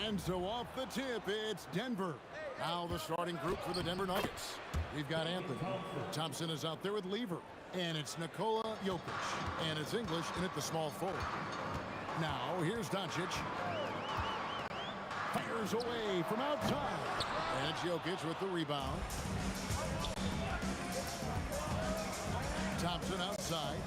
And so off the tip, it's Denver. Now the starting group for the Denver Nuggets. We've got Anthony. Thompson is out there with Lever. And it's Nikola Jokic. And it's English in at the small forward. Now here's Doncic. Fires away from outside. And it's Jokic with the rebound. Thompson outside.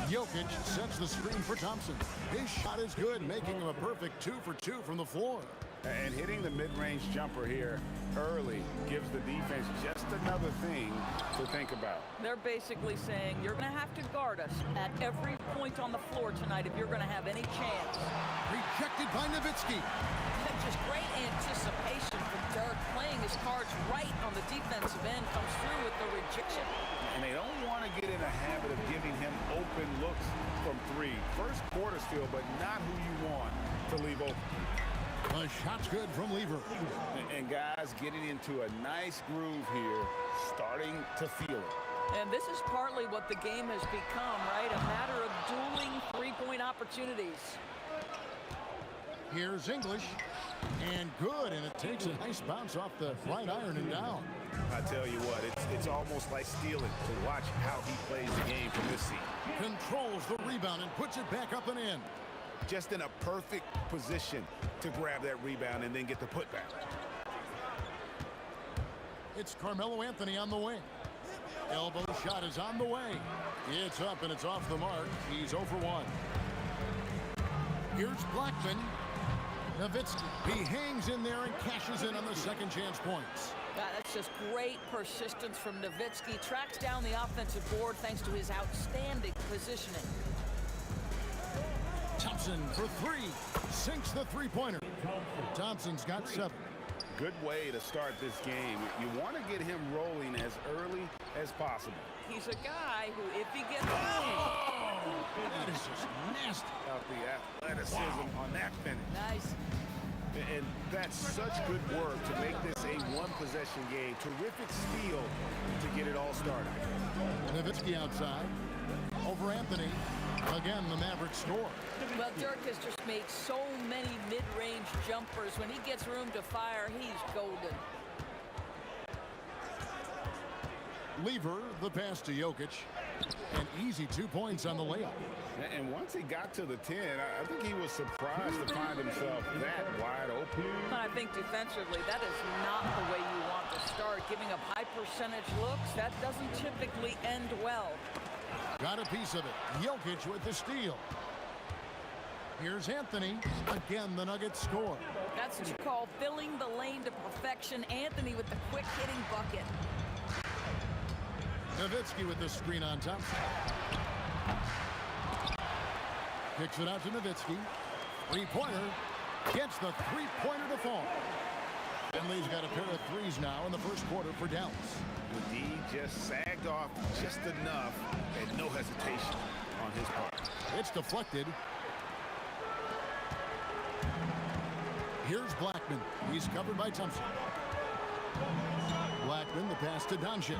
Jokic sets the screen for Thompson. His shot is good, making him a perfect 2 for 2 from the floor. And hitting the mid-range jumper here early gives the defense just another thing to think about. They're basically saying you're going to have to guard us at every point on the floor tonight if you're going to have any chance. Rejected by Nowitzki. Just great anticipation from Dirk, playing his cards right on the defensive end, comes through with the rejection. And they don't want to get in a habit of giving him open looks from three. First quarter still, but not who you want to leave open. The shot's good from Lever. And guys getting into a nice groove here, starting to feel it. And this is partly what the game has become, right? A matter of dueling three-point opportunities. Here's English. And good, and it takes a nice bounce off the right iron and down. I tell you what, it's almost like stealing to watch how he plays the game from this seat. Controls the rebound and puts it back up and in. Just in a perfect position to grab that rebound and then get the putback. It's Carmelo Anthony on the wing. Elbow shot is on the way. It's up and it's off the mark. He's 0 for 1. Here's Blackman. Nowitzki, he hangs in there and cashes in on the second chance points. That's just great persistence from Nowitzki. Tracks down the offensive board thanks to his outstanding positioning. Thompson for 3. Sinks the three-pointer. Thompson's got 7. Good way to start this game. You want to get him rolling as early as possible. He's a guy who, if he gets... That is just nasty. Out the athleticism on that finish. Nice. And that's such good work to make this a one-possession game. Terrific steal to get it all started. Nowitzki outside. Over Anthony. Again, the Mavericks score. Well, Dirk has just made so many mid-range jumpers. When he gets room to fire, he's golden. Lever, the pass to Jokic. An easy 2 points on the layup. And once he got to the 10, I think he was surprised to find himself that wide open. I think defensively, that is not the way you want to start. Giving up high percentage looks, that doesn't typically end well. Got a piece of it. Jokic with the steal. Here's Anthony. Again, the Nuggets score. That's what you call filling the lane to perfection. Anthony with the quick-hitting bucket. Nowitzki with the screen on Thompson. Kicks it out to Nowitzki. Three-pointer. Gets the three-pointer to fall. Finley's got a pair of threes now in the first quarter for Dallas. The D just sagged off just enough and no hesitation on his part. It's deflected. Here's Blackman. He's covered by Thompson. Blackman, the pass to Doncic.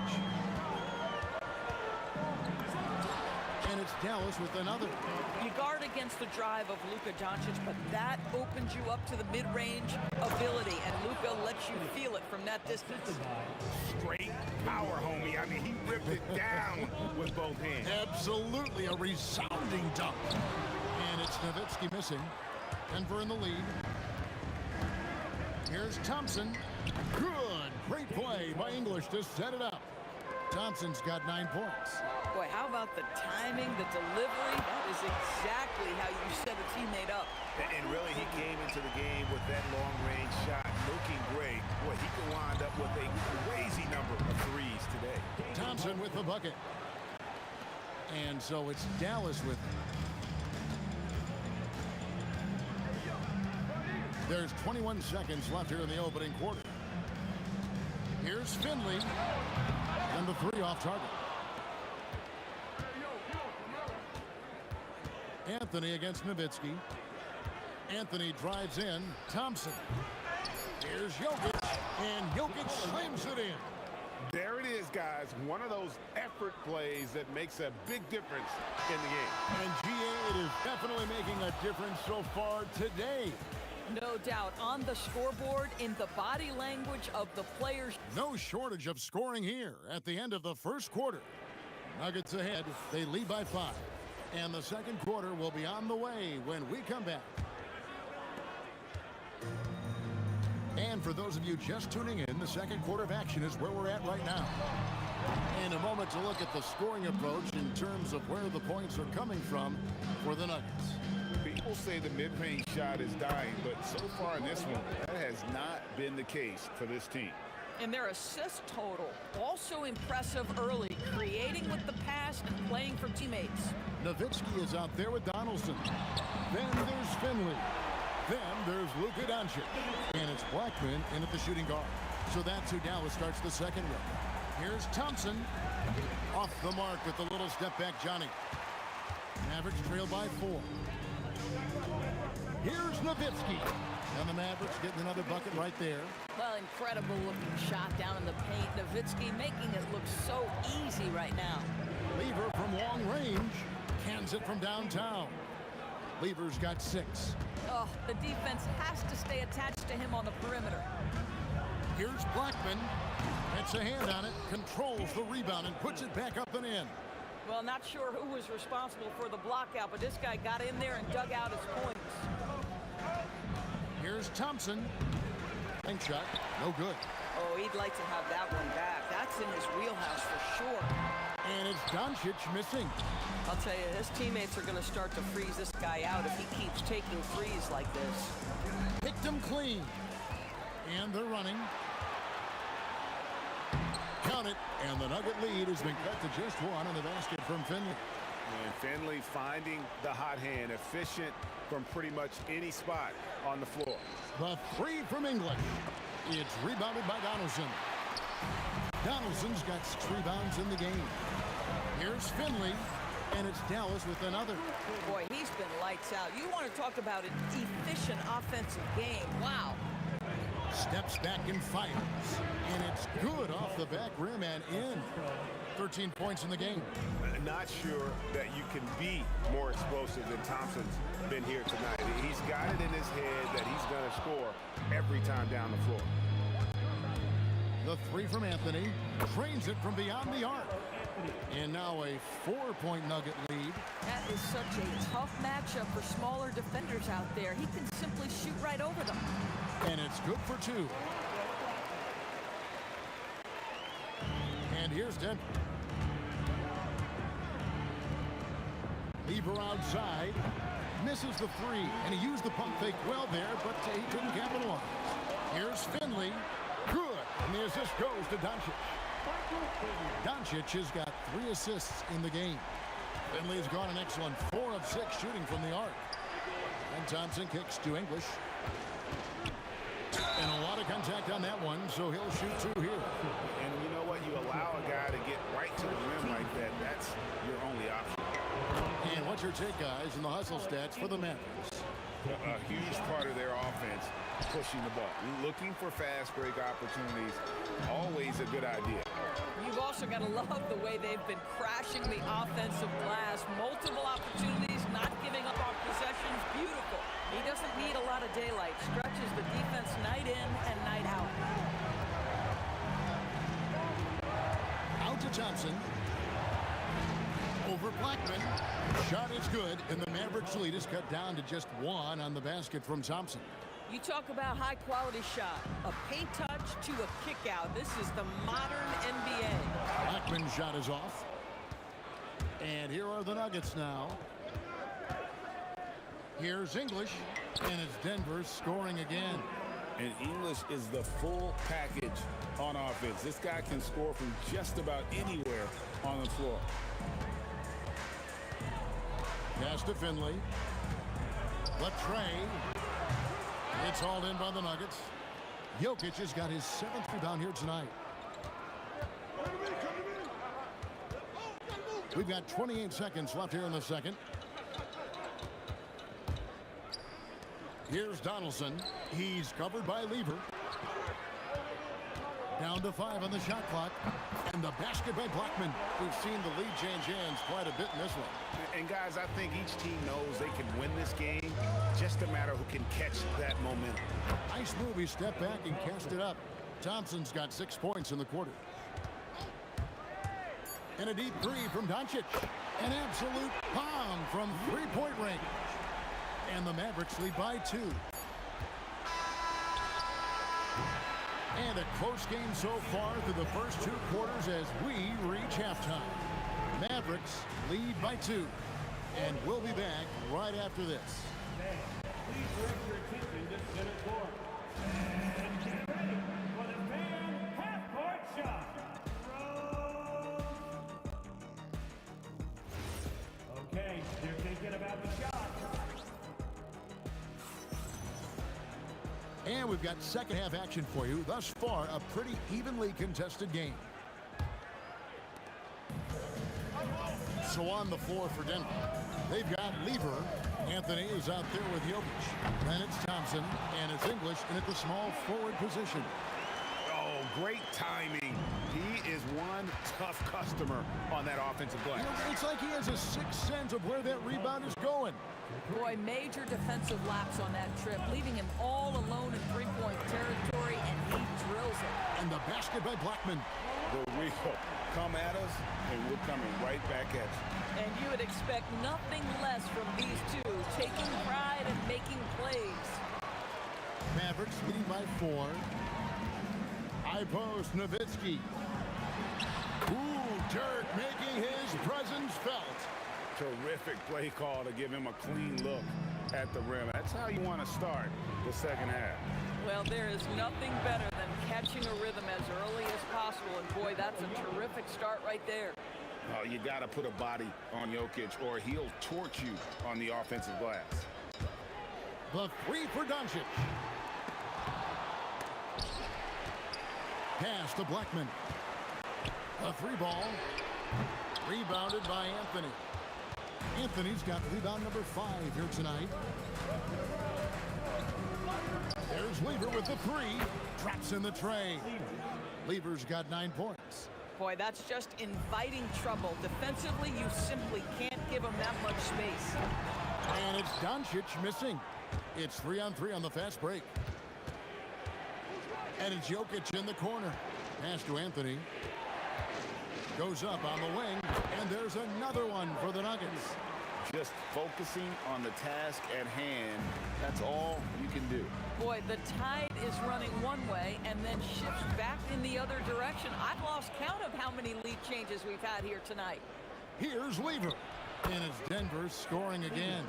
And it's Dallas with another. You guard against the drive of Luka Doncic, but that opens you up to the mid-range ability, and Luka lets you feel it from that distance. Straight power, homie. I mean, he ripped it down with both hands. Absolutely a resounding dunk. And it's Nowitzki missing. Denver in the lead. Here's Thompson. Good. Great play by English to set it up. Thompson's got 9 points. Boy, how about the timing, the delivery? That is exactly how you set a teammate up. And really, he came into the game with that long-range shot looking great. Boy, he can wind up with a crazy number of threes today. Thompson with the bucket. And so it's Dallas with it. There's 21 seconds left here in the opening quarter. Here's Finley. And the 3 off target. Anthony against Nowitzki. Anthony drives in. Thompson. Here's Jokic. And Jokic slams it in. There it is, guys. One of those effort plays that makes a big difference in the game. And GA, it is definitely making a difference so far today. No doubt, on the scoreboard, in the body language of the players. No shortage of scoring here at the end of the first quarter. Nuggets ahead. They lead by 5. And the second quarter will be on the way when we come back. And for those of you just tuning in, the second quarter of action is where we're at right now. In a moment to look at the scoring approach in terms of where the points are coming from for the Nuggets. People say the mid-range shot is dying, but so far in this one, that has not been the case for this team. And their assist total, also impressive early, creating with the pass and playing for teammates. Nowitzki is out there with Donaldson. Then there's Finley. Then there's Luka Doncic. And it's Blackman in at the shooting guard. So that's who Dallas starts the second with. Here's Thompson. Off the mark with the little step back Johnny. Mavericks trail by 4. Here's Nowitzki. And the Mavericks getting another bucket right there. Well, incredible looking shot down in the paint. Nowitzki making it look so easy right now. Lever from long range. Cans it from downtown. Lever's got 6. Oh, the defense has to stay attached to him on the perimeter. Here's Blackman. Gets a hand on it, controls the rebound, and puts it back up and in. Well, not sure who was responsible for the blockout, but this guy got in there and dug out his points. Here's Thompson. Bank shot, no good. Oh, he'd like to have that one back. That's in his wheelhouse for sure. And it's Doncic missing. I'll tell you, his teammates are going to start to freeze this guy out if he keeps taking threes like this. Picked him clean. And they're running. Count it. And the Nugget lead has been cut to just 1 on the basket from Finley. And Finley finding the hot hand, efficient from pretty much any spot on the floor. The 3 from English. It's rebounded by Donaldson. Donaldson's got 6 rebounds in the game. Here's Finley. And it's Dallas with another. Boy, he's been lights out. You want to talk about an efficient offensive game. Wow. Steps back and fires. And it's good off the back rim and in. 13 points in the game. Not sure that you can be more explosive than Thompson's been here tonight. He's got it in his head that he's going to score every time down the floor. The 3 from Anthony. Trains it from beyond the arc. And now a 4-point Nugget lead. That is such a tough matchup for smaller defenders out there. He can simply shoot right over them. And it's good for 2. And here's Denver. Lever outside. Misses the 3. And he used the pump fake well there, but he couldn't capitalize. Here's Finley. Good. And the assist goes to Doncic. Doncic has got 3 assists in the game. Finley's gone an excellent 4 of 6 shooting from the arc. And Thompson kicks to English. And a lot of contact on that one, so he'll shoot 2 here. And you know what? You allow a guy to get right to the rim like that. That's your only option. And what's your take, guys, in the hustle stats for the Mavericks? A huge part of their offense, pushing the ball. Looking for fast break opportunities, always a good idea. You've also got to love the way they've been crashing the offensive glass. Multiple opportunities, not giving up on possessions. Beautiful. He doesn't need a lot of daylight. Stretches the defense night in and night out. Out to Thompson. Over Blackman. Shot is good, and the Mavericks lead is cut down to just 1 on the basket from Thompson. You talk about high-quality shot. A paint touch to a kick-out. This is the modern NBA. Blackman's shot is off. And here are the Nuggets now. Here's English, and it's Denver scoring again. And English is the full package on offense. This guy can score from just about anywhere on the floor. Pass to Finley. Latrey. It's hauled in by the Nuggets. Jokic has got his 7th rebound here tonight. We've got 28 seconds left here in the second. Here's Donaldson. He's covered by Lever. Down to 5 on the shot clock. And the basket by Blackman. We've seen the lead change hands quite a bit in this one. And guys, I think each team knows they can win this game Just a matter who can catch that momentum. Nice move. He stepped back and cast it up. Thompson's got 6 points in the quarter. And a deep three from Doncic. An absolute bomb from three-point range. And the Mavericks lead by 2. And a close game so far through the first 2 quarters as we reach halftime. Mavericks lead by 2. And we'll be back right after this. Please direct your attention to center court. And get ready for the fan half-court shot. Okay, you're thinking about the shot. And we've got second half action for you. Thus far, a pretty evenly contested game. So on the floor for Denver, they've got Lever. Anthony is out there with Jokic. Then it's Thompson, and it's English in at the small forward position. Oh, great timing. He is one tough customer on that offensive glass. You know, it's like he has a sixth sense of where that rebound is going. Boy, major defensive lapse on that trip, leaving him all alone in three-point territory, and he drills it. And the basket by Blackman. The wheel come at us, and we're coming right back at you. And you would expect nothing less from these two, taking pride and making plays. Mavericks leading by 4. High post, Nowitzki. Ooh, Dirk making his presence felt. Terrific play call to give him a clean look at the rim. That's how you want to start the second half. Well, there is nothing better than catching a rhythm as early as possible. And boy, that's a terrific start right there. Oh, you got to put a body on Jokic or he'll torch you on the offensive glass. The 3 for Doncic. Pass to Blackman. A 3 ball. Rebounded by Anthony. Anthony's got rebound number 5 here tonight. There's Lever with the 3. Traps in the tray. Lever's got 9 points. Boy, that's just inviting trouble. Defensively, you simply can't give him that much space. And it's Doncic missing. It's 3-on-3 on the fast break. And it's Jokic in the corner. Pass to Anthony. Goes up on the wing, and there's another one for the Nuggets. Just focusing on the task at hand, that's all you can do. Boy, the tide is running one way and then shifts back in the other direction. I've lost count of how many lead changes we've had here tonight. Here's Lever, and it's Denver scoring again.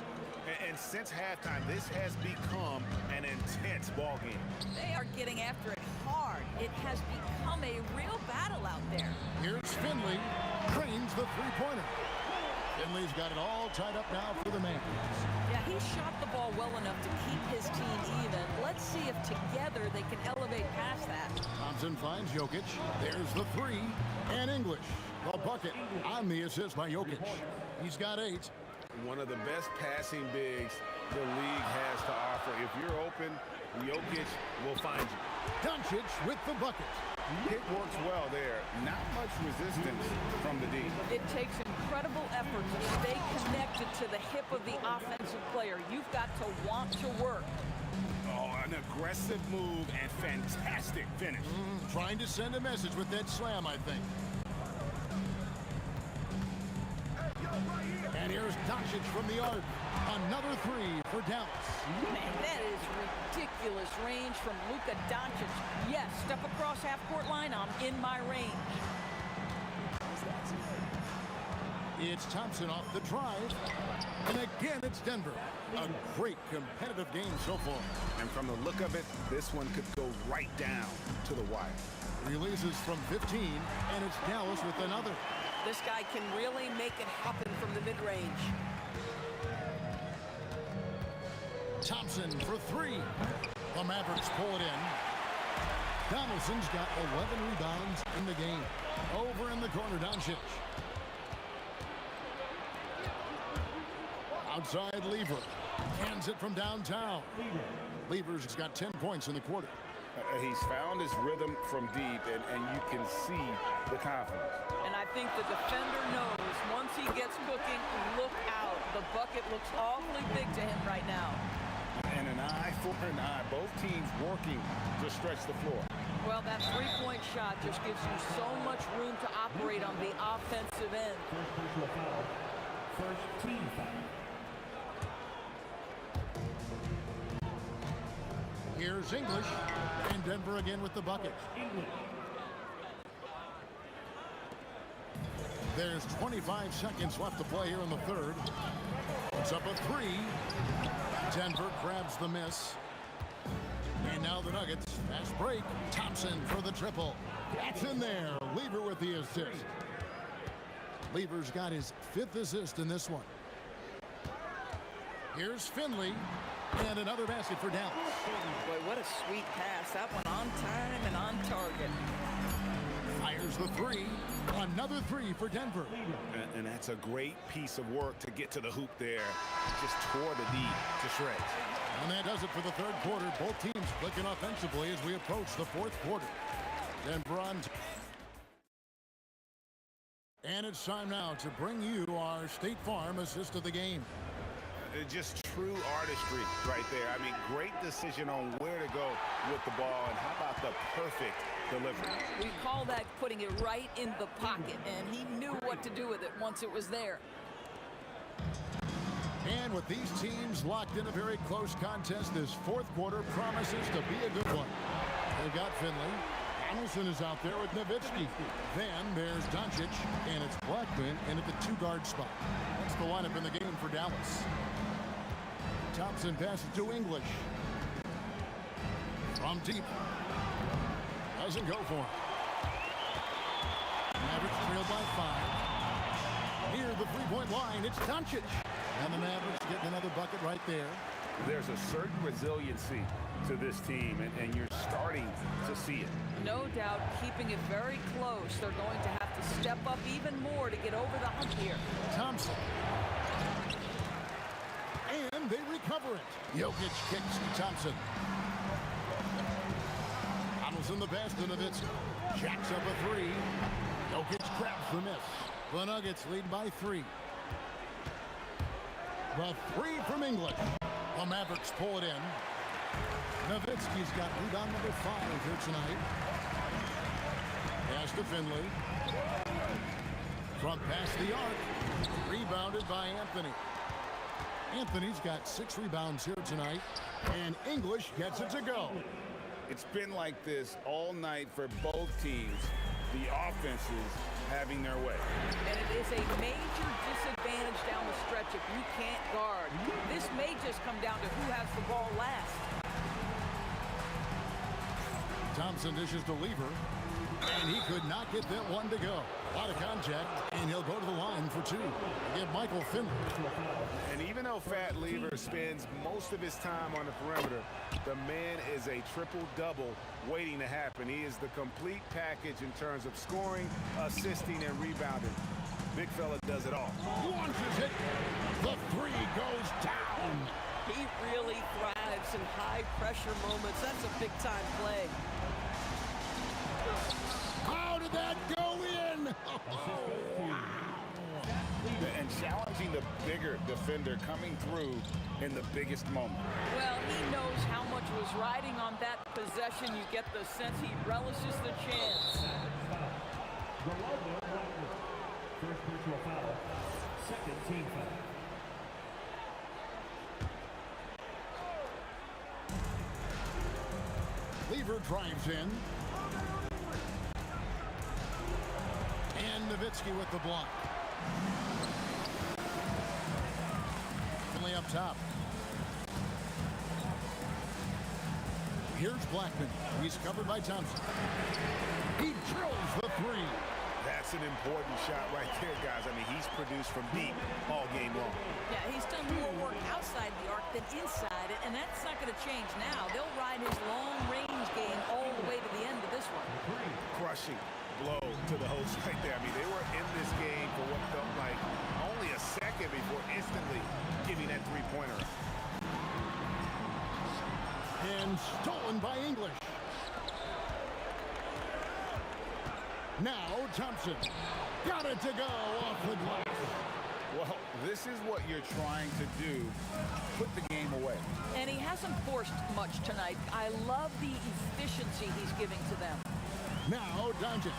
And since halftime, this has become an intense ball game. They are getting after it hard. It has become a real battle out there. Here's Finley, trains the three-pointer. Finley's got it all tied up now for the Mavericks. Yeah, he shot the ball well enough to keep his team even. Let's see if together they can elevate past that. Thompson finds Jokic. There's the 3, and English. The bucket on the assist by Jokic. He's got 8. One of the best passing bigs the league has to offer. If you're open, Jokic will find you. Doncic with the bucket. It works well there. Not much resistance from the D. It takes incredible effort to stay connected to the hip of the offensive player. You've got to want to work. Oh, an aggressive move and fantastic finish. Trying to send a message with that slam, I think. And here's Doncic from the arc. Another 3 for Dallas. Man, that is ridiculous range from Luka Doncic. Yes, step across half-court line, I'm in my range. It's Thompson off the drive. And again, it's Denver. A great competitive game so far. And from the look of it, this one could go right down to the wire. Releases from 15, and it's Dallas with another. This guy can really make it happen from the mid-range. Thompson for 3. The Mavericks pull it in. Donaldson's got 11 rebounds in the game. Over in the corner, Doncic. Outside Lever. Hands it from downtown. Lever's got 10 points in the quarter. He's found his rhythm from deep, and you can see the confidence. And I think the defender knows once he gets cooking, look out. The bucket looks awfully big to him right now. And an eye for an eye. Both teams working to stretch the floor. Well, that three-point shot just gives you so much room to operate on the offensive end. First personal foul. First team foul. Here's English, and Denver again with the bucket. English. There's 25 seconds left to play here in the third. It's up a three. Denver grabs the miss. And now the Nuggets. Fast break. Thompson for the triple. That's in there. Lever with the assist. Lever's got his 5th assist in this one. Here's Finley. And another basket for Dallas. Boy, what a sweet pass. That one on time and on target. Fires the three. Another three for Denver. And that's a great piece of work to get to the hoop there. Just tore the D to shreds. And that does it for the third quarter. Both teams clicking offensively as we approach the fourth quarter. Denver on. And it's time now to bring you our State Farm assist of the game. Just true artistry right there. I mean, great decision on where to go with the ball. And how about the perfect delivery? We call that putting it right in the pocket, and he knew what to do with it once it was there. And with these teams locked in a very close contest, this fourth quarter promises to be a good one. They've got Finley. Donaldson is out there with Nowitzki. Then there's Doncic, and it's Blackman in at the 2-guard spot. That's the lineup in the game for Dallas. Thompson passes to English. From deep. Doesn't go for him. Mavericks trailed by 5. Near the three-point line, it's Doncic. And the Mavericks getting another bucket right there. There's a certain resiliency to this team, and you're starting to see it. No doubt keeping it very close. They're going to have to step up even more to get over the hump here. Thompson. And they recover it. Jokic kicks to Thompson. Donaldson the pass to Nowitzki. Jacks up a three. Jokic grabs the miss. The Nuggets lead by 3. The three from English. The Mavericks pull it in. Nowitzki's got rebound number 5 here tonight. Pass to Finley. From past the arc. Rebounded by Anthony. Anthony's got 6 rebounds here tonight. And English gets it to go. It's been like this all night for both teams. The offenses having their way. And it is a major disadvantage down the stretch if you can't guard. This may just come down to who has the ball last. Thompson dishes to Lever. And he could not get that one to go. A lot of contact, and he'll go to the line for 2. Give Michael Finley. And even though Fat Lever spends most of his time on the perimeter, the man is a triple-double waiting to happen. He is the complete package in terms of scoring, assisting, and rebounding. Big fella does it all. Launches it. The three goes down. He really thrives in high-pressure moments. That's a big-time play. How did that go in? And challenging the bigger defender coming through in the biggest moment. Well, he knows how much was riding on that possession. You get the sense he relishes the chance. First personal foul. Second team foul. Lever drives in. And Nowitzki with the block. Finley up top. Here's Blackman. He's covered by Thompson. He drills the three. That's an important shot right there, guys. I mean, he's produced from deep all game long. Yeah, he's done more work outside the arc than inside it, and that's not going to change now. They'll ride his long-range game all the way to the end of this one. Crushing blow to the host right there. I mean, they were in this game for what felt like only a second before instantly giving that three-pointer. And stolen by English. Now Thompson got it to go off the glass. Well, This is what you're trying to do, put the game away. And he hasn't forced much tonight. I love the efficiency he's giving to them. Now Doncic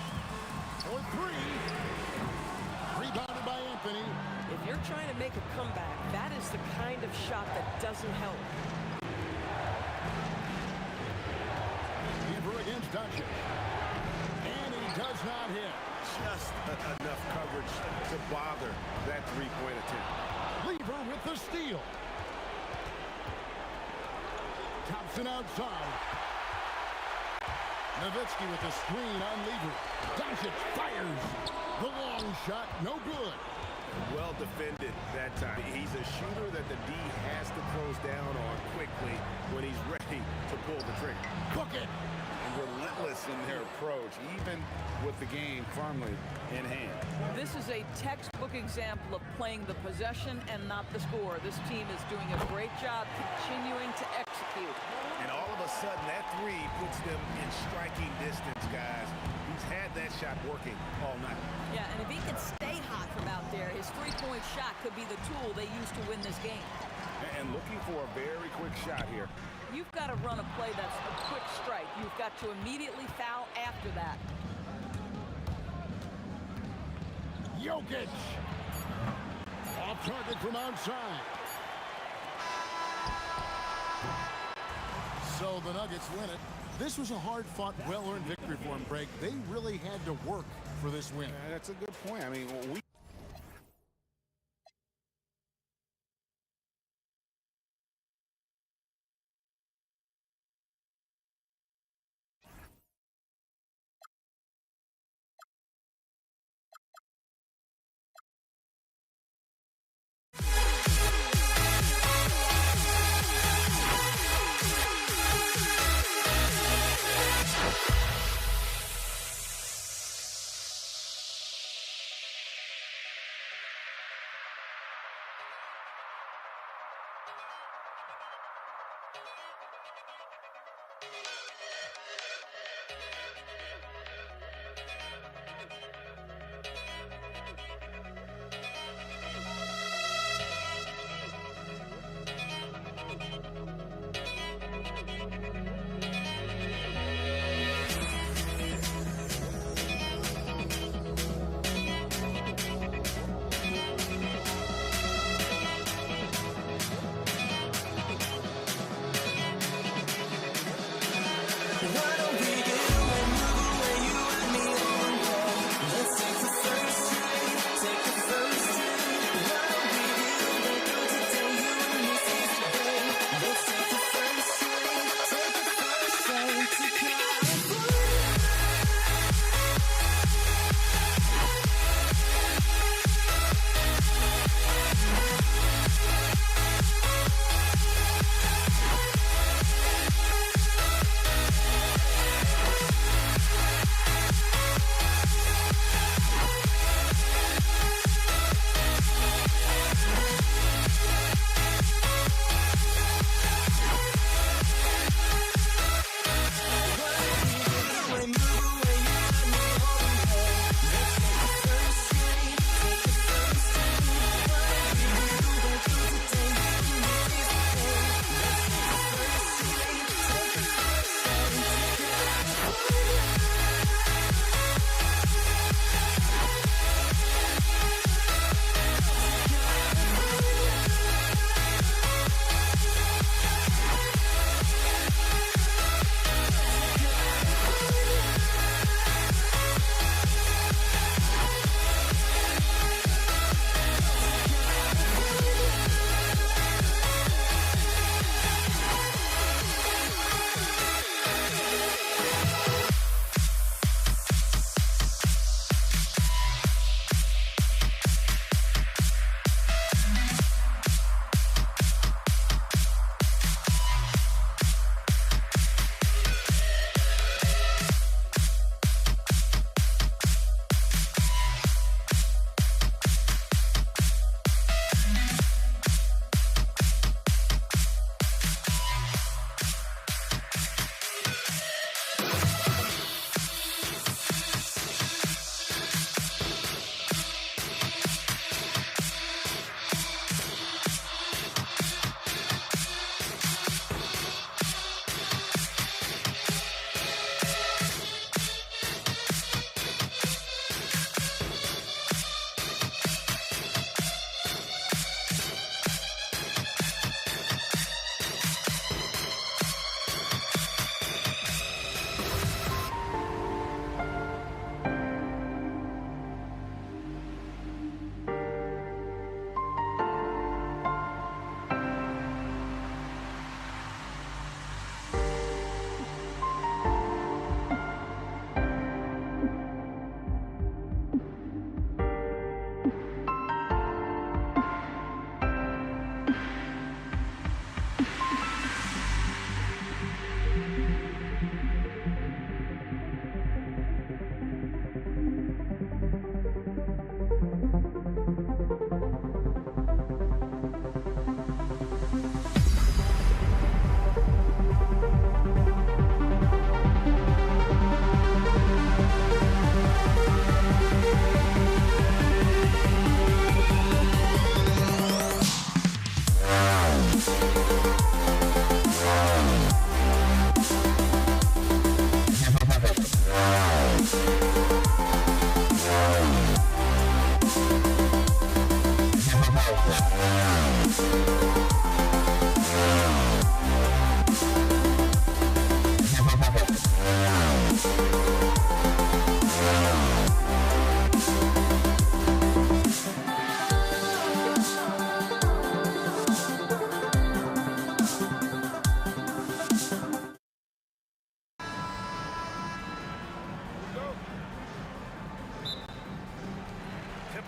for three. Rebounded by Anthony. If you're trying to make a comeback, that is the kind of shot that doesn't help. Denver against Doncic. And he does not hit. Just enough coverage to bother that three-point attempt. Lever with the steal. Thompson outside. Nowitzki with the screen on Lever. Doncic fires. The long shot, no good. Well defended that time. He's a shooter that the D has to close down on quickly when he's ready to pull the trigger. Book it. And relentless in their approach, even with the game firmly in hand. This is a textbook example of playing the possession and not the score. This team is doing a great job continuing to execute. And all of a sudden, that three puts them in striking distance, guys. He's had that shot working all night. Yeah, and if he can stay hot from out there, his three-point shot could be the tool they use to win this game. And looking for a very quick shot here. You've got to run a play that's a quick strike. You've got to immediately foul after that. Jokic. Off target from outside. So the Nuggets win it. This was a hard-fought, well-earned victory for them, Greg. They really had to work for this win. That's a good point. I mean, we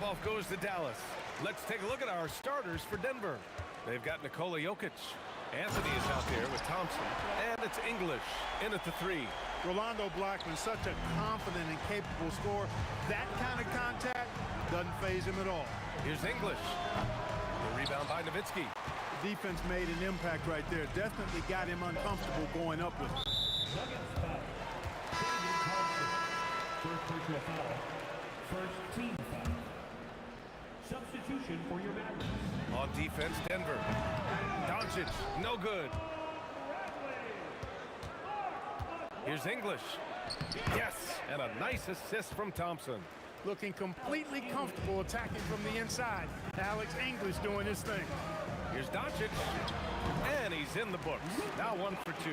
tip-off goes to Dallas. Let's take a look at our starters for Denver. They've got Nikola Jokic. Anthony is out there with Thompson. And it's English in at the 3. Rolando Blackman, such a confident and capable scorer. That kind of contact doesn't faze him at all. Here's English. The rebound by Nowitzki. The defense made an impact right there. Definitely got him uncomfortable going up with it. First personal foul. First team foul. Substitution for your Mavericks. On defense, Denver. Doncic, no good. Here's English. Yes, and a nice assist from Thompson. Looking completely comfortable attacking from the inside. Alex English doing his thing. Here's Doncic, and he's in the books. Now 1 for 2.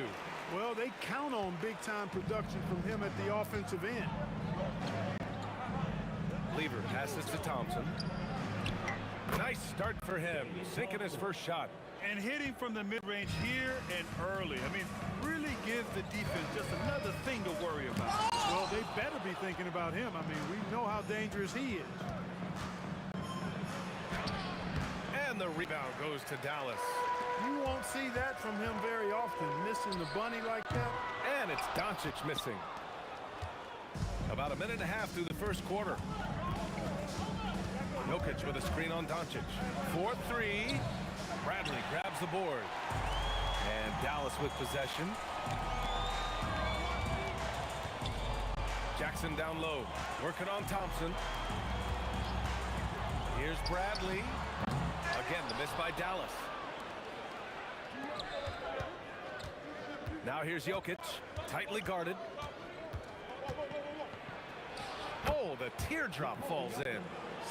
Well, they count on big-time production from him at the offensive end. Lever passes to Thompson. Nice start for him, sinking his first shot. And hitting from the mid-range here and early. I mean, really gives the defense just another thing to worry about. Well, they better be thinking about him. I mean, we know how dangerous he is. And the rebound goes to Dallas. You won't see that from him very often, missing the bunny like that. And it's Doncic missing. About a minute and a half through the first quarter. Jokic with a screen on Doncic. 4-3. Bradley grabs the board. And Dallas with possession. Jackson down low. Working on Thompson. Here's Bradley. Again, the miss by Dallas. Now here's Jokic. Tightly guarded. Oh, the teardrop falls in.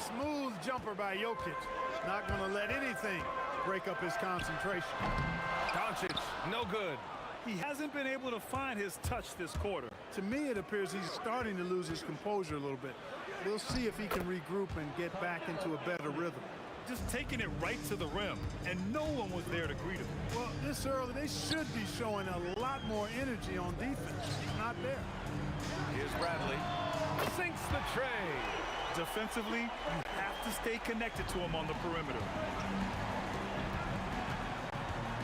Smooth jumper by Jokic. Not going to let anything break up his concentration. Doncic, no good. He hasn't been able to find his touch this quarter. To me, it appears he's starting to lose his composure a little bit. We'll see if he can regroup and get back into a better rhythm. Just taking it right to the rim, and no one was there to greet him. Well, this early, they should be showing a lot more energy on defense. He's not there. Here's Bradley. Sinks the tray. Defensively, you have to stay connected to him on the perimeter.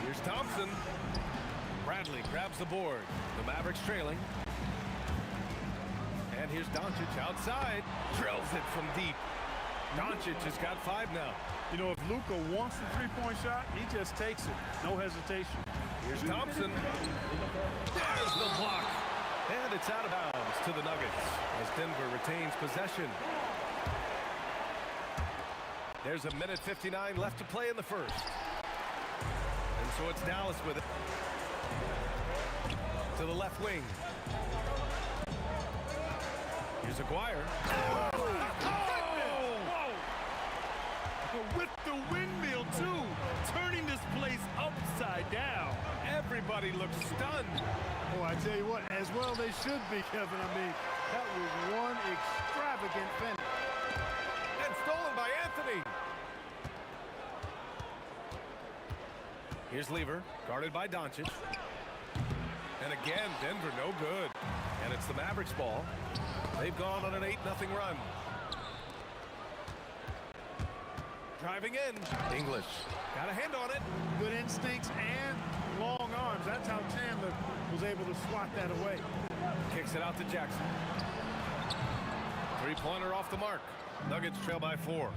Here's Thompson. Bradley grabs the board. The Mavericks trailing. And here's Doncic outside. Drills it from deep. Doncic has got 5 now. You know, if Luka wants the three-point shot, he just takes it. No hesitation. Here's Thompson. There's the block. And it's out of bounds to the Nuggets as Denver retains possession. There's a minute 59 left to play in the first. And so it's Dallas with it. To the left wing. Here's Aguirre. With the windmill, too, turning this place upside down. Everybody looks stunned. Oh, I tell you what, as well they should be, Kevin. I mean, that was one extravagant finish. And stolen by Anthony. Here's Lever, guarded by Doncic. And again, Denver no good. And it's the Mavericks ball. They've gone on an 8-0 run. Driving in. English. Got a hand on it. Good instincts and long arms. That's how Chandler was able to swat that away. Kicks it out to Jackson. Three-pointer off the mark. Nuggets trail by 4.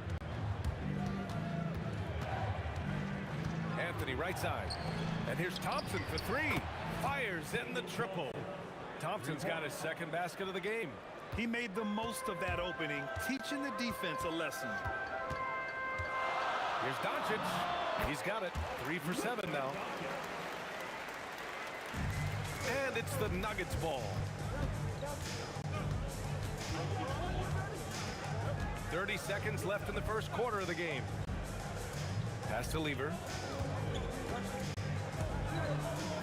Anthony right side. And here's Thompson for 3. Fires in the triple. Thompson's got his second basket of the game. He made the most of that opening, teaching the defense a lesson. Here's Doncic. He's got it. 3 for 7 now. And it's the Nuggets ball. 30 seconds left in the first quarter of the game. Pass to Lever.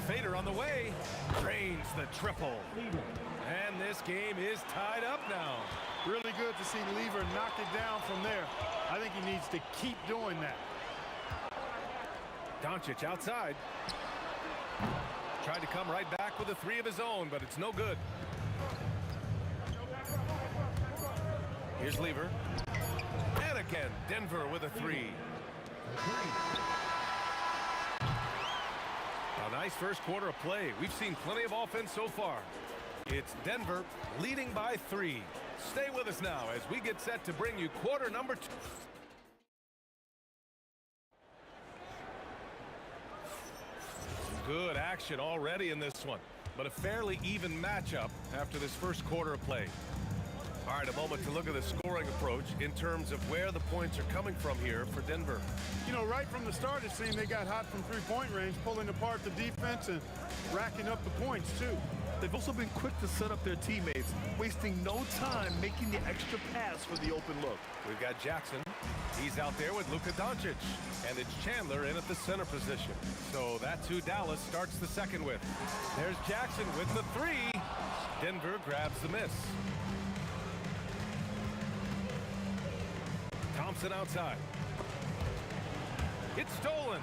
Fader on the way. Drains the triple. And this game is tied up now. Really good to see Lever knock it down from there. I think he needs to keep doing that. Doncic outside. Tried to come right back with a 3 of his own, but it's no good. Here's Lever. And again. Denver with a 3. A nice first quarter of play. We've seen plenty of offense so far. It's Denver leading by 3. Stay with us now as we get set to bring you quarter number 2. Good action already in this one, but a fairly even matchup after this first quarter of play. All right, a moment to look at the scoring approach in terms of where the points are coming from here for Denver. You know, right from the start, it seemed they got hot from three-point range, pulling apart the defense and racking up the points, too. They've also been quick to set up their teammates, wasting no time making the extra pass for the open look. We've got Jackson. He's out there with Luka Doncic. And it's Chandler in at the center position. So that's who Dallas starts the second with. There's Jackson with the 3. Denver grabs the miss. Thompson outside. It's stolen.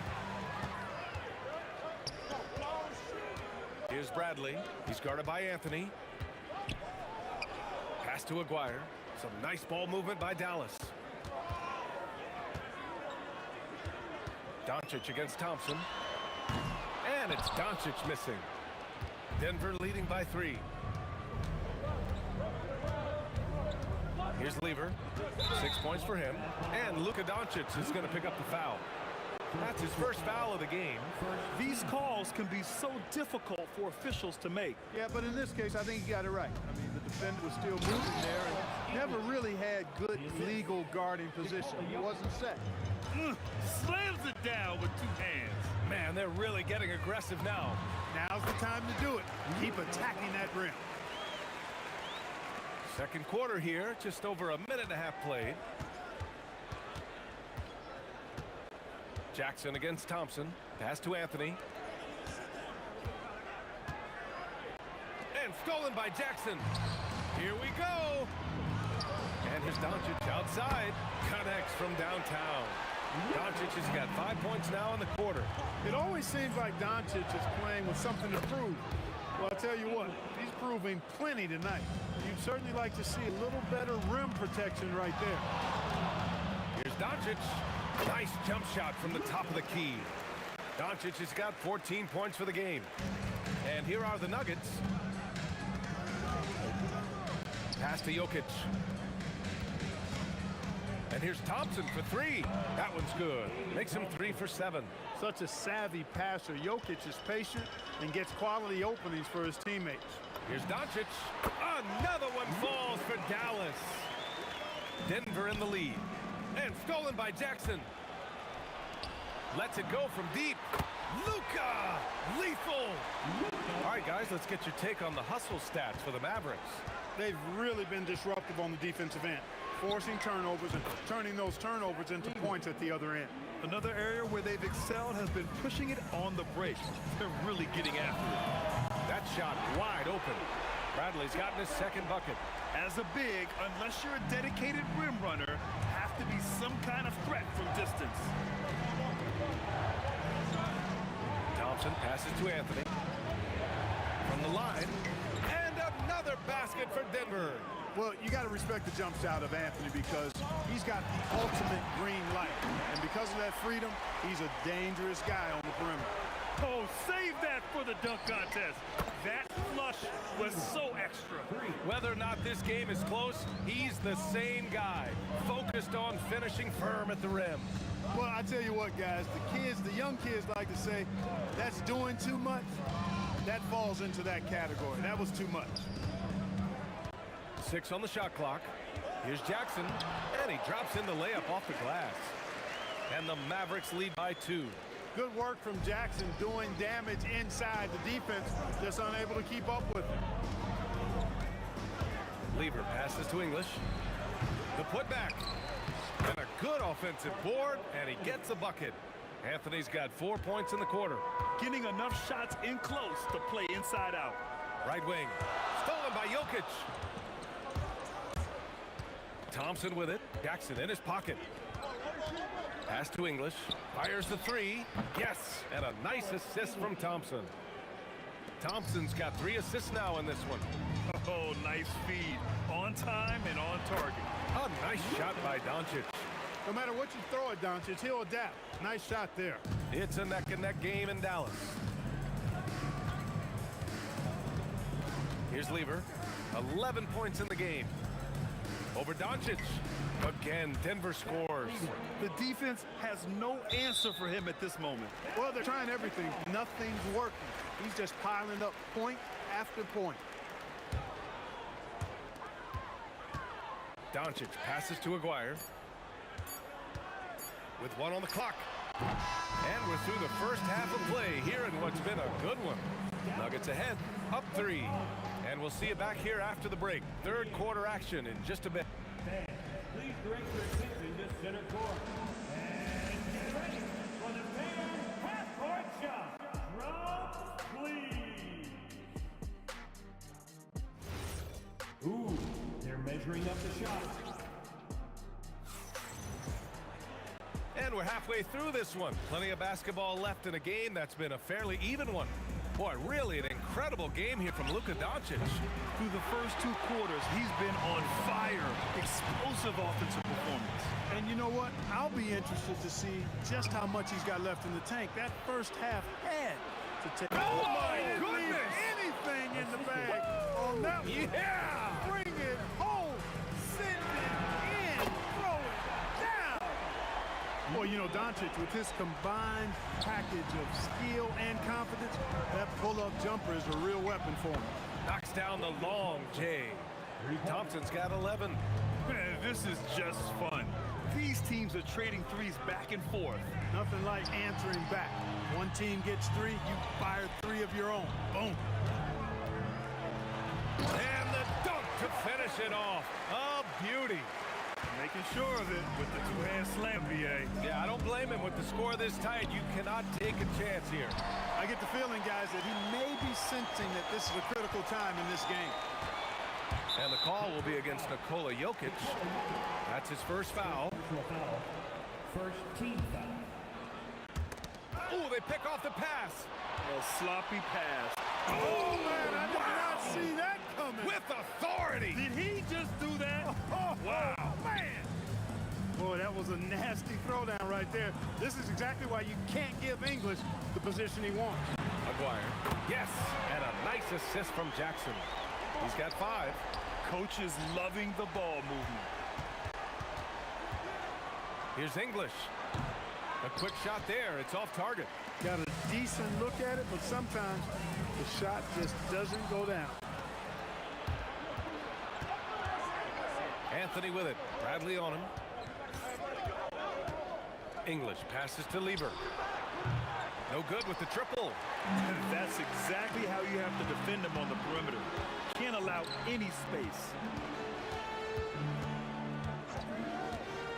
Here's Bradley. He's guarded by Anthony. Pass to Aguirre. Some nice ball movement by Dallas. Doncic against Thompson. And it's Doncic missing. Denver leading by 3. Here's Lever. 6 points for him. And Luka Doncic is going to pick up the foul. That's his first foul of the game. These calls can be so difficult for officials to make. Yeah, but in this case, I think he got it right. I mean, the defender was still moving there and never really had good legal guarding position. He wasn't set. Slams it down with 2 hands. Man, they're really getting aggressive now. Now's the time to do it. Keep attacking that rim. Second quarter here, just over a minute and a half played. Jackson against Thompson. Pass to Anthony. And stolen by Jackson. Here we go. And here's Doncic outside. Connects from downtown. Doncic has got 5 points now in the quarter. It always seems like Doncic is playing with something to prove. Well, I'll tell you what, he's proving plenty tonight. You'd certainly like to see a little better rim protection right there. Here's Doncic. Nice jump shot from the top of the key. Doncic has got 14 points for the game. And here are the Nuggets. Pass to Jokic. And here's Thompson for 3. That one's good. Makes him 3 for 7. Such a savvy passer. Jokic is patient and gets quality openings for his teammates. Here's Doncic. Another one falls for Dallas. Denver in the lead. And stolen by Jackson. Lets it go from deep. Luka! Lethal! All right, guys, let's get your take on the hustle stats for the Mavericks. They've really been disruptive on the defensive end, forcing turnovers and turning those turnovers into points at the other end. Another area where they've excelled has been pushing it on the break. They're really getting after it. That shot wide open. Bradley's gotten his second bucket. As a big, unless you're a dedicated rim runner, have to be some kind of threat from distance. Thompson passes to Anthony. From the line. And another basket for Denver. Well, you got to respect the jump shot of Anthony because he's got the ultimate green light. And because of that freedom, he's a dangerous guy on the perimeter. Oh, save that for the dunk contest. That flush was so extra. Whether or not this game is close, he's the same guy, focused on finishing firm at the rim. Well, I tell you what, guys, the young kids like to say, that's doing too much. That falls into that category. That was too much. 6 on the shot clock. Here's Jackson, and he drops in the layup off the glass. And the Mavericks lead by 2. Good work from Jackson doing damage inside the defense, just unable to keep up with it. Lever passes to English. The putback. And a good offensive board, and he gets a bucket. Anthony's got 4 points in the quarter. Getting enough shots in close to play inside out. Right wing. Stolen by Jokic. Thompson with it. Jackson in his pocket. Pass to English. Fires the 3. Yes. And a nice assist from Thompson. Thompson's got 3 assists now in this one. Oh, nice feed. On time and on target. A nice shot by Doncic. No matter what you throw at Doncic, he'll adapt. Nice shot there. It's a neck-and-neck game in Dallas. Here's Lever. 11 points in the game. Over Doncic. Again, Denver scores. The defense has no answer for him at this moment. Well, they're trying everything. Nothing's working. He's just piling up point after point. Doncic passes to Aguirre. With one on the clock. And we're through the first half of play here in what's been a good one. Nuggets ahead, up 3. And we'll see you back here after the break. Third quarter action in just a bit. Fans, please direct your attention to center court. And get ready for the fan half-court shot. Drop, please. Ooh, they're measuring up the shot. And we're halfway through this one. Plenty of basketball left in a game that's been a fairly even one. Boy, really an incredible game here from Luka Doncic. Through the first 2 quarters, he's been on fire. Explosive offensive performance. And you know what? I'll be interested to see just how much he's got left in the tank. That first half had to take. Oh, my Leave goodness! anything in the bag on that one. Yeah! Bring it home. Send it in. Throw it down. Well, you know, Doncic, with his combined package of skill and confidence, that pull-up jumper is a real weapon for him. Knocks down the long J. Thompson's got 11. Man, this is just fun. These teams are trading threes back and forth. Nothing like answering back. One team gets 3, you fire 3 of your own. Boom. And the dunk to finish it off. A beauty. Making sure of it with the 2-hand slam, BA. Yeah, I don't blame him. With the score this tight, you cannot take a chance here. I get the feeling, guys, that he may be sensing that this is a critical time in this game. And the call will be against Nikola Jokic. That's his first foul. First team foul. Oh, they pick off the pass. A sloppy pass. Oh, man, I did not see that coming. With authority. Did he just do that? Wow, man. Boy, that was a nasty throwdown right there. This is exactly why you can't give English the position he wants. Aguirre. Yes, and a nice assist from Jackson. He's got 5. Coach is loving the ball movement. Here's English. A quick shot there. It's off target. Got a decent look at it, but sometimes the shot just doesn't go down. Anthony with it. Bradley on him. English passes to Lever. No good with the triple. That's exactly how you have to defend him on the perimeter. Can't allow any space.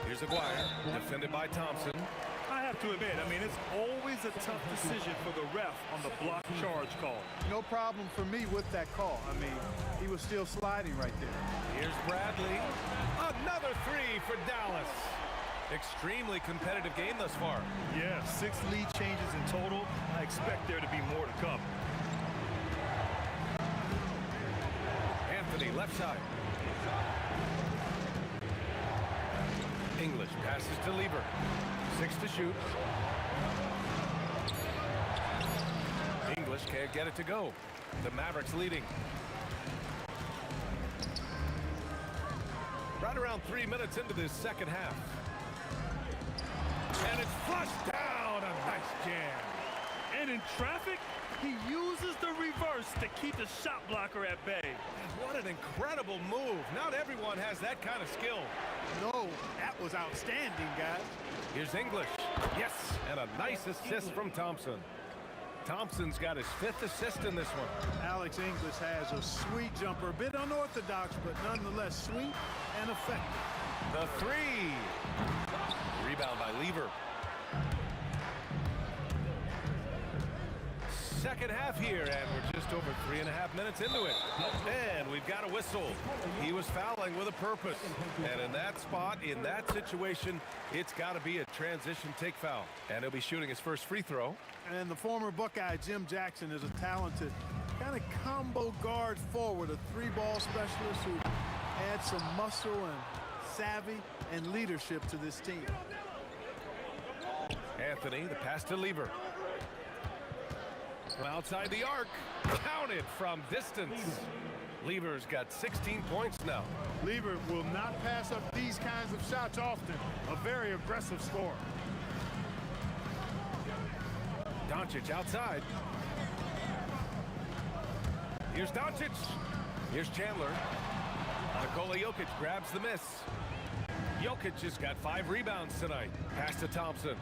Here's Aguirre, defended by Thompson. I have to admit, I mean, it's always a tough decision for the ref on the block charge call. No problem for me with that call. I mean, he was still sliding right there. Here's Bradley. Another 3 for Dallas. Extremely competitive game thus far. Yeah, 6 lead changes in total. I expect there to be more to come. Anthony, left side. English passes to Lever. 6 to shoot. English can't get it to go. The Mavericks leading. Right around 3 minutes into this second half. And it's flushed down. A nice jam. And in traffic, he uses the reverse to keep the shot blocker at bay. What an incredible move. Not everyone has that kind of skill. No, that was outstanding, guys. Here's English. Yes, and a nice assist from Thompson. Thompson's got his 5th assist in this one. Alex English has a sweet jumper, a bit unorthodox, but nonetheless sweet and effective. The 3. Rebound by Lever. Second half here, and we're just over 3.5 minutes into it. And we've got a whistle. He was fouling with a purpose. And in that spot, in that situation, it's got to be a transition take foul. And he'll be shooting his first free throw. And the former Buckeye, Jim Jackson, is a talented kind of combo guard forward, a 3-ball specialist who adds some muscle and savvy and leadership to this team. Anthony, the pass to Lever. From outside the arc, counted from distance. Lever's got 16 points now. Lever will not pass up these kinds of shots often. A very aggressive scorer. Doncic outside. Here's Doncic. Here's Chandler. Nikola Jokic grabs the miss. Jokic has got 5 rebounds tonight. Pass to Thompson.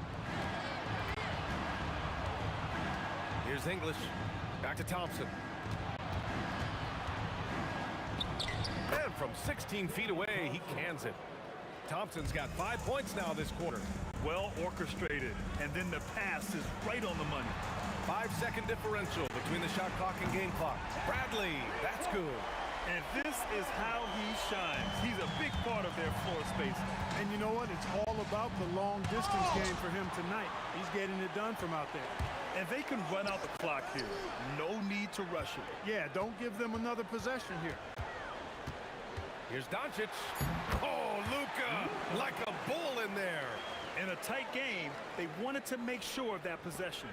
Here's English. Back to Thompson. And from 16 feet away, he cans it. Thompson's got 5 points now this quarter. Well orchestrated, and then the pass is right on the money. 5-second differential between the shot clock and game clock. Bradley, that's good. And this is how he shines. He's a big part of their floor space. And you know what? It's all about the long distance game for him tonight. He's getting it done from out there. And they can run out the clock here. No need to rush it. Yeah, don't give them another possession here. Here's Doncic. Oh, Luka, like a bull in there. In a tight game, they wanted to make sure of that possession.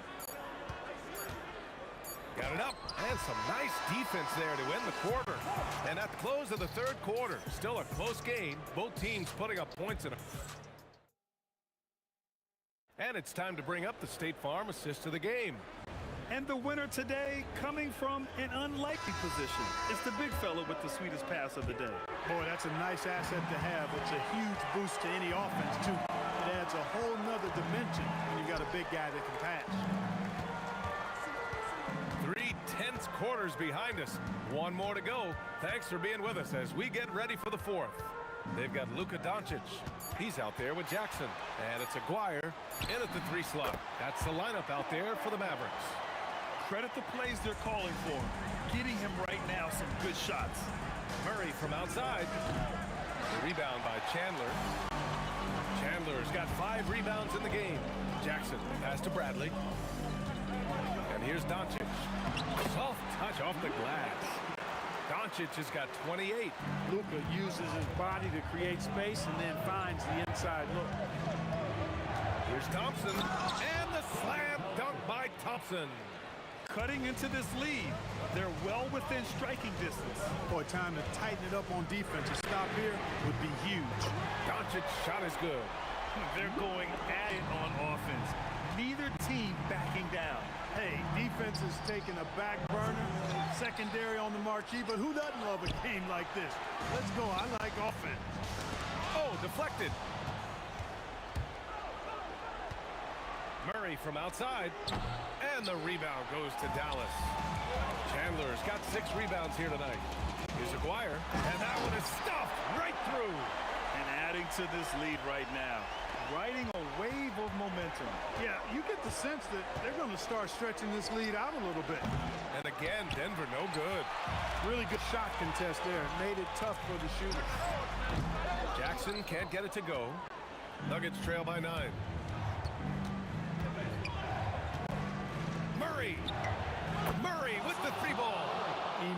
Got it up, and some nice defense there to end the quarter. And at the close of the third quarter, still a close game. Both teams putting up points in it. And it's time to bring up the State Farm assist of the game. And the winner today coming from an unlikely position. It's the big fella with the sweetest pass of the day. Boy, that's a nice asset to have. It's a huge boost to any offense, too. It adds a whole nother dimension when you've got a big guy that can pass. 3 tense quarters behind us. One more to go. Thanks for being with us as we get ready for the fourth. They've got Luka Doncic. He's out there with Jackson. And it's Aguirre in at the 3 slot. That's the lineup out there for the Mavericks. Credit the plays they're calling for. Getting him right now some good shots. Murray from outside. Rebound by Chandler. Chandler's got 5 rebounds in the game. Jackson pass to Bradley. And here's Doncic. Soft touch off the glass. Doncic has got 28. Luka uses his body to create space and then finds the inside look. Here's Thompson. And the slam dunk by Thompson. Cutting into this lead. They're well within striking distance. Boy, time to tighten it up on defense. A stop here would be huge. Doncic's shot is good. They're going at it on offense. Neither team backing down. Hey, defense is taking a back burner, secondary on the marquee, but who doesn't love a game like this? Let's go. I like offense. Oh, deflected. Murray from outside. And the rebound goes to Dallas. Chandler's got 6 rebounds here tonight. Here's Aguirre. And that one is stuffed right through. And adding to this lead right now. Riding a wave of momentum. Yeah, you get the sense that they're going to start stretching this lead out a little bit. And again, Denver no good. Really good shot contest there. It made it tough for the shooters. Jackson can't get it to go. Nuggets trail by 9. Murray with the 3 ball.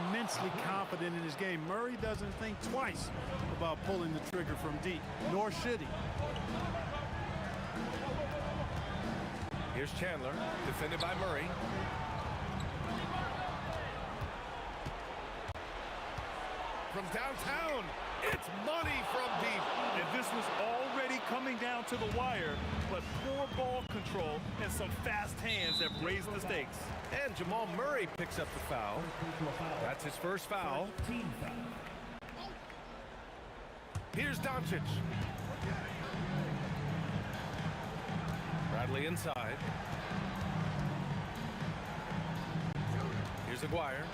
Immensely confident in his game. Murray doesn't think twice about pulling the trigger from deep, nor should he. Here's Chandler, defended by Murray. From downtown, it's money from deep. And this was already coming down to the wire, but poor ball control and some fast hands have raised the stakes. And Jamal Murray picks up the foul. That's his first foul. Here's Doncic. Bradley inside. Here's Aguirre.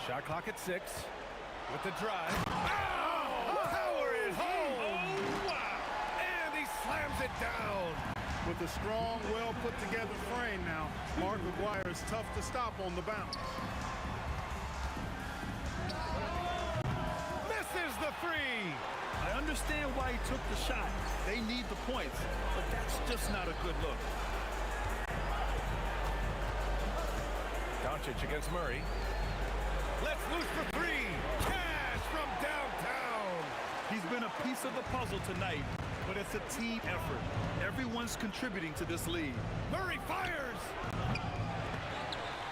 Shot clock at 6. With the drive. Oh! Power it home! Oh, wow! And he slams it down. With a strong, well-put-together frame now, Mark Aguirre is tough to stop on the bounce. Misses the 3. I understand why he took the shot. They need the points, but that's just not a good look. Doncic against Murray. Let's loose for 3. Cash from downtown. He's been a piece of the puzzle tonight, but it's a team effort. Everyone's contributing to this lead. Murray fires!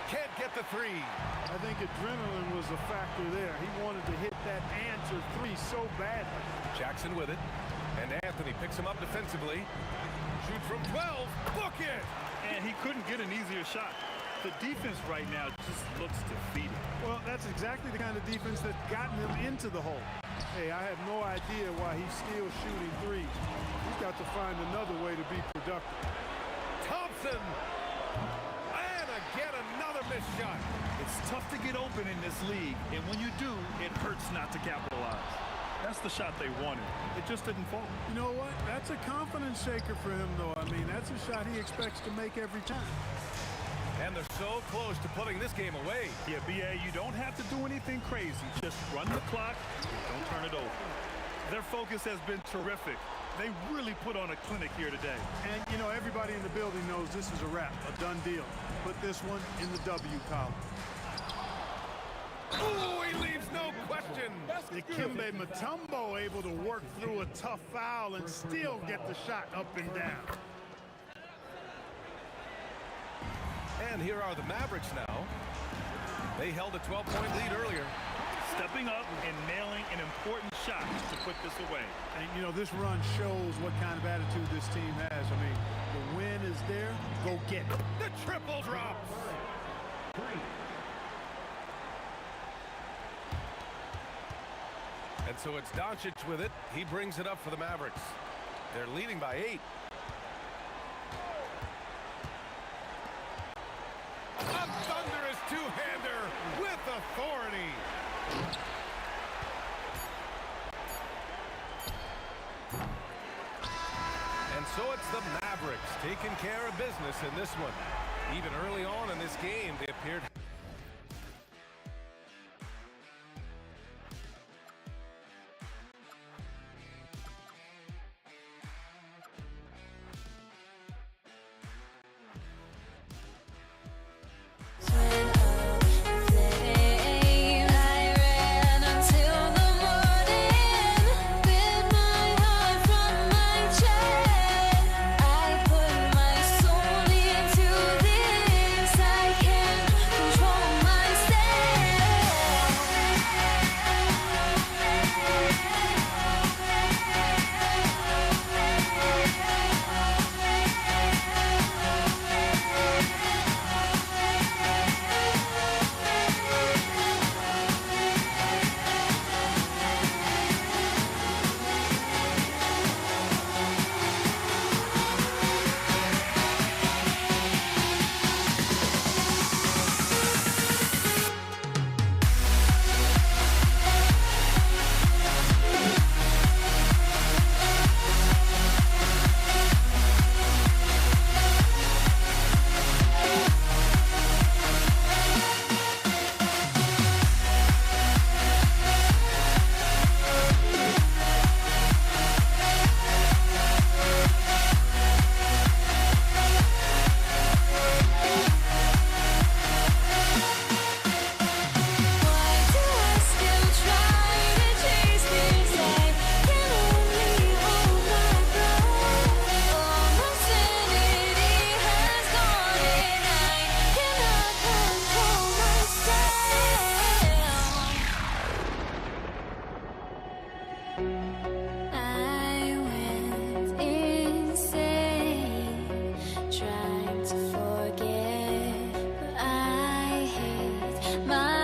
Can't get the three. I think adrenaline was a factor there. He wanted to hit that answer three so badly. Jackson with it, and Anthony picks him up defensively. Shoots from 12, book it! And he couldn't get an easier shot. The defense right now just looks defeated. Well, that's exactly the kind of defense that's gotten him into the hole. Hey, I have no idea why he's still shooting threes. He's got to find another way to be productive. Thompson! And again, another missed shot. It's tough to get open in this league, and when you do, it hurts not to capitalize. That's the shot they wanted. It just didn't fall. You know what? That's a confidence shaker for him, though. I mean, that's a shot he expects to make every time. And they're so close to putting this game away. Yeah, B.A., you don't have to do anything crazy. Just run the clock and don't turn it over. Their focus has been terrific. They really put on a clinic here today. And, you know, everybody in the building knows this is a wrap, a done deal. Put this one in the W column. Ooh, he leaves no question. Dikembe Mutombo able to work through a tough foul and still get the shot up and down. And here are the Mavericks now. They held a 12-point lead earlier. Stepping up and nailing an important shot to put this away. And, you know, this run shows what kind of attitude this team has. I mean, the win is there. Go get it. The triple drops. And so it's Doncic with it. He brings it up for the Mavericks. They're leading by 8. A thunderous two-hander with authority. And so it's the Mavericks taking care of business in this one. Even early on in this game, they appeared My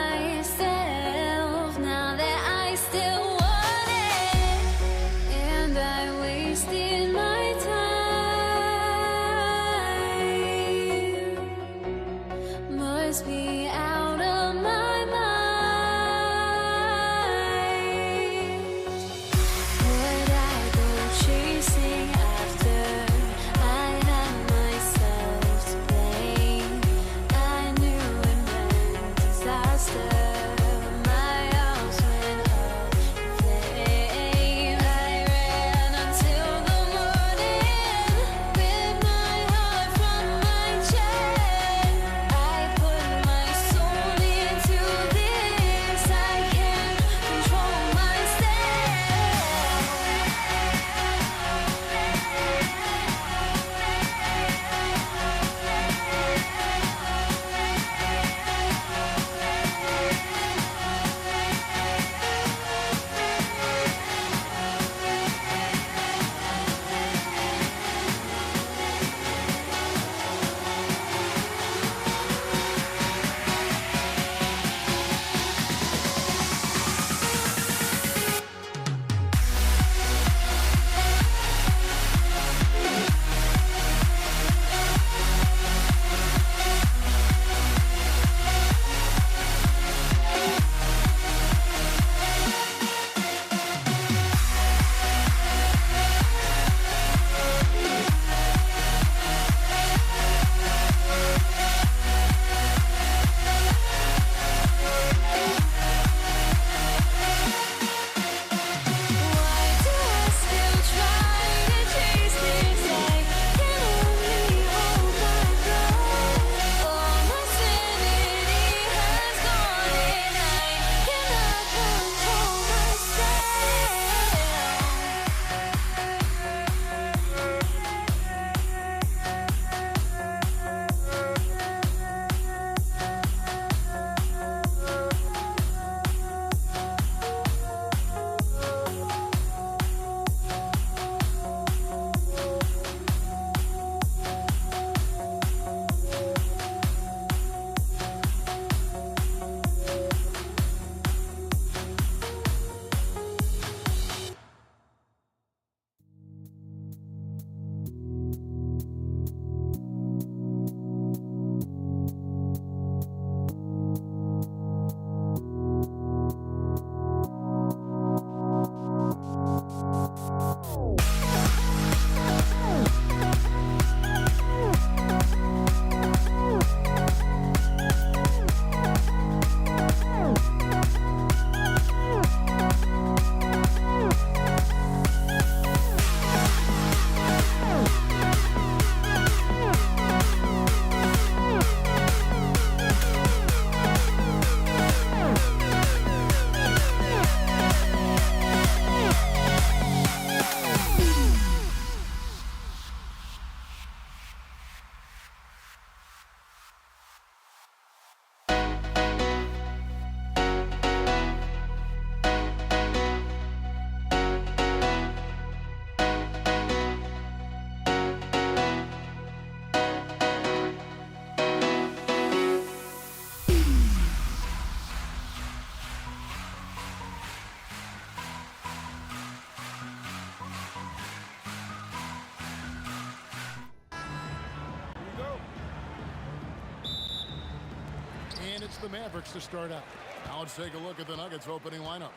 the Mavericks to start out. Now let's take a look at the Nuggets opening lineup.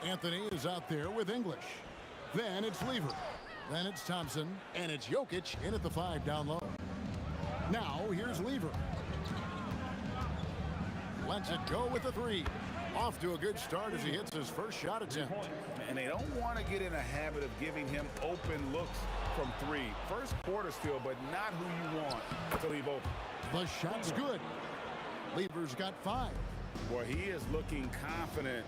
Anthony is out there with English. Then it's Lever. Then it's Thompson. And it's Jokic in at the 5 down low. Now here's Lever. Lets it go with the 3. Off to a good start as he hits his first shot attempt. And they don't want to get in a habit of giving him open looks from 3. First quarter still, but not who you want to leave open. The shot's good. Lever's got 5. Boy, he is looking confident.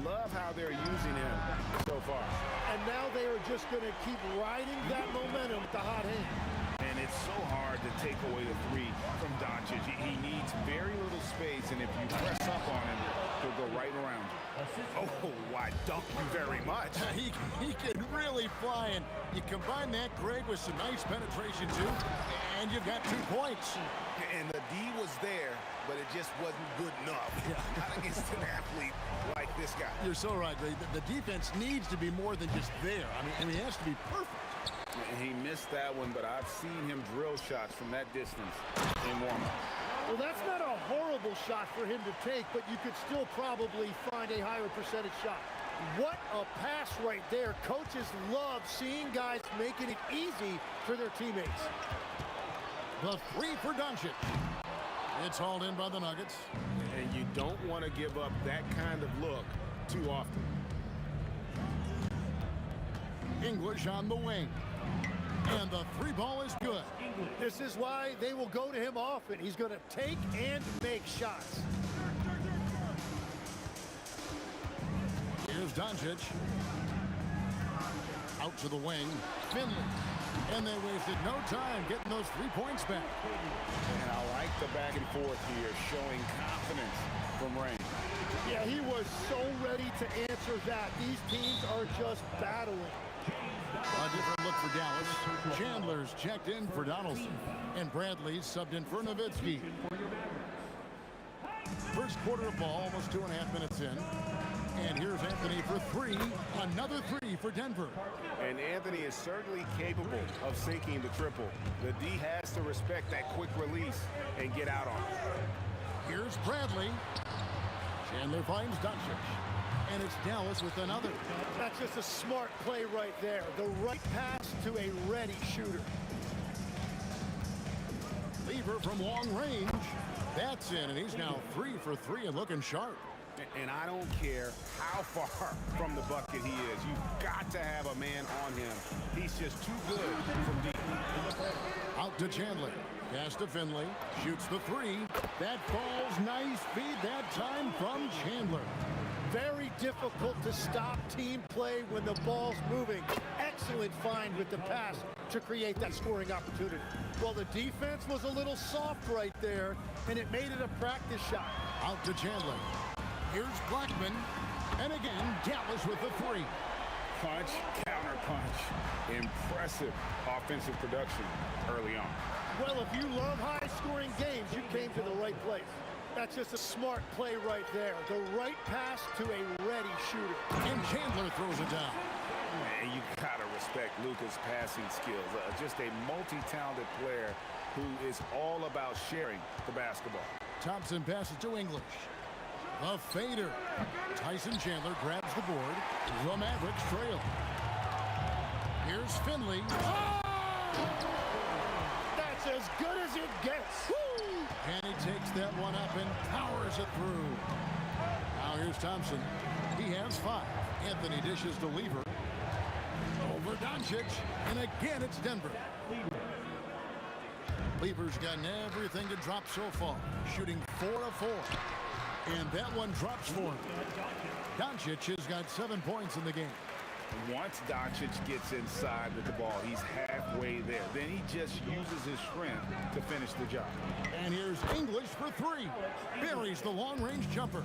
Love how they're using him so far. And now they are just going to keep riding that momentum with the hot hand. And it's so hard to take away the 3 from Doncic. He needs very little space, and if you press up on him, he'll go right around you. Oh, why, thank you very much. He can really fly, and you combine that, Greg, with some nice penetration, too, and you've got 2 points. And the D was there, but it just wasn't good enough. Not against an athlete like this guy. You're so right, Greg. The defense needs to be more than just there. I mean, it has to be perfect. And he missed that one, but I've seen him drill shots from that distance in warm-up. Well, that's not a horrible shot for him to take, but you could still probably find a higher percentage shot. What a pass right there. Coaches love seeing guys making it easy for their teammates. The 3 for Doncic. It's hauled in by the Nuggets. And you don't want to give up that kind of look too often. English on the wing. And the 3 ball is good. This is why they will go to him often. He's going to take and make shots. Here's Doncic. Out to the wing. Finley. And they wasted no time getting those 3 points back. And I like the back and forth here, showing confidence from Rain. Yeah, he was so ready to answer that. These teams are just battling. A different look for Dallas. Chandler's checked in for Donaldson. And Bradley's subbed in for Nowitzki. First quarter of ball, almost 2.5 minutes in. And here's Anthony for 3. Another 3 for Denver. And Anthony is certainly capable of sinking the triple. The D has to respect that quick release and get out on it. Here's Bradley. Chandler finds Doncic. And it's Dallas with another. That's just a smart play right there. The right pass to a ready shooter. Lever from long range. That's in, and he's now 3 for 3 and looking sharp. And I don't care how far from the bucket he is. You've got to have a man on him. He's just too good from deep. Out to Chandler. Pass to Finley. Shoots the 3. That falls. Nice feed that time from Chandler. Very difficult to stop team play when the ball's moving. Excellent find with the pass to create that scoring opportunity. Well, the defense was a little soft right there, and it made it a practice shot. Out to Chandler. Here's Blackman. And again, Dallas with the 3. Punch, counter punch. Impressive offensive production early on. Well, if you love high-scoring games, you came to the right place. That's just a smart play right there. The right pass to a ready shooter. And Chandler throws it down. And you gotta respect Luka's passing skills. Just a multi-talented player who is all about sharing the basketball. Thompson passes to English. The fader. Tyson Chandler grabs the board. The Mavericks trail. Here's Finley. Oh! That's as good as it gets. Woo! And he takes that one up and powers it through. Now here's Thompson. He has 5. Anthony dishes to Lever. Over Doncic. And again, it's Denver. Lever's gotten everything to drop so far. Shooting 4 of 4. And that one drops for him. Doncic has got 7 points in the game. Once Doncic gets inside with the ball, he's halfway there. Then he just uses his strength to finish the job. And here's English for 3. Buries the long-range jumper.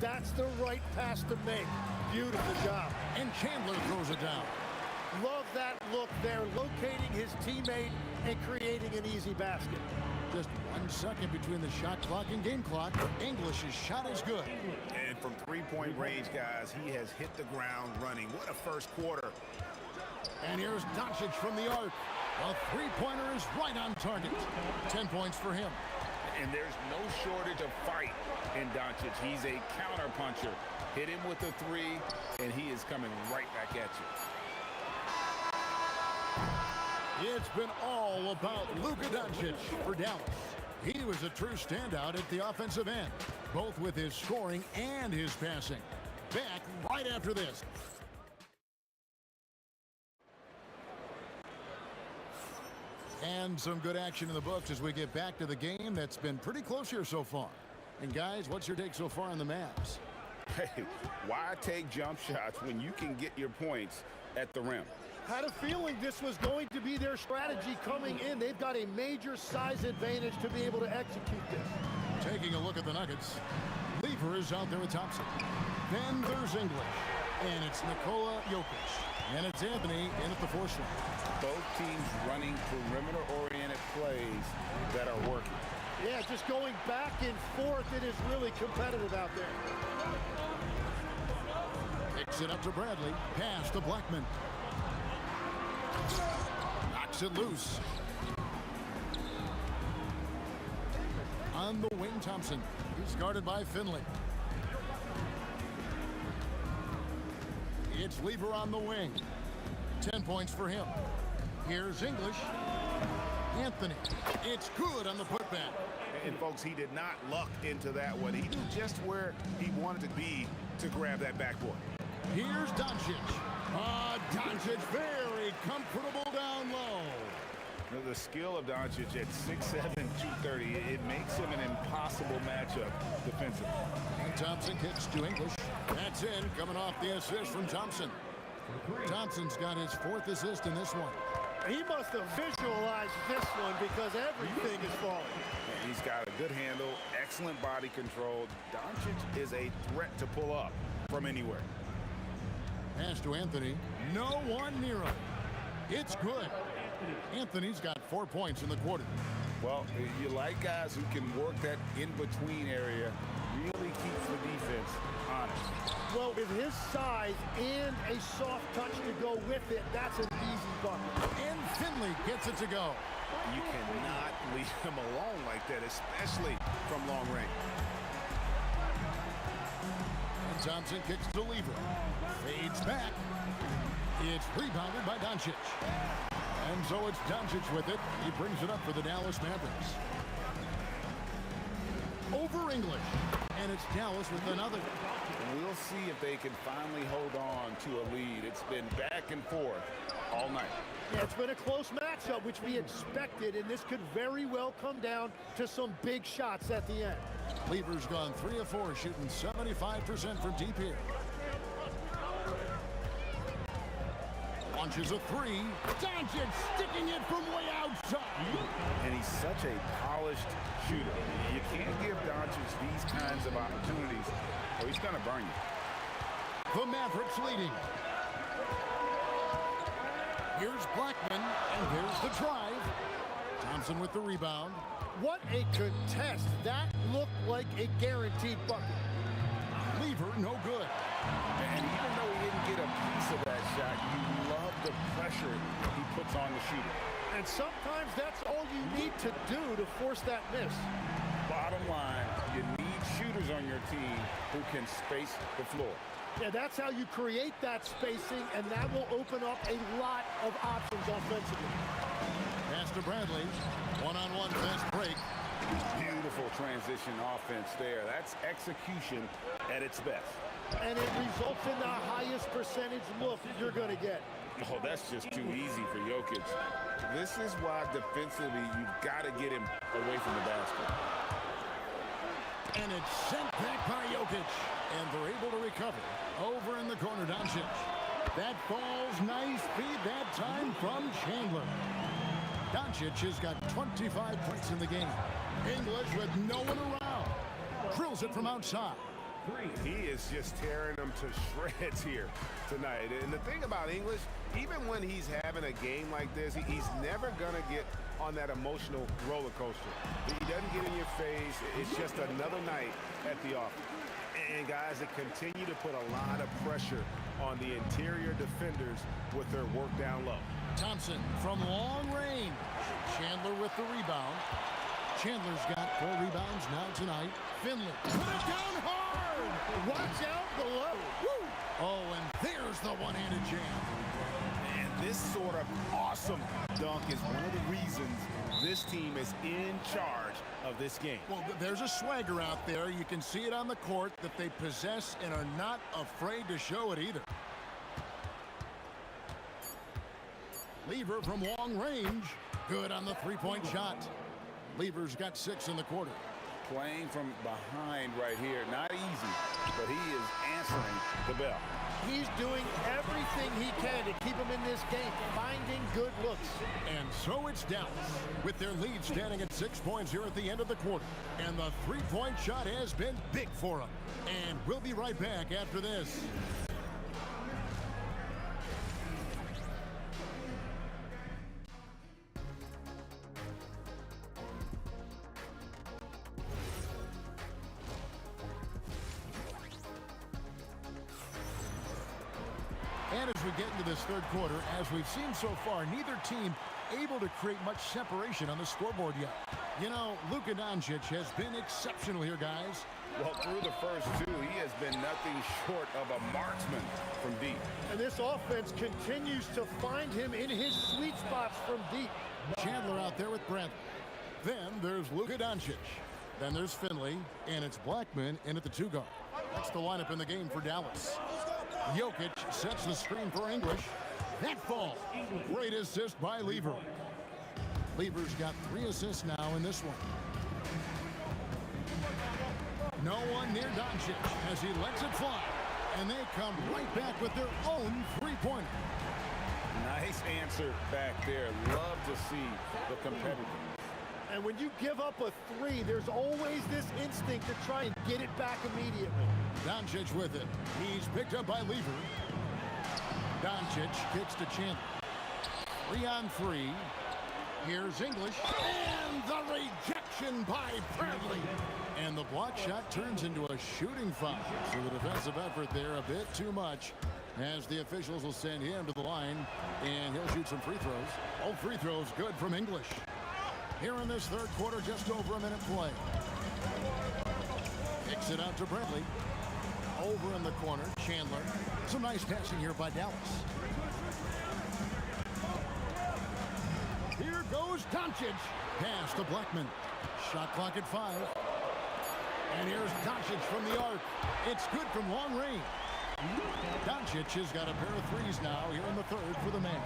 That's the right pass to make. Beautiful job. And Chandler throws it down. Love that look there, locating his teammate and creating an easy basket. Just 1 second between the shot clock and game clock. English's shot is good. And from three-point range, guys, he has hit the ground running. What a first quarter. And here's Doncic from the arc. A 3-pointer is right on target. 10 points for him. And there's no shortage of fight in Doncic. He's a counter puncher. Hit him with a three, and he is coming right back at you. It's been all about Luka Doncic for Dallas. He was a true standout at the offensive end, both with his scoring and his passing. Back right after this. And some good action in the books as we get back to the game that's been pretty close here so far. And guys, what's your take so far on the Mavs? Hey, why take jump shots when you can get your points at the rim? Had a feeling this was going to be their strategy coming in. They've got a major size advantage to be able to execute this. Taking a look at the Nuggets. Lever is out there with Thompson. Then there's English. And it's Nikola Jokic. And it's Anthony in at the force line. Both teams running perimeter-oriented plays that are working. Yeah, just going back and forth. It is really competitive out there. Picks it up to Bradley. Pass to Blackman. Knocks it loose. On the wing, Thompson. He's guarded by Finley. It's Lever on the wing. 10 points for him. Here's English. Anthony. It's good on the putback. And folks, he did not luck into that one. He knew just where he wanted to be to grab that backboard. Here's Doncic. Doncic very comfortable down low. The skill of Doncic at 6'7", 230, it makes him an impossible matchup defensively. And Thompson kicks to English. That's in, coming off the assist from Thompson. Thompson's got his 4th assist in this one. He must have visualized this one because everything is falling. He's got a good handle, excellent body control. Doncic is a threat to pull up from anywhere. Pass to Anthony. No one near him. It's good. Anthony's got 4 points in the quarter. Well, you like guys who can work that in-between area, really keeps the defense honest. Well, with his size and a soft touch to go with it, that's an easy bucket. And Finley gets it to go. You cannot leave him alone like that, especially from long range. And Thompson kicks to Lever. Fades back. It's rebounded by Doncic. And so it's Doncic with it. He brings it up for the Dallas Mavericks. Over English. And it's Dallas with another. We'll see if they can finally hold on to a lead. It's been back and forth all night. Yeah, it's been a close matchup, which we expected, and this could very well come down to some big shots at the end. Lever's gone 3 of 4, shooting 75% from deep here. Launches a 3. Doncic sticking it from way outside. And he's such a polished shooter. You can't give Doncic these kinds of opportunities, or he's going to burn you. The Mavericks leading. Here's Blackman, and there's the drive. Thompson with the rebound. What a contest. That looked like a guaranteed bucket. Lever, no good. And even though he didn't get a piece of that shot, you love the pressure he puts on the shooter. And sometimes that's all you need to do to force that miss. Bottom line, you need shooters on your team who can space the floor. Yeah, that's how you create that spacing, and that will open up a lot of options offensively. Pass to Bradley. One-on-one fast break. Beautiful transition offense there. That's execution at its best. And it results in the highest percentage look you're going to get. Oh, that's just too easy for Jokic. This is why defensively you've got to get him away from the basket. And it's sent back by Jokic. And they're able to recover. Over in the corner, Doncic. That falls nice feed that time from Chandler. Doncic has got 25 points in the game. English with no one around. Drills it from outside. He is just tearing them to shreds here tonight. And the thing about English, even when he's having a game like this, he's never going to get on that emotional roller coaster. He doesn't get in your face. It's just another night at the office. And guys, they continue to put a lot of pressure on the interior defenders with their work down low. Thompson from long range. Chandler with the rebound. Chandler's got 4 rebounds now tonight. Finley put it down hard. Watch out below. Woo! Oh, and there's the one-handed jam. And this sort of awesome dunk is one of the reasons this team is in charge of this game. Well, there's a swagger out there. You can see it on the court that they possess and are not afraid to show it either. Lever from long range. Good on the three-point shot. Lever's got 6 in the quarter. Playing from behind right here, not easy, but he is answering the bell. He's doing everything he can to keep him in this game, finding good looks. And so it's Dallas, with their lead standing at 6 points here at the end of the quarter. And the three-point shot has been big for them. And we'll be right back after this. And as we get into this third quarter, as we've seen so far, neither team able to create much separation on the scoreboard yet. You know, Luka Doncic has been exceptional here, guys. Well, through the first 2, he has been nothing short of a marksman from deep. And this offense continues to find him in his sweet spots from deep. Chandler out there with Brantley. Then there's Luka Doncic. Then there's Finley, and it's Blackman in at the 2 guard. That's the lineup in the game for Dallas. Jokic sets the screen for English. That fall. Great assist by Lever. Lever's got 3 assists now in this one. No one near Doncic as he lets it fly. And they come right back with their own three-pointer. Nice answer back there. Love to see the competitor. And when you give up a 3, there's always this instinct to try and get it back immediately. Doncic with it. He's picked up by Lever. Doncic kicks to Chandler. 3-on-3. Here's English. And the rejection by Bradley. And the block shot turns into a shooting foul. So the defensive effort there a bit too much, as the officials will send him to the line, and he'll shoot some free throws. All free throws good from English. Here in this third quarter, just over a minute play. Kicks it out to Bradley. Over in the corner, Chandler. Some nice passing here by Dallas. Here goes Doncic. Pass to Blackman. Shot clock at 5. And here's Doncic from the arc. It's good from long range. Doncic has got a pair of 3s now here in the third for the man.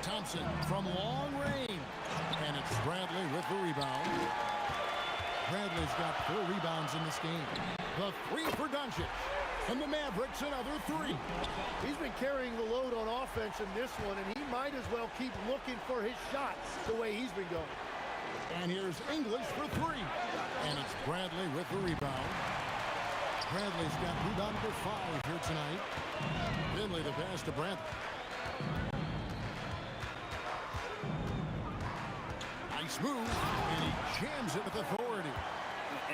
Thompson from long range. And it's Bradley with the rebound. Bradley's got 4 rebounds in this game. The 3 for Doncic. And the Mavericks another 3. He's been carrying the load on offense in this one, and he might as well keep looking for his shot the way he's been going. And here's English for 3. And it's Bradley with the rebound. Bradley's got rebound number 5 here tonight. Finley the pass to Bradley. Nice move, and he jams it with authority.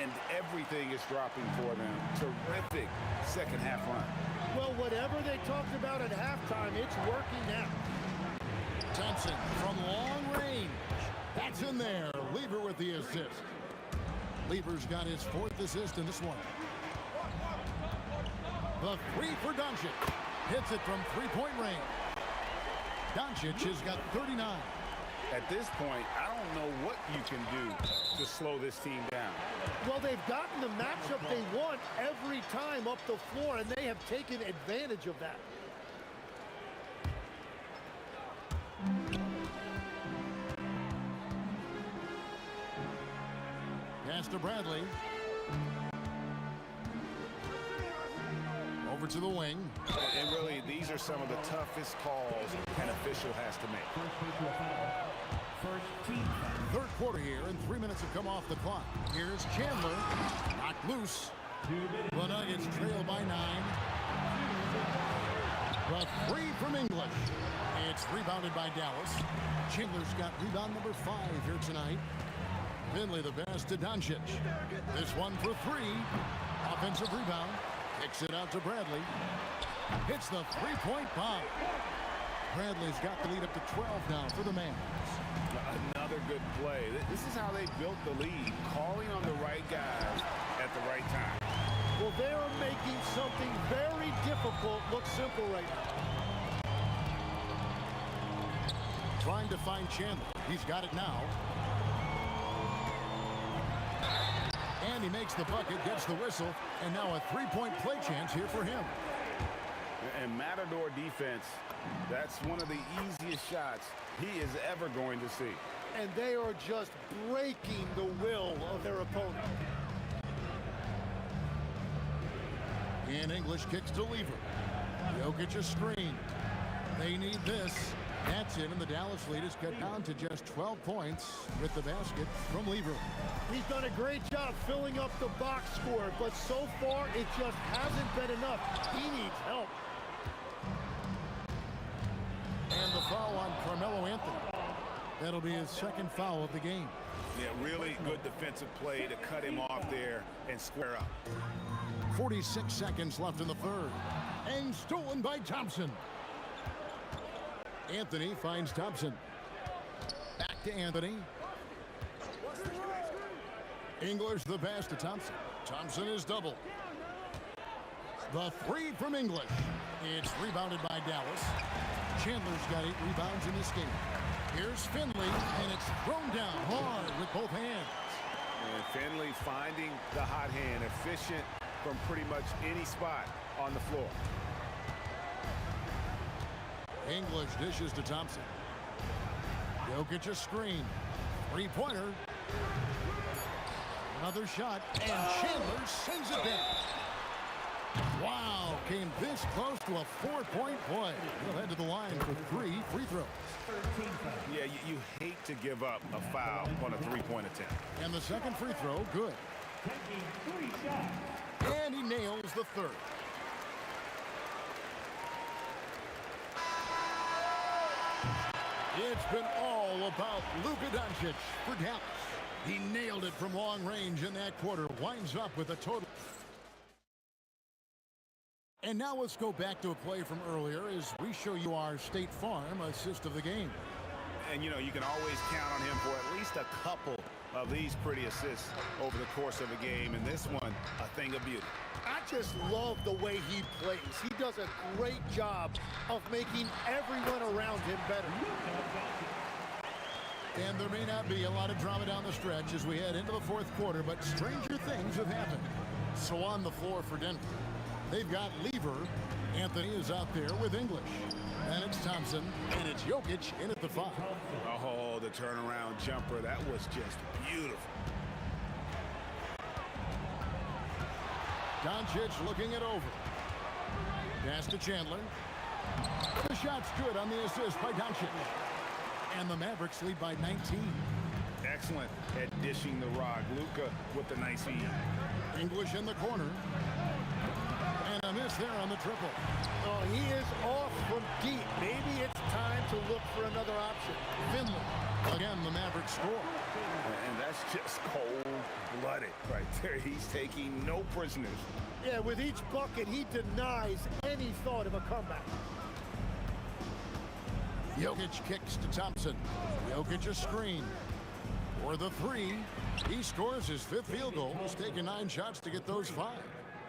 And everything is dropping for them. Terrific second half run. Well, whatever they talked about at halftime, it's working now. Thompson from long range. That's in there. Lever with the assist. Lever's got his 4th assist in this one. The 3 for Doncic. Hits it from three-point range. Doncic has got 39. At this point, I don't know what you can do to slow this team down. Well, they've gotten the matchup they want every time up the floor, and they have taken advantage of that. Pass to Bradley. Over to the wing. And really, these are some of the toughest calls an official has to make. Third quarter here, and 3 minutes have come off the clock. Here's Chandler. Knocked loose. The Nuggets trail by 9. The 3 from English. It's rebounded by Dallas. Chandler's got rebound number 5 here tonight. Finley the pass to Doncic. This one for 3. Offensive rebound. Kicks it out to Bradley. Hits the three-point bomb. Bradley's got the lead up to 12 now for the man. Another another good play. This is how they built the lead, calling on the right guys at the right time. Well, they are making something very difficult look simple right now. Trying to find Chandler. He's got it now. And he makes the bucket, gets the whistle, and now a three-point play chance here for him. And Matador defense, that's one of the easiest shots he is ever going to see. And they are just breaking the will of their opponent. And English kicks to Lever. Jokic a screen. They need this. That's it, and the Dallas lead is cut down to just 12 points with the basket from Lever. He's done a great job filling up the box score, but so far it just hasn't been enough. He needs help. And the foul on Carmelo Anthony. That'll be his second foul of the game. Yeah, really good defensive play to cut him off there and square up. 46 seconds left in the third. And stolen by Thompson. Anthony finds Thompson. Back to Anthony. English the pass to Thompson. Thompson is double. The three from English. It's rebounded by Dallas. Chandler's got 8 rebounds in this game. Here's Finley, and it's thrown down hard with both hands. And Finley finding the hot hand, efficient from pretty much any spot on the floor. English dishes to Thompson. Jokic a screen. Three-pointer. Another shot, and Chandler sends it down. Wow, came this close to a 4-point play. He'll head to the line for 3 free throws. Yeah, you hate to give up a foul on a three-point attempt. And the second free throw, good. And he nails the third. It's been all about Luka Doncic for Dallas. He nailed it from long range in that quarter. Winds up with a total. And now let's go back to a play from earlier as we show you our State Farm assist of the game. And, you know, you can always count on him for at least a couple of these pretty assists over the course of a game. And this one, a thing of beauty. I just love the way he plays. He does a great job of making everyone around him better. And there may not be a lot of drama down the stretch as we head into the fourth quarter, but stranger things have happened. So on the floor for Denver, they've got Lever. Anthony is out there with English. And it's Thompson, and it's Jokic in at the 5. Oh, the turnaround jumper. That was just beautiful. Doncic looking it over. Pass to Chandler. The shot's good on the assist by Doncic. And the Mavericks lead by 19. Excellent at dishing the rock. Luka with the nice feed. English in the corner. And a miss there on the triple. Oh, he is off from deep. Maybe it's time to look for another option. Finley. Again, the Mavericks score. And that's just cold-blooded right there. He's taking no prisoners. Yeah, with each bucket, he denies any thought of a comeback. Jokic kicks to Thompson. Jokic a screen. For the 3, he scores his 5th field goal. He's taken 9 shots to get those 5.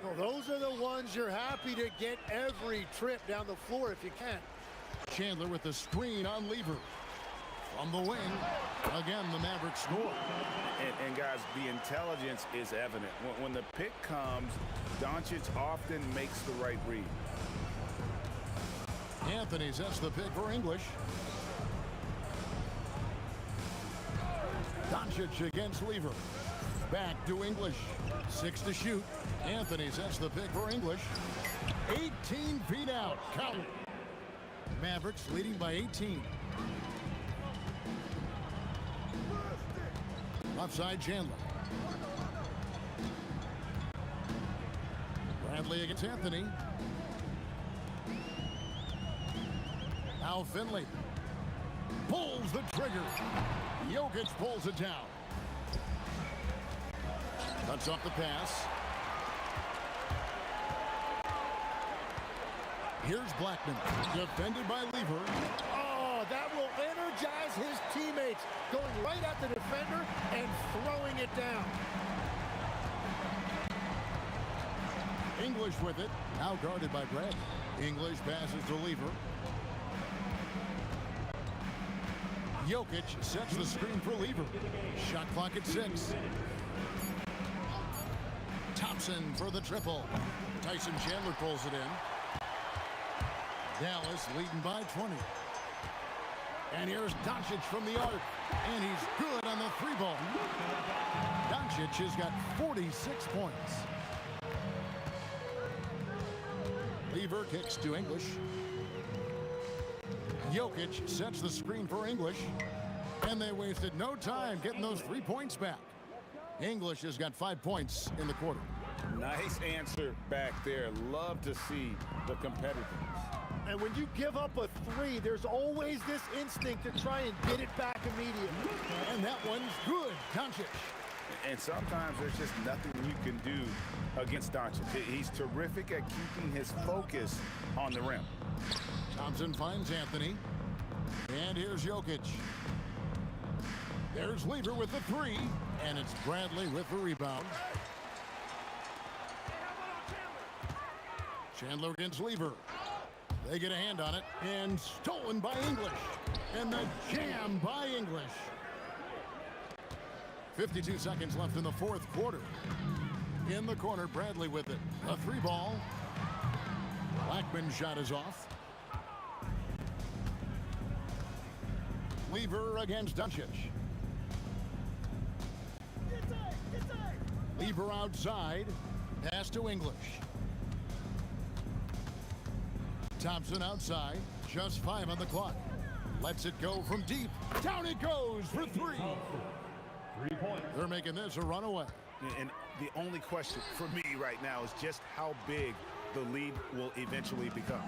Well, those are the ones you're happy to get every trip down the floor if you can. Chandler with the screen on Lever. From the wing, again, the Mavericks score. And guys, the intelligence is evident. When the pick comes, Doncic often makes the right read. Anthony sets the pick for English. Doncic against Lever. Back to English. 6 to shoot. Anthony sets the pick for English. 18 feet out. Count. Mavericks leading by 18. Offside Chandler. Bradley against Anthony. Now Finley pulls the trigger. Jokic pulls it down. Cuts off the pass. Here's Blackman, defended by Lever. Oh, that will enter energize his teammates, going right at the defender and throwing it down. English with it, now guarded by Brad. English passes to Lever. Jokic sets the screen for Lever. Shot clock at 6. Thompson for the triple. Tyson Chandler pulls it in. Dallas leading by 20. And here's Doncic from the arc. And he's good on the 3-ball. Doncic has got 46 points. Lever kicks to English. Jokic sets the screen for English. And they wasted no time getting those 3 points back. English has got 5 points in the quarter. Nice answer back there. Love to see the competitiveness. And when you give up a 3, there's always this instinct to try and get it back immediately. And that one's good. Doncic. And sometimes there's just nothing you can do against Doncic. He's terrific at keeping his focus on the rim. Thompson finds Anthony. And here's Jokic. There's Lever with the 3. And it's Bradley with the rebound. Chandler against Lever. They get a hand on it. And stolen by English. And the jam by English. 52 seconds left in the 4th quarter. In the corner, Bradley with it. A 3-ball. Blackman's shot is off. Lever against Doncic. Lever outside. Pass to English. Thompson outside. Just 5 on the clock. Lets it go from deep. Down it goes for 3. 3 points. They're making this a runaway. And the only question for me right now is just how big the lead will eventually become.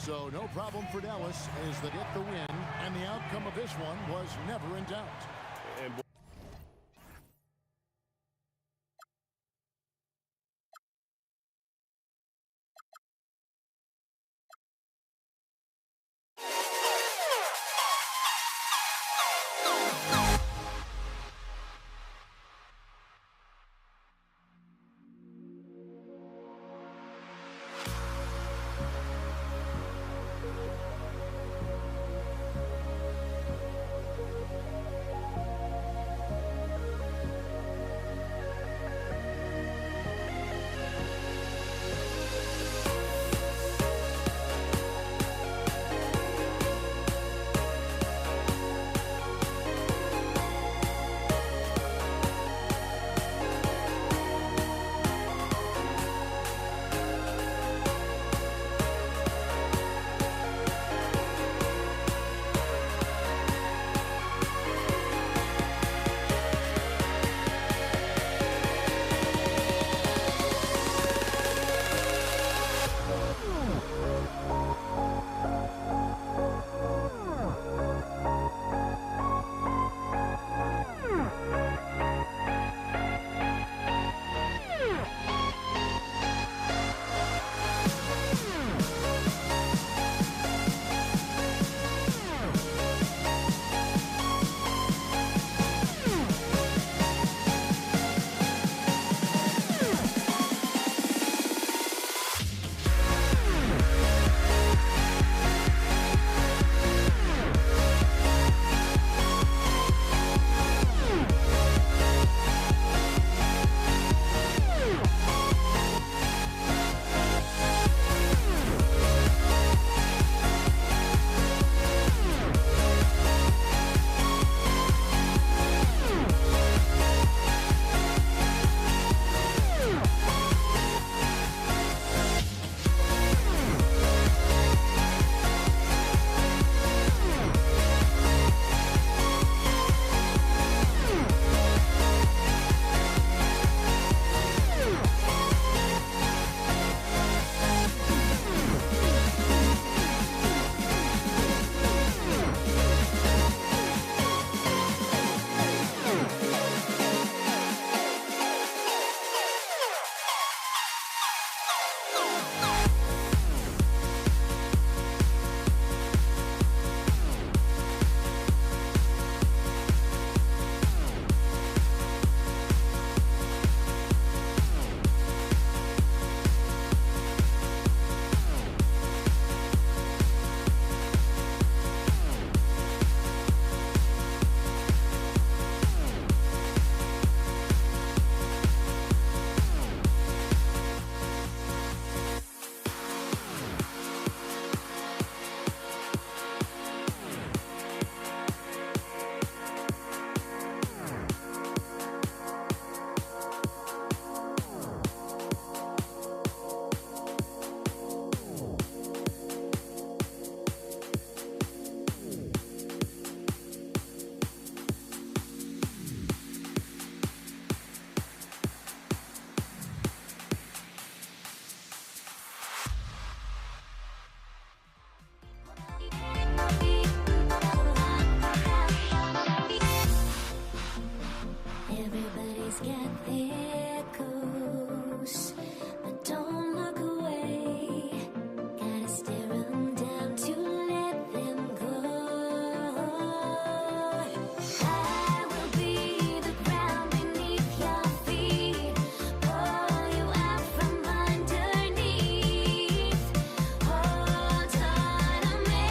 So no problem for Dallas as they get the win, and the outcome of this one was never in doubt. And here goes. But don't look away. Gotta stare 'em down to let them go. I will be the ground beneath your feet. Pull you out from underneath. Hold on to me.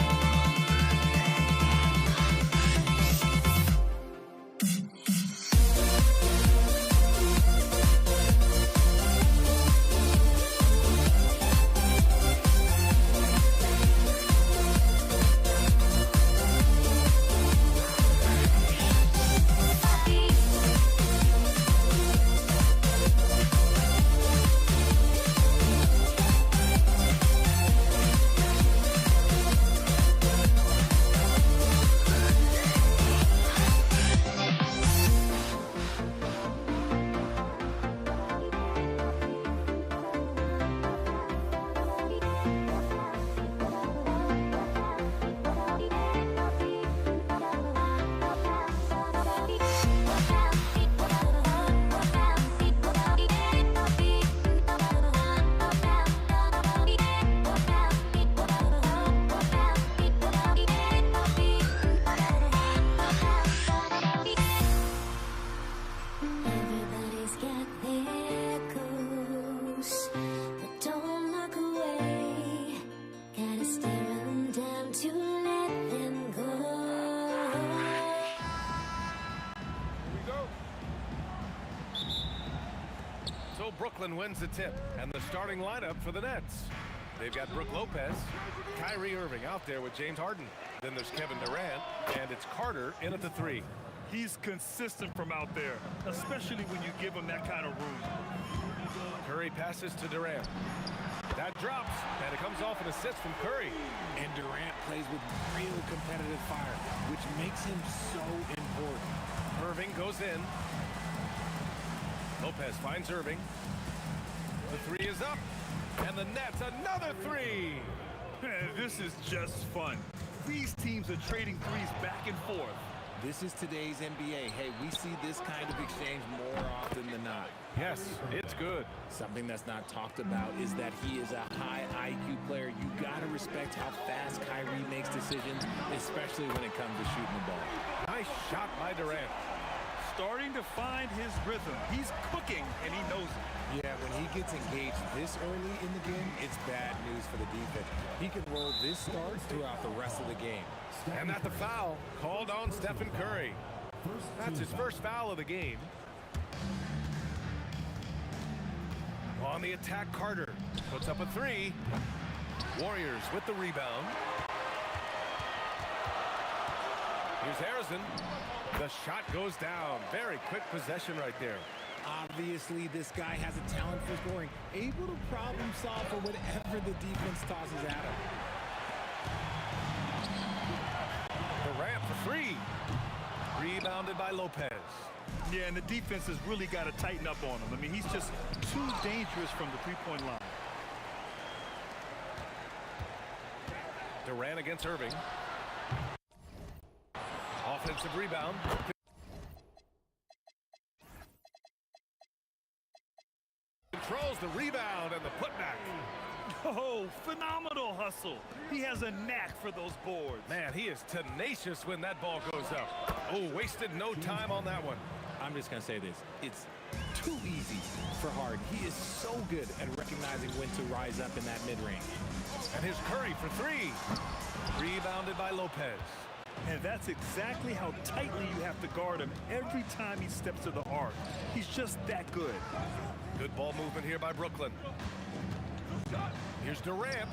Everybody's got their goals, but don't look away. Gotta stare 'em down to let them go. So Brooklyn wins the tip, and the starting lineup for the Nets. They've got Brooke Lopez, Kyrie Irving out there with James Harden. Then there's Kevin Durant, and it's Carter in at the 3. He's consistent from out there, especially when you give him that kind of room. Curry passes to Durant. That drops, and it comes off an assist from Curry. And Durant plays with real competitive fire, which makes him so important. Irving goes in. Lopez finds Irving. The 3 is up, and the Nets another 3. This is just fun. These teams are trading threes back and forth. This is today's NBA. Hey, we see this kind of exchange more often than not. Yes, it's good. Something that's not talked about is that he is a high IQ player. You gotta respect how fast Kyrie makes decisions, especially when it comes to shooting the ball. Nice shot by Durant. Starting to find his rhythm. He's cooking, and he knows it. Yeah, when he gets engaged this early in the game, it's bad news for the defense. He can roll this start throughout the rest of the game. And at the foul, called on Stephen Curry. That's his first foul of the game. On the attack, Carter puts up a 3. Warriors with the rebound. Here's Harrison. The shot goes down. Very quick possession right there. Obviously, this guy has a talent for scoring, able to problem solve for whatever the defense tosses at him. Durant for 3. Rebounded by Lopez. Yeah, and the defense has really got to tighten up on him. I mean, he's just too dangerous from the three-point line. Durant against Irving. Offensive rebound. Controls the rebound and the putback. Oh, phenomenal hustle. He has a knack for those boards. Man, he is tenacious when that ball goes up. Oh, wasted no time on that one. I'm just going to say this. It's too easy for Harden. He is so good at recognizing when to rise up in that mid-range. And here's Curry for 3. Rebounded by Lopez. And that's exactly how tightly you have to guard him every time he steps to the arc. He's just that good. Good ball movement here by Brooklyn. Here's Durant.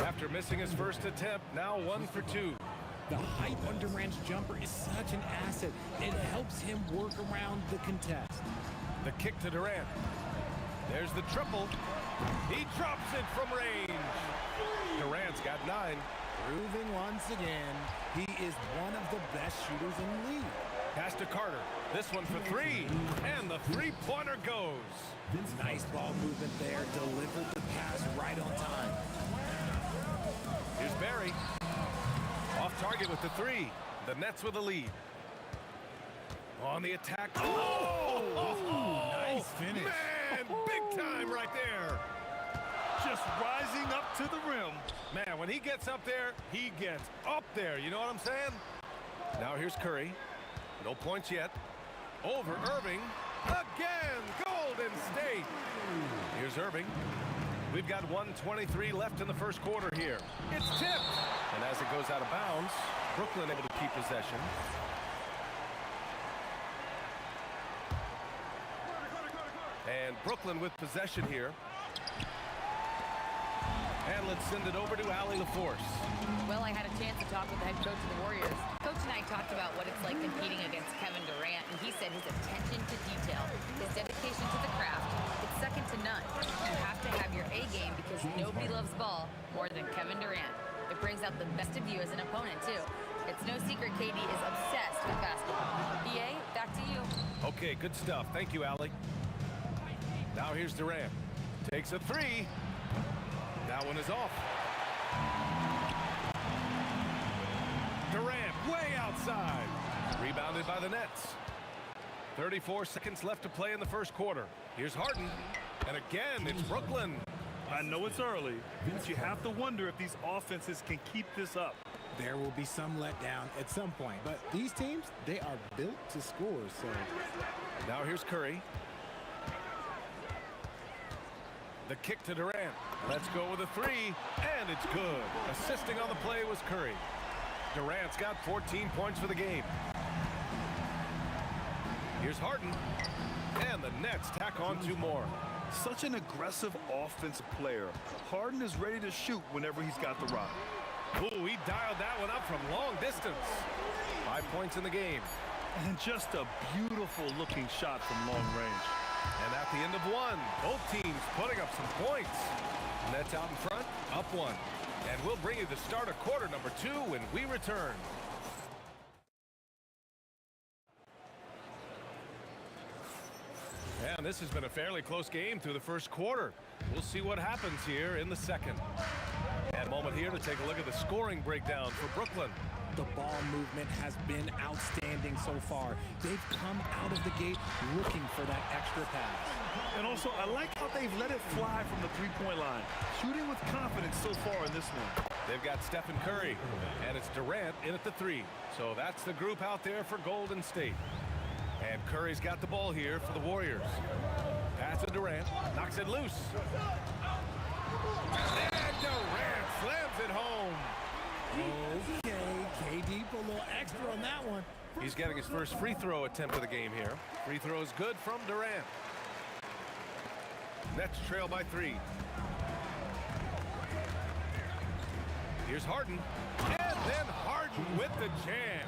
After missing his first attempt, now 1 for 2. The height on Durant's jumper is such an asset. It helps him work around the contest. The kick to Durant. There's the triple. He drops it from range. Durant's got 9. Proving once again, he is one of the best shooters in the league. Pass to Carter. This one for 3. And the three-pointer goes. Nice ball movement there. Delivered the pass right on time. Here's Barry. Off target with the 3. The Nets with the lead. On the attack. Oh! Nice Nice finish. Man, big time right there. Just rising up to the rim. Man, when he gets up there, he gets up there. You know what I'm saying? Now here's Curry. No points yet. Over Irving. Again, Golden State. Here's Irving. We've got 1:23 left in the first quarter here. It's tipped. And as it goes out of bounds, Brooklyn able to keep possession. And Brooklyn with possession here. And let's send it over to Allie LaForce. Well, I had a chance to talk with the head coach of the Warriors. Coach and I talked about what it's like competing against Kevin Durant, and he said his attention to detail, his dedication to the craft, it's second to none. You have to have your A game because nobody loves ball more than Kevin Durant. It brings out the best of you as an opponent, too. It's no secret KD is obsessed with basketball. BA, back to you. Okay, good stuff. Thank you, Allie. Now here's Durant. Takes a three. That one is off. Durant way outside. Rebounded by the Nets. 34 seconds left to play in the first quarter. Here's Harden. And again, it's Brooklyn. I know it's early, but you have to wonder if these offenses can keep this up. There will be some letdown at some point, but these teams, they are built to score, so. Now here's Curry. The kick to Durant. Let's go with a three, and it's good. Assisting on the play was Curry. Durant's got 14 points for the game. Here's Harden, and the Nets tack on 2 more. Such an aggressive offensive player. Harden is ready to shoot whenever he's got the rock. Ooh, he dialed that one up from long distance. 5 points in the game. And just a beautiful looking shot from long range. And at the end of one, both teams putting up some points. Nets out in front, up 1. And we'll bring you the start of quarter number 2 when we return. And this has been a fairly close game through the first quarter. We'll see what happens here in the second. And a moment here to take a look at the scoring breakdown for Brooklyn. The ball movement has been outstanding so far. They've come out of the gate looking for that extra pass. And also, I like how they've let it fly from the three-point line. Shooting with confidence so far in this one. They've got Stephen Curry, and it's Durant in at the 3. So that's the group out there for Golden State. And Curry's got the ball here for the Warriors. Pass to Durant, knocks it loose. And Durant slams it home. Okay, KD put a little extra on that one. He's getting his first free throw attempt of the game here. Free throw is good from Durant. Nets trail by 3. Here's Harden. And then Harden with the jam.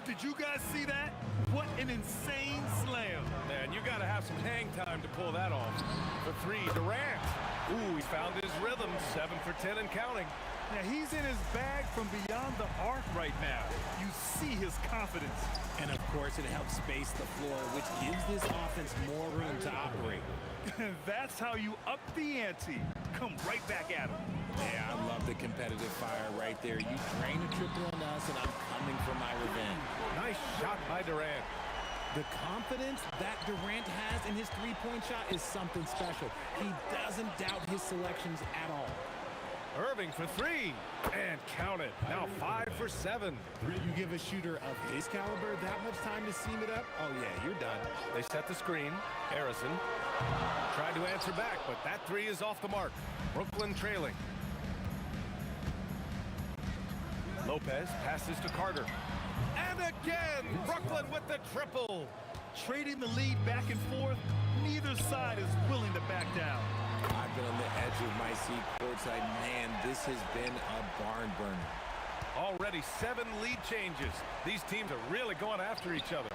Did you guys see that? What an insane slam. Man, you got to have some hang time to pull that off. For 3, Durant. Ooh, he found his rhythm. 7 for 10 and counting. Now, he's in his bag from beyond the arc right now. You see his confidence. And, of course, it helps space the floor, which gives this offense more room to operate. That's how you up the ante. Come right back at him. Yeah, I love the competitive fire right there. You drain a triple on us, and I'm coming for my revenge. Nice shot by Durant. The confidence that Durant has in his three-point shot is something special. He doesn't doubt his selections at all. Irving for 3, and count it. Now 5 for 7. You give a shooter of his caliber that much time to seam it up, oh yeah, you're done. They set the screen. Harrison tried to answer back, but that 3 is off the mark. Brooklyn trailing. Lopez passes to Carter. And again, Brooklyn with the triple. Trading the lead back and forth, neither side is willing to back down. I've been on the edge of my seat courtside. Man, this has been a barn burner. Already 7 lead changes. These teams are really going after each other.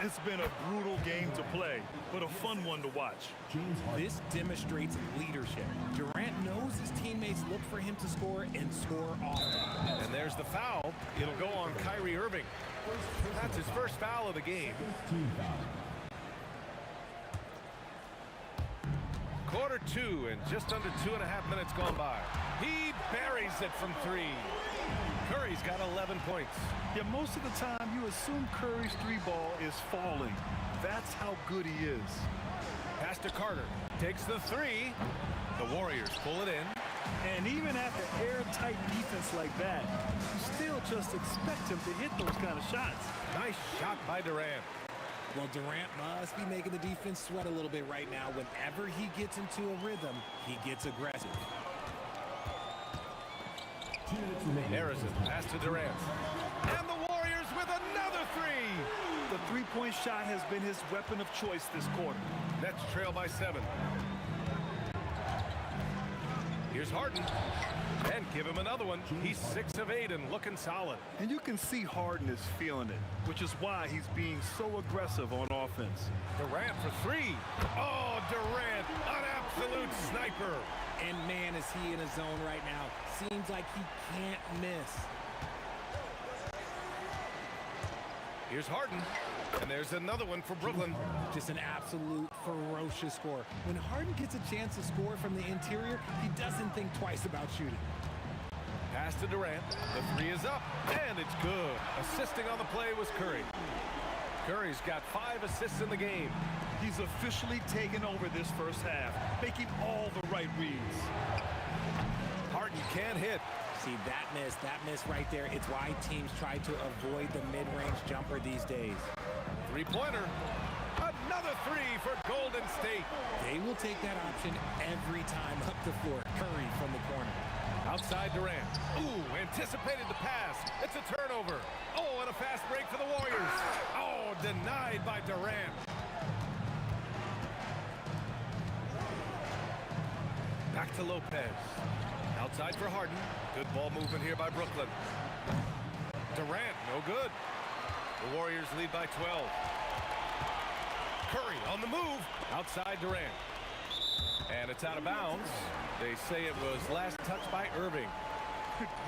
It's been a brutal game to play, but a fun one to watch. This demonstrates leadership. Durant knows his teammates look for him to score and score often. And there's the foul. It'll go on Kyrie Irving. That's his first foul of the game. Quarter two and just under 2.5 minutes gone by. He buries it from three. Curry's got 11 points. Yeah, most of the time you assume Curry's three ball is falling. That's how good he is. Pass to Carter. Takes the three. The Warriors pull it in. And even after airtight defense like that, you still just expect him to hit those kind of shots. Nice shot by Durant. Well, Durant must be making the defense sweat a little bit right now. Whenever he gets into a rhythm, he gets aggressive. Harrison, pass to Durant. And the Warriors with another three. The three-point shot has been his weapon of choice this quarter. Nets trail by 7. Here's Harden. And give him another one. He's 6 of 8 and looking solid. And you can see Harden is feeling it, which is why he's being so aggressive on offense. Durant for 3. Oh, Durant, an absolute sniper. And man, is he in a zone right now. Seems like he can't miss. Here's Harden. And there's another one for Brooklyn. Just an absolute ferocious score. When Harden gets a chance to score from the interior, he doesn't think twice about shooting. Pass to Durant. The 3 is up. And it's good. Assisting on the play was Curry. Curry's got 5 assists in the game. He's officially taken over this first half, making all the right reads. Harden can't hit. See, that miss right there, it's why teams try to avoid the mid-range jumper these days. Three-pointer. Another 3 for Golden State. They will take that option every time up the floor. Curry from the corner. Outside Durant. Ooh, anticipated the pass. It's a turnover. Oh, and a fast break for the Warriors. Oh, denied by Durant. Back to Lopez. Outside for Harden. Good ball movement here by Brooklyn. Durant, no good. The Warriors lead by 12. Curry on the move. Outside Durant. And it's out of bounds. They say it was last touched by Irving.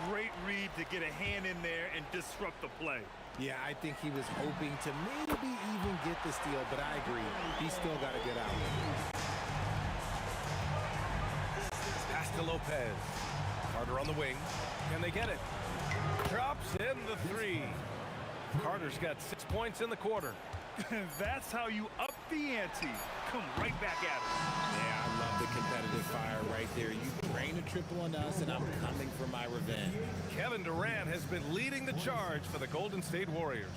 Great read to get a hand in there and disrupt the play. Yeah, I think he was hoping to maybe even get the steal, but I agree. He's still got to get out. Pass to Lopez. Carter on the wing. Can they get it? Drops in the 3. Carter's got 6 points in the quarter. That's how you up the ante. Come right back at it. Yeah, I love the competitive fire right there. You drain a triple on us, and I'm coming for my revenge. Kevin Durant has been leading the charge for the Golden State Warriors.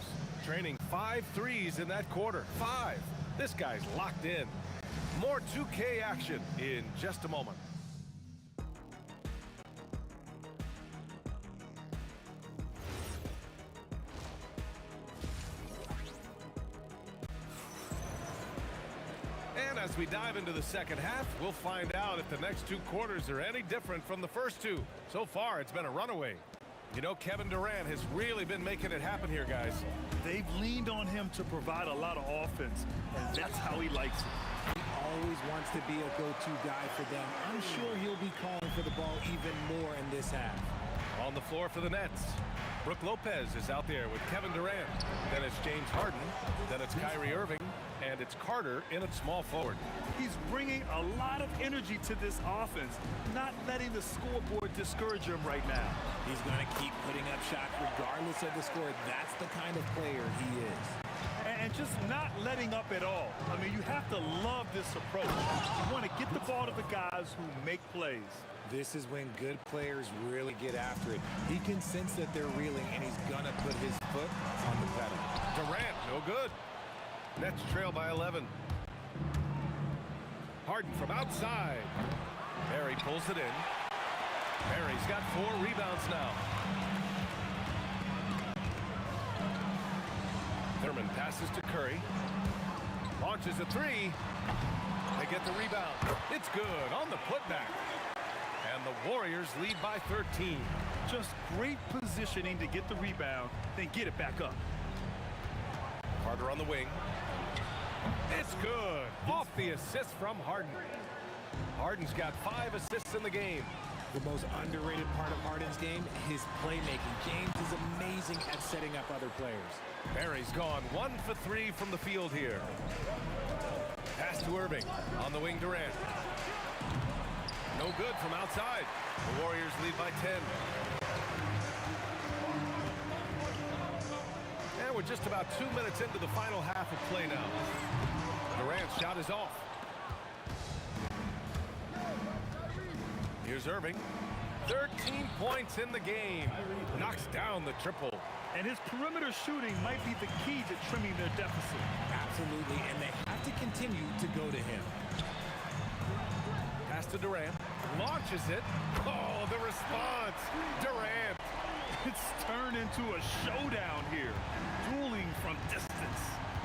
Training 5 threes in that quarter. 5. This guy's locked in. More 2K action in just a moment. And as we dive into the second half, we'll find out if the next 2 quarters are any different from the first 2. So far, it's been a runaway. You know, Kevin Durant has really been making it happen here, guys. They've leaned on him to provide a lot of offense, and that's how he likes it. He always wants to be a go-to guy for them. I'm sure he'll be calling for the ball even more in this half. On the floor for the Nets, Brook Lopez is out there with Kevin Durant. Then it's James Harden. Then it's Kyrie Irving. And it's Carter in at small forward. He's bringing a lot of energy to this offense, not letting the scoreboard discourage him right now. He's going to keep putting up shots regardless of the score. That's the kind of player he is. And just not letting up at all. I mean, you have to love this approach. You want to get the ball to the guys who make plays. This is when good players really get after it. He can sense that they're reeling, and he's going to put his foot on the pedal. Durant, no good. Nets trail by 11. Harden from outside. Barry pulls it in. Barry's got 4 rebounds now. Thurman passes to Curry. Launches a 3. They get the rebound. It's good on the putback. And the Warriors lead by 13. Just great positioning to get the rebound, then get it back up. Carter on the wing. It's good. Off the assist from Harden. Harden's got 5 assists in the game. The most underrated part of Harden's game, his playmaking. James is amazing at setting up other players. Barry's gone 1 for 3 from the field here. Pass to Irving. On the wing, Durant. good from outside. The Warriors lead by 10. And we're just about 2 minutes into the final half of play now. Durant's shot is off. Here's Irving. 13 points in the game. Knocks down the triple. And his perimeter shooting might be the key to trimming their deficit. Absolutely, and they have to continue to go to him. Pass to Durant. Launches it. Oh, the response. Durant. It's turned into a showdown here. Dueling from distance.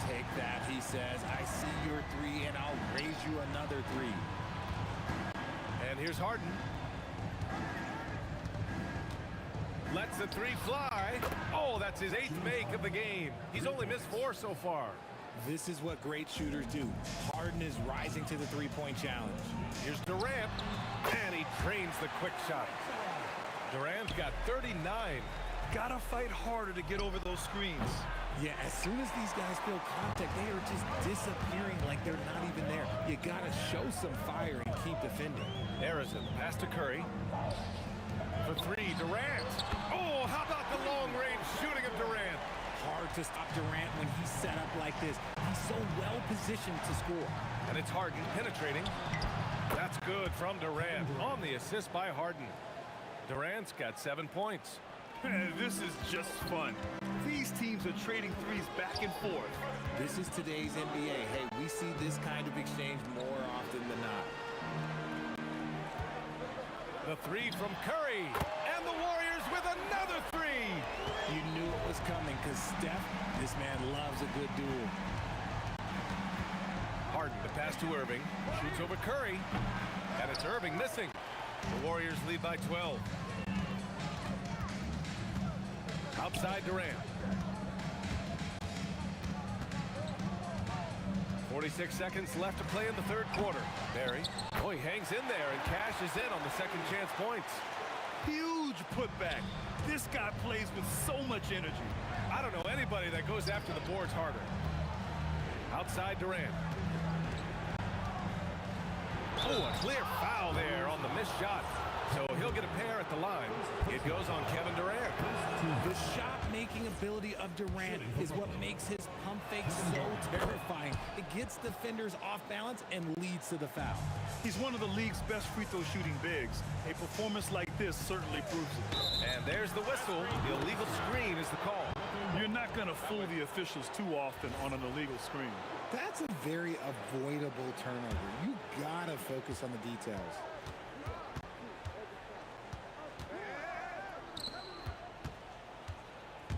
Take that, he says. I see your three, and I'll raise you another three. And here's Harden. Lets the three fly. Oh, that's his 8th make of the game. He's only missed 4 so far. This is what great shooters do. Harden is rising to the three-point challenge. Here's Durant, and he drains the quick shot. Durant's got 39. Gotta fight harder to get over those screens. Yeah, as soon as these guys feel contact, they are just disappearing like they're not even there. You gotta show some fire and keep defending. Harrison, pass to Curry. For 3, Durant. Oh, how about the long-range shooting of Durant? Hard to stop Durant when he's set up like this. He's so well-positioned to score. And it's Harden penetrating. That's good from Durant on the assist by Harden. Durant's got 7 points. This is just fun. These teams are trading threes back and forth. This is today's NBA. Hey, we see this kind of exchange more often than not. The 3 from Curry, and the Warriors with another 3. You knew it was coming because Steph, this man loves a good duel. Harden to pass to Irving, shoots over Curry, and it's Irving missing. The Warriors lead by 12. Outside Durant. 46 seconds left to play in the 3rd quarter. Barry, oh, he hangs in there and cashes in on the second chance points. Huge putback. This guy plays with so much energy. I don't know anybody that goes after the boards harder. Outside Durant. Oh, a clear foul there on the missed shot. So he'll get a pair at the line. It goes on Kevin Durant. The shot-making ability of Durant is what makes his pump fake so terrifying. It gets defenders off balance and leads to the foul. He's one of the league's best free throw shooting bigs. A performance like this certainly proves it. And there's the whistle. The illegal screen is the call. You're not going to fool the officials too often on an illegal screen. That's a very avoidable turnover. You gotta focus on the details.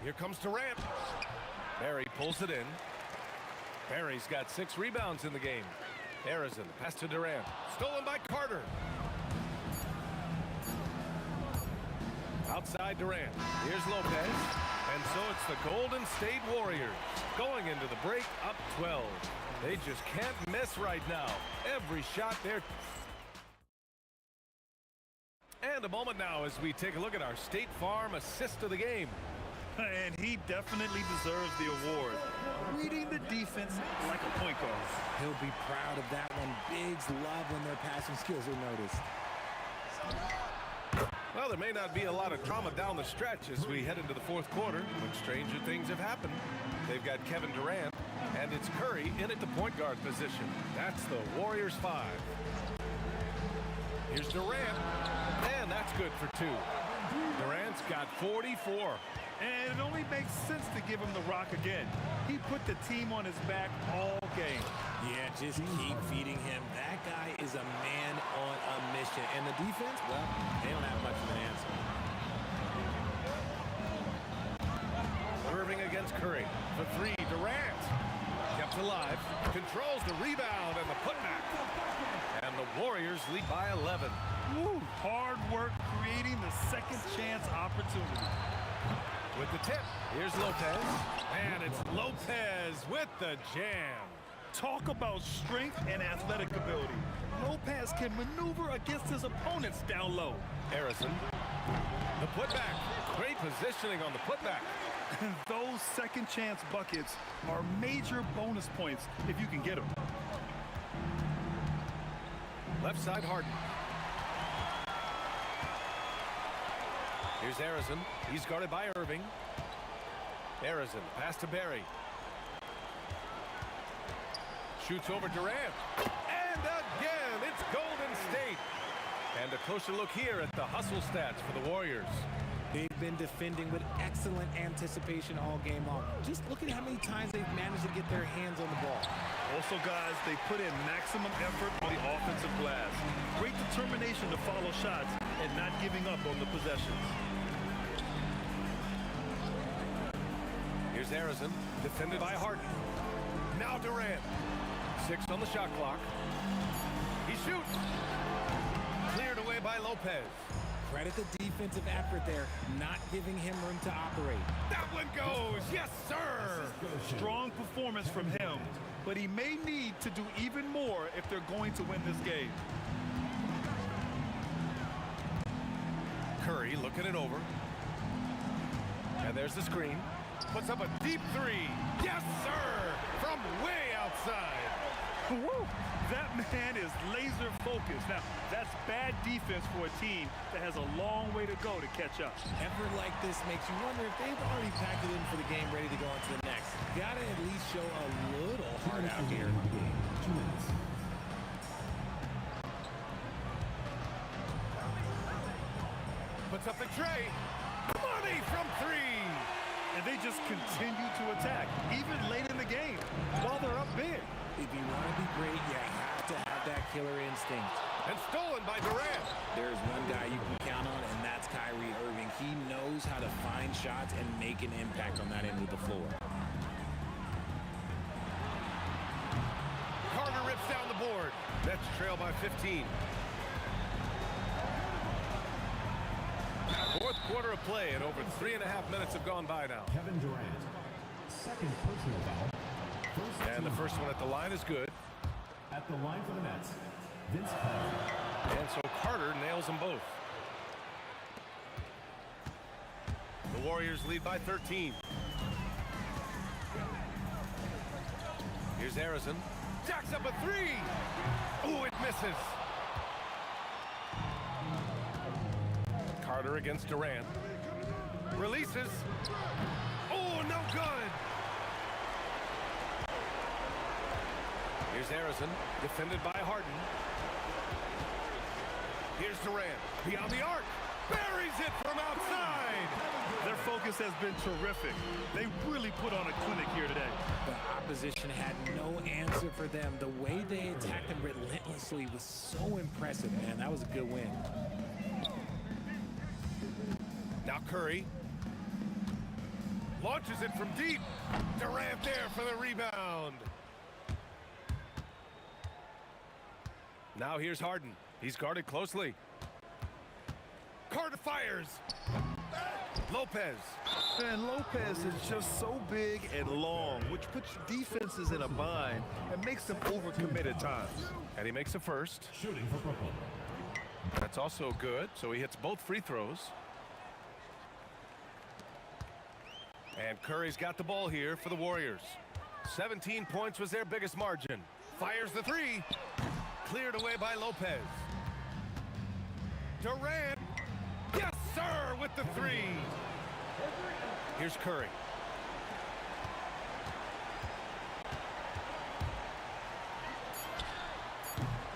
Here comes Durant. Barry pulls it in. Barry's got 6 rebounds in the game. Harrison, pass to Durant. Stolen by Carter. Outside Durant. Here's Lopez. And so it's the Golden State Warriors going into the break up 12. They just can't miss right now. Every shot there. And a moment now as we take a look at our State Farm assist of the game. And he definitely deserves the award. Reading the defense like a point guard. He'll be proud of that one. Bigs love when their passing skills are noticed. Well, there may not be a lot of drama down the stretch as we head into the 4th quarter, but stranger things have happened. They've got Kevin Durant, and it's Curry in at the point guard position. That's the Warriors 5. Here's Durant, and that's good for 2. Durant's got 44. And it only makes sense to give him the rock again. He put the team on his back all game. Yeah, just keep feeding him. That guy is a man on a mission. And the defense, well, they don't have much of an answer. Irving against Curry. For 3, Durant. Kept alive. Controls the rebound and the putback. And the Warriors lead by 11. Woo, hard work creating the second chance opportunity. With the tip, here's Lopez. And it's Lopez with the jam. Talk about strength and athletic ability. Lopez can maneuver against his opponents down low. Harrison, the putback. Great positioning on the putback. Those second chance buckets are major bonus points if you can get them. Left side Harden. Here's Harrison. He's guarded by Irving. Harrison, pass to Barry. Shoots over Durant. And again, it's Golden State. And a closer look here at the hustle stats for the Warriors. They've been defending with excellent anticipation all game long. Just look at how many times they've managed to get their hands on the ball. Also, guys, they put in maximum effort on the offensive glass. Great determination to follow shots and not giving up on the possessions. Here's Harrison, defended by Harden. Now Durant. 6 on the shot clock. He shoots. Cleared away by Lopez. Credit the defensive effort there, not giving him room to operate. That one goes. Yes, sir. Strong performance from him, but he may need to do even more if they're going to win this game. Curry looking it over. And there's the screen. Puts up a deep 3. Yes, sir. From way outside. Woo! That man is laser focused. Now, that's bad defense for a team that has a long way to go to catch up. Effort like this makes you wonder if they've already packed it in for the game, ready to go on to the next. Gotta at least show a little heart out here. Puts up the tray. Money from 3. And they just continue to attack, even late in the game, while they're up big. If you want to be great, you have to have that killer instinct. And stolen by Durant. There's one guy you can count on, and that's Kyrie Irving. He knows how to find shots and make an impact on that end of the floor. Carter rips down the board. Nets trail by 15. Fourth quarter of play, and over 3.5 minutes have gone by now. Kevin Durant, second personal foul. And the first one at the line is good. At the line for the Nets, Vince Carter. And so Carter nails them both. The Warriors lead by 13. Here's Harrison. Jacks up a 3. Oh, it misses. Carter against Durant. Releases. Oh, no good. Here's Harrison, defended by Harden. Here's Durant, beyond the arc. Buries it from outside. Their focus has been terrific. They really put on a clinic here today. The opposition had no answer for them. The way they attacked them relentlessly was so impressive, man. That was a good win. Now Curry launches it from deep. Durant there for the rebound. Now here's Harden. He's guarded closely. Carter fires. Lopez. And Lopez is just so big and long, which puts defenses in a bind and makes them overcommit at times. And he makes a first. Shooting for Brooklyn. That's also good, so he hits both free throws. And Curry's got the ball here for the Warriors. 17 points was their biggest margin. Fires the 3. Cleared away by Lopez. Durant. Yes, sir, with the 3. Here's Curry.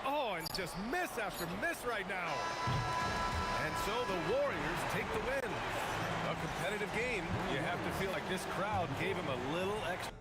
Oh, and just miss after miss right now. And so the Warriors take the win. A competitive game. You have to feel like this crowd gave him a little extra.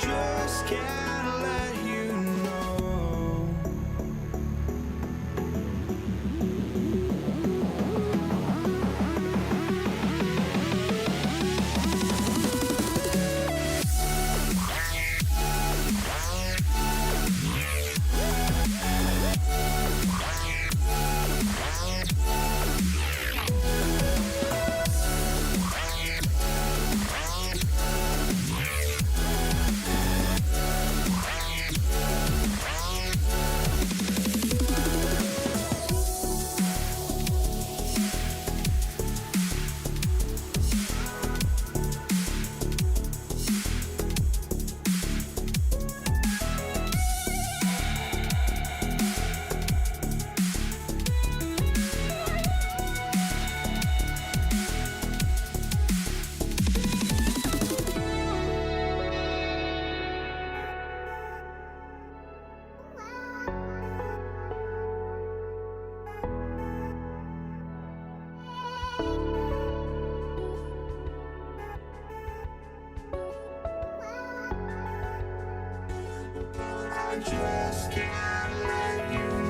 just can't let you know. I just can't let you know.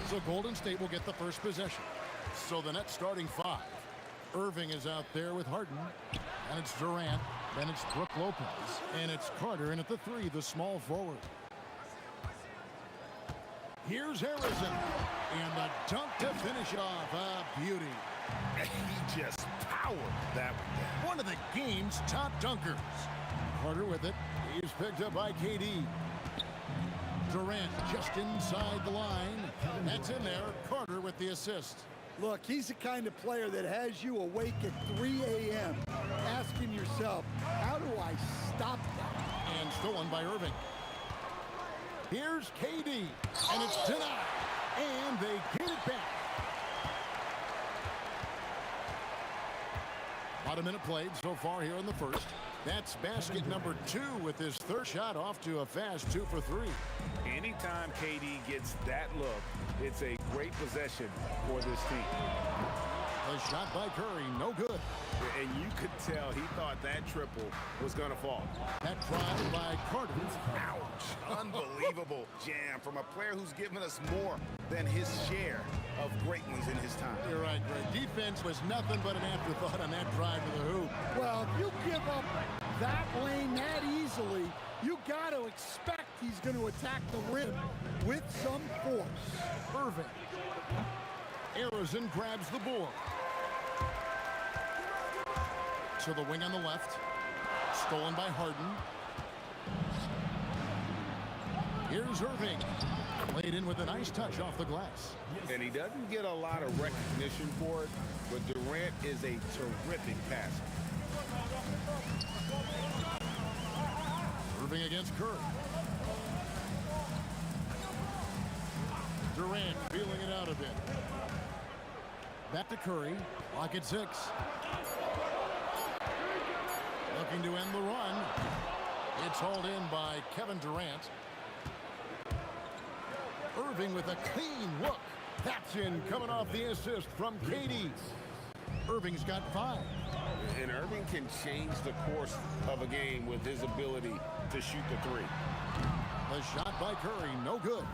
So Golden State will get the first possession. So the net starting 5. Irving is out there with Harden. And it's Durant. Then it's Brook Lopez. And it's Carter in at the 3, the small forward. Here's Harrison. And the dunk to finish off. A beauty. He just powered that one. One of the game's top dunkers. Carter with it. He's picked up by KD. Durant just inside the line. That's in there. Carter with the assist. Look, he's the kind of player that has you awake at 3 a.m. asking yourself, how do I stop that? And stolen by Irving. Here's KD. And it's denied. And they get it back. About a minute played so far here in the first. That's basket number 2 with his third shot off to a fast 2 for 3. Anytime KD gets that look, it's a great possession for this team. A shot by Curry, no good. And you could tell he thought that triple was going to fall. That drive by Carter. Ouch. Unbelievable jam from a player who's given us more than his share of great ones in his time. You're right, Greg. Defense was nothing but an afterthought on that drive to the hoop. Well, if you give up that lane that easily, you got to expect he's going to attack the rim with some force. Irving. Harrison grabs the board. To the wing on the left. Stolen by Harden. Here's Irving. Played in with a nice touch off the glass. And he doesn't get a lot of recognition for it, but Durant is a terrific passer. Irving against Curry. Durant feeling it out a bit. Back to Curry. Lock at 6. Looking to end the run. It's hauled in by Kevin Durant. Irving with a clean look. That's in, coming off the assist from KD. Irving's got 5. And Irving can change the course of a game with his ability to shoot the 3. The shot by Curry, no good.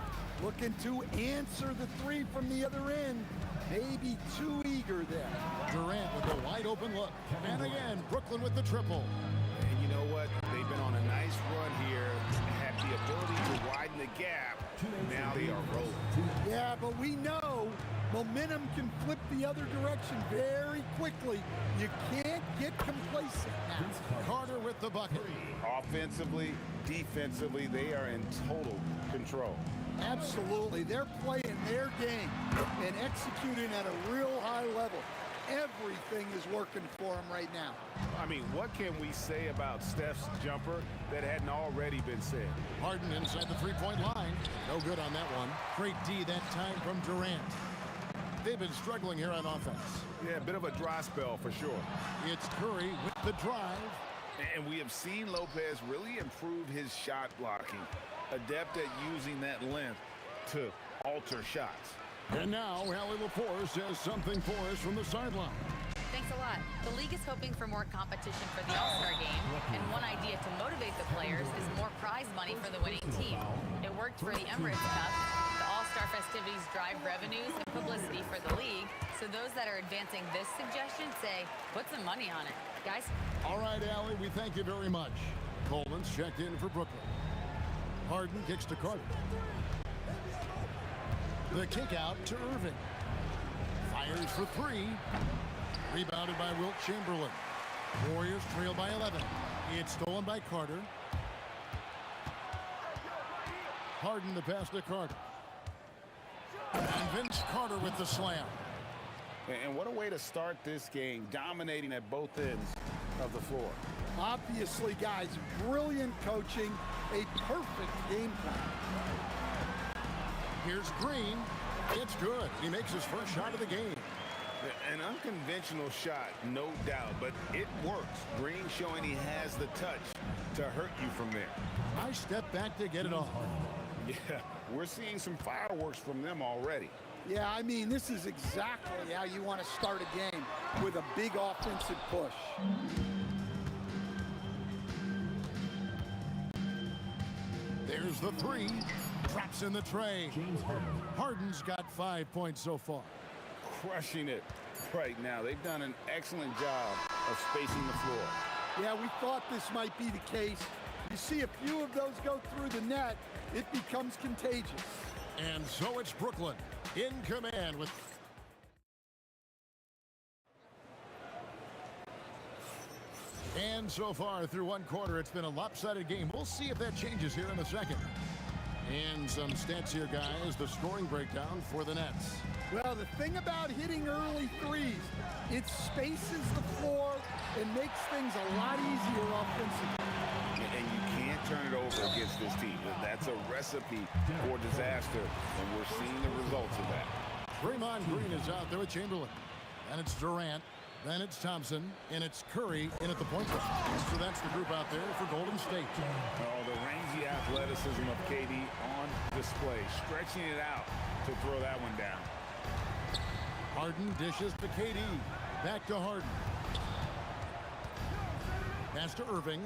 Looking to answer the 3 from the other end. Maybe too eager there. Durant with a wide open look. And again, Brooklyn with the triple. And you know what? They've been on a nice run here. Have the ability to widen the gap. Now they are rolling. Yeah, but we know momentum can flip the other direction very quickly. You can't get complacent now. Carter with the bucket. Offensively, defensively, they are in total control. Absolutely. They're playing their game and executing at a real high level. Everything is working for them right now. I mean, what can we say about Steph's jumper that hadn't already been said? Harden inside the 3-point line. No good on that one. Great D that time from Durant. They've been struggling here on offense. Yeah, a bit of a dry spell for sure. It's Curry with the drive. And we have seen Lopez really improve his shot blocking. Adept at using that length to alter shots. And now, Allie LaForce says something for us from the sideline. Thanks a lot. The league is hoping for more competition for the All-Star game, and one idea to motivate the players is more prize money for the winning team. It worked for the Emirates Cup. The All-Star festivities drive revenues and publicity for the league, so those that are advancing this suggestion say, put some money on it. Guys? All right, Allie, we thank you very much. Coleman's checked in for Brooklyn. Harden kicks to Carter. The kick out to Irving. Fires for 3. Rebounded by Wilt Chamberlain. Warriors trail by 11. It's stolen by Carter. Harden the pass to Carter. And Vince Carter with the slam. And what a way to start this game, dominating at both ends of the floor. Obviously, guys, brilliant coaching, a perfect game plan. Here's Green. It's good. He makes his first shot of the game. An unconventional shot, no doubt, but it works. Green showing he has the touch to hurt you from there. Nice step back to get it off. Yeah, we're seeing some fireworks from them already. Yeah, I mean, this is exactly how you want to start a game, with a big offensive push. There's the 3. Drops in the tray. Harden's got 5 points so far. crushing it right now. They've done an excellent job of spacing the floor. Yeah, we thought this might be the case. You see a few of those go through the net, it becomes contagious. And so it's Brooklyn in command with... And so far through one quarter, it's been a lopsided game. We'll see if that changes here in a second. And some stats here, guys. The scoring breakdown for the Nets. Well, the thing about hitting early threes, it spaces the floor and makes things a lot easier offensively. And you can't turn it over against this team. That's a recipe for disaster, and we're seeing the results of that. Draymond Green is out there with Chamberlain. Then it's Durant. Then it's Thompson, and it's Curry in at the point guard. So that's the group out there for Golden State. Oh, the rangy athleticism of KD on display, stretching it out to throw that one down. Harden dishes to KD. Back to Harden. Pass to Irving.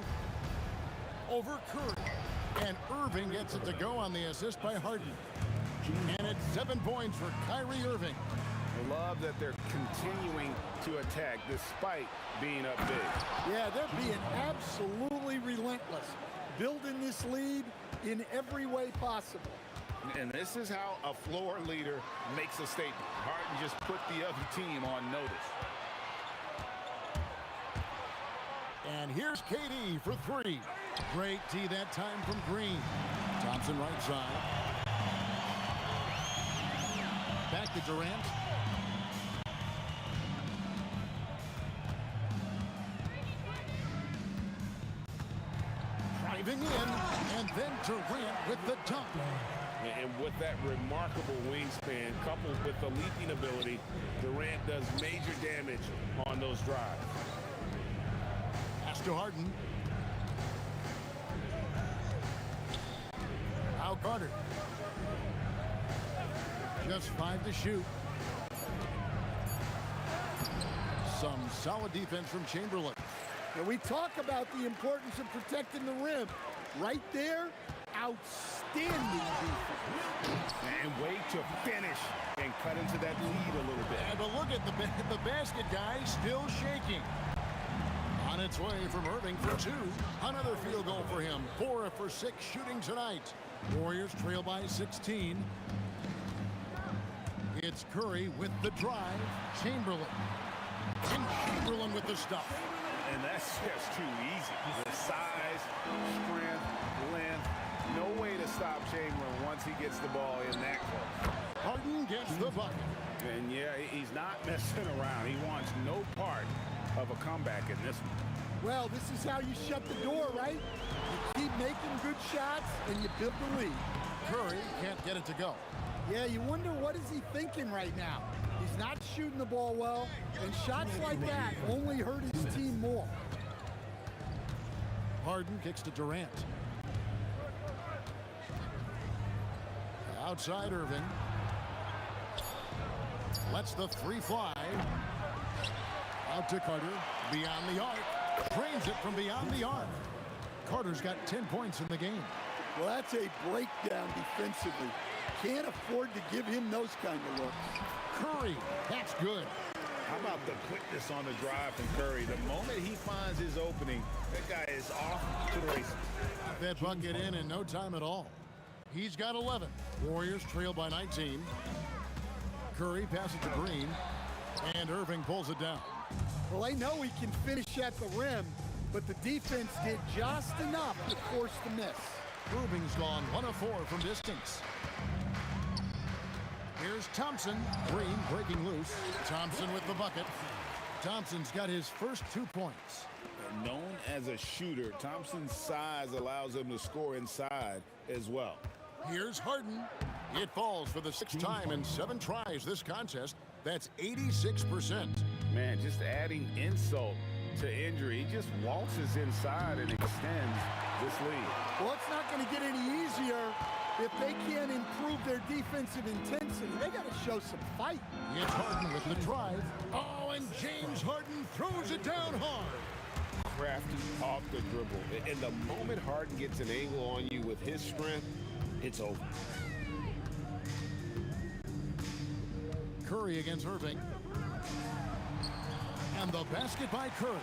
Over Curry. And Irving gets it to go on the assist by Harden. And it's 7 points for Kyrie Irving. I love that they're continuing to attack despite being up big. Yeah, they're being absolutely relentless, building this lead in every way possible. And this is how a floor leader makes a statement. Harden just put the other team on notice. And here's KD for three. Great D that time from Green. Thompson right side. Back to Durant. Driving in, and then Durant with the dunk. And with that remarkable wingspan, coupled with the leaping ability, Durant does major damage on those drives. Pass to Harden. Now Carter. Just 5 to shoot. Some solid defense from Chamberlain. And we talk about the importance of protecting the rim. Right there, outstanding defense. And way to finish and cut into that lead a little bit. And but look at the basket, guys, still shaking. On its way from Irving for 2. Another field goal for him. 4 for 6 shooting tonight. Warriors trail by 16. It's Curry with the drive. Chamberlain. And Chamberlain with the stuff. And that's just too easy. The size, strength, length. No way to stop Chamberlain once he gets the ball in that close. Harden gets the bucket. And yeah, he's not messing around. He wants no part of a comeback in this one. Well, this is how you shut the door, right? You keep making good shots and you build the lead. Curry can't get it to go. Yeah, you wonder what is he thinking right now. He's not shooting the ball well, and shots like that only hurt his team more. Harden kicks to Durant. Outside Irving. Lets the 3 fly. Out to Carter. Beyond the arc. Drains it from beyond the arc. Carter's got 10 points in the game. Well, that's a breakdown defensively. Can't afford to give him those kind of looks. Curry, that's good. How about the quickness on the drive from Curry? The moment he finds his opening, that guy is off to the races. That bucket in no time at all. He's got 11. Warriors trail by 19. Curry passes to Green, and Irving pulls it down. Well, they know he can finish at the rim, but the defense did just enough to force the miss. Irving's gone 1 of 4 from distance. Here's Thompson. Green breaking loose. Thompson with the bucket. Thompson's got his first 2 points. Known as a shooter, Thompson's size allows him to score inside as well. Here's Harden. It falls for the 6th time in 7 tries this contest. That's 86%. Man, just adding insult to injury. He just waltzes inside and extends this lead. Well, it's not going to get any easier if they can't improve their defensive intensity. They got to show some fight. It's Harden with the drive. Oh, and James Harden throws it down hard. Crafty off the dribble. And the moment Harden gets an angle on you with his strength, it's over. Curry against Irving. And the basket by Curry.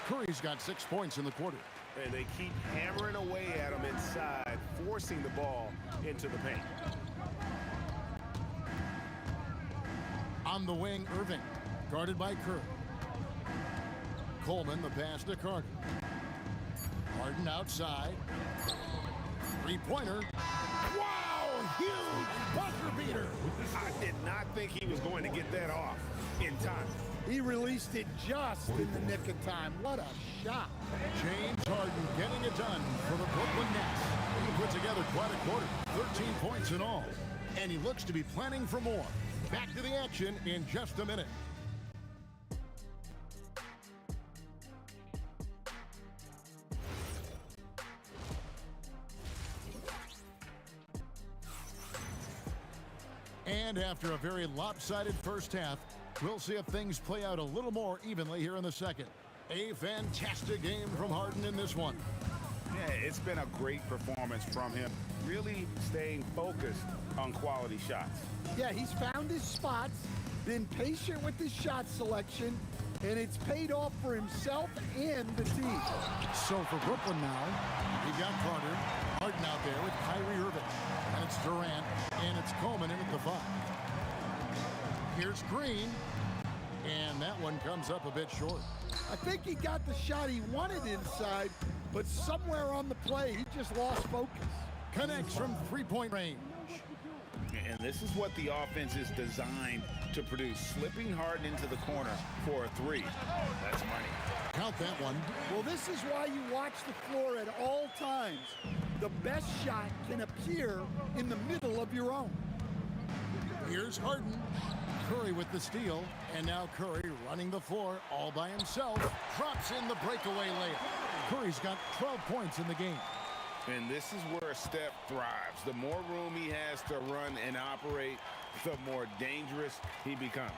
Curry's got 6 points in the quarter. And they keep hammering away at him inside, forcing the ball into the paint. On the wing, Irving, guarded by Curry. Coleman, the pass to Carter. Harden outside. Three-pointer. Wow, huge buzzer beater. I did not think he was going to get that off in time. He released it just in the nick of time. What a shot. James Harden getting it done for the Brooklyn Nets. He put together quite a quarter, 13 points in all. And he looks to be planning for more. Back to the action in just a minute. And after a very lopsided first half, we'll see if things play out a little more evenly here in the second. A fantastic game from Harden in this one. Yeah, it's been a great performance from him, really staying focused on quality shots. Yeah, he's found his spots, been patient with his shot selection, and it's paid off for himself and the team. So for Brooklyn now, we've got Carter, Harden out there with Kyrie Irving. And it's Durant, and it's Coleman in at the 5. Here's Green, and that one comes up a bit short. I think he got the shot he wanted inside, but somewhere on the play, he just lost focus. Connects from three-point range. And this is what the offense is designed to produce. Slipping Harden into the corner for a three. That's money. Count that one. Well, this is why you watch the floor at all times. The best shot can appear in the middle of your own. Here's Harden. Curry with the steal. And now Curry running the floor all by himself. Drops in the breakaway layup. Curry's got 12 points in the game. And this is where Steph thrives. The more room he has to run and operate, the more dangerous he becomes.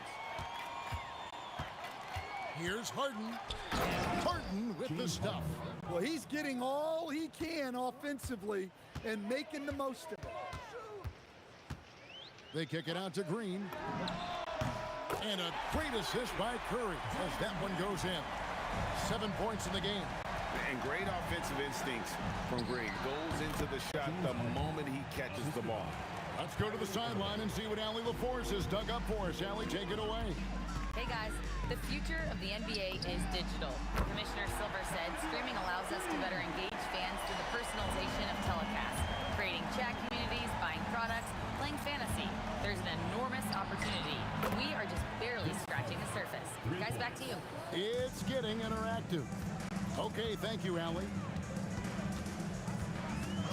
Here's Harden. And Harden with the stuff. Well, he's getting all he can offensively and making the most of it. They kick it out to Green. And a great assist by Curry as that one goes in. 7 points in the game. And great offensive instincts from Green. Goes into the shot the moment he catches the ball. Let's go to the sideline and see what Allie LaForce has dug up for us. Allie, take it away. Hey guys, the future of the NBA is digital. Commissioner Silver said streaming allows us to better engage fans through the personalization of telecasts, creating chat communities, buying products, playing fantasy. There's an enormous opportunity. We are just barely scratching the surface. Guys, back to you. It's getting interactive. Okay, thank you, Allie.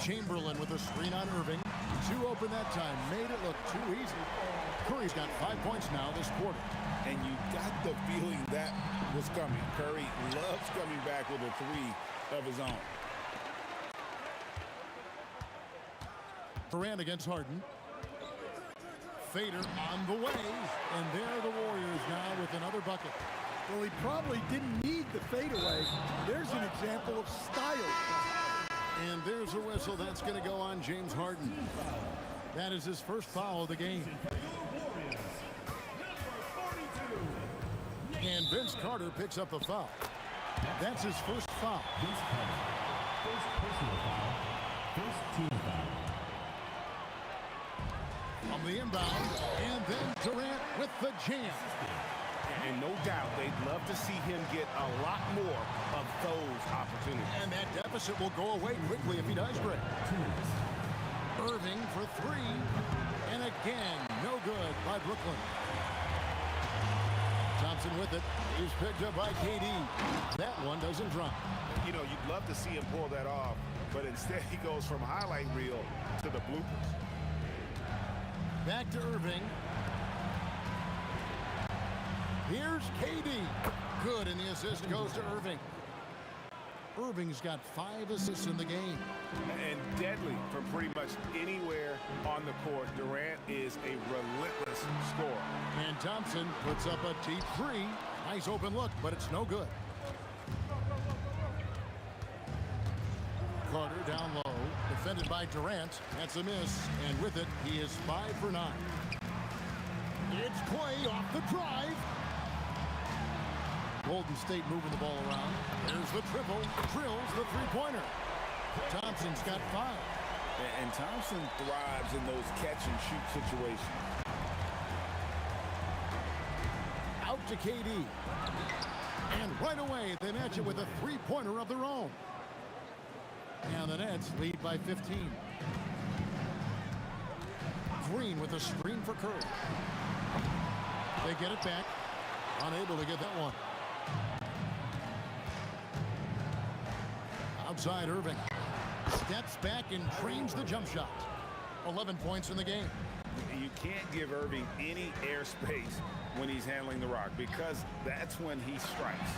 Chamberlain with a screen on Irving. Too open that time, made it look too easy. Curry's got 5 points now this quarter. And you got the feeling that was coming. Curry loves coming back with a three of his own. Durant against Harden. Fader on the way. And there the Warriors now with another bucket. Well, he probably didn't need the fadeaway. There's an example of style. And there's a whistle. That's going to go on James Harden. That is his first foul of the game. And Vince Carter picks up the foul. That's his first foul. First personal foul. First team foul. On the inbound, and then Durant with the jam. And no doubt they'd love to see him get a lot more of those opportunities. And that deficit will go away quickly if he does, Greg. Irving for three. And again, no good by Brooklyn. Thompson with it. He's picked up by KD. That one doesn't drop. You know, you'd love to see him pull that off, but instead he goes from highlight reel to the bloopers. Back to Irving. Here's KD. Good, and the assist goes to Irving. Irving's got 5 assists in the game. And deadly from pretty much anywhere on the court. Durant is a relentless scorer. And Thompson puts up a deep three. Nice open look, but it's no good. Carter down low, defended by Durant. That's a miss, and with it, he is 5 for 9. It's Clay off the drive. Golden State moving the ball around. There's the triple. Drills the three-pointer. Thompson's got 5. And Thompson thrives in those catch-and-shoot situations. Out to KD. And right away, they match it with a three-pointer of their own. And the Nets lead by 15. Green with a screen for Curry. They get it back. Unable to get that one. Outside Irving. Steps back and trains the jump shot. 11 points in the game. You can't give Irving any airspace when he's handling the rock because that's when he strikes.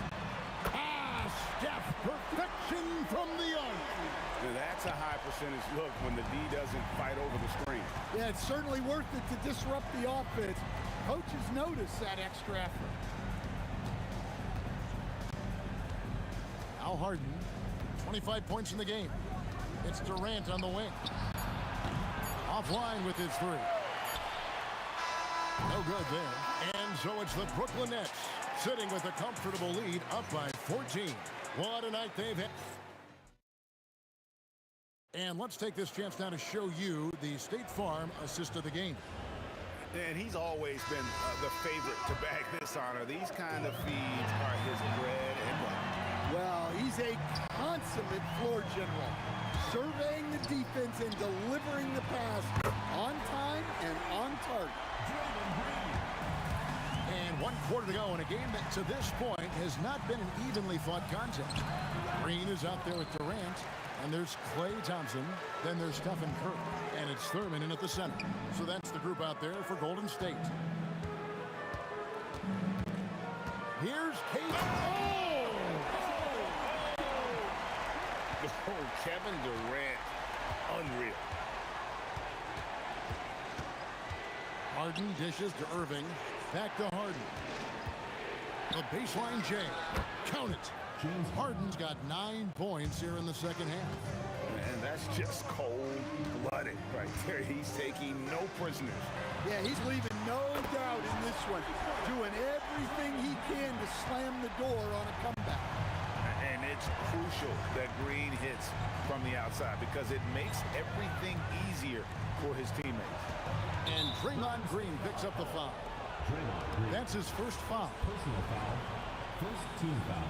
Steph, perfection from the arc. That's a high percentage look when the D doesn't fight over the screen. Yeah, it's certainly worth it to disrupt the offense. Coaches notice that extra effort. Al Harden, 25 points in the game. It's Durant on the wing. Offline with his 3. No good there. And so it's the Brooklyn Nets sitting with a comfortable lead up by 14. What a night they've had. And let's take this chance now to show you the State Farm assist of the game. And he's always been the favorite to bag this honor. These kind of feeds are his bread and butter. Well, he's a consummate floor general, surveying the defense and delivering the pass on time and on target. And 1 quarter to go in a game that to this point has not been an evenly fought contest. Green is out there with Durant, and there's Klay Thompson, then there's Stephen Curry, and it's Thurman in at the center. So that's the group out there for Golden State. Here's Kate. Oh, Kevin Durant, unreal. Harden dishes to Irving. Back to Harden. The baseline J. Count it. Harden's got 9 points here in the second half. And that's just cold-blooded right there. He's taking no prisoners. Yeah, he's leaving no doubt in this one. Doing everything he can to slam the door on a comeback. And it's crucial that Green hits from the outside because it makes everything easier for his teammates. And Draymond Green picks up the foul. That's his first foul. Personal foul. First team foul.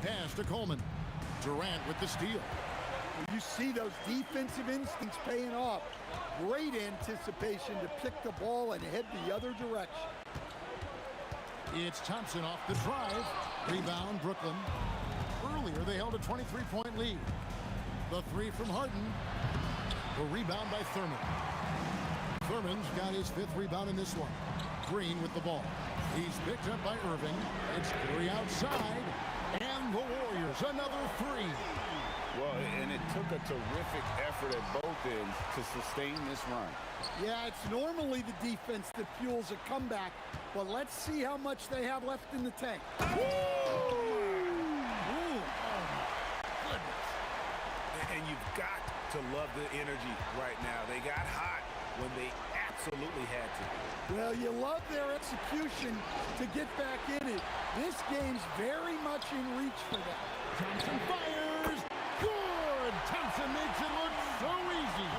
Pass to Coleman. Durant with the steal. You see those defensive instincts paying off. Great anticipation to pick the ball and head the other direction. It's Thompson off the drive. Rebound, Brooklyn. Earlier, they held a 23-point lead. The 3 from Harden. The rebound by Thurman. Thurman's got his 5th rebound in this one. Green with the ball. He's picked up by Irving. It's Curry outside. And the Warriors, another 3. Well, and it took a terrific effort at both ends to sustain this run. Yeah, it's normally the defense that fuels a comeback, but let's see how much they have left in the tank. And you've got to love the energy right now. They got hot when they absolutely had to. Well, you love their execution to get back in it. This game's very much in reach for them. Thompson fires. Good. Thompson makes it look so easy.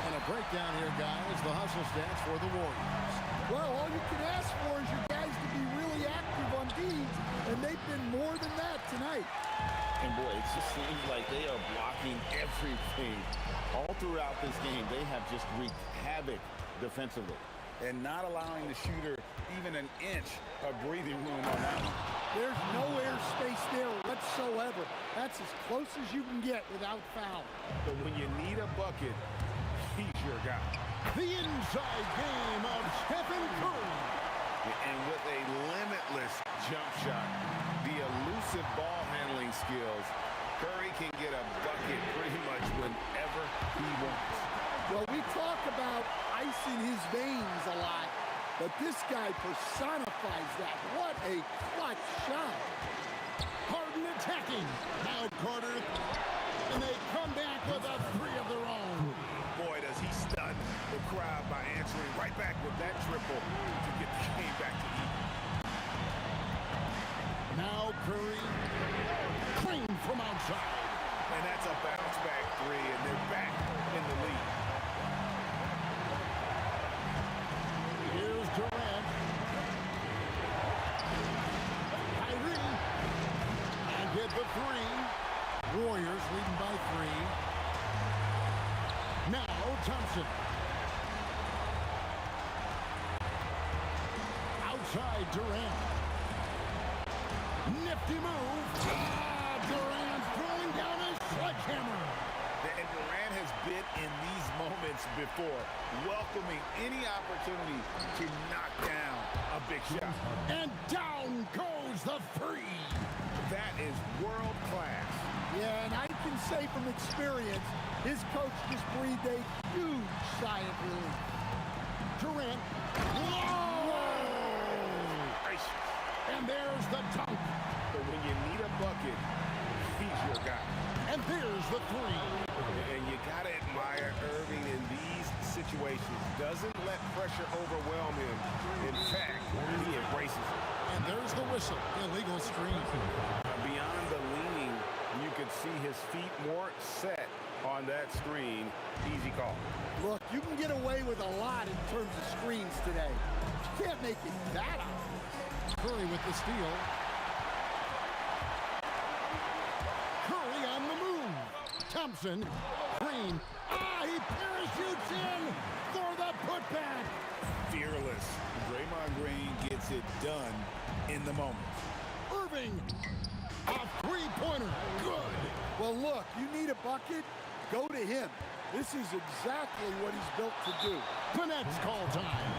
And a breakdown here, guys. The hustle stats for the Warriors. Well, all you can ask for is your guys to be really active on D, and they've been more than that tonight. And boy, it just seems like they are blocking everything. All throughout this game, they have just wreaked havoc defensively. And not allowing the shooter even an inch of breathing room on that one. There's no airspace there whatsoever. That's as close as you can get without foul. But when you need a bucket, he's your guy. The inside game of Stephen Curry. And with a limitless jump shot, the elusive ball handling skills, Curry can get a bucket pretty much whenever he wants. Well, we talk about ice in his veins a lot, but this guy personifies that. What a clutch shot. Harden attacking. Now Carter. And they come back with a 3 of their own. Boy, does he stun the with that triple to get the game back to even. Now Curry. Clean from outside. And that's a bounce-back three, and they're back in the lead. Here's Durant. Kyrie. And get the three. Warriors leading by 3. Now Thompson. Outside Durant. Nifty move. Durant throwing down his sledgehammer. And Durant has been in these moments before, welcoming any opportunity to knock down a big shot. And down goes the 3. That is world class. Yeah, and I can say from experience, his coach just breathed a huge sigh of relief. Durant. Whoa! And there's the dunk. But when you need a bucket, he's your guy. And there's the 3. And you got to admire Irving in these situations. Doesn't let pressure overwhelm him. In fact, he embraces it. And there's the whistle. Illegal screen. Beyond the leaning, you could see his feet more set on that screen. Easy call. Look, you can get away with a lot in terms of screens today. You can't make it that obvious. Curry with the steal. Curry on the move. Thompson. Green. He parachutes in for the putback. Fearless. Draymond Green gets it done in the moment. Irving. A three-pointer. Good. Well, look, you need a bucket, go to him. This is exactly what he's built to do. The Nets call time.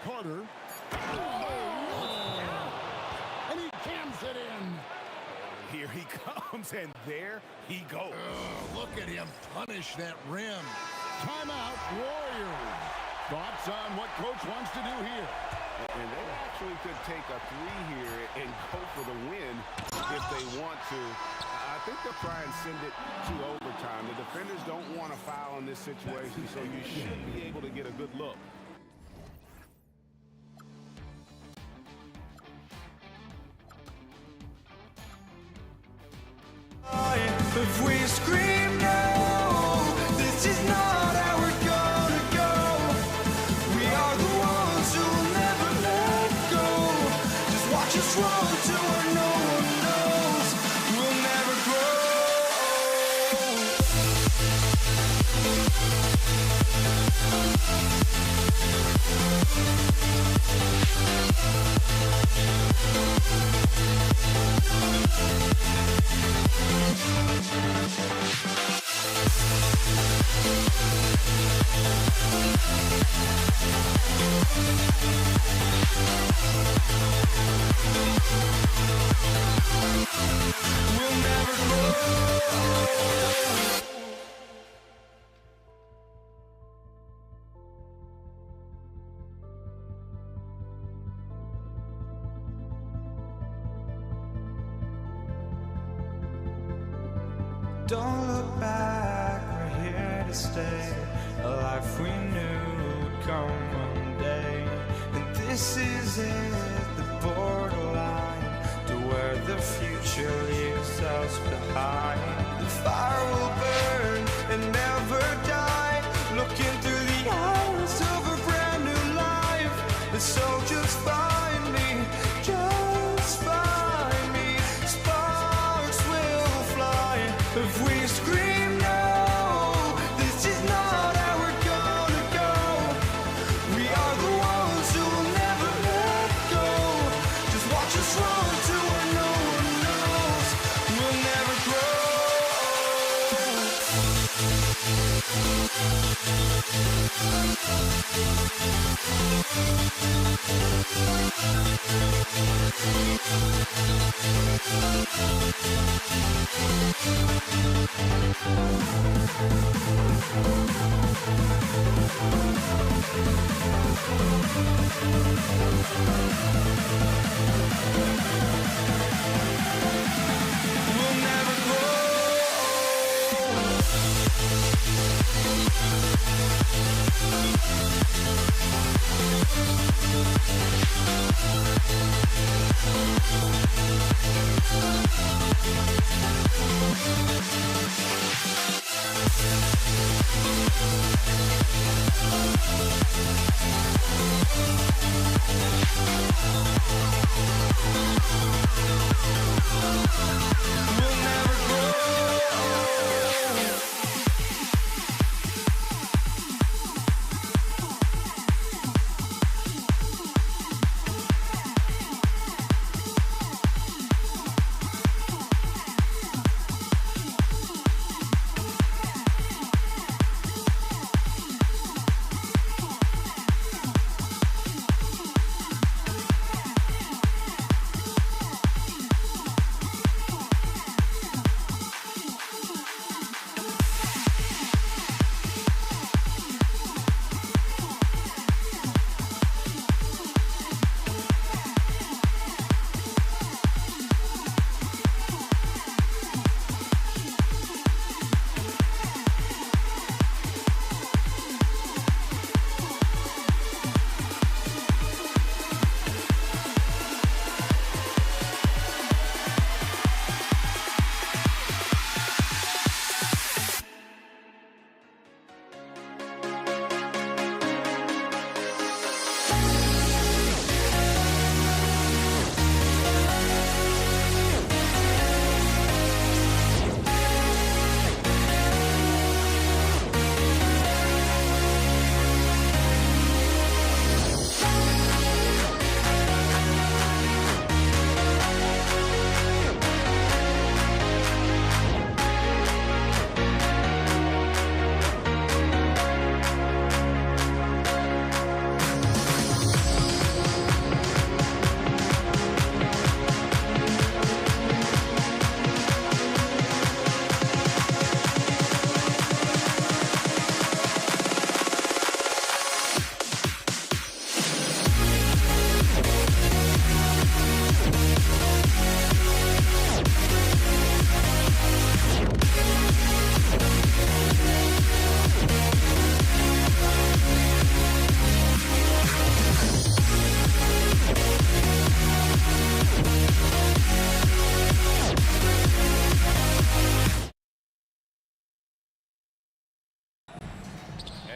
Carter. And he jams it in. Here he comes, and there he goes. Look at him punish that rim. Timeout, Warriors. Thoughts on what Coach wants to do here? And they actually could take a 3 here and go for the win if they want to. I think they'll try and send it to overtime. The defenders don't want to foul in this situation, so you should be able to get a good look. If we scream no, this is not how we're gonna go. We are the ones who will never let go. Just watch us run to where no one knows. We'll never grow. We'll never grow. Don't look back, we're here to stay. A life we knew would come one day. And this is it, the borderline to where the future leaves us behind. The fire will burn and never die, looking through the eyes of a brand new life. And so just find me, just find me. Sparks will fly if we scream no. This is not how we're gonna go. We are the ones who will never let go. Just watch us run to where no one knows. We'll never grow. We'll never grow. We'll never grow.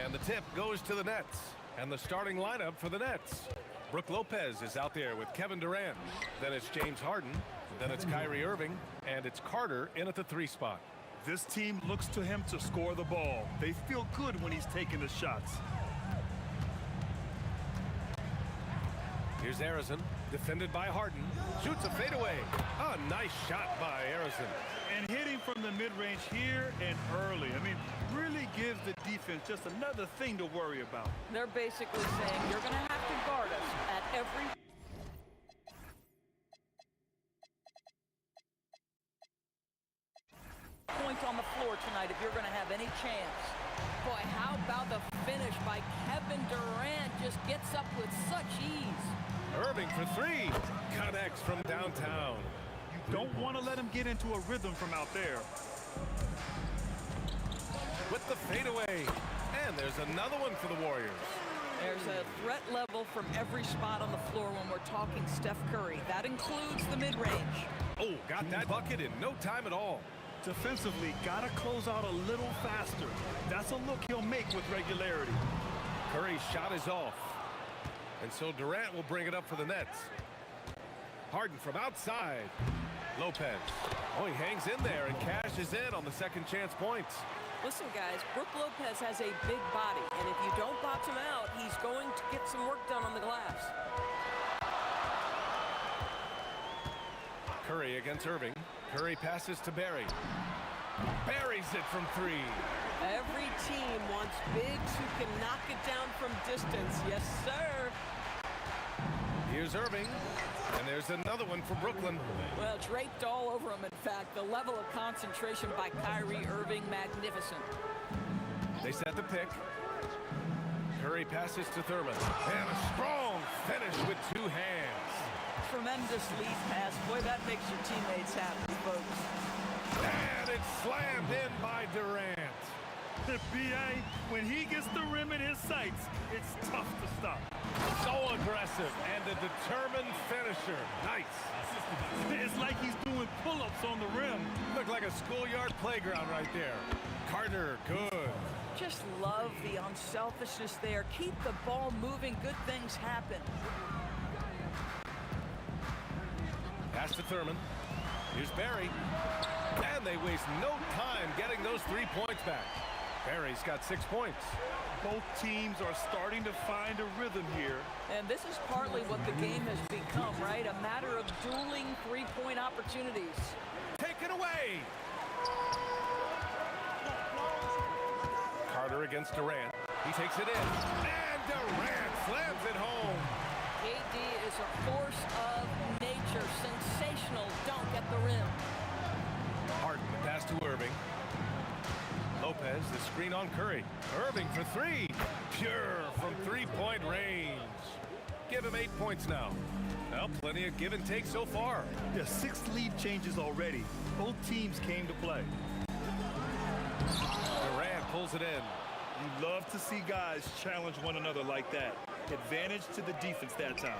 And the tip goes to the Nets. And the starting lineup for the Nets. Brook Lopez is out there with Kevin Durant. Then it's James Harden. Then it's Kyrie Irving. And it's Carter in at the 3 spot. This team looks to him to score the ball. They feel good when he's taking the shots. Here's Harrison, defended by Harden. Shoots a fadeaway. A nice shot by Harrison. And hitting from the mid-range here and early. I mean, really gives the defense just another thing to worry about. They're basically saying you're going to have to guard us at every point on the floor tonight if you're going to have any chance. Boy, how about the finish by Kevin Durant? Just gets up with such ease. Irving for 3. Connects from downtown. You don't want to let him get into a rhythm from out there. With the fadeaway. And there's another one for the Warriors. There's a threat level from every spot on the floor when we're talking Steph Curry. That includes the mid-range. Oh, got that bucket in no time at all. Defensively, got to close out a little faster. That's a look he'll make with regularity. Curry's shot is off. And so Durant will bring it up for the Nets. Harden from outside. Lopez. Oh, he hangs in there and cashes in on the second chance points. Listen, guys, Brook Lopez has a big body, and if you don't box him out, he's going to get some work done on the glass. Curry against Irving. Curry passes to Barry. Buries it from 3. Every team wants bigs who can knock it down from distance. Yes, sir. Here's Irving. And there's another one for Brooklyn. Well, draped all over him, in fact. The level of concentration by Kyrie Irving, magnificent. They set the pick. Curry passes to Thurman. And a strong finish with 2 hands. Tremendous lead pass. Boy, that makes your teammates happy, folks. And it's slammed in by Durant. B.A., when he gets the rim in his sights, it's tough to stop. So aggressive and a determined finisher. Nice. It's like he's doing pull-ups on the rim. Looked like a schoolyard playground right there. Carter, good. Just love the unselfishness there. Keep the ball moving. Good things happen. Pass to Thurman. Here's Barry. And they waste no time getting those 3 points back. Barry's got 6 points. Both teams are starting to find a rhythm here. And this is partly what the game has become, right? A matter of dueling 3-point opportunities. Take it away. Carter against Durant. He takes it in. And Durant slams it home. AD is a force of nature. Sensational dunk at the rim. Harden, the pass to Irving. Lopez, the screen on Curry. Irving for 3. Pure from 3-point range. Give him 8 points now. Well, plenty of give and take so far. Yeah, 6 lead changes already. Both teams came to play. Durant pulls it in. You love to see guys challenge one another like that. Advantage to the defense that time.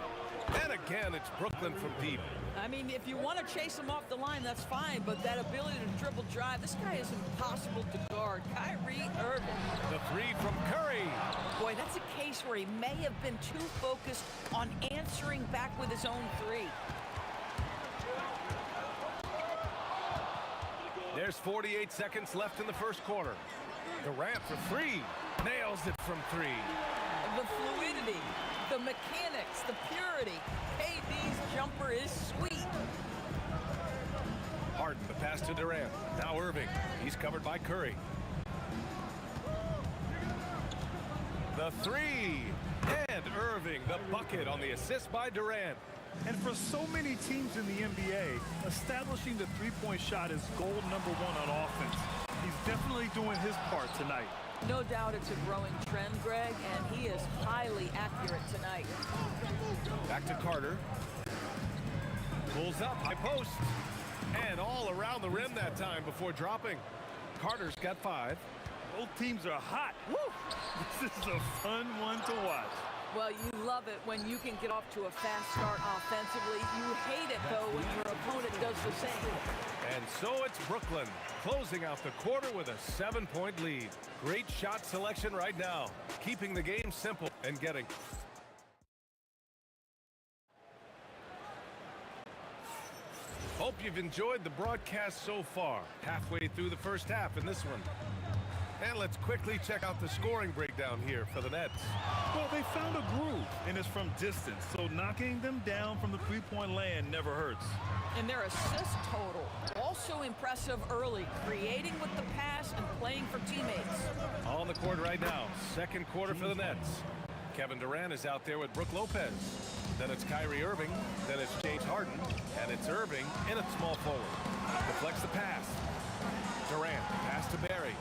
And again, it's Brooklyn from deep. I mean, if you want to chase him off the line, that's fine, but that ability to dribble drive, this guy is impossible to guard. Kyrie Irving. The 3 from Curry. Boy, that's a case where he may have been too focused on answering back with his own 3. There's 48 seconds left in the first quarter. Durant for 3. Nails it from 3. The fluidity, the mechanics, the purity. KD's jumper is sweet. Harden, the pass to Durant. Now Irving. He's covered by Curry. The 3. And Irving, the bucket on the assist by Durant. And for so many teams in the NBA, establishing the 3-point shot is goal number 1 on offense. He's definitely doing his part tonight. No doubt it's a growing trend, Greg, and he is highly accurate tonight. Back to Carter. Pulls up, high post. And all around the rim that time before dropping. Carter's got 5. Both teams are hot. Woo! This is a fun one to watch. Well, you love it when you can get off to a fast start offensively. You hate it, though, when your opponent does the same. And so it's Brooklyn closing out the quarter with a 7-point lead. Great shot selection right now, keeping the game simple and getting... Hope you've enjoyed the broadcast so far. Halfway through the first half in this one. And let's quickly check out the scoring breakdown here for the Nets. Well, they found a groove, and it's from distance, so knocking them down from the 3-point land never hurts. And their assist total, also impressive early, creating with the pass and playing for teammates. On the court right now, second quarter for the Nets. Kevin Durant is out there with Brook Lopez. Then it's Kyrie Irving, then it's James Harden, and it's Irving in a small forward. Deflects the pass. Durant, pass to Barry.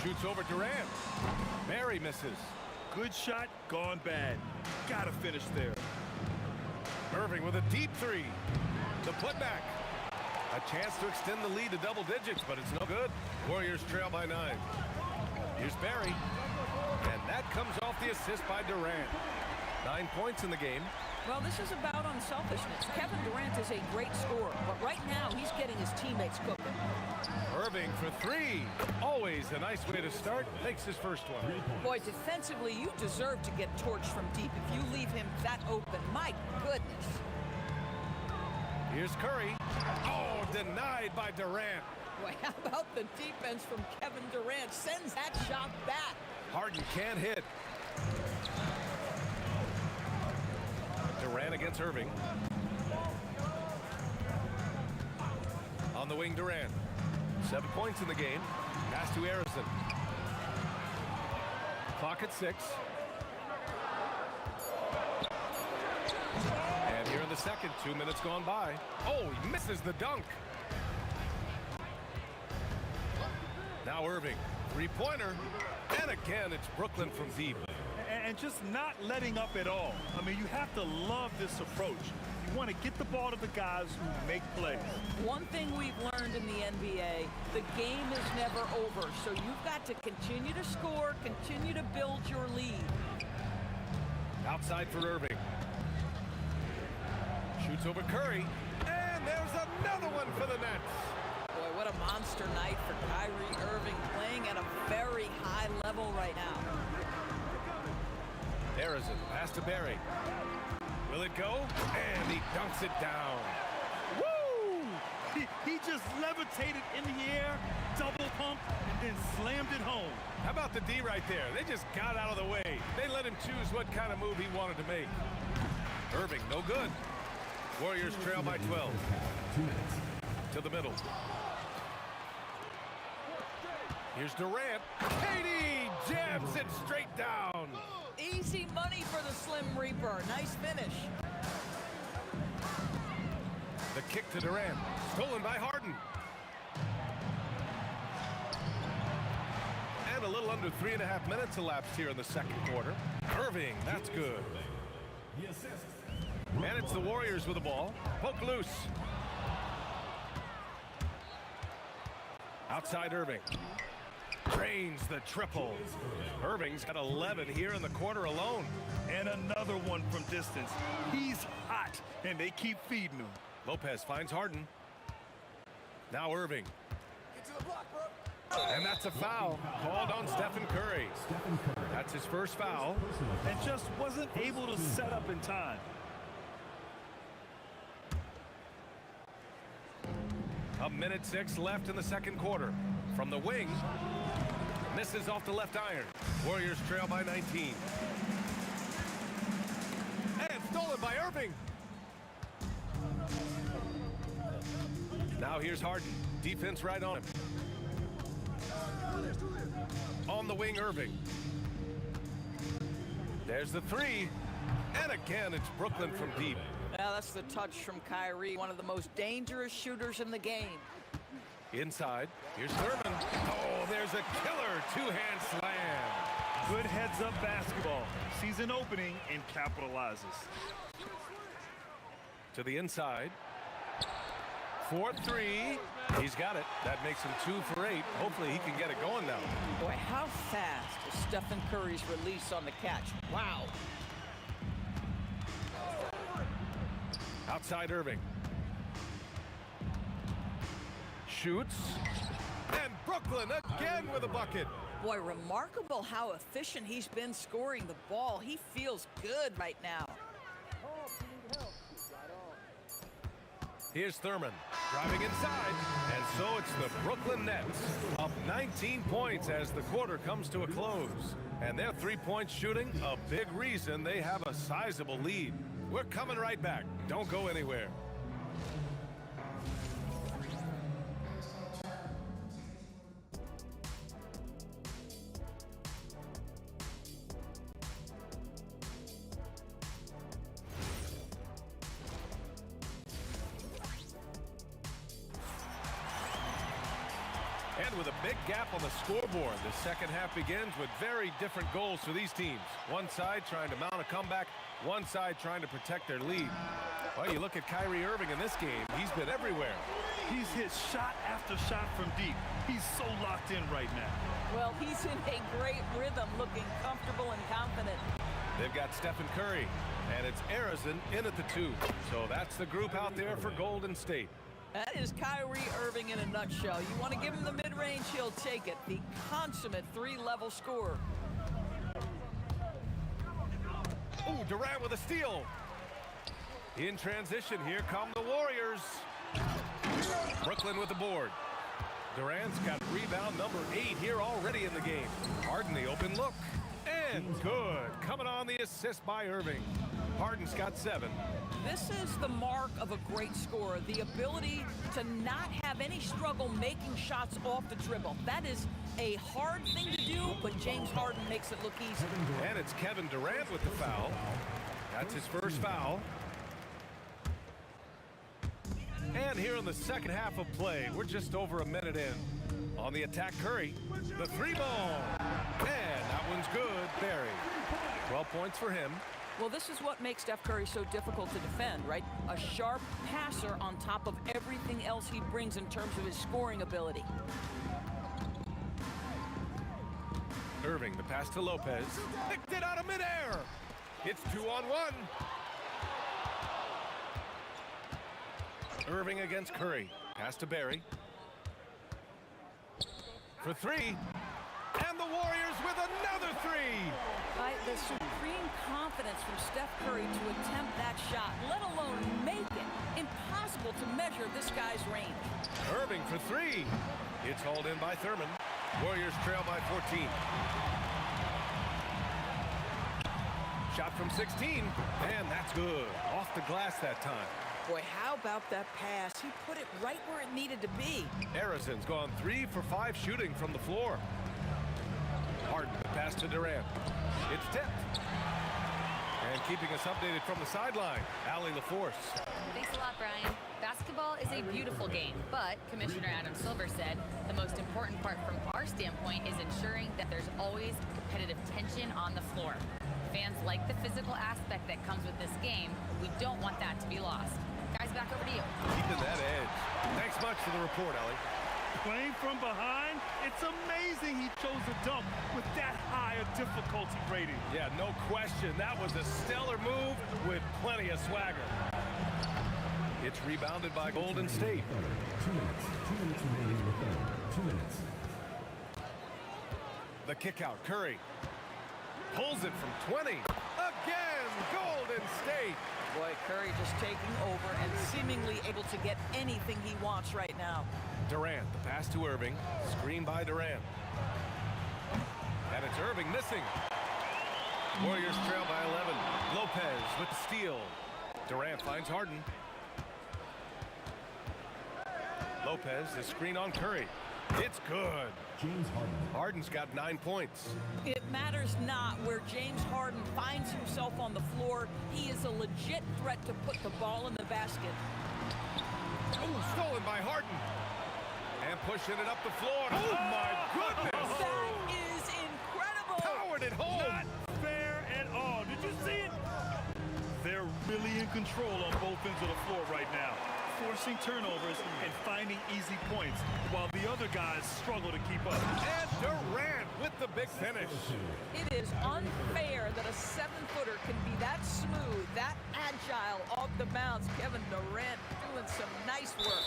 Shoots over Durant. Barry misses. Good shot, gone bad. Gotta finish there. Irving with a deep 3. The putback. A chance to extend the lead to double digits, but it's no good. Warriors trail by 9. Here's Barry. And that comes off the assist by Durant. 9 points in the game. Well, this is about unselfishness. Kevin Durant is a great scorer, but right now he's getting his teammates cooking. Irving for 3. Always a nice way to start. Makes his first one. Boy, defensively, you deserve to get torched from deep if you leave him that open. My goodness. Here's Curry. Oh, denied by Durant. Boy, how about the defense from Kevin Durant? Sends that shot back. Harden can't hit. Durant against Irving. On the wing, Durant. 7 points in the game. Pass to Harrison. Clock at 6. And here in the second, 2 minutes gone by. Oh, he misses the dunk. Now Irving. 3-pointer. And again, it's Brooklyn from deep. And just not letting up at all. I mean, you have to love this approach. You want to get the ball to the guys who make plays. One thing we've learned in the NBA, the game is never over. So you've got to continue to score, continue to build your lead. Outside for Irving. Shoots over Curry. And there's another one for the Nets. Boy, what a monster night for Kyrie Irving, playing at a very high level right now. Harrison, pass to Barry. Will it go? And he dunks it down. Woo! He just levitated in the air, double pump, and then slammed it home. How about the D right there? They just got out of the way. They let him choose what kind of move he wanted to make. Irving, no good. Warriors trail by 12. To the middle. Here's Durant. KD jams it straight down. Easy money for the Slim Reaper. Nice finish. The kick to Durant. Stolen by Harden. And a little under 3.5 minutes elapsed here in the second quarter. Irving, that's good. And it's the Warriors with the ball. Poke loose. Outside Irving. Drains the triple. Irving's got 11 here in the quarter alone. And another one from distance. He's hot, and they keep feeding him. Lopez finds Harden. Now Irving. And that's a foul called on Stephen Curry. That's his first foul. And just wasn't able to set up in time. A minute 6 left in the second quarter. From the wing. Misses off the left iron. Warriors trail by 19. And stolen by Irving. Now here's Harden. Defense right on him. On the wing, Irving. There's the three. And again, it's Brooklyn from deep. Yeah, that's the touch from Kyrie, one of the most dangerous shooters in the game. Inside, here's Thurman. Oh, there's a killer two-hand slam. Good heads-up basketball. Sees an opening and capitalizes. To the inside. 4-3. He's got it. That makes him 2 for 8. Hopefully he can get it going now. Boy, how fast is Stephen Curry's release on the catch? Wow. Outside Irving. Shoots. And Brooklyn again with a bucket. Boy, remarkable how efficient he's been scoring the ball. He feels good right now. Here's Thurman driving inside. And so it's the Brooklyn Nets up 19 points as the quarter comes to a close. And their three-point shooting, a big reason they have a sizable lead. We're coming right back. Don't go anywhere. And with a big gap on the scoreboard, the second half begins with very different goals for these teams. One side trying to mount a comeback, one side trying to protect their lead. Well, you look at Kyrie Irving in this game, he's been everywhere. He's hit shot after shot from deep. He's so locked in right now. Well, he's in a great rhythm, looking comfortable and confident. They've got Stephen Curry, and it's Harrison in at the 2. So that's the group out there for Golden State. That is Kyrie Irving in a nutshell. You want to give him the mid-range, he'll take it. The consummate 3-level scorer. Ooh, Durant with a steal. In transition, here come the Warriors. Brooklyn with the board. Durant's got rebound number 8 here already in the game. Harden the open look. And good. Coming on the assist by Irving. Harden's got 7. This is the mark of a great scorer, the ability to not have any struggle making shots off the dribble. That is a hard thing to do, but James Harden makes it look easy. And it's Kevin Durant with the foul. That's his first foul. And here in the second half of play, we're just over a minute in. On the attack, Curry. The 3 ball. And one's good. Barry. 12 points for him. Well, this is what makes Steph Curry so difficult to defend, right? A sharp passer on top of everything else he brings in terms of his scoring ability. Irving, the pass to Lopez. Picked it out of midair. It's 2-on-1. Irving against Curry. Pass to Barry. For three. And the Warriors with another three. Right, the supreme confidence from Steph Curry to attempt that shot, let alone make it. Impossible to measure this guy's range. Irving for three. It's hauled in by Thurman. Warriors trail by 14. Shot from 16, and that's good. Off the glass that time. Boy, how about that pass? He put it right where it needed to be. Harrison's gone 3 for 5 shooting from the floor. Harden, the pass to Durant. It's tipped. And keeping us updated from the sideline, Allie LaForce. Thanks a lot, Brian. Basketball is a beautiful game, but Commissioner Adam Silver said the most important part from our standpoint is ensuring that there's always competitive tension on the floor. Fans like the physical aspect that comes with this game. We don't want that to be lost. Guys, back over to you. Keeping that edge. Thanks much for the report, Allie. Playing from behind, it's amazing he chose a dunk with that high a difficulty rating. Yeah, no question. That was a stellar move with plenty of swagger. It's rebounded by Golden State. 2 minutes. 2 minutes remaining in the third. 2 minutes. The kick out, Curry. Pulls it from 20. Again, Golden State. Boy, Curry just taking over and seemingly able to get anything he wants right now. Durant, the pass to Irving. Screen by Durant. And it's Irving missing. Warriors trail by 11. Lopez with the steal. Durant finds Harden. Lopez, the screen on Curry. It's good. James Harden. Harden's got 9 points. It matters not where James Harden finds himself on the floor. He is a legit threat to put the ball in the basket. Oh, stolen by Harden. And pushing it up the floor. Oh, my goodness. That is incredible. Powered it home. Not fair at all. Did you see it? They're really in control on both ends of the floor right now, forcing turnovers and finding easy points while the other guys struggle to keep up. And Durant with the big finish. It is unfair that a 7-footer can be that smooth, that agile off the bounce. Kevin Durant doing some nice work.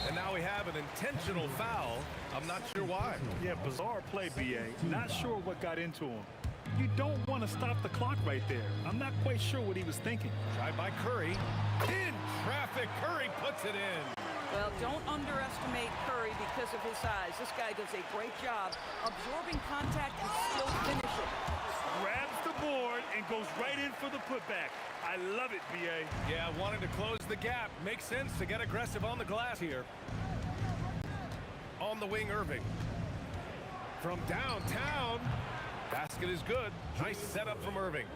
And now we have an intentional foul. I'm not sure why. Yeah, bizarre play, B.A. Not sure what got into him. You don't want to stop the clock right there. I'm not quite sure what he was thinking. Tried by Curry. In traffic, Curry puts it in. Well, don't underestimate Curry because of his size. This guy does a great job absorbing contact and still finishing. Grabs the board and goes right in for the putback. I love it, B.A. Yeah, wanted to close the gap. Makes sense to get aggressive on the glass here. On the wing, Irving. From downtown. Basket is good. Nice setup from Irving.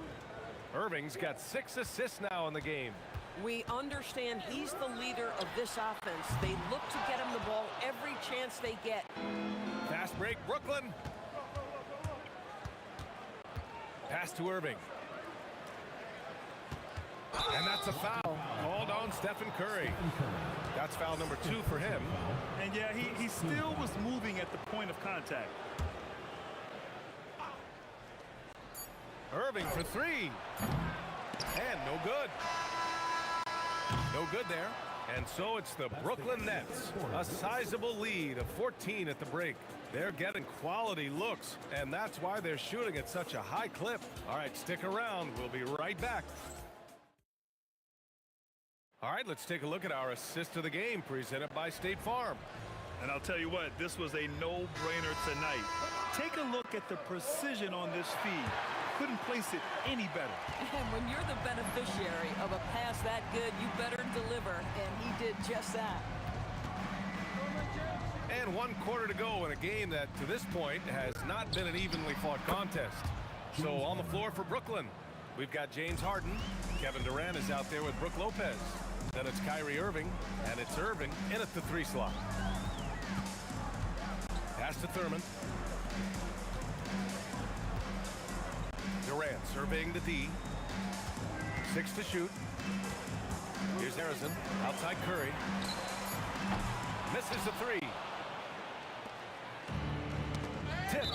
Irving's got 6 assists now in the game. We understand he's the leader of this offense. They look to get him the ball every chance they get. Fast break, Brooklyn. Pass to Irving. And that's a foul. Called on Stephen Curry. That's foul number 2 for him. And yeah, he still was moving at the point of contact. Irving for 3. And no good. No good there. And so it's the Brooklyn Nets. A sizable lead of 14 at the break. They're getting quality looks, and that's why they're shooting at such a high clip. All right, stick around. We'll be right back. All right, let's take a look at our assist of the game presented by State Farm. And I'll tell you what, this was a no-brainer tonight. Take a look at the precision on this feed. Couldn't place it any better. And when you're the beneficiary of a pass that good, you better deliver, and he did just that. And 1 quarter to go in a game that, to this point, has not been an evenly fought contest. So on the floor for Brooklyn, we've got James Harden. Kevin Durant is out there with Brook Lopez. Then it's Kyrie Irving, and it's Irving in at the 3 slot. Pass to Thurman. Surveying the D. 6 to shoot. Here's Harrison. Outside Curry. Misses the 3. Tipped.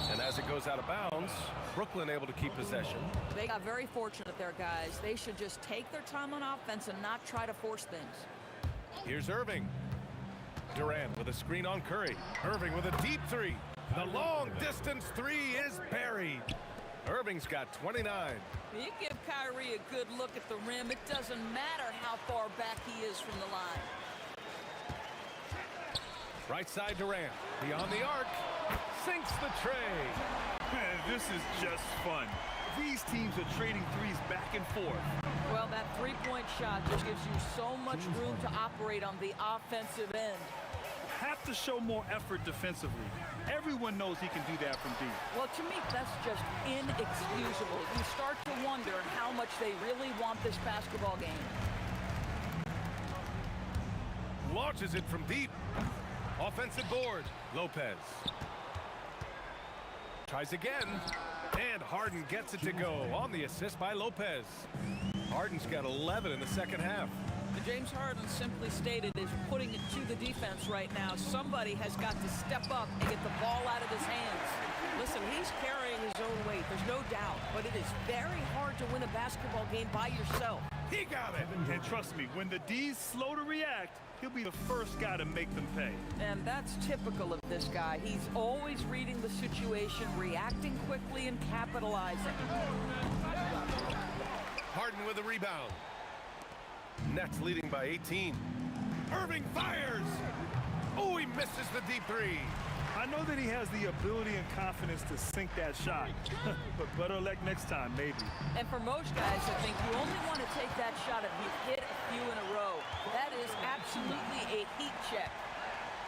And as it goes out of bounds, Brooklyn able to keep possession. They got very fortunate there, guys. They should just take their time on offense and not try to force things. Here's Irving. Durant with a screen on Curry. Irving with a deep 3. The long distance 3 is buried. Irving's got 29. You give Kyrie a good look at the rim. It doesn't matter how far back he is from the line. Right side Durant. Beyond the arc. Sinks the tray. Man, this is just fun. These teams are trading threes back and forth. Well, that three-point shot just gives you so much room to operate on the offensive end. Have to show more effort defensively. Everyone knows he can do that from deep. Well, to me, that's just inexcusable. You start to wonder how much they really want this basketball game. Launches it from deep. Offensive board. Lopez. Tries again. And Harden gets it to go on the assist by Lopez. Harden's got 11 in the second half. James Harden simply stated is putting it to the defense right now. Somebody has got to step up and get the ball out of his hands. Listen, he's carrying his own weight. There's no doubt. But it is very hard to win a basketball game by yourself. He got it. And trust me, when the D's slow to react, he'll be the first guy to make them pay. And that's typical of this guy. He's always reading the situation, reacting quickly, and capitalizing. Harden with a rebound. Nets leading by 18. Irving fires. Oh, he misses the deep 3. I know that he has the ability and confidence to sink that shot, but better luck next time, maybe. And for most guys, I think you only want to take that shot if you hit a few in a row. That is absolutely a heat check.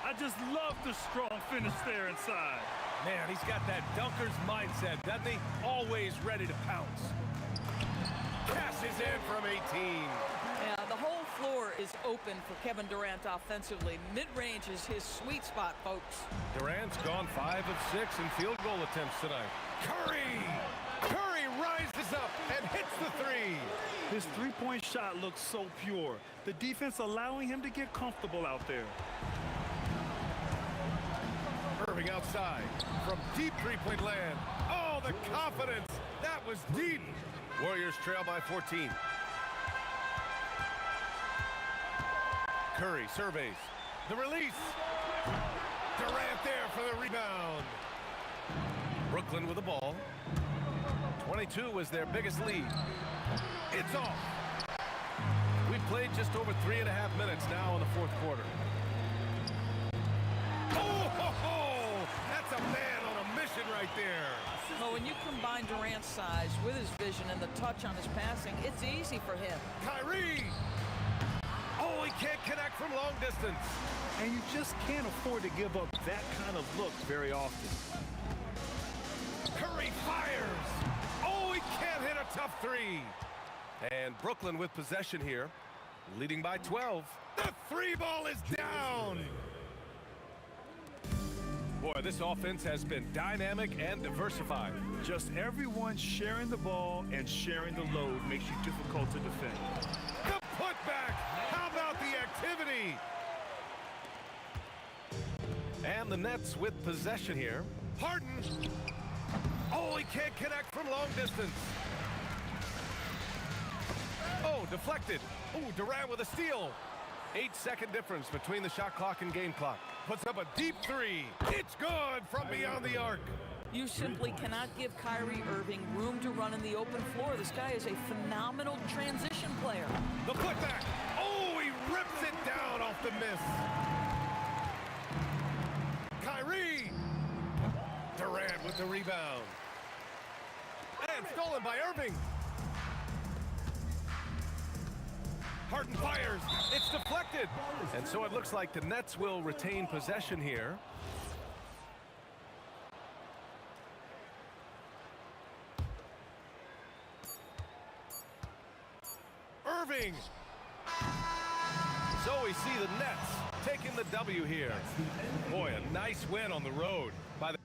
I just love the strong finish there inside. Man, he's got that dunker's mindset, doesn't he? Always ready to pounce. Cashes in from 18. Yeah, the whole floor is open for Kevin Durant offensively. Mid-range is his sweet spot, folks. Durant's gone 5 of 6 in field goal attempts tonight. Curry! Curry rises up and hits the 3. His three-point shot looks so pure. The defense allowing him to get comfortable out there. Irving outside from deep three-point land. Oh, the confidence. That was deep. Warriors trail by 14. Curry surveys. The release. Durant there for the rebound. Brooklyn with the ball. 22 was their biggest lead. It's off. We've played just over 3.5 minutes now in the fourth quarter. Oh, that's a man on a mission right there. Well, when you combine Durant's size with his vision and the touch on his passing, it's easy for him. Kyrie! Oh, he can't connect from long distance. And you just can't afford to give up that kind of look very often. Curry fires! Oh, he can't hit a tough 3. And Brooklyn with possession here, leading by 12. The 3 ball is down! Boy, this offense has been dynamic and diversified. Just everyone sharing the ball and sharing the load makes you difficult to defend. The putback! How about the activity? And the Nets with possession here. Harden! Oh, he can't connect from long distance. Oh, deflected. Oh, Durant with a steal. 8-second difference between the shot clock and game clock. Puts up a deep 3. It's good from beyond the arc. You simply cannot give Kyrie Irving room to run in the open floor. This guy is a phenomenal transition player. The putback. Oh, he rips it down off the miss. Kyrie. Durant with the rebound. And stolen by Irving. Harden fires. It's deflected. And so it looks like the Nets will retain possession here. Irving. So we see the Nets taking the W here. Boy, a nice win on the road by the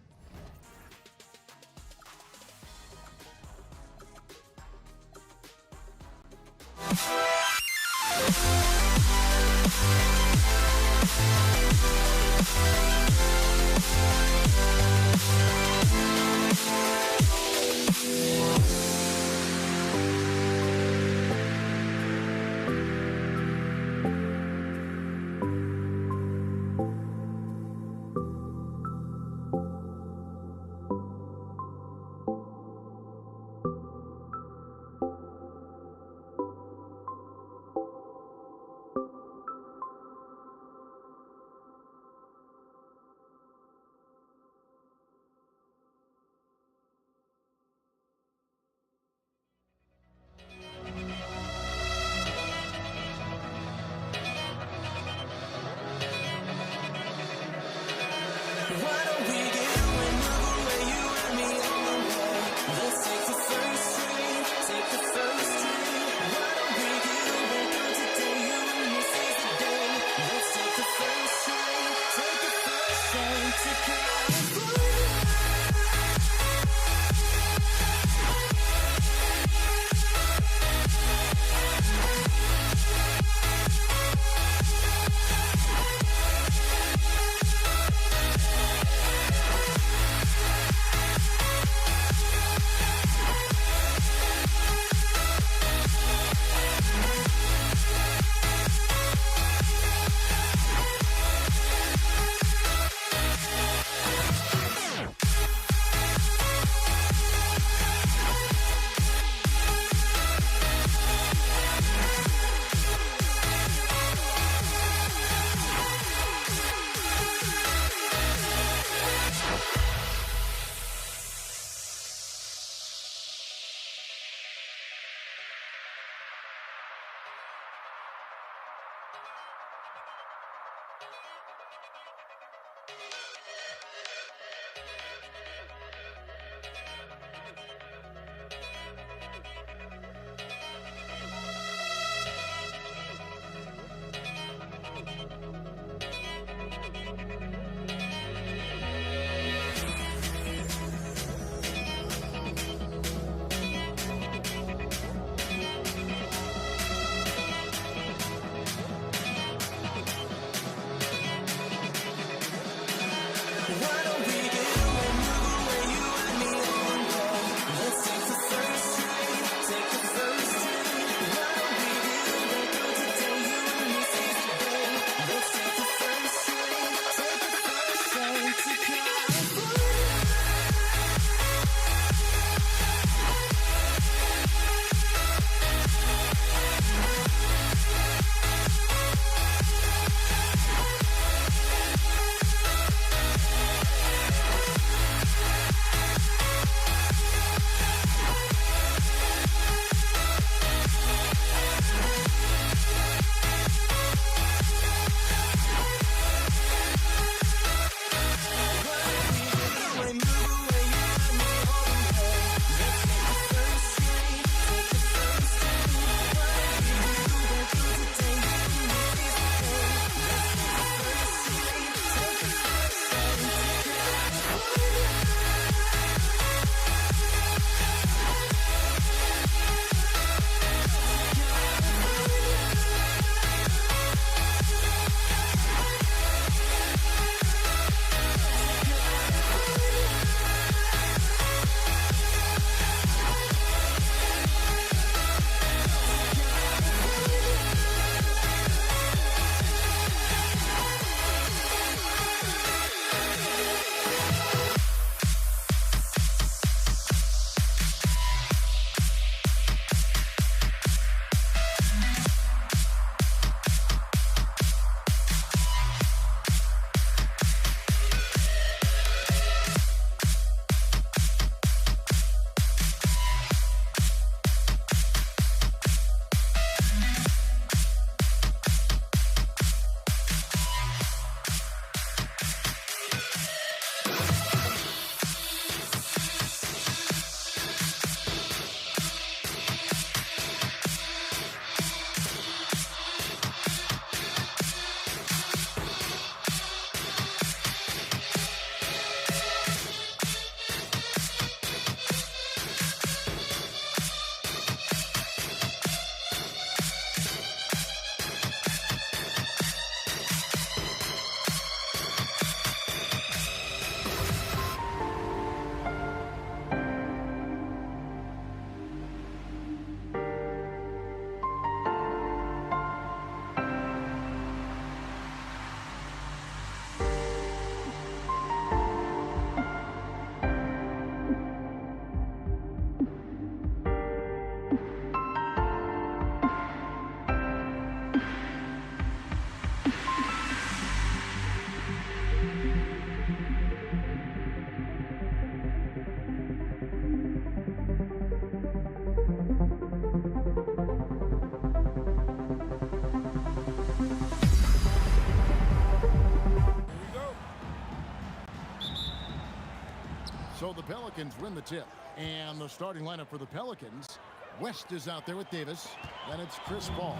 Pelicans win the tip. And the starting lineup for the Pelicans, West is out there with Davis. Then it's Chris Paul.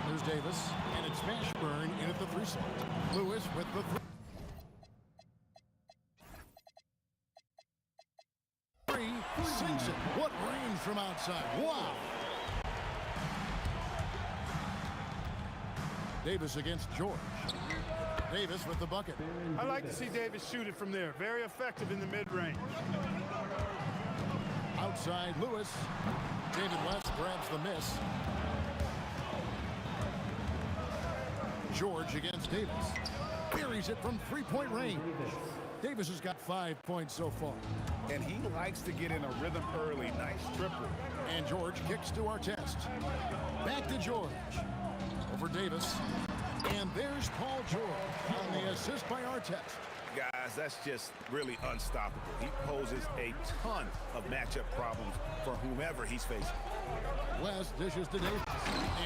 There's Davis. And it's Mashburn in at the 3 slot. Lewis with the 3. Sinks it. What range from outside. Wow. Davis against George. Davis with the bucket. I like to see Davis shoot it from there. Very effective in the mid-range. Outside Lewis. David West grabs the miss. George against Davis. Buries it from 3-point range. Davis has got 5 points so far. And he likes to get in a rhythm early. Nice triple. And George kicks to Artest. Back to George. Over Davis. And there's Paul George on the assist by Artest. Guys, that's just really unstoppable. He poses a ton of matchup problems for whomever he's facing. West dishes to Davis.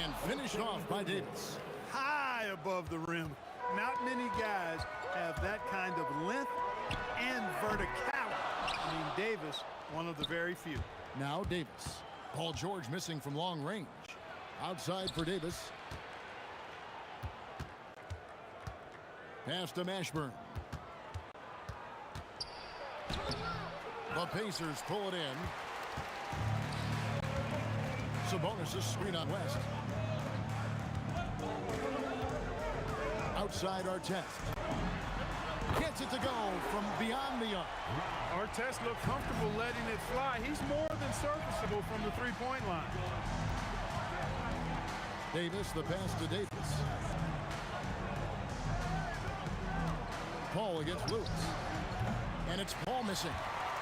And finished off by Davis. High above the rim. Not many guys have that kind of length and verticality. I mean, Davis, one of the very few. Now Davis. Paul George missing from long range. Outside for Davis. Pass to Mashburn. The Pacers pull it in. Sabonis' screen on West. Outside Artest. Gets it to go from beyond the arc. Artest looked comfortable letting it fly. He's more than serviceable from the 3-point line. Davis, the pass to Davis. Paul against Lewis. And it's Paul missing.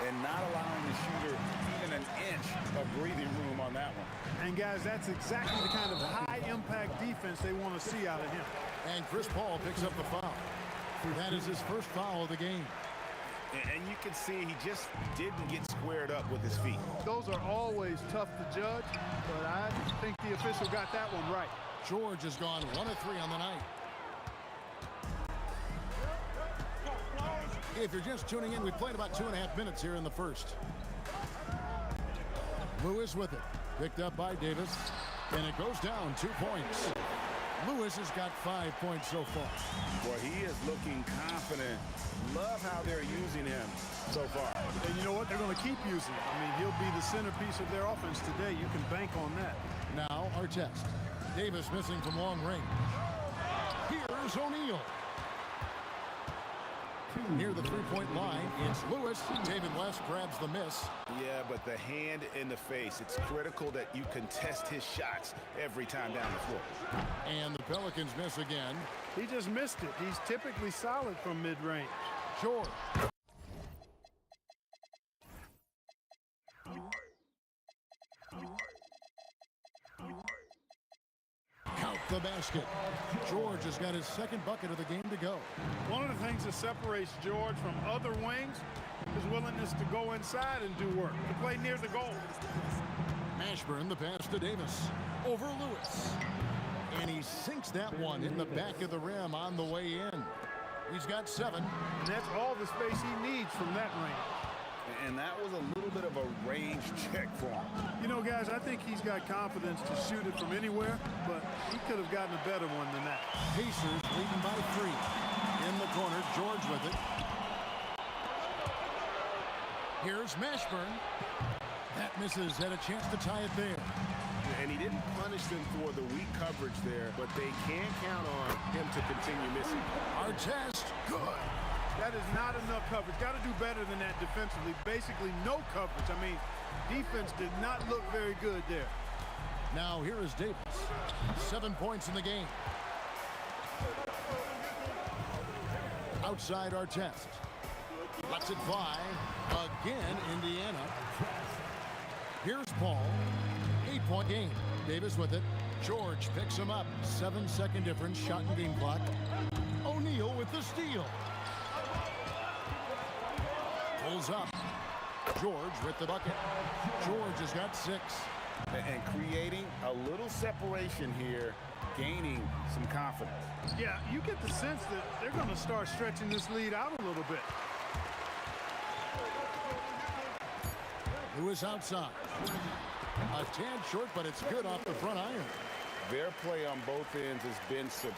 And not allowing the shooter even an inch of breathing room on that one. And guys, that's exactly the kind of high-impact defense they want to see out of him. And Chris Paul picks up the foul. That is his first foul of the game. And you can see he just didn't get squared up with his feet. Those are always tough to judge, but I think the official got that one right. George has gone 1 of 3 on the night. If you're just tuning in, we played about 2.5 minutes here in the first. Lewis with it. Picked up by Davis. And it goes down 2 points. Lewis has got 5 points so far. Boy, he is looking confident. Love how they're using him so far. And you know what? They're going to keep using him. I mean, he'll be the centerpiece of their offense today. You can bank on that. Now Artest. Davis missing from long range. Here's O'Neal. Near the 3-point line, it's Lewis. David West grabs the miss. Yeah, but the hand in the face, it's critical that you contest his shots every time down the floor. And the Pelicans miss again. He just missed it. He's typically solid from mid-range. George. Count the basket. George has got his second bucket of the game to go. One of the things that separates George from other wings is willingness to go inside and do work, to play near the goal. Mashburn, the pass to Davis. Over Lewis. And he sinks that one in the back of the rim on the way in. He's got 7. And that's all the space he needs from that range. And that was a little bit of a range check for him. You know, guys, I think he's got confidence to shoot it from anywhere, but he could have gotten a better one than that. Pacers leading by 3. In the corner, George with it. Here's Mashburn. That misses. Had a chance to tie it there. And he didn't punish them for the weak coverage there, but they can count on him to continue missing. Artest, good. That is not enough coverage. Got to do better than that defensively. Basically, no coverage. I mean, defense did not look very good there. Now here is Davis. 7 points in the game. Outside Artest. Lets it fly. Again, Indiana. Here's Paul. 8-point game. Davis with it. George picks him up. 7-second difference. Shot and game clock. O'Neal with the steal. Pulls up. George with the bucket. George has got 6. And creating a little separation here, gaining some confidence. Yeah, you get the sense that they're going to start stretching this lead out a little bit. Lewis outside. A tad short, but it's good off the front iron. Their play on both ends has been superb.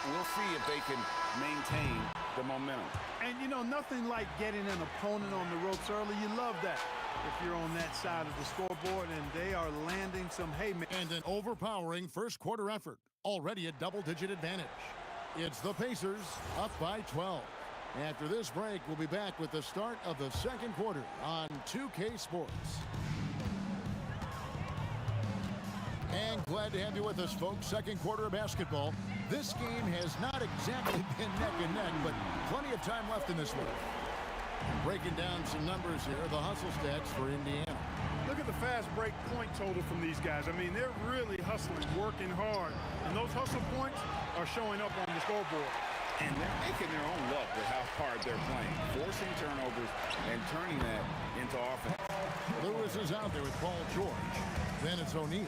We'll see if they can maintain the momentum. And, you know, nothing like getting an opponent on the ropes early. You love that if you're on that side of the scoreboard, and they are landing some haymakers. And an overpowering first quarter effort. Already a double-digit advantage. It's the Pacers up by 12. After this break, we'll be back with the start of the second quarter on 2K Sports. And glad to have you with us, folks. Second quarter of basketball. This game has not exactly been neck and neck, but plenty of time left in this one. Breaking down some numbers here, the hustle stats for Indiana. Look at the fast break point total from these guys. I mean, they're really hustling, working hard. And those hustle points are showing up on the scoreboard. And they're making their own luck with how hard they're playing, forcing turnovers and turning that into offense. Lewis is out there with Paul George. Then it's O'Neal.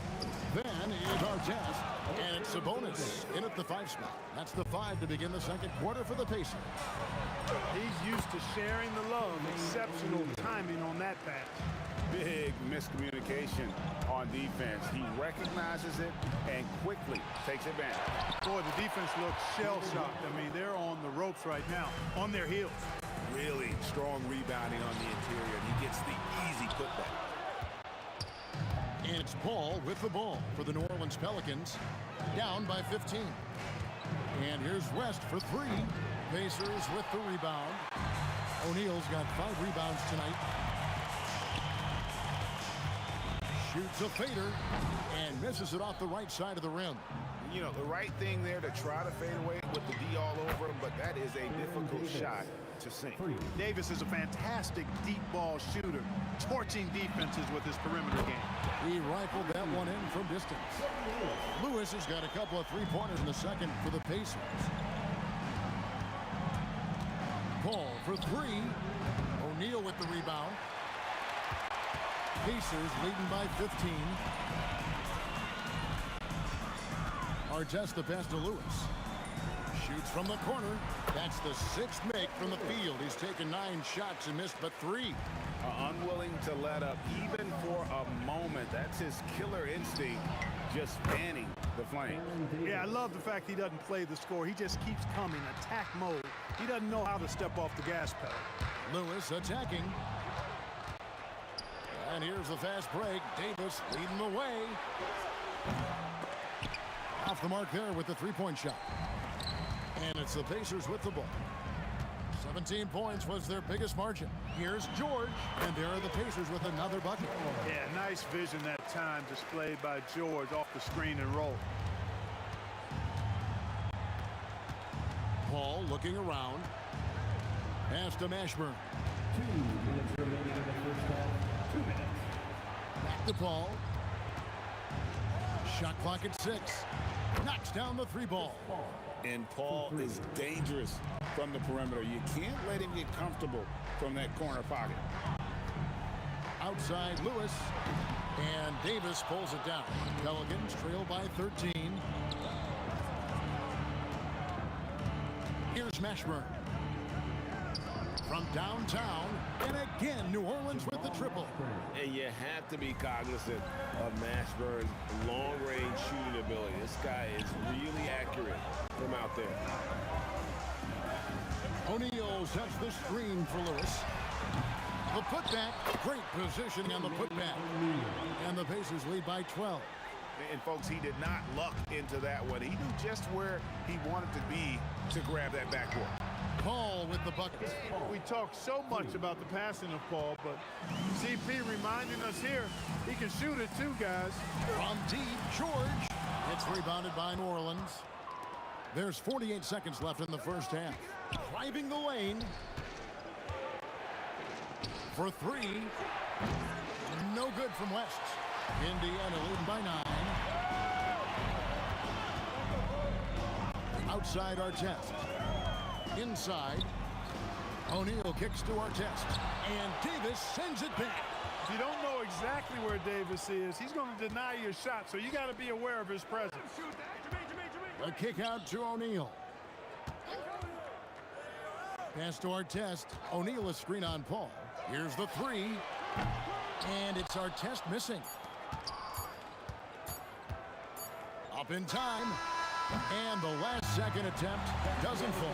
Then is Artest. And it's Sabonis in at the 5 spot. That's the 5 to begin the second quarter for the Pacers. He's used to sharing the love. Exceptional timing on that pass. Big miscommunication on defense. He recognizes it and quickly takes advantage. Boy, the defense looks shell-shocked. I mean, they're on the ropes right now, on their heels. Really strong rebounding on the interior, and he gets the easy putback. And it's Paul with the ball for the New Orleans Pelicans, down by 15. And here's West for 3. Pacers with the rebound. O'Neal's got 5 rebounds tonight. Shoots a fader and misses it off the right side of the rim. You know, the right thing there to try to fade away with the D all over him, but that is a difficult shot to sink. Davis is a fantastic deep ball shooter, torching defenses with his perimeter game. He rifled that one in from distance. Lewis has got a couple of three-pointers in the second for the Pacers. Paul for 3. O'Neal with the rebound. Pacers leading by 15. Artest the pass to Lewis. Shoots from the corner. That's the 6th make from the field. He's taken 9 shots and missed but 3. Unwilling to let up even for a moment. That's his killer instinct, just fanning the flame. Yeah, I love the fact he doesn't play the score. He just keeps coming, attack mode. He doesn't know how to step off the gas pedal. Lewis attacking. And here's the fast break. Davis leading the way. Off the mark there with the 3-point shot. And it's the Pacers with the ball. 17 points was their biggest margin. Here's George, and there are the Pacers with another bucket. Yeah, nice vision that time displayed by George off the screen and roll. Paul looking around. Pass to Mashburn. 2 minutes remaining in the first half. 2 minutes. Back to Paul. Shot clock at 6. Knocks down the 3 ball. And Paul is dangerous from the perimeter. You can't let him get comfortable from that corner pocket. Outside Lewis. And Davis pulls it down. Pelicans trail by 13. Here's Mashburn. From downtown, and again, New Orleans with the triple. And you have to be cognizant of Mashburn's long-range shooting ability. This guy is really accurate from out there. O'Neal sets the screen for Lewis. The putback, great positioning on the putback. And the Pacers lead by 12. And folks, he did not luck into that one. He knew just where he wanted to be to grab that backboard. Paul with the bucket. We talk so much about the passing of Paul, but CP reminding us here, he can shoot it too, guys. From deep, George. It's rebounded by New Orleans. There's 48 seconds left in the first half. Driving the lane. For 3. No good from West. Indiana leading by 9. Outside Artest. Inside. O'Neal kicks to Artest. And Davis sends it back. If you don't know exactly where Davis is, he's going to deny your shot, so you got to be aware of his presence. A kick out to O'Neal. Pass to Artest. O'Neal a screen on Paul. Here's the 3. And it's Artest missing. Up in time. And the last-second attempt doesn't fall.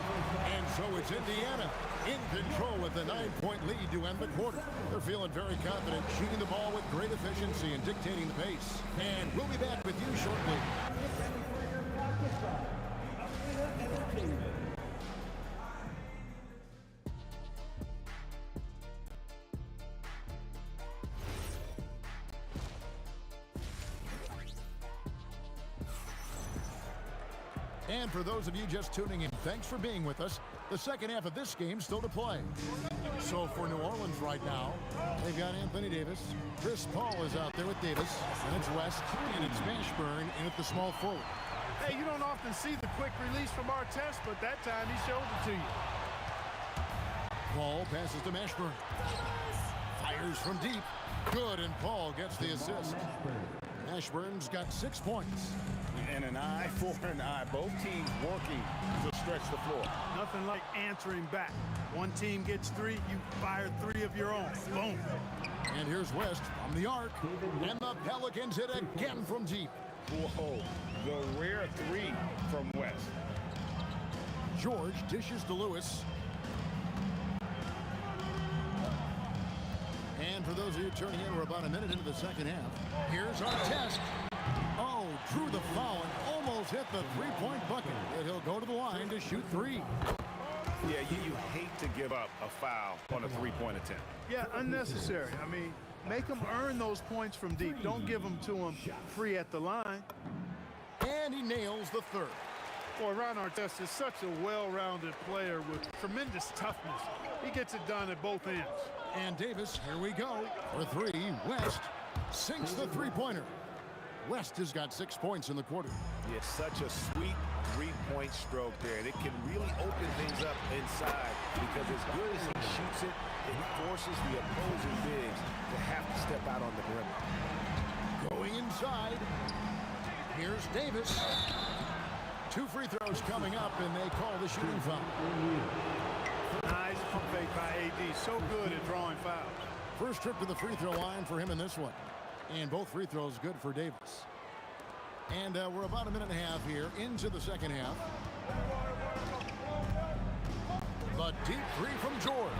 And so it's Indiana in control with a 9-point lead to end the quarter. They're feeling very confident, shooting the ball with great efficiency and dictating the pace. And we'll be back with you shortly. And for those of you just tuning in, thanks for being with us. The second half of this game still to play. So for New Orleans right now, they've got Anthony Davis. Chris Paul is out there with Davis. And it's West. And it's Mashburn in at the small forward. Hey, you don't often see the quick release from Artest, but that time he showed it to you. Paul passes to Mashburn. Fires from deep. Good, and Paul gets the assist. Mashburn's got 6 points. And an eye for an eye. Both teams working to stretch the floor. Nothing like answering back. One team gets 3, you fire 3 of your own. Boom. And here's West from the arc. And the Pelicans hit again from deep. Whoa, the rare 3 from West. George dishes to Lewis. And for those of you turning in, we're about a minute into the second half. Here's Artest. Oh, drew the foul and almost hit the three-point bucket. And he'll go to the line to shoot 3. Yeah, you hate to give up a foul on a three-point attempt. Yeah, unnecessary. I mean, make them earn those points from deep. Don't give them to them free at the line. And he nails the third. Boy, Ron Artest is such a well-rounded player with tremendous toughness. He gets it done at both ends. And Davis, here we go. For 3, West sinks the three-pointer. West has got 6 points in the quarter. Yeah, such a sweet three-point stroke there. And it can really open things up inside because as good as he shoots it, it forces the opposing bigs to have to step out on the perimeter. Going inside. Here's Davis. 2 free throws coming up, and they call the shooting foul. Nice pump fake by AD. So good at drawing fouls. First trip to the free throw line for him in this one. And both free throws good for Davis. And we're about a minute and a half here into the second half. The deep 3 from George.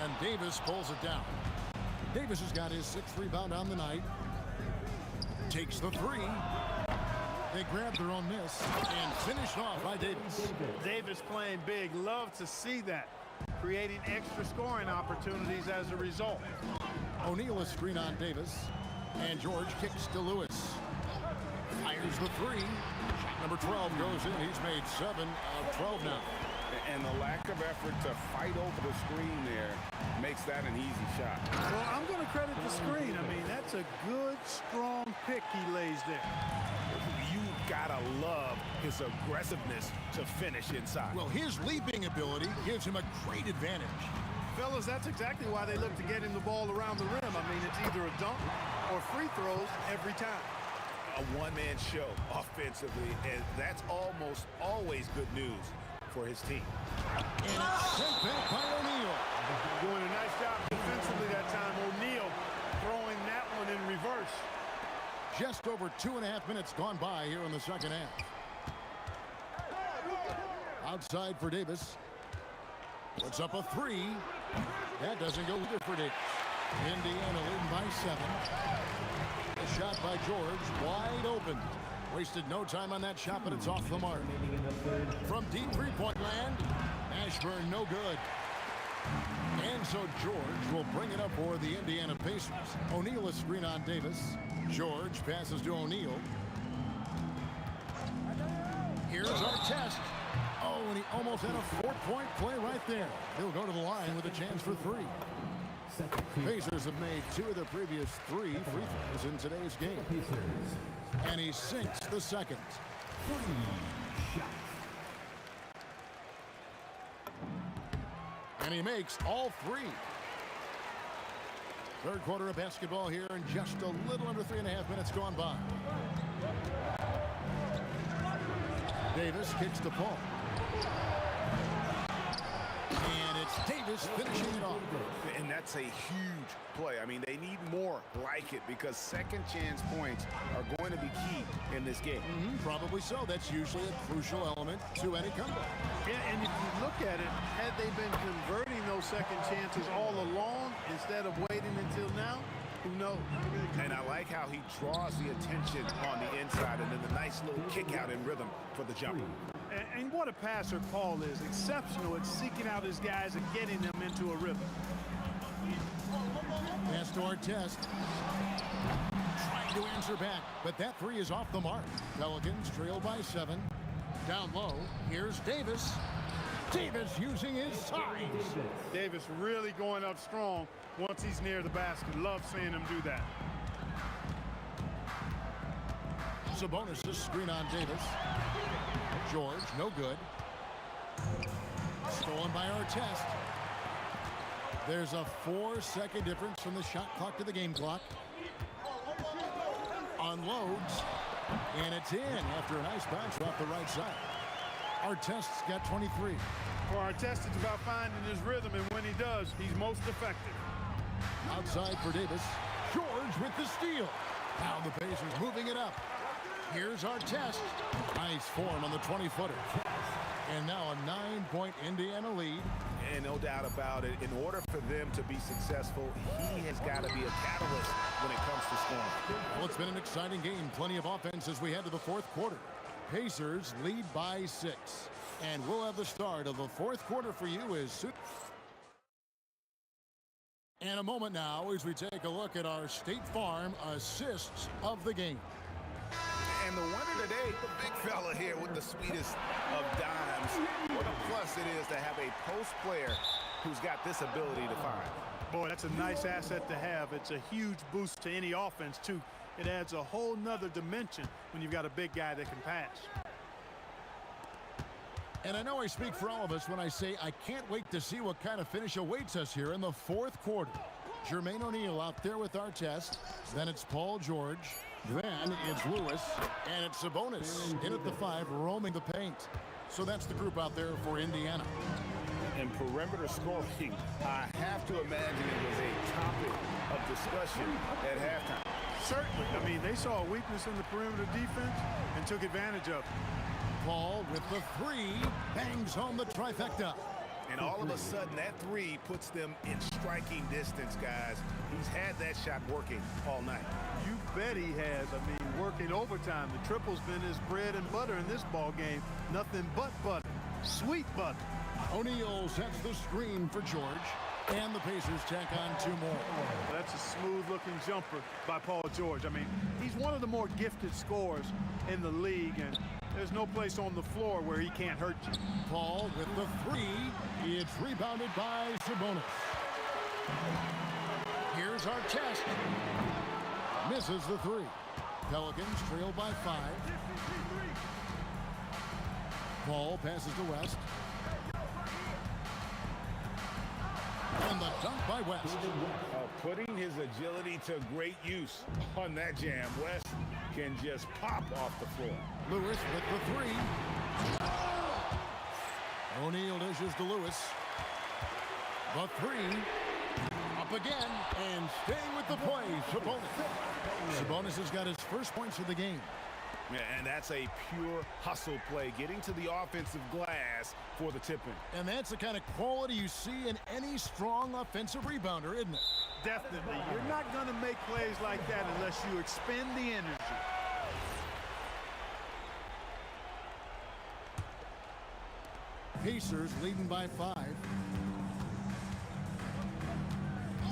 And Davis pulls it down. Davis has got his 6th rebound on the night. Takes the 3. They grab their own miss and finished off by Davis. Davis playing big. Love to see that. Creating extra scoring opportunities as a result. O'Neal is screen on Davis. And George kicks to Lewis. Fires the 3. Shot number 12 goes in. He's made 7 of 12 now. And the lack of effort to fight over the screen there makes that an easy shot. Well, I'm going to credit the screen. I mean, that's a good, strong pick he lays there. You gotta love his aggressiveness to finish inside. Well, his leaping ability gives him a great advantage. Fellas, that's exactly why they look to get him the ball around the rim. I mean, it's either a dunk or free throws every time. A one-man show offensively, and that's almost always good news for his team. And it's sent back by O'Neal. Doing a nice job defensively that time. O'Neal throwing that one in reverse. Just over 2.5 minutes gone by here in the second half. Outside for Davis. Puts up a 3. That doesn't go either for Davis. Indiana leading by 7. A shot by George, wide open. Wasted no time on that shot, but it's off the mark. From deep three-point land, Mashburn no good. And so George will bring it up for the Indiana Pacers. O'Neal is screen on Davis. George passes to O'Neal. Here's Artest. Oh, and he almost had a 4-point play right there. He'll go to the line with a chance for 3. Pacers have made 2 of their previous 3 free throws in today's game. And he sinks the second. And he makes all 3. Third quarter of basketball here, and just a little under 3.5 minutes gone by. Davis kicks to Paul. And it's Davis finishing it off. And that's a huge play. I mean, they need more like it because second chance points are going to be key in this game. Probably so. That's usually a crucial element to any comeback. Yeah, and if you look at it, had they been converting those second chances all along instead of waiting until now, who knows? And I like how he draws the attention on the inside and then the nice little kick out in rhythm for the jumper. And what a passer Paul is. Exceptional at seeking out his guys and getting them into a rhythm. Pass to Artest. Trying to answer back, but that three is off the mark. Pelicans trail by 7. Down low, here's Davis. Davis using his size. Davis really going up strong once he's near the basket. Love seeing him do that. Sabonis' screen on Davis. George, no good. Stolen by Artest. There's a 4-second difference from the shot clock to the game clock. Unloads, and it's in after a nice bounce off the right side. Artest's got 23. For Artest, it's about finding his rhythm, and when he does, he's most effective. Outside for Davis. George with the steal. Now the Pacers moving it up. Here's Artest. Nice form on the 20-footer. And now a 9-point Indiana lead. And no doubt about it, in order for them to be successful, he has got to be a catalyst when it comes to scoring. Well, it's been an exciting game. Plenty of offense as we head to the fourth quarter. Pacers lead by 6. And we'll have the start of the fourth quarter for you as soon. And a moment now as we take a look at our State Farm assists of the game. And the winner today, the big fella here with the sweetest of dimes. What a plus it is to have a post player who's got this ability to find. Boy, that's a nice asset to have. It's a huge boost to any offense, too. It adds a whole nother dimension when you've got a big guy that can pass. And I know I speak for all of us when I say I can't wait to see what kind of finish awaits us here in the fourth quarter. Jermaine O'Neal out there with Artest. Then it's Paul George. Then it's Lewis. And it's Sabonis in at the 5, roaming the paint. So that's the group out there for Indiana. And perimeter scoring, I have to imagine it was a topic of discussion at halftime. Certainly. I mean, they saw a weakness in the perimeter defense and took advantage of it. Paul with the 3, bangs home the trifecta. And all of a sudden, that 3 puts them in striking distance, guys. He's had that shot working all night. You bet he has. I mean, working overtime. The triple's been his bread and butter in this ball game. Nothing but butter. Sweet butter. O'Neal sets the screen for George. And the Pacers tack on 2 more. That's a smooth-looking jumper by Paul George. I mean, he's one of the more gifted scorers in the league, and there's no place on the floor where he can't hurt you. Paul with the 3. It's rebounded by Sabonis. Here's Artest. Misses the 3. Pelicans trail by 5. Paul passes to West. And the dunk by West. Putting his agility to great use on that jam. West can just pop off the floor. Lewis with the 3. O'Neal dishes to Lewis. The 3. Up again. And staying with the play, Sabonis. Sabonis has got his first points of the game. Yeah, and that's a pure hustle play, getting to the offensive glass for the tip-in. And that's the kind of quality you see in any strong offensive rebounder, isn't it? Definitely. You're not going to make plays like that unless you expend the energy. Pacers leading by 5.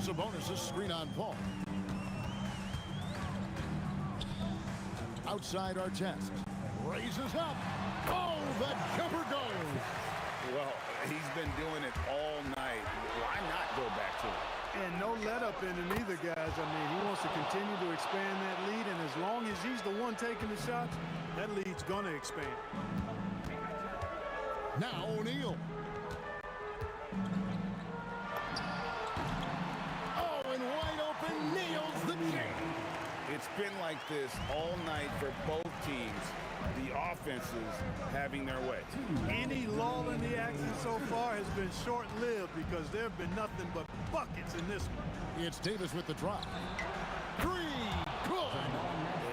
Sabonis' screen on Paul. Outside Artest. Raises up. Oh, the jumper goes. Well, he's been doing it all night. Why not go back to it? And no let up in him either, guys. I mean, he wants to continue to expand that lead, and as long as he's the one taking the shots, that lead's going to expand. Now O'Neal. Oh, and wide open, nails the jam. It's been like this all night for both teams. The offenses having their way. Any lull in the action so far has been short-lived because there have been nothing but buckets in this one. It's Davis with the drop. Three, good.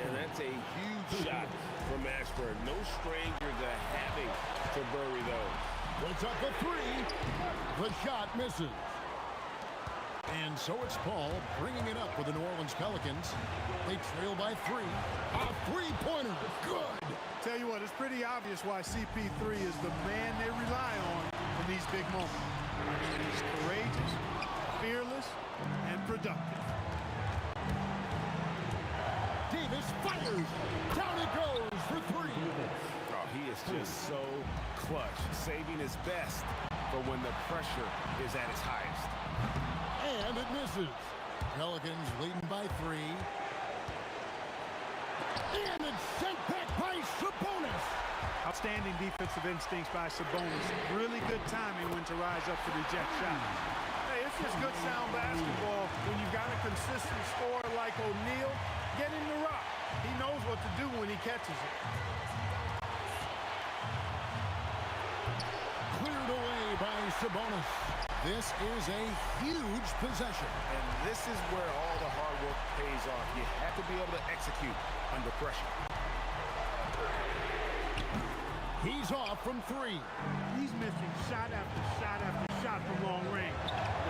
And that's a huge shot from Ashburn. No stranger to having to bury those. Puts up the three. The shot misses. And so it's Paul bringing it up for the New Orleans Pelicans. They trail by 3. A three-pointer. Good. Tell you what, it's pretty obvious why CP3 is the man they rely on in these big moments. He's courageous, fearless, and productive. Davis fires. Down it goes for 3. Oh, he is just so clutch, saving his best for when the pressure is at its highest. And it misses. Pelicans leading by 3. And it's sent back by Sabonis. Outstanding defensive instincts by Sabonis. Really good timing when to rise up to reject shots. Hey, it's just good sound basketball when you've got a consistent scorer like O'Neal. Get him the rock. He knows what to do when he catches it. Cleared away by Sabonis. This is a huge possession. And this is where all the hard work pays off. You have to be able to execute under pressure. He's off from 3. He's missing shot after shot after shot from long range.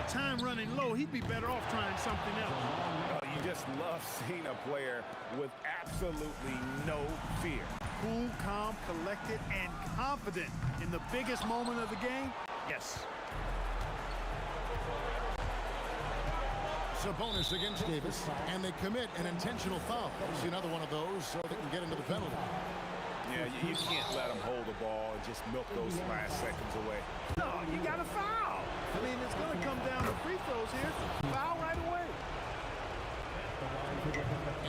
The time running low, he'd be better off trying something else. You just love seeing a player with absolutely no fear. Cool, calm, collected, and confident in the biggest moment of the game. Yes. Sabonis against Davis, and they commit an intentional foul. See another one of those so they can get into the penalty. Yeah, you can't let them hold the ball and just milk those last seconds away. No, you got to foul. I mean, it's going to come down to free throws here. Foul right away.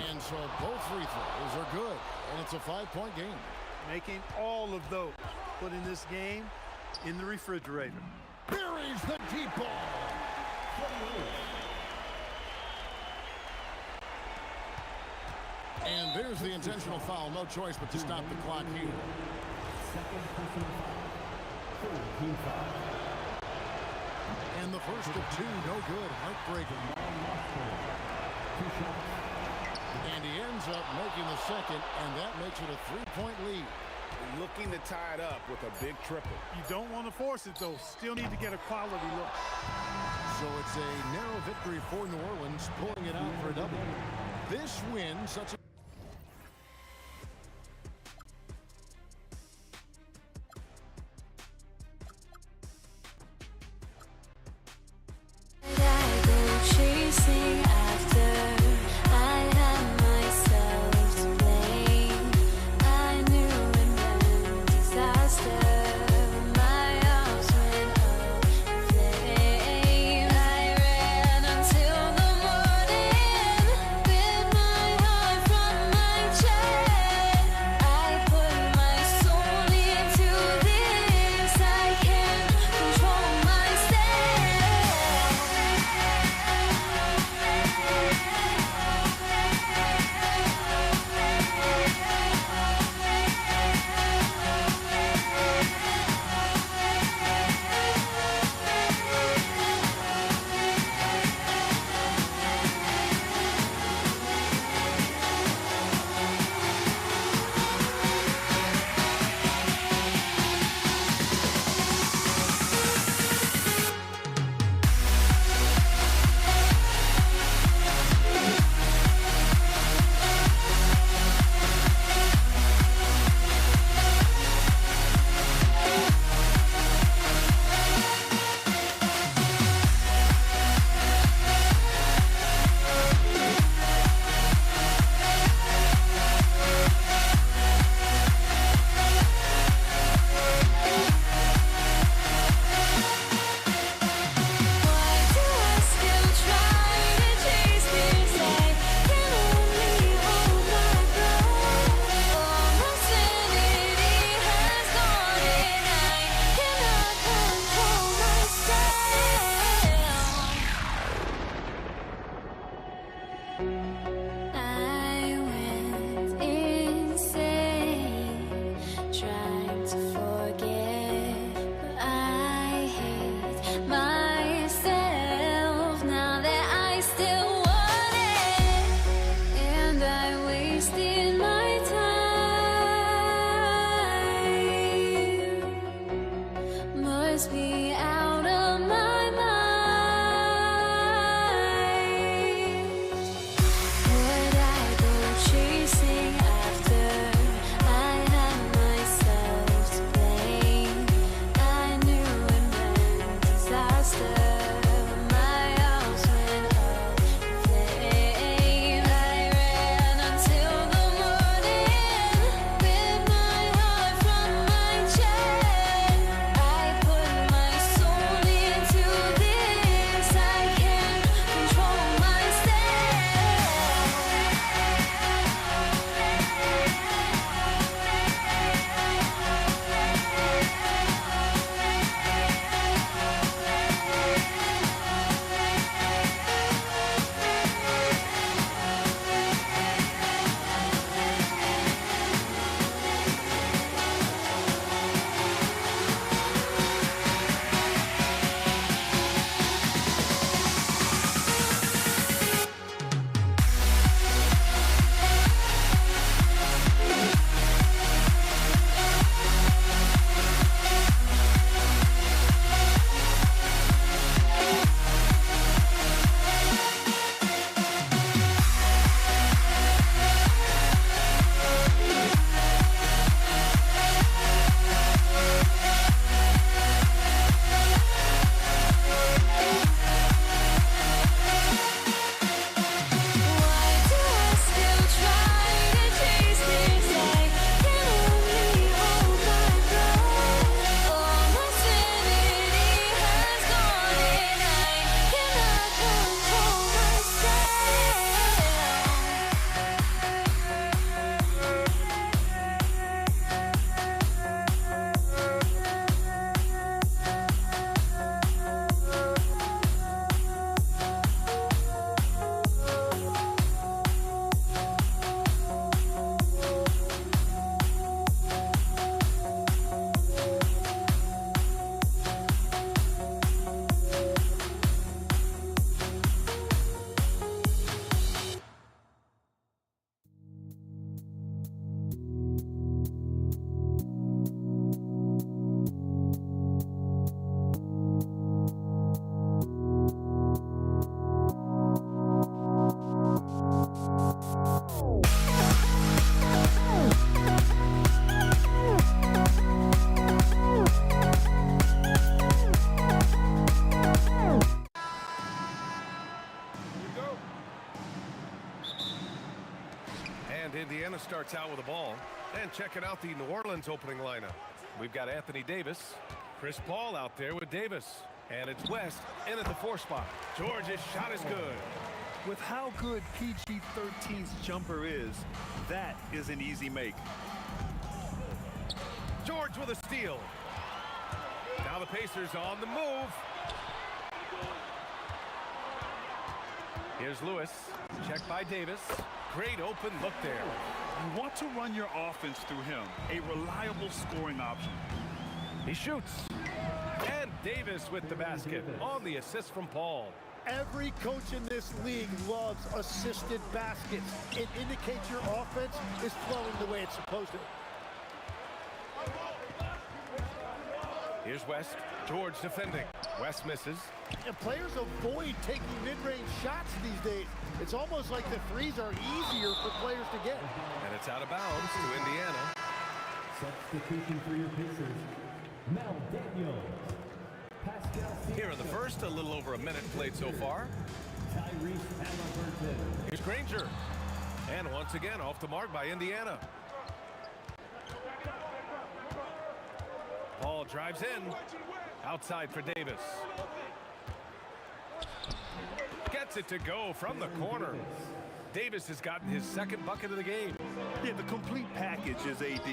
And so both free throws are good, and it's a 5-point game. Making all of those, putting this game in the refrigerator. Buries the deep ball. And there's the intentional foul. No choice but to stop the clock here. And the first of 2, no good. Heartbreaking. And he ends up making the second, and that makes it a 3-point lead. Looking to tie it up with a big triple. You don't want to force it, though. Still need to get a quality look. So it's a narrow victory for New Orleans, pulling it out for a double. This win, such a chasing after I had myself to blame. I knew it meant disaster. My arms went up in flames. I ran until the morning. Bit my heart from starts out with the ball. And checking out the New Orleans opening lineup. We've got Anthony Davis, Chris Paul out there with Davis. And it's West in at the 4 spot. George's shot is good. With how good PG-13's jumper is, that is an easy make. George with a steal. Now the Pacers on the move. Here's Lewis. Checked by Davis. Great open look there. You want to run your offense through him. A reliable scoring option. He shoots. And Davis with the basket on the assist from Paul. Every coach in this league loves assisted baskets. It indicates your offense is flowing the way it's supposed to. Here's West. George defending. West misses. And players avoid taking mid-range shots these days. It's almost like the threes are easier for players to get. And it's out of bounds to Indiana. Substitution for your Pacers, Mel Daniels. Here in the first, a little over a minute played so far. Here's Granger. And once again, off the mark by Indiana. Paul drives in. Outside for Davis. Gets it to go from the corner. Davis has gotten his second bucket of the game. Yeah, the complete package is AD.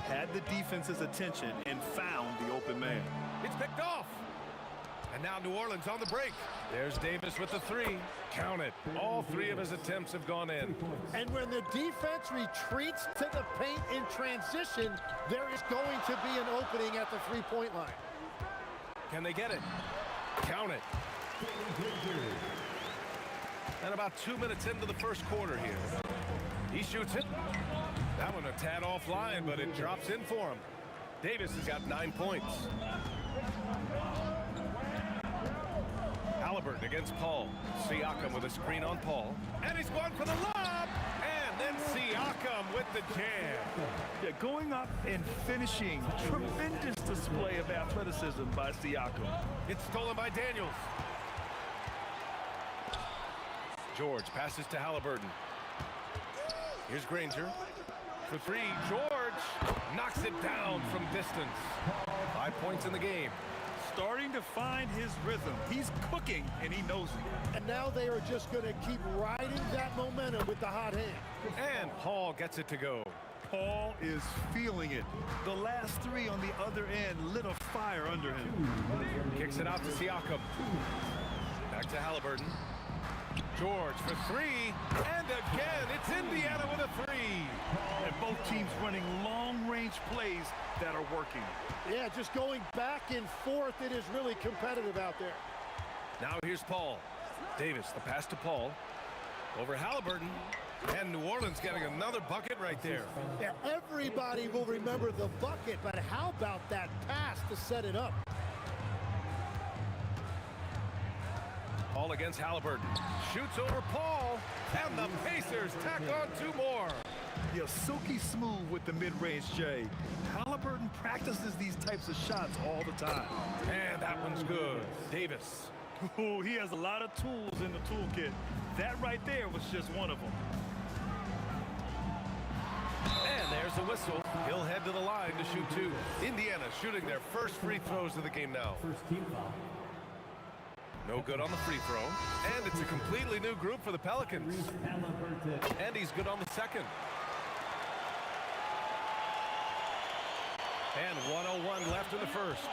Had the defense's attention and found the open man. It's picked off. And now New Orleans on the break. There's Davis with the 3. Count it. All 3 of his attempts have gone in. And when the defense retreats to the paint in transition, there is going to be an opening at the 3-point line. Can they get it? Count it. And about 2 minutes into the first quarter here. He shoots it. That one a tad offline, but it drops in for him. Davis has got 9 points. Halliburton against Paul. Siakam with a screen on Paul. And he's going for the lob. And then Siakam with the jam. Yeah, going up and finishing. Tremendous display of athleticism by Siakam. It's stolen by Daniels. George passes to Halliburton. Here's Granger. For 3, George knocks it down from distance. 5 points in the game. Starting to find his rhythm. He's cooking, and he knows it. And now they are just going to keep riding that momentum with the hot hand. And Paul gets it to go. Paul is feeling it. The last 3 on the other end lit a fire under him. Kicks it out to Siakam. Back to Halliburton. George for 3. And again, it's Indiana with a 3. And both teams running long-range plays that are working. Yeah, just going back and forth. It is really competitive out there. Now here's Paul. Davis, the pass to Paul. Over Halliburton. And New Orleans getting another bucket right there. Yeah, everybody will remember the bucket, but how about that pass to set it up? Paul against Halliburton. Shoots over Paul. And the Pacers tack on 2 more. Yeah, silky smooth with the mid-range J. Halliburton practices these types of shots all the time. And that one's good. Davis. Oh, he has a lot of tools in the toolkit. That right there was just one of them. And there's the whistle. He'll head to the line to shoot 2. Indiana shooting their first free throws of the game now. First team foul. No good on the free throw. And it's a completely new group for the Pelicans. And he's good on the second. And 1:01 left in the first.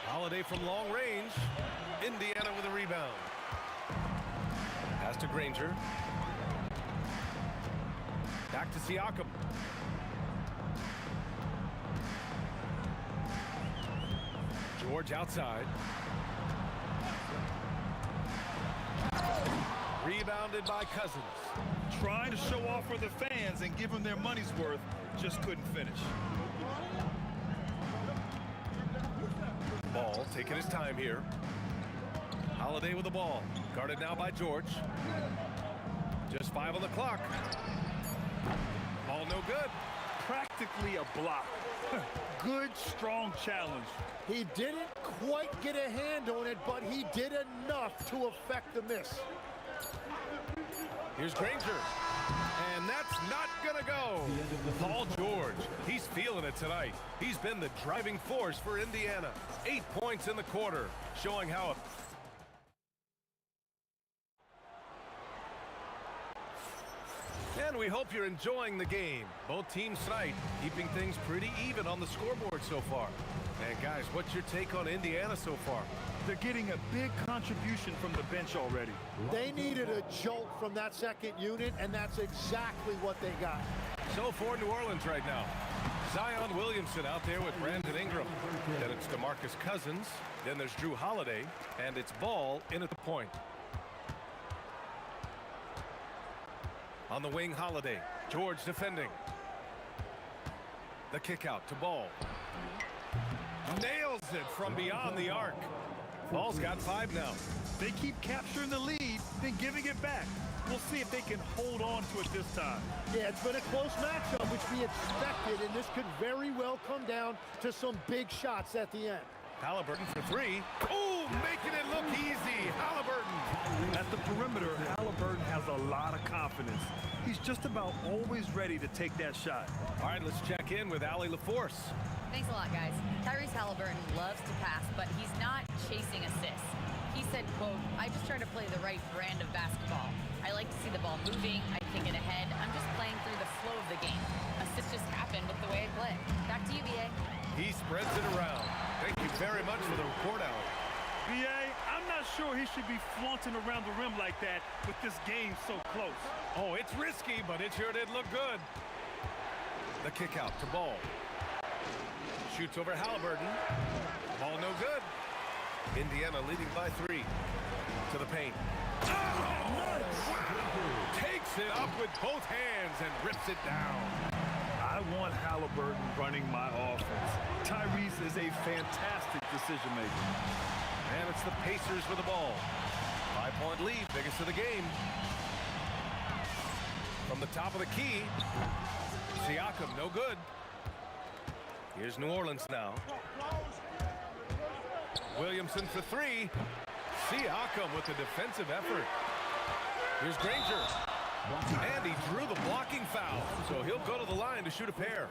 Holiday from long range. Indiana with a rebound. Pass to Granger. Back to Siakam. George outside. Rebounded by Cousins. Trying to show off for the fans and give them their money's worth, just couldn't finish. Ball taking his time here. Holiday with the ball. Guarded now by George. Just 5 on the clock. Ball no good. Practically a block. Good, strong challenge. He didn't quite get a hand on it, but he did enough to affect the miss. Here's Granger. And that's it's not gonna go. Paul George, he's feeling it tonight. He's been the driving force for Indiana. 8 points in the quarter, showing how and we hope you're enjoying the game. Both teams tonight keeping things pretty even on the scoreboard so far. And guys, what's your take on Indiana so far? They're getting a big contribution from the bench already. They needed a jolt from that second unit, and that's exactly what they got. So for New Orleans right now, Zion Williamson out there with Brandon Ingram. Then it's DeMarcus Cousins. Then there's Drew Holiday. And it's Ball in at the point. On the wing, Holiday. George defending. The kick out to Ball. Nails it from beyond the arc. Ball's got 5 now. They keep capturing the lead, then giving it back. We'll see if they can hold on to it this time. Yeah, it's been a close matchup, which we expected, and this could very well come down to some big shots at the end. Halliburton for 3. Oh, making it look easy. Halliburton. At the perimeter, Halliburton has a lot of confidence. He's just about always ready to take that shot. All right, let's check in with Allie LaForce. Thanks a lot, guys. Tyrese Halliburton loves to pass, but he's not chasing assists. He said, quote, "I just try to play the right brand of basketball. I like to see the ball moving. I can get ahead. I'm just playing through the flow of the game. Assists just happen with the way I play." Back to you, BA. He spreads it around. Thank you very much for the report, Allie. BA, I'm not sure he should be flaunting around the rim like that with this game so close. Oh, it's risky, but it sure did look good. The kick out to Ball. Shoots over Halliburton. Ball no good. Indiana leading by 3. To the paint. Oh! Takes it up with both hands and rips it down. I want Halliburton running my offense. Tyrese is a fantastic decision maker. And it's the Pacers with the ball. 5-point lead, biggest of the game. From the top of the key, Siakam, no good. Here's New Orleans now. Williamson for 3. Siakam with the defensive effort. Here's Granger. And he drew the blocking foul, so he'll go to the line to shoot a pair.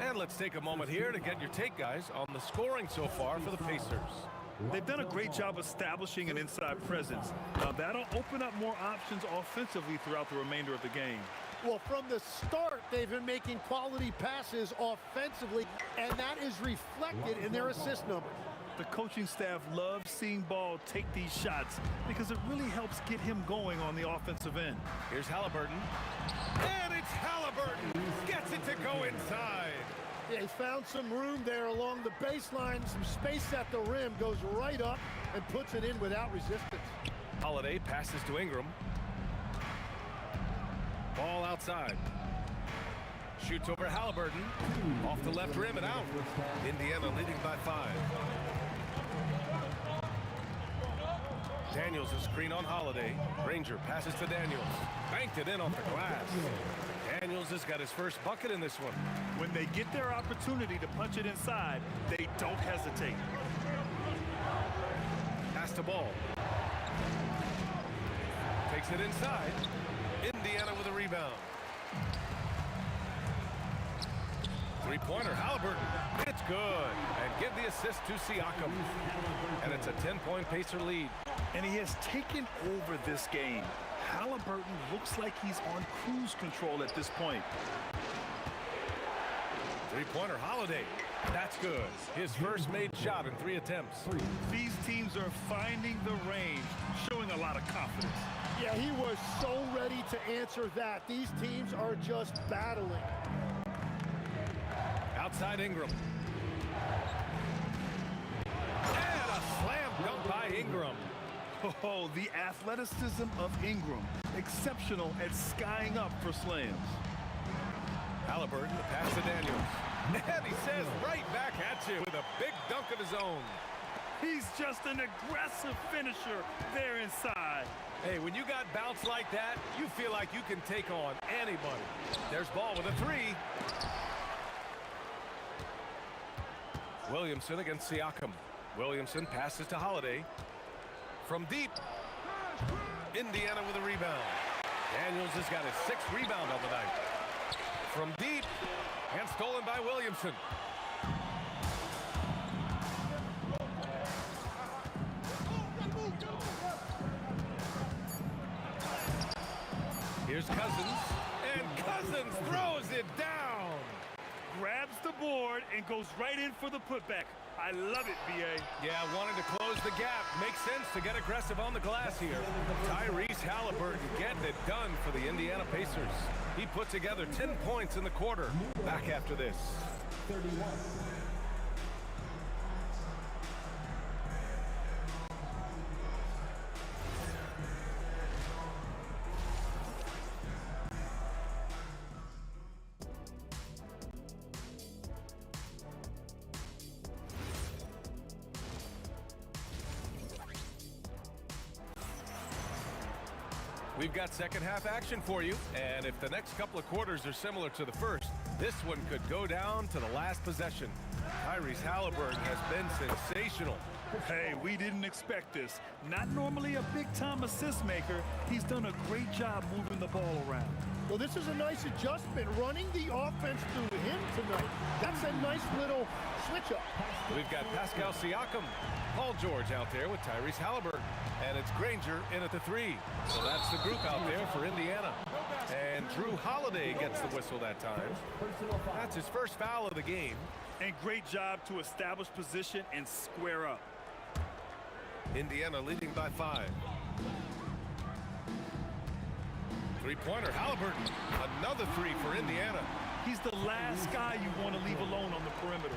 And let's take a moment here to get your take, guys, on the scoring so far for the Pacers. They've done a great job establishing an inside presence. Now that'll open up more options offensively throughout the remainder of the game. Well, from the start, they've been making quality passes offensively, and that is reflected in their assist number. The coaching staff loves seeing Ball take these shots because it really helps get him going on the offensive end. Here's Halliburton. And it's Halliburton. Gets it to go inside. Yeah, he found some room there along the baseline, some space at the rim, goes right up and puts it in without resistance. Holiday passes to Ingram. Ball outside. Shoots over Halliburton. Off the left rim and out. Indiana leading by 5. Daniels a screen on Holiday. Granger passes to Daniels. Banked it in off the glass. Daniels has got his first bucket in this one. When they get their opportunity to punch it inside, they don't hesitate. Pass to Ball. Takes it inside. Indiana with a rebound. Three-pointer, Halliburton. It's good. And give the assist to Siakam. And it's a 10-point Pacer lead. And he has taken over this game. Halliburton looks like he's on cruise control at this point. Three-pointer, Holiday. That's good. His first made shot in 3 attempts. These teams are finding the range, showing a lot of confidence. Yeah, he was so ready to answer that. These teams are just battling. Outside Ingram. And a slam dunk by Ingram. Oh, the athleticism of Ingram. Exceptional at skying up for slams. Halliburton, the pass to Daniels. And he says right back at you with a big dunk of his own. He's just an aggressive finisher there inside. Hey, when you got bounce like that, you feel like you can take on anybody. There's Ball with a 3. Williamson against Siakam. Williamson passes to Holiday. From deep. Indiana with a rebound. Daniels has got his 6th rebound on the night. From deep, and stolen by Williamson. Here's Cousins, and Cousins throws it down. Grabs the board and goes right in for the putback. I love it, B.A. Yeah, wanting to close the gap. Makes sense to get aggressive on the glass here. Tyrese Halliburton getting it done for the Indiana Pacers. He put together 10 points in the quarter. Back after this. 31. We've got second half action for you, and if the next couple of quarters are similar to the first, this one could go down to the last possession. Tyrese Halliburton has been sensational. Hey, we didn't expect this. Not normally a big-time assist maker. He's done a great job moving the ball around. Well, this is a nice adjustment, running the offense through him tonight. That's a nice little switch-up. We've got Pascal Siakam, Paul George out there with Tyrese Halliburton, and it's Granger in at the 3. So that's the group out there for Indiana. And Drew Holiday gets the whistle that time. That's his first foul of the game. And great job to establish position and square up. Indiana leading by 5. Three-pointer, Halliburton. Another 3 for Indiana. He's the last guy you want to leave alone on the perimeter.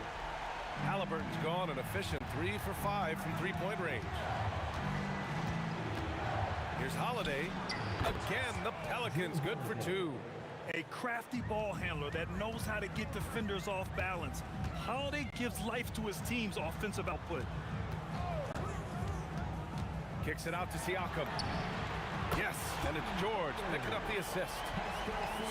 Halliburton's gone an efficient 3 for 5 from three-point range. Here's Holiday. Again, the Pelicans good for 2. A crafty ball handler that knows how to get defenders off balance. Holiday gives life to his team's offensive output. Kicks it out to Siakam. Yes, and it's George picking up the assist.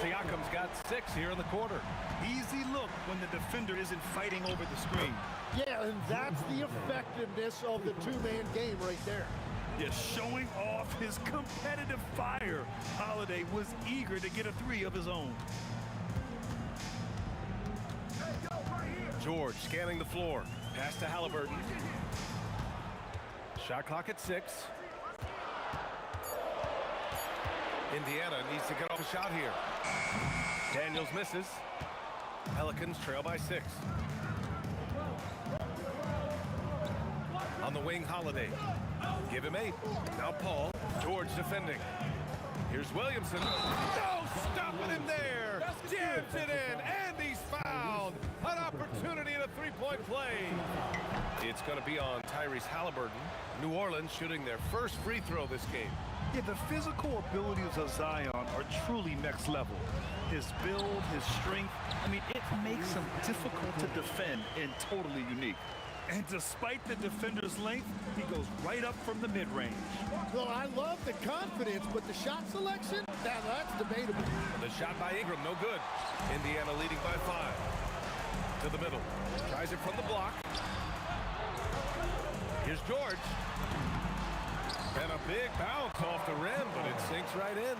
Siakam's got 6 here in the quarter. Easy look when the defender isn't fighting over the screen. Yeah, and that's the effectiveness of the two-man game right there. Just showing off his competitive fire. Holiday was eager to get a 3 of his own. George scanning the floor. Pass to Halliburton. Shot clock at 6. Indiana needs to get off a shot here. Daniels misses. Pelicans trail by 6. On the wing, Holiday. Give him 8. Now Paul. George defending. Here's Williamson. No stopping him there. Jams it in, and he's fouled. An opportunity in a three-point play. It's going to be on Tyrese Halliburton. New Orleans shooting their first free throw this game. Yeah, the physical abilities of Zion are truly next level. His build, his strength, I mean, it makes him difficult to defend and totally unique. And despite the defender's length, he goes right up from the mid-range. Well, I love the confidence, but the shot selection, now that's debatable. The shot by Ingram, no good. Indiana leading by 5. To the middle. Tries it from the block. Here's George. And a big bounce off the rim, but it sinks right in.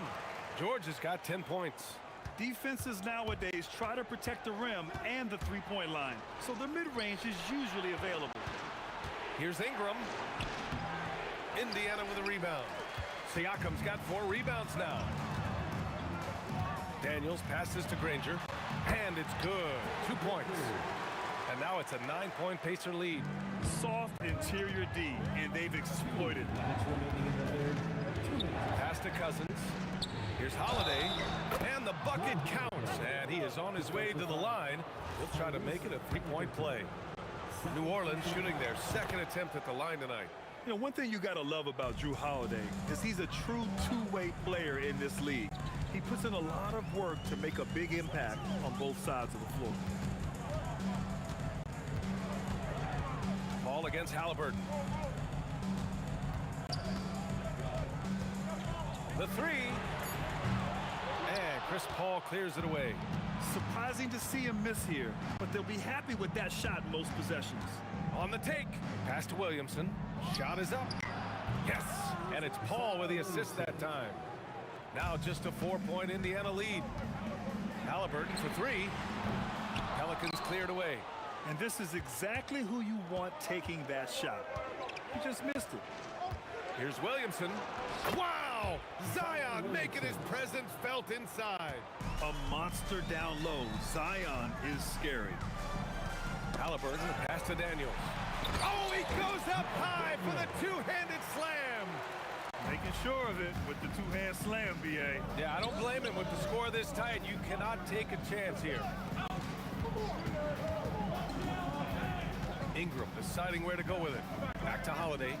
George has got 10 points. Defenses nowadays try to protect the rim and the three-point line, so the mid-range is usually available. Here's Ingram. Indiana with a rebound. Siakam's got 4 rebounds now. Daniels passes to Granger, and it's good. 2 points. And now it's a 9-point Pacer lead. Soft interior D, and they've exploited. Pass to Cousins. Here's Holiday, and the bucket counts, and he is on his way to the line. He'll try to make it a three-point play. New Orleans shooting their second attempt at the line tonight. You know, one thing you got to love about Drew Holiday is he's a true two-way player in this league. He puts in a lot of work to make a big impact on both sides of the floor. Ball against Halliburton. The 3. And Chris Paul clears it away. Surprising to see him miss here, but they'll be happy with that shot most possessions. On the take. Pass to Williamson. Shot is up. Yes. And it's Paul with the assist that time. Now just a 4-point Indiana lead. Halliburton for three. Pelicans cleared away. And this is exactly who you want taking that shot. He just missed it. Here's Williamson. Wow! Zion making his presence felt inside. A monster down low. Zion is scary. Halliburton, pass to Daniels. Oh, he goes up high for the two-handed slam. Making sure of it with the two-hand slam, B.A. Yeah, I don't blame him. With the score this tight, you cannot take a chance here. Ingram deciding where to go with it. Back to Holiday.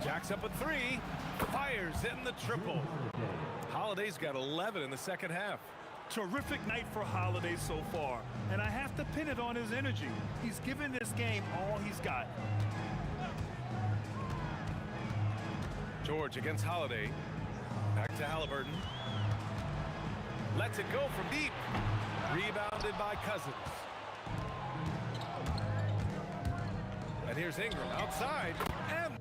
Jacks up a three. Fires in the triple. Holiday's got 11 in the second half. Terrific night for Holiday so far, and I have to pin it on his energy. He's given this game all he's got. George against Holiday. Back to Halliburton. Lets it go from deep. Rebounded by Cousins. And here's Ingram outside. And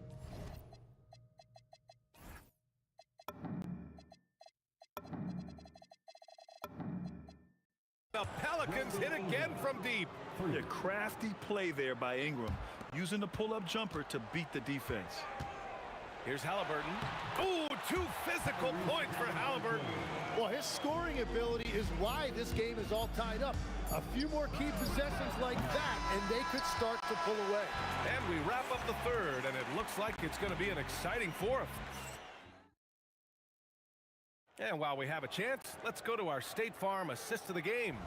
the Pelicans hit again from deep. A crafty play there by Ingram, using the pull-up jumper to beat the defense. Here's Halliburton. Ooh, two physical points for Halliburton. Well, his scoring ability is why this game is all tied up. A few more key possessions like that, and they could start to pull away. And we wrap up the third, and it looks like it's going to be an exciting fourth. And while we have a chance, let's go to our State Farm assist of the game.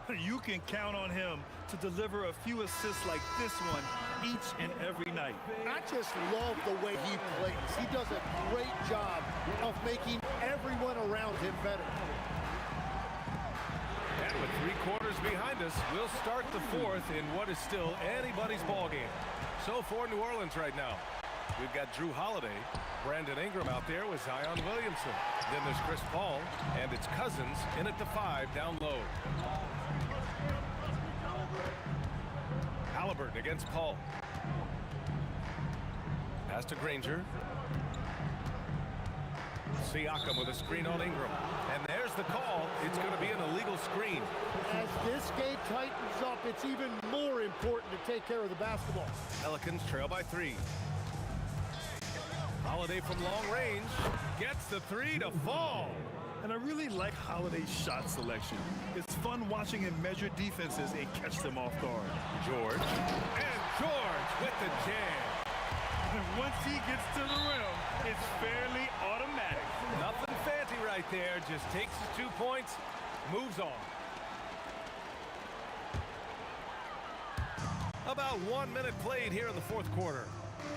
You can count on him to deliver a few assists like this one each and every night. I just love the way he plays. He does a great job of making everyone around him better. And with 3 quarters behind us, we'll start the fourth in what is still anybody's ball game. So for New Orleans right now, we've got Drew Holiday, Brandon Ingram out there with Zion Williamson. Then there's Chris Paul, and it's Cousins in at the 5 down low. Halliburton against Paul. Pass to Granger. Siakam with a screen on Ingram. And there's the call. It's going to be an illegal screen. As this game tightens up, it's even more important to take care of the basketball. Pelicans trail by 3. Holiday from long range gets the 3 to fall. And I really like Holiday's shot selection. It's fun watching him measure defenses and catch them off guard. George. And George with the jam. And once he gets to the rim, it's fairly automatic. Nothing fancy right there. Just takes the 2 points, moves on. About 1 minute played here in the fourth quarter.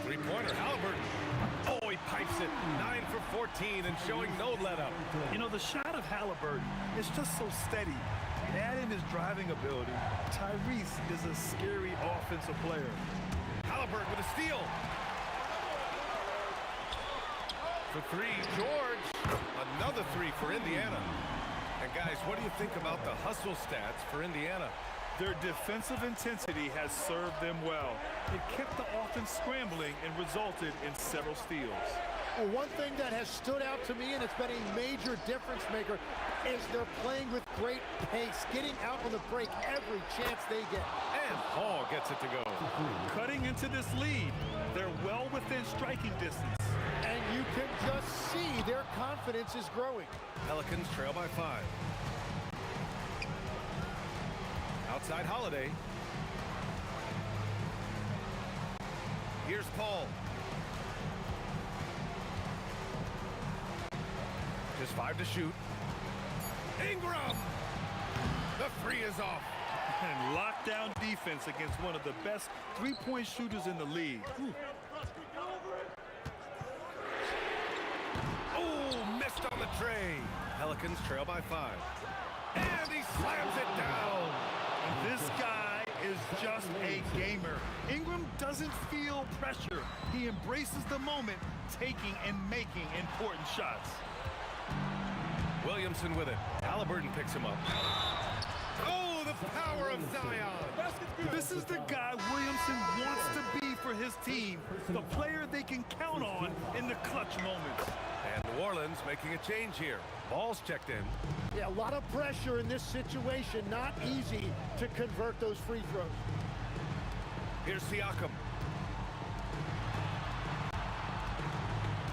3-pointer, Halliburton. Oh, he pipes it. 9 for 14 and showing no let-up. You know, the shot of Halliburton is just so steady. Add in his driving ability. Tyrese is a scary offensive player. Halliburton with a steal. For 3, George. Another 3 for Indiana. And guys, what do you think about the hustle stats for Indiana? Their defensive intensity has served them well. It kept the offense scrambling and resulted in several steals. Well, one thing that has stood out to me, and it's been a major difference maker, is they're playing with great pace, getting out on the break every chance they get. And Paul gets it to go. Cutting into this lead, they're well within striking distance. And you can just see their confidence is growing. Pelicans trail by 5. Outside Holiday. Here's Paul. Just 5 to shoot. Ingram! The 3 is off. And lockdown defense against one of the best three-point shooters in the league. Oh, missed on the tray. Pelicans trail by 5. And he slams it down. And this guy is just a gamer. Ingram doesn't feel pressure. He embraces the moment, taking and making important shots. Williamson with it. Halliburton picks him up. Oh, the power of Zion. This is the guy Williamson wants to be for his team. The player they can count on in the clutch moments. And New Orleans making a change here. Ball's checked in. Yeah, a lot of pressure in this situation. Not easy to convert those free throws. Here's Siakam.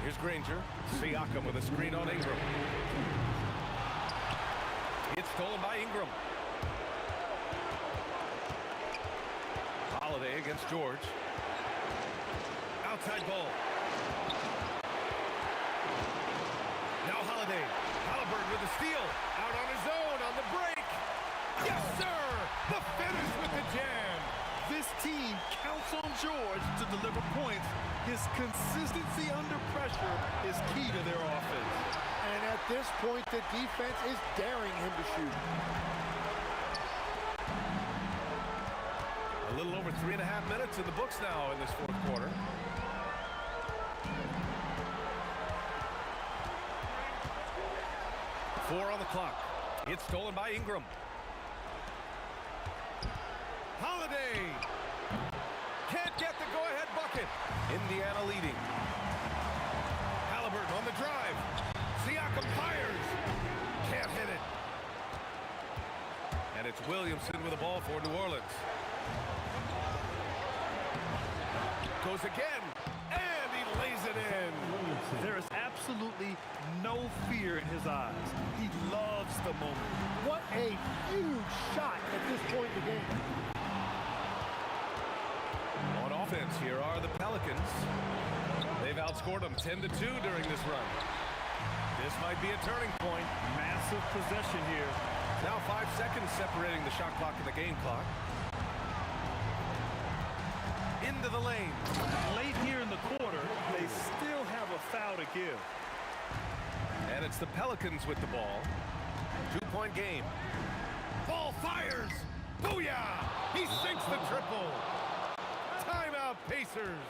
Here's Granger. Siakam with a screen on Ingram. It's stolen by Ingram. Holiday against George. Outside ball. Now Holiday. Halliburton with the steal. Out on his own on the break. Yes, sir! The finish with the jam. This team counts on George to deliver points. His consistency under pressure is key to their offense. And at this point, the defense is daring him to shoot. A little over 3.5 minutes in the books now in this fourth quarter. Four on the clock. It's stolen by Ingram. Holiday can't get the go-ahead bucket. Indiana leading. Halliburton on the drive. Siakam fires. Can't hit it. And it's Williamson with the ball for New Orleans. Goes again, and he lays it in. There is absolutely no fear in his eyes. He loves the moment. What a huge shot at this point in the game. On offense, here are the Pelicans. They've outscored them 10-2 during this run. This might be a turning point. Massive possession here. Now 5 seconds separating the shot clock and the game clock. Into the lane. Late here in the quarter, they still have a foul to give. And it's the Pelicans with the ball. 2-point game. Ball fires. Booyah! He sinks the triple. Timeout, Pacers.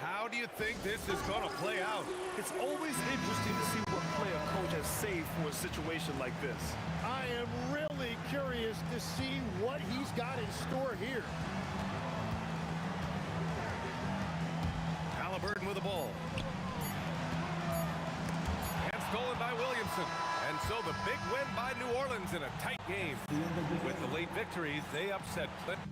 How do you think this is going to play out? It's always interesting to see what play a coach has saved for a situation like this. I am really curious to see what he's got in store here. Halliburton with the ball. And stolen by Williamson. And so the big win by New Orleans in a tight game. With the late victories, they upset Clinton.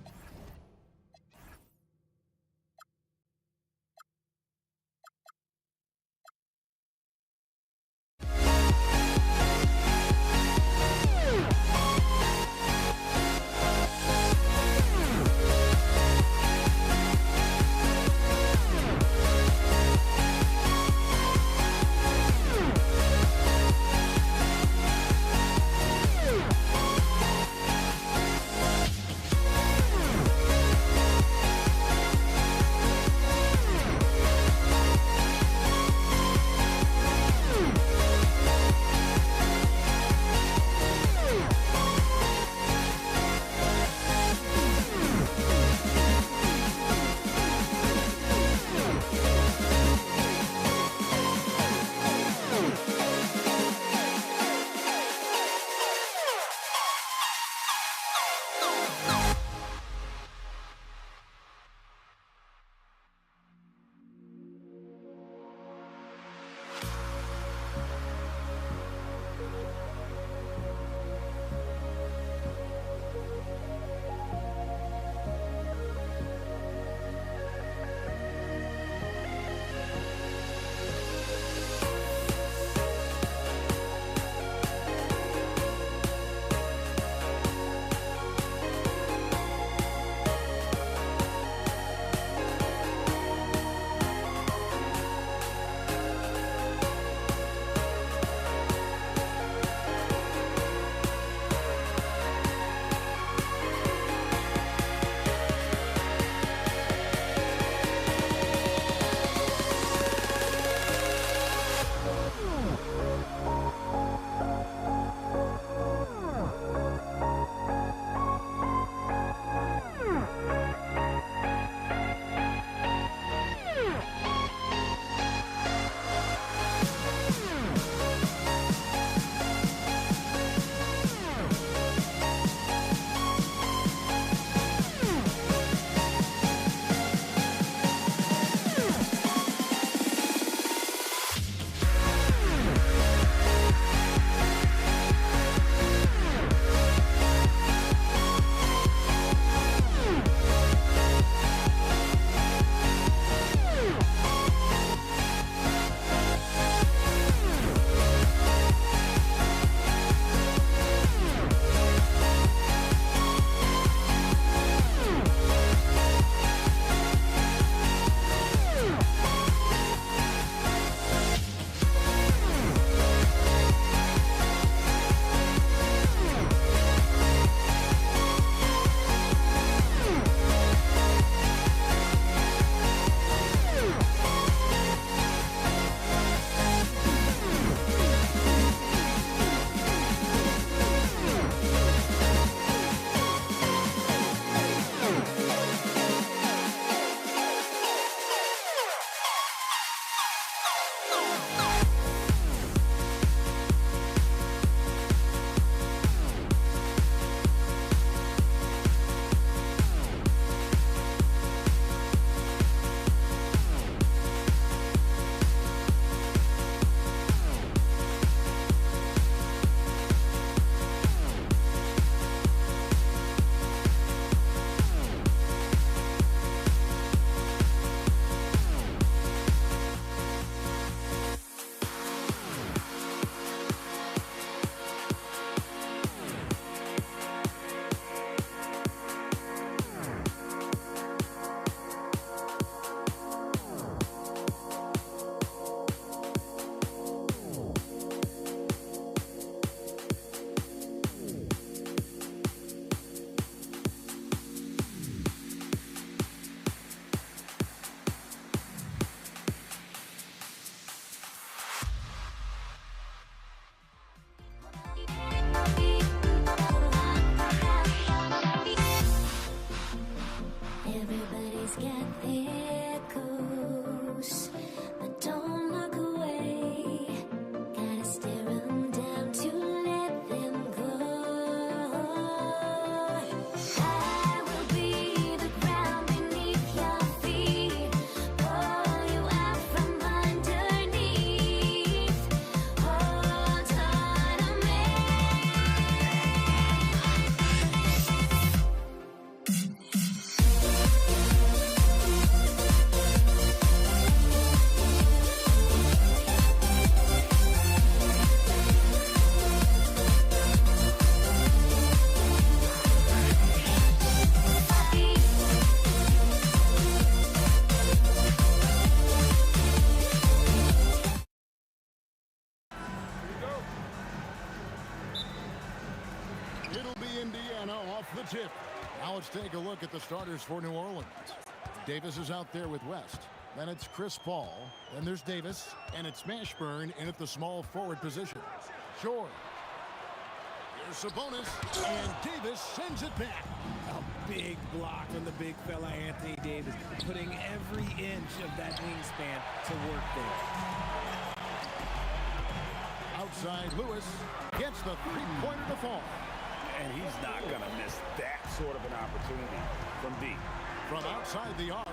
Indiana off the tip. Now let's take a look at the starters for New Orleans. Davis is out there with West. Then it's Chris Paul. Then there's Davis. And it's Mashburn in at the small forward position. George. Here's Sabonis. And Davis sends it back. A big block from the big fella Anthony Davis, putting every inch of that wingspan to work there. Outside, Lewis gets the three-pointer to fall. And he's not going to miss that sort of an opportunity from deep. From outside the arc,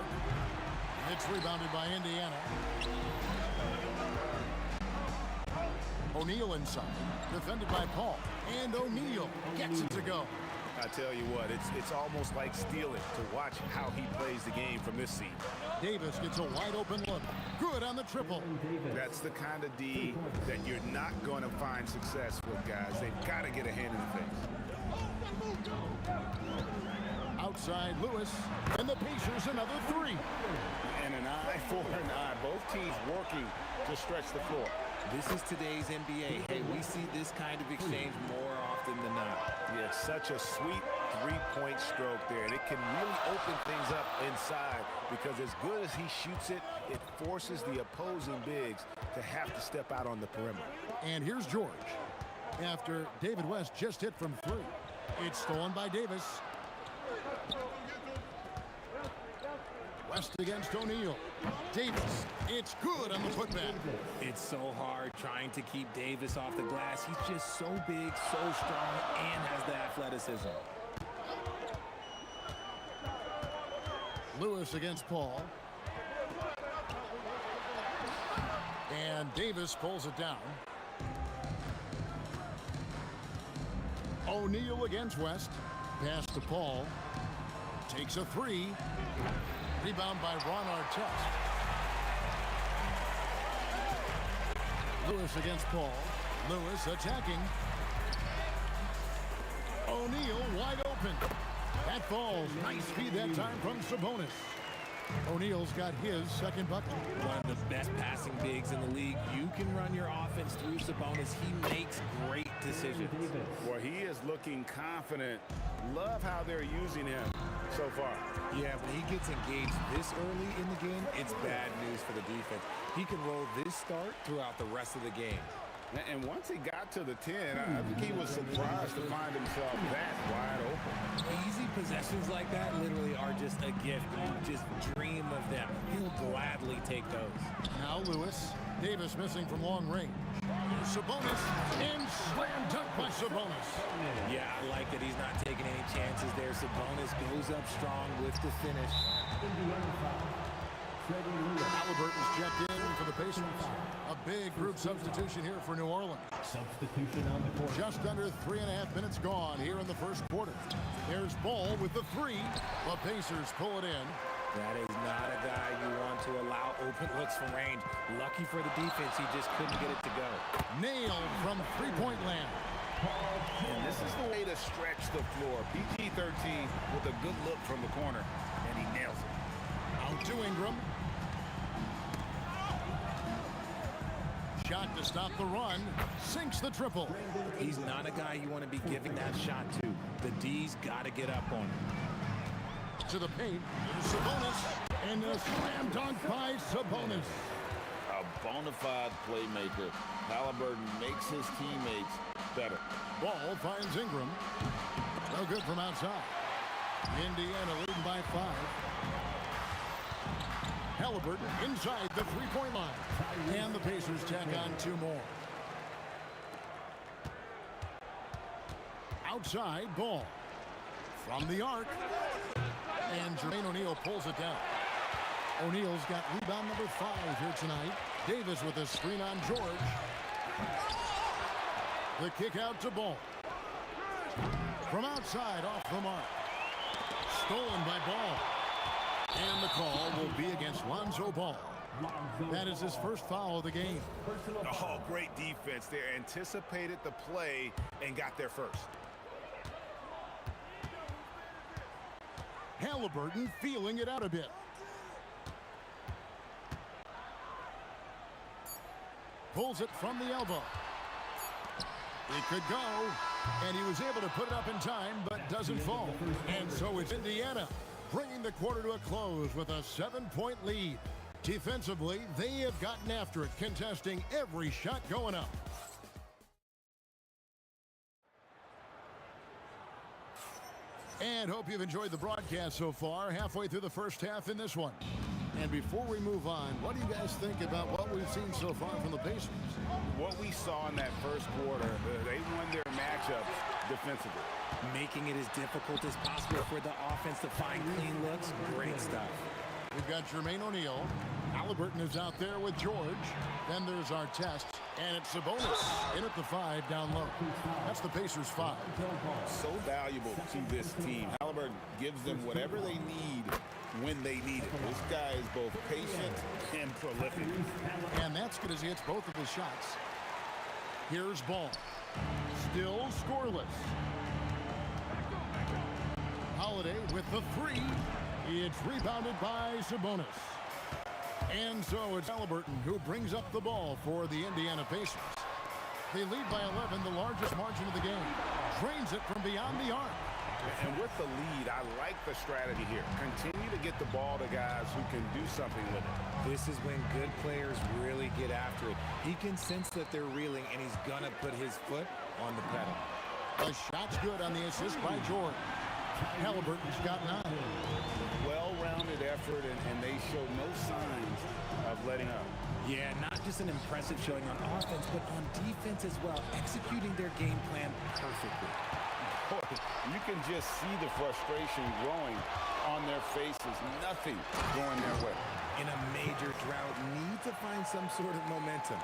it's rebounded by Indiana. O'Neal inside, defended by Paul. And O'Neal gets it to go. I tell you what, it's almost like stealing to watch how he plays the game from this seat. Davis gets a wide open look. Good on the triple. That's the kind of D that you're not going to find success with, guys. They've got to get a hand in the face. Outside Lewis, and the Pacers another three. And an eye for an eye. Both teams working to stretch the floor. This is today's NBA. Hey, we see this kind of exchange more often than not. Yeah, it's such a sweet three-point stroke there, and it can really open things up inside because as good as he shoots it, it forces the opposing bigs to have to step out on the perimeter. And here's George. After David West just hit from three. It's stolen by Davis. West against O'Neal. Davis, it's good on the putback. It's so hard trying to keep Davis off the glass. He's just so big, so strong, and has the athleticism. Lewis against Paul. And Davis pulls it down. O'Neal against West. Pass to Paul. Takes a three. Rebound by Ron Artest. Lewis against Paul. Lewis attacking. O'Neal wide open. That falls. Nice feed that time from Sabonis. O'Neal's got his second bucket. One of the best passing bigs in the league. You can run your offense through Sabonis. He makes great decisions. Well, he is looking confident. Love how they're using him so far. Yeah, when he gets engaged this early in the game, it's bad news for the defense. He can roll this start throughout the rest of the game. And once he got to the 10, I think he was surprised to find himself that wide open. Easy possessions like that literally are just a gift. You just dream of them. He'll gladly take those. Now Lewis. Davis missing from long range. Sabonis, and slam dunk by Sabonis. Yeah, I like that he's not taking any chances there. Sabonis goes up strong with the finish. Halliburton's checked in for the Pacers. A big group substitution here for New Orleans. Substitution on the court. Just under 3.5 minutes gone here in the first quarter. There's Ball with the three. The Pacers pull it in. That is not a guy you want to allow open looks from range. Lucky for the defense, he just couldn't get it to go. Nailed from three-point land. And this is the way to stretch the floor. PG-13 with a good look from the corner, and he nails it. Out to Ingram. Shot to stop the run. Sinks the triple. He's not a guy you want to be giving that shot to. The D's got to get up on him. To the paint. Sabonis. And a slam dunk by Sabonis. A bona fide playmaker. Halliburton makes his teammates better. Ball finds Ingram. No good from outside. Indiana leading by 5. Halliburton inside the three-point line. And the Pacers tack on 2 more. Outside, Ball. From the arc. And Jermaine O'Neal pulls it down. O'Neal's got rebound number 5 here tonight. Davis with a screen on George. The kick out to Ball. From outside, off the mark. Stolen by Ball. And the call will be against Lonzo Ball. That is his first foul of the game. Oh, great defense there. Anticipated the play and got there first. Halliburton feeling it out a bit. Pulls it from the elbow. It could go, and he was able to put it up in time, but doesn't fall. And so it's Indiana bringing the quarter to a close with a 7-point lead. Defensively, they have gotten after it, contesting every shot going up. And hope you've enjoyed the broadcast so far, halfway through the first half in this one. And before we move on, what do you guys think about what we've seen so far from the Pacers? What we saw in that first quarter, they won their matchups defensively. Making it as difficult as possible for the offense to find clean looks. Great stuff. We've got Jermaine O'Neal. Halliburton is out there with George. Then there's our test. And it's Sabonis in at the 5 down low. That's the Pacers 5. So valuable to this team. Halliburton gives them whatever they need when they need it. This guy is both patient and prolific. And that's good as he hits both of his shots. Here's Ball. Still scoreless. Holiday with the 3. It's rebounded by Sabonis. And so it's Halliburton who brings up the ball for the Indiana Pacers. They lead by 11, the largest margin of the game. Drains it from beyond the arc. And with the lead, I like the strategy here. Continue to get the ball to guys who can do something with it. This is when good players really get after it. He can sense that they're reeling, and he's going to put his foot on the pedal. The shot's good on the assist by George. Halliburton's got 9. Well-rounded effort, and they show no signs of letting up. Yeah, not just an impressive showing on offense, but on defense as well, executing their game plan perfectly. Boy, you can just see the frustration growing on their faces. Nothing going their way. In a major drought, need to find some sort of momentum.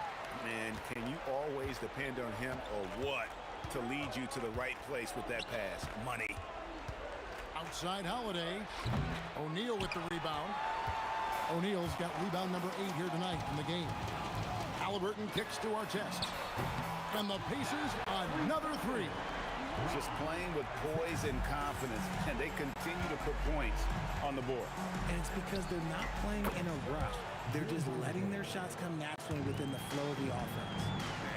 Man, can you always depend on him or what to lead you to the right place with that pass? Money. Outside Holiday. O'Neal with the rebound. O'Neal's got rebound number 8 here tonight in the game. Halliburton kicks to our test. And the Pacers another 3. Just playing with poise and confidence, and they continue to put points on the board. And it's because they're not playing in a rush. They're just letting their shots come naturally within the flow of the offense.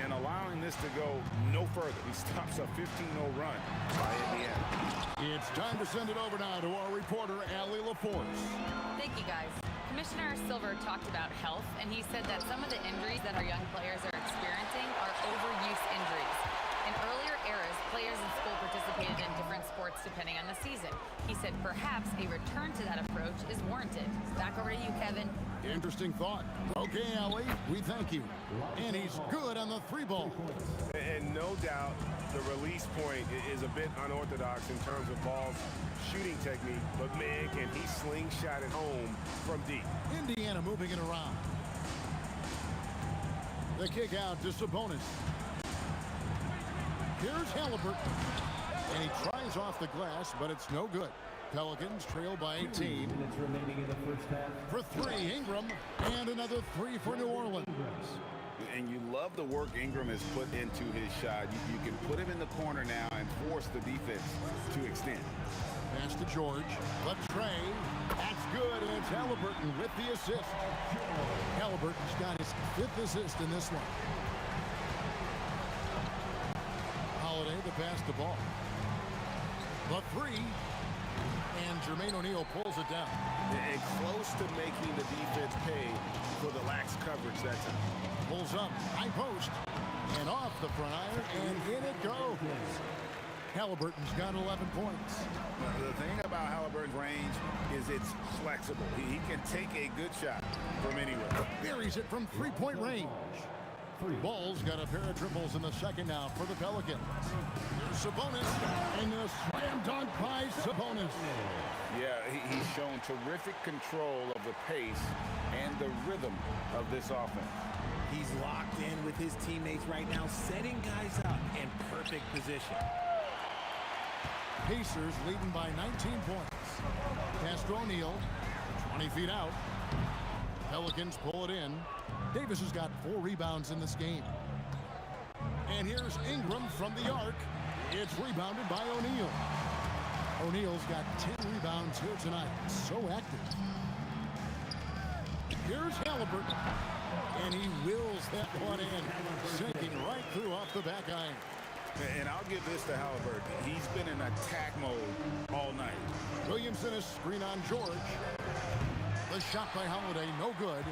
And allowing this to go no further. He stops a 15-0 run by Indiana. It's time to send it over now to our reporter, Allie LaForce. Thank you, guys. Commissioner Silver talked about health, and he said that some of the injuries that our young players are experiencing are overuse injuries. In earlier eras, players in school participated in different sports depending on the season. He said perhaps a return to that approach is warranted. Back over to you, Kevin. Interesting thought. Okay, Allie, we thank you. And he's good on the 3 ball. And no doubt the release point is a bit unorthodox in terms of Ball's shooting technique, but man, can he slingshot it home from deep. Indiana moving it around. The kick out to Sabonis. Here's Halliburton. And he tries off the glass, but it's no good. Pelicans trail by 18. For 3, Ingram. And another 3 for New Orleans. And you love the work Ingram has put into his shot. You can put him in the corner now and force the defense to extend. Pass to George. Left Trey. That's good, and it's Halliburton with the assist. Halliburton's got his 5th assist in this one. Holiday to pass the ball. The 3. And Jermaine O'Neal pulls it down. And close to making the defense pay for the lax coverage that time. Pulls up, high post, and off the front iron, and in it goes. Halliburton's got 11 points. The thing about Halliburton's range is it's flexible. He can take a good shot from anywhere. Buries it from 3-point range. Ball's got a pair of triples in the second now for the Pelicans. Here's Sabonis, and a slam dunk by Sabonis. Yeah, he's shown terrific control of the pace and the rhythm of this offense. He's locked in with his teammates right now, setting guys up in perfect position. Pacers leading by 19 points. Pass to O'Neal, 20 feet out. Pelicans pull it in. Davis has got 4 rebounds in this game. And here's Ingram from the arc. It's rebounded by O'Neal. O'Neal's got 10 rebounds here tonight. So active. Here's Halliburton. And he wills that one in, sinking right through off the back iron. And I'll give this to Halliburton. He's been in attack mode all night. Williamson is screen on George. The shot by Holiday, no good.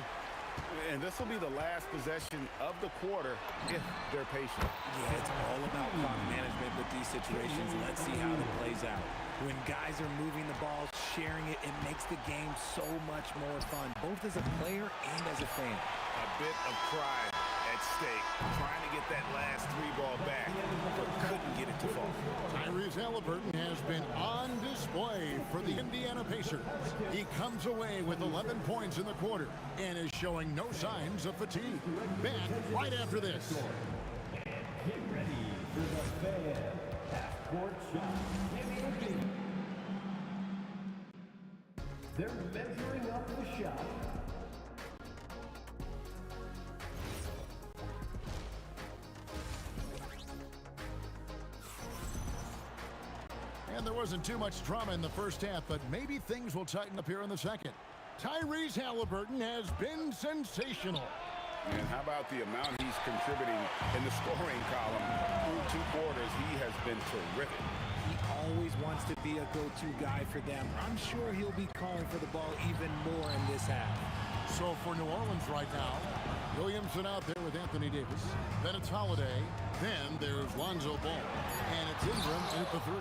And this will be the last possession of the quarter if they're patient. Yeah, it's all about clock management with these situations. Let's see how it plays out. When guys are moving the ball, sharing it, it makes the game so much more fun, both as a player and as a fan. A bit of pride at stake, trying to get that last three ball back, but couldn't get it to fall. Tyrese Halliburton has been on display for the Indiana Pacers. He comes away with 11 points in the quarter and is showing no signs of fatigue. Back right after this. Get ready for the fan half-court shot. They're measuring up the shot. And there wasn't too much drama in the first half, but maybe things will tighten up here in the second. Tyrese Halliburton has been sensational. And how about the amount he's contributing in the scoring column? Through 2 quarters, he has been terrific. He always wants to be a go-to guy for them. I'm sure he'll be calling for the ball even more in this half. So for New Orleans right now, Williamson out there with Anthony Davis. Then it's Holiday. Then there's Lonzo Ball. And it's Ingram in at the 3.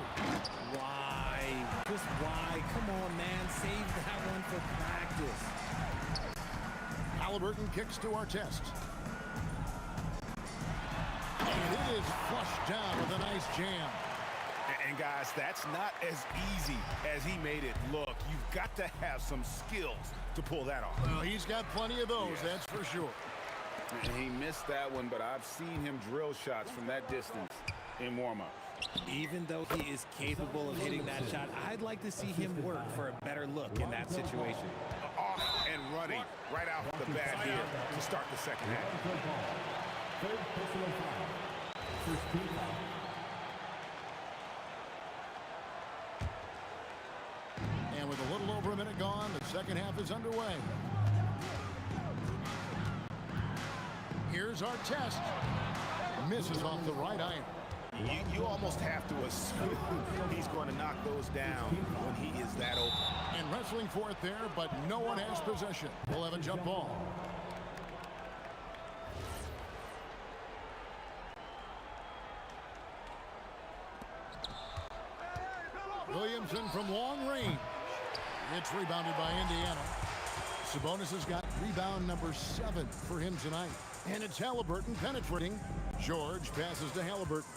Why? Just why? Come on, man. Save that one for practice. Halliburton kicks to Artest. And it is flushed down with a nice jam. And guys, that's not as easy as he made it look. You've got to have some skills to pull that off. Well, he's got plenty of those, that's for sure. And he missed that one, but I've seen him drill shots from that distance in warm-ups. Even though he is capable of hitting that shot, I'd like to see him work for a better look in that situation. Off and running right out the bat here to start the second half. Third personal foul. First team foul. And with a little over a minute gone, the second half is underway. Here's Artest. Misses off the right iron. You almost have to assume he's going to knock those down when he is that open. And wrestling for it there, but no one has possession. We'll have a jump ball. Williamson from long range. It's rebounded by Indiana. Sabonis has got rebound number 7 for him tonight. And it's Halliburton penetrating. George passes to Halliburton.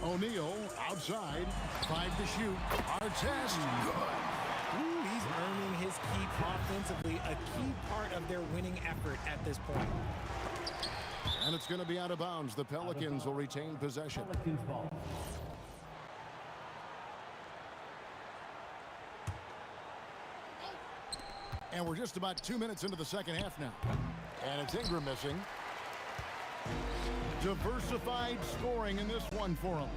O'Neal outside. 5 to shoot. Artest. Good. Ooh, he's earning his keep offensively, a key part of their winning effort at this point. And it's going to be out of bounds. The Pelicans will retain possession. Pelicans ball. And we're just about 2 minutes into the second half now. And it's Ingram missing. Diversified scoring in this one for him.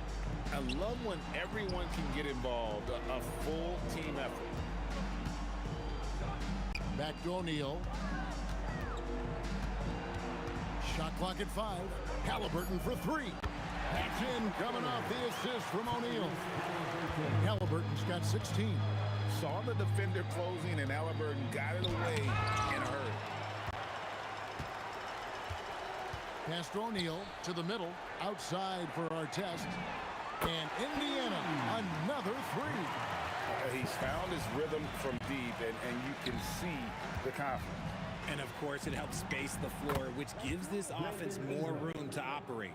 I love when everyone can get involved, a full team effort. Back to O'Neal. Shot clock at 5. Halliburton for 3. That's in, coming off the assist from O'Neal. Halliburton's got 16. Saw the defender closing, and Halliburton got it away in a hurry. Pass to O'Neal to the middle, outside for Artest. And Indiana, another 3. He's found his rhythm from deep, and you can see the confidence. And of course, it helps space the floor, which gives this offense more room to operate.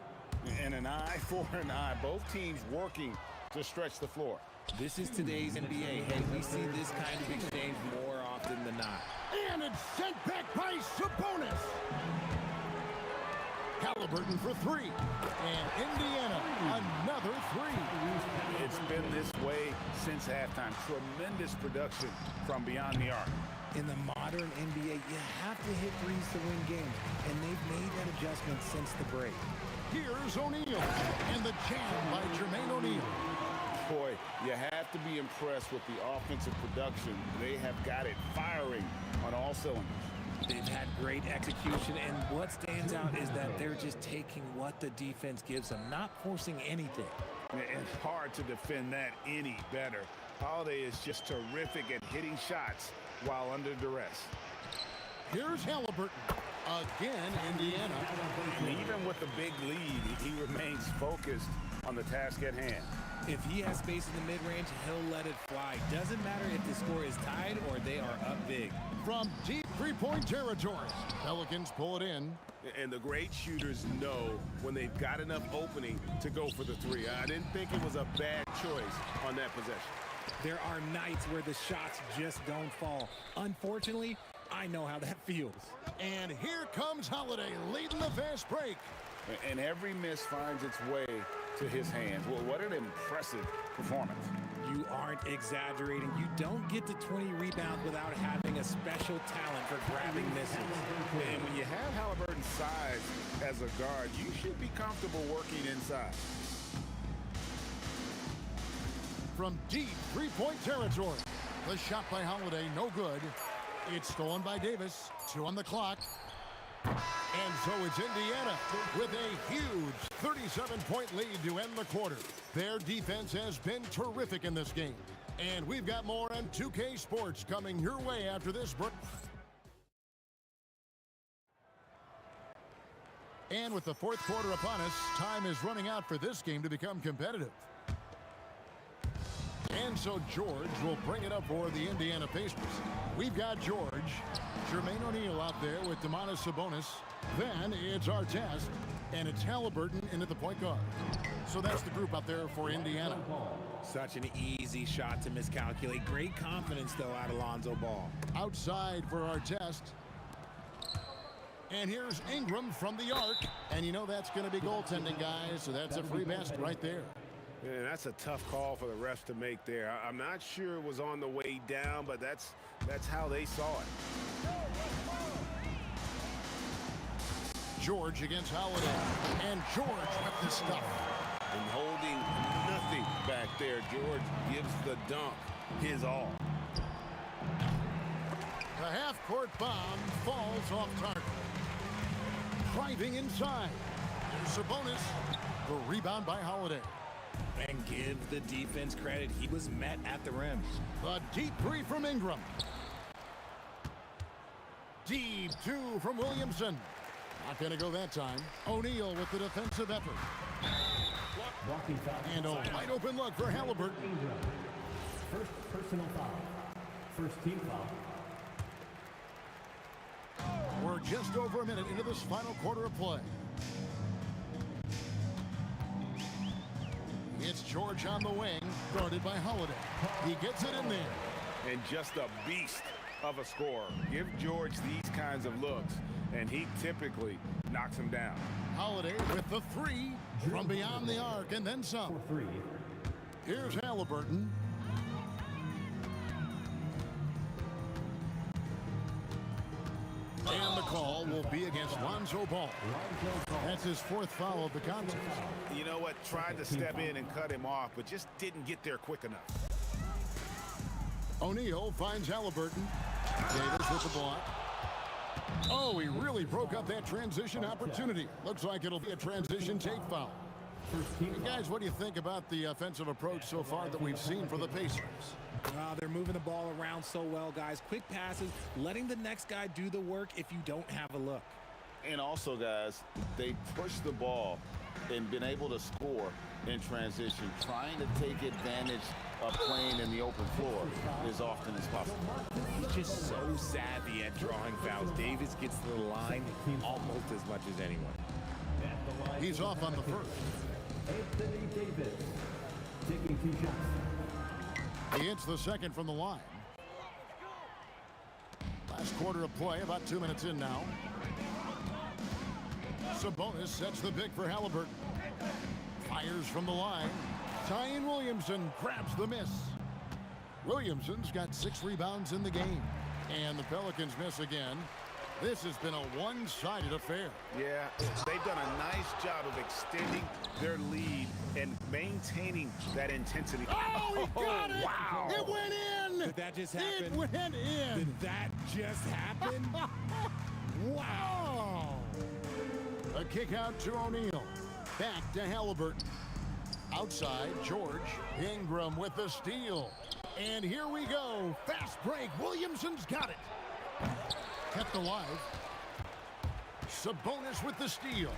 And an eye for an eye. Both teams working to stretch the floor. This is today's NBA. Hey, we see this kind of exchange more often than not. And it's sent back by Sabonis. Halliburton for 3. And Indiana, another 3. It's been this way since halftime. Tremendous production from beyond the arc. In the modern NBA, you have to hit threes to win games, and they've made that adjustment since the break. Here's O'Neal, and the jam by Jermaine O'Neal. Boy, you have to be impressed with the offensive production. They have got it firing on all cylinders. They've had great execution, and what stands out is that they're just taking what the defense gives them, not forcing anything. It's hard to defend that any better. Holiday is just terrific at hitting shots while under duress. Here's Halliburton. Again, Indiana. And even with the big lead, he remains focused on the task at hand. If he has space in the mid-range, he'll let it fly. Doesn't matter if the score is tied or they are up big. From deep three-point territory, Pelicans pull it in. And the great shooters know when they've got enough opening to go for the three. I didn't think it was a bad choice on that possession. There are nights where the shots just don't fall. Unfortunately, I know how that feels. And here comes Holiday leading the fast break. And every miss finds its way to his hands. Well, what an impressive performance. You aren't exaggerating. You don't get to 20 rebounds without having a special talent for grabbing misses. And when you have Halliburton's size as a guard, you should be comfortable working inside. From deep three-point territory, the shot by Holiday, no good. It's stolen by Davis. 2 on the clock. And so it's Indiana with a huge 37-point lead to end the quarter. Their defense has been terrific in this game. And we've got more on 2K Sports coming your way after this break. And with the fourth quarter upon us, time is running out for this game to become competitive. And so George will bring it up for the Indiana Pacers. We've got George, Jermaine O'Neal out there with Domantas Sabonis. Then it's Artest, and it's Halliburton in at the point guard. So that's the group out there for Indiana. Such an easy shot to miscalculate. Great confidence, though, out of Lonzo Ball. Outside for Artest. And here's Ingram from the arc. And you know that's going to be goaltending, guys, so that's a free basket right there. And that's a tough call for the refs to make there. I'm not sure it was on the way down, but that's how they saw it. George against Holiday. And George with the stuff. And holding nothing back there, George gives the dunk his all. The half-court bomb falls off target. Driving inside. There's Sabonis. The rebound by Holiday. And give the defense credit. He was met at the rim. A deep three from Ingram. Deep 2 from Williamson. Not going to go that time. O'Neal with the defensive effort. And a wide open look for Halliburton. First personal foul. First team foul. We're just over a minute into this final quarter of play. It's George on the wing, guarded by Holiday. He gets it in there. And just a beast of a scorer. Give George these kinds of looks, and he typically knocks him down. Holiday with the 3 from beyond the arc, and then some. Here's Halliburton. And the call will be against Lonzo Ball. That's his 4th foul of the contest. You know what? Tried to step in and cut him off, but just didn't get there quick enough. O'Neal finds Halliburton. Davis with the block. Oh, he really broke up that transition opportunity. Looks like it'll be a transition take foul. And guys, what do you think about the offensive approach so far that we've seen for the Pacers? They're moving the ball around so well, guys. Quick passes, letting the next guy do the work if you don't have a look. And also, guys, they push the ball and been able to score in transition, trying to take advantage of playing in the open floor as often as possible. He's just so savvy at drawing fouls. Davis gets to the line almost as much as anyone. He's off on the first. Anthony Davis taking 2 shots. He hits the second from the line. Last quarter of play, about 2 minutes in now. Sabonis sets the pick for Halliburton. Fires from the line. Zion Williamson grabs the miss. Williamson's got 6 rebounds in the game. And the Pelicans miss again. This has been a one-sided affair. Yeah, they've done a nice job of extending their lead and maintaining that intensity. Oh, he got it! Wow! It went in! Did that just happen? It went in! Did that just happen? Wow! A kick out to O'Neal. Back to Halliburton. Outside, George. Ingram with the steal. And here we go. Fast break. Williamson's got it. Kept alive. Sabonis with the steal.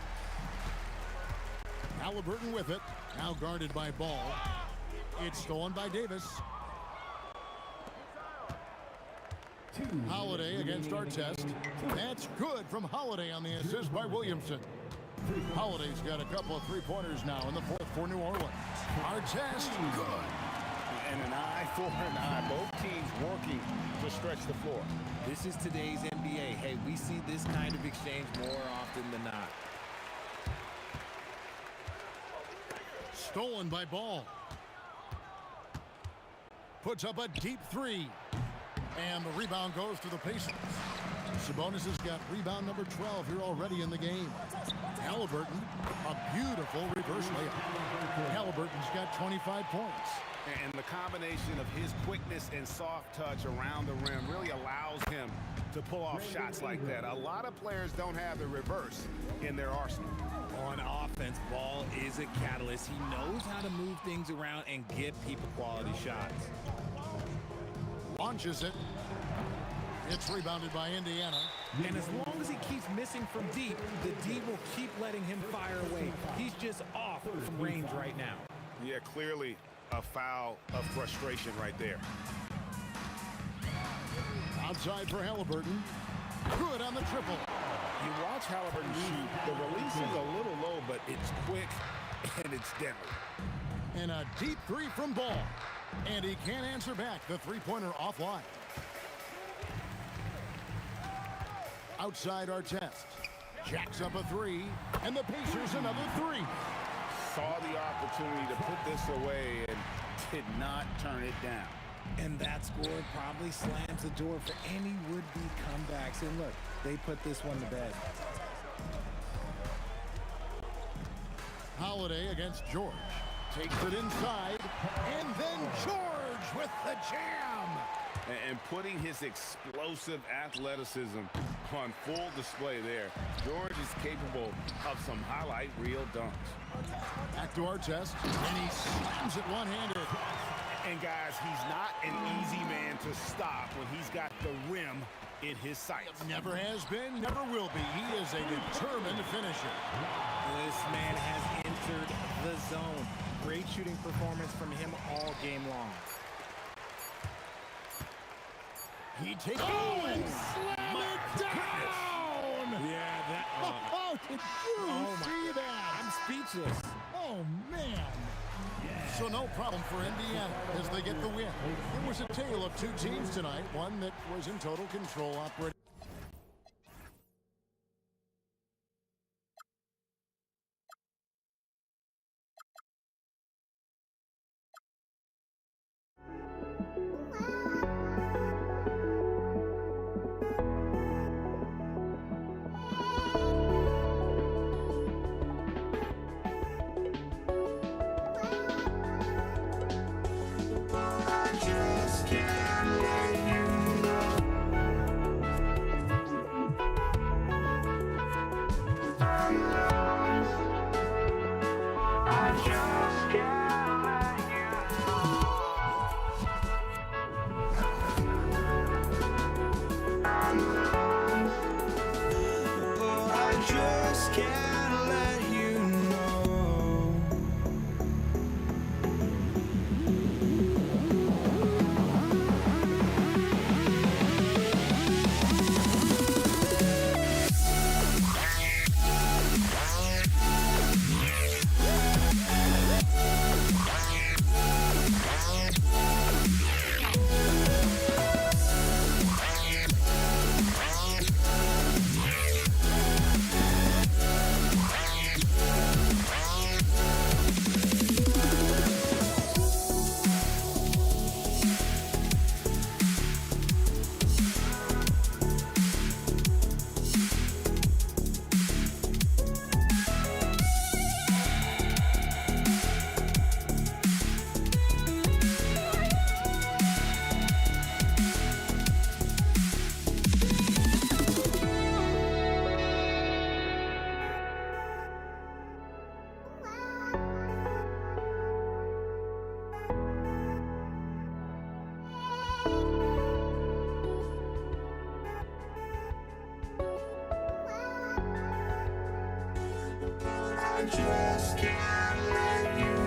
Halliburton with it. Now guarded by Ball. It's stolen by Davis. Holiday against Artest. That's good from Holiday on the assist by Williamson. Holiday's got a couple of three-pointers now in the fourth for New Orleans. Artest, good. And an eye for an eye. Both teams working to stretch the floor. This is today's NBA. Hey, we see this kind of exchange more often than not. Stolen by Ball. Puts up a deep three. And the rebound goes to the Pacers. Sabonis has got rebound number 12 here already in the game. Halliburton, a beautiful reverse layup. Halliburton's got 25 points. And the combination of his quickness and soft touch around the rim really allows him to pull off shots like that. A lot of players don't have the reverse in their arsenal. On offense, Ball is a catalyst. He knows how to move things around and give people quality shots. Launches it. It's rebounded by Indiana. And as long as he keeps missing from deep, the D will keep letting him fire away. He's just off from range right now. Yeah, clearly a foul of frustration right there. Outside for Halliburton. Good on the triple. You watch Halliburton shoot. The release is a little low, but it's quick and it's deadly. And a deep three from Ball. And he can't answer back. The three-pointer offline. Outside Artest. Jacks up a three. And the Pacers another three. Saw the opportunity to put this away and did not turn it down. And that score probably slams the door for any would-be comebacks. And look, they put this one to bed. Holiday against George. Takes it inside. And then George with the jam. And putting his explosive athleticism on full display there. George is capable of some highlight reel dunks. Back to Artest. And he slams it one-handed. And guys, he's not an easy man to stop when he's got the rim in his sights. Never has been, never will be. He is a determined finisher. This man has entered the zone. Great shooting performance from him all game long. He takes and slam it down! Yeah, that... Oh, did you see that? I'm speechless. Oh, man. So no problem for Indiana as they get the win. It was a tale of two teams tonight, one that was in total control operating. just can't let you know.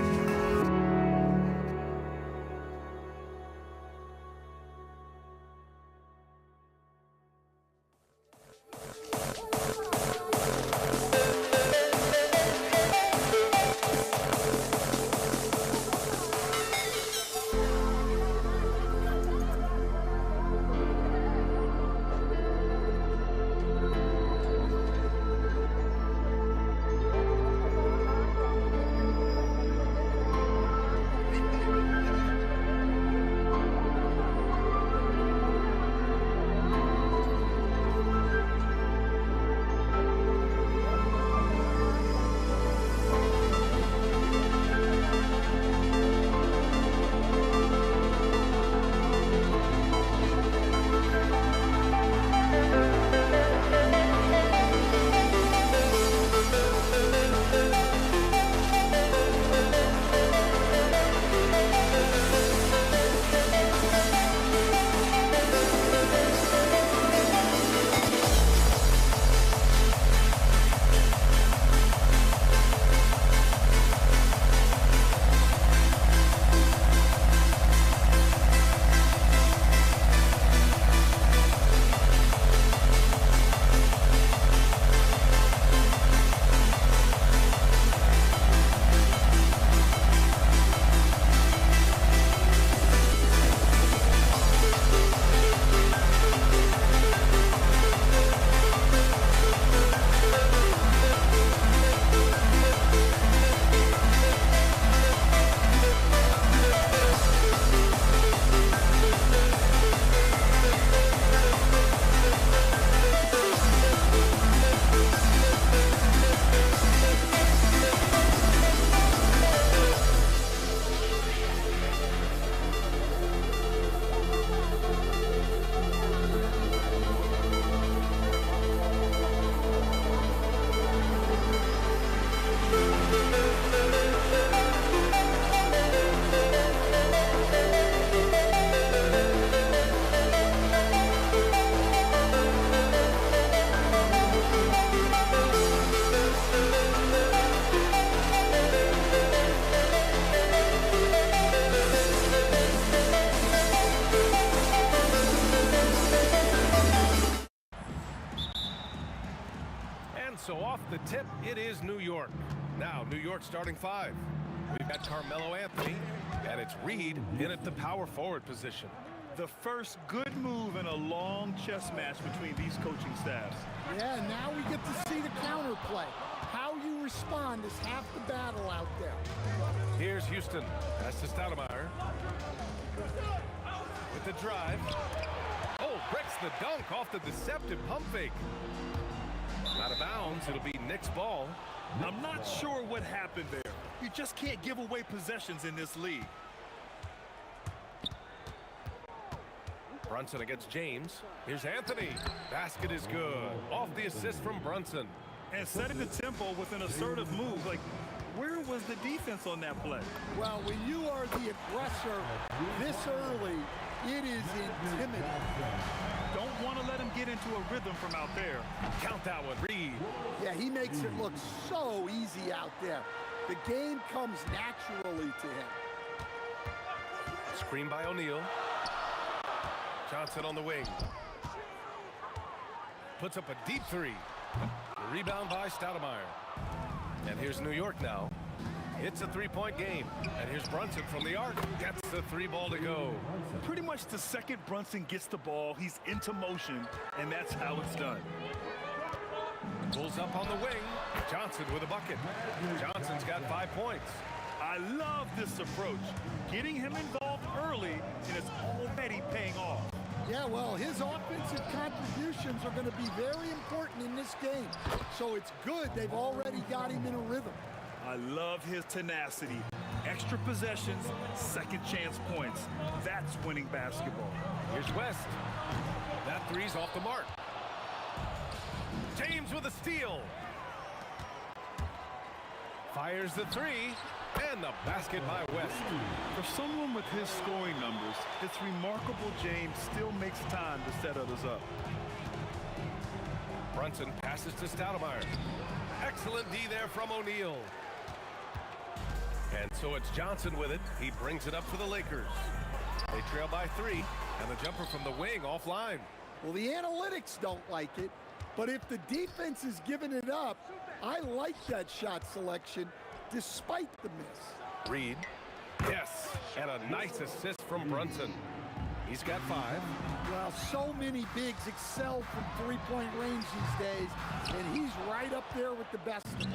So off the tip, it is New York. Now, New York starting 5. We've got Carmelo Anthony, and it's Reed in at the power forward position. The first good move in a long chess match between these coaching staffs. Yeah, now we get to see the counterplay. How you respond is half the battle out there. Here's Houston. That's to Stoudemire. With the drive. Oh, breaks the dunk off the deceptive pump fake. Out of bounds, it'll be Nick's ball. I'm not sure what happened there. You just can't give away possessions in this league. Brunson against James. Here's Anthony. Basket is good. Off the assist from Brunson. And setting the tempo with an assertive move. Like, where was the defense on that play? Well, when you are the aggressor this early, it is intimidating. Don't want to let him get into a rhythm from out there. Count that one, Reed. Yeah, he makes it look so easy out there. The game comes naturally to him. Screen by O'Neal. Johnson on the wing. Puts up a deep three. The rebound by Stoudemire. And here's New York now. It's a three-point game. And here's Brunson from the arc. Gets the three ball to go. Pretty much the second Brunson gets the ball, he's into motion, and that's how it's done. Pulls up on the wing. Johnson with a bucket. Johnson's got 5 points. I love this approach. Getting him involved early, and it's already paying off. Yeah, well, his offensive contributions are going to be very important in this game. So it's good they've already got him in a rhythm. I love his tenacity. Extra possessions, second chance points. That's winning basketball. Here's West. That three's off the mark. James with a steal. Fires the three. And the basket by West. For someone with his scoring numbers, it's remarkable James still makes time to set others up. Brunson passes to Stoudemire. Excellent D there from O'Neal. And so it's Johnson with it. He brings it up for the Lakers. They trail by 3, and the jumper from the wing offline. Well, the analytics don't like it, but if the defense is giving it up, I like that shot selection despite the miss. Reed. Yes, and a nice assist from Brunson. He's got 5. Well, so many bigs excel from three-point range these days, and he's right up there with the best of them.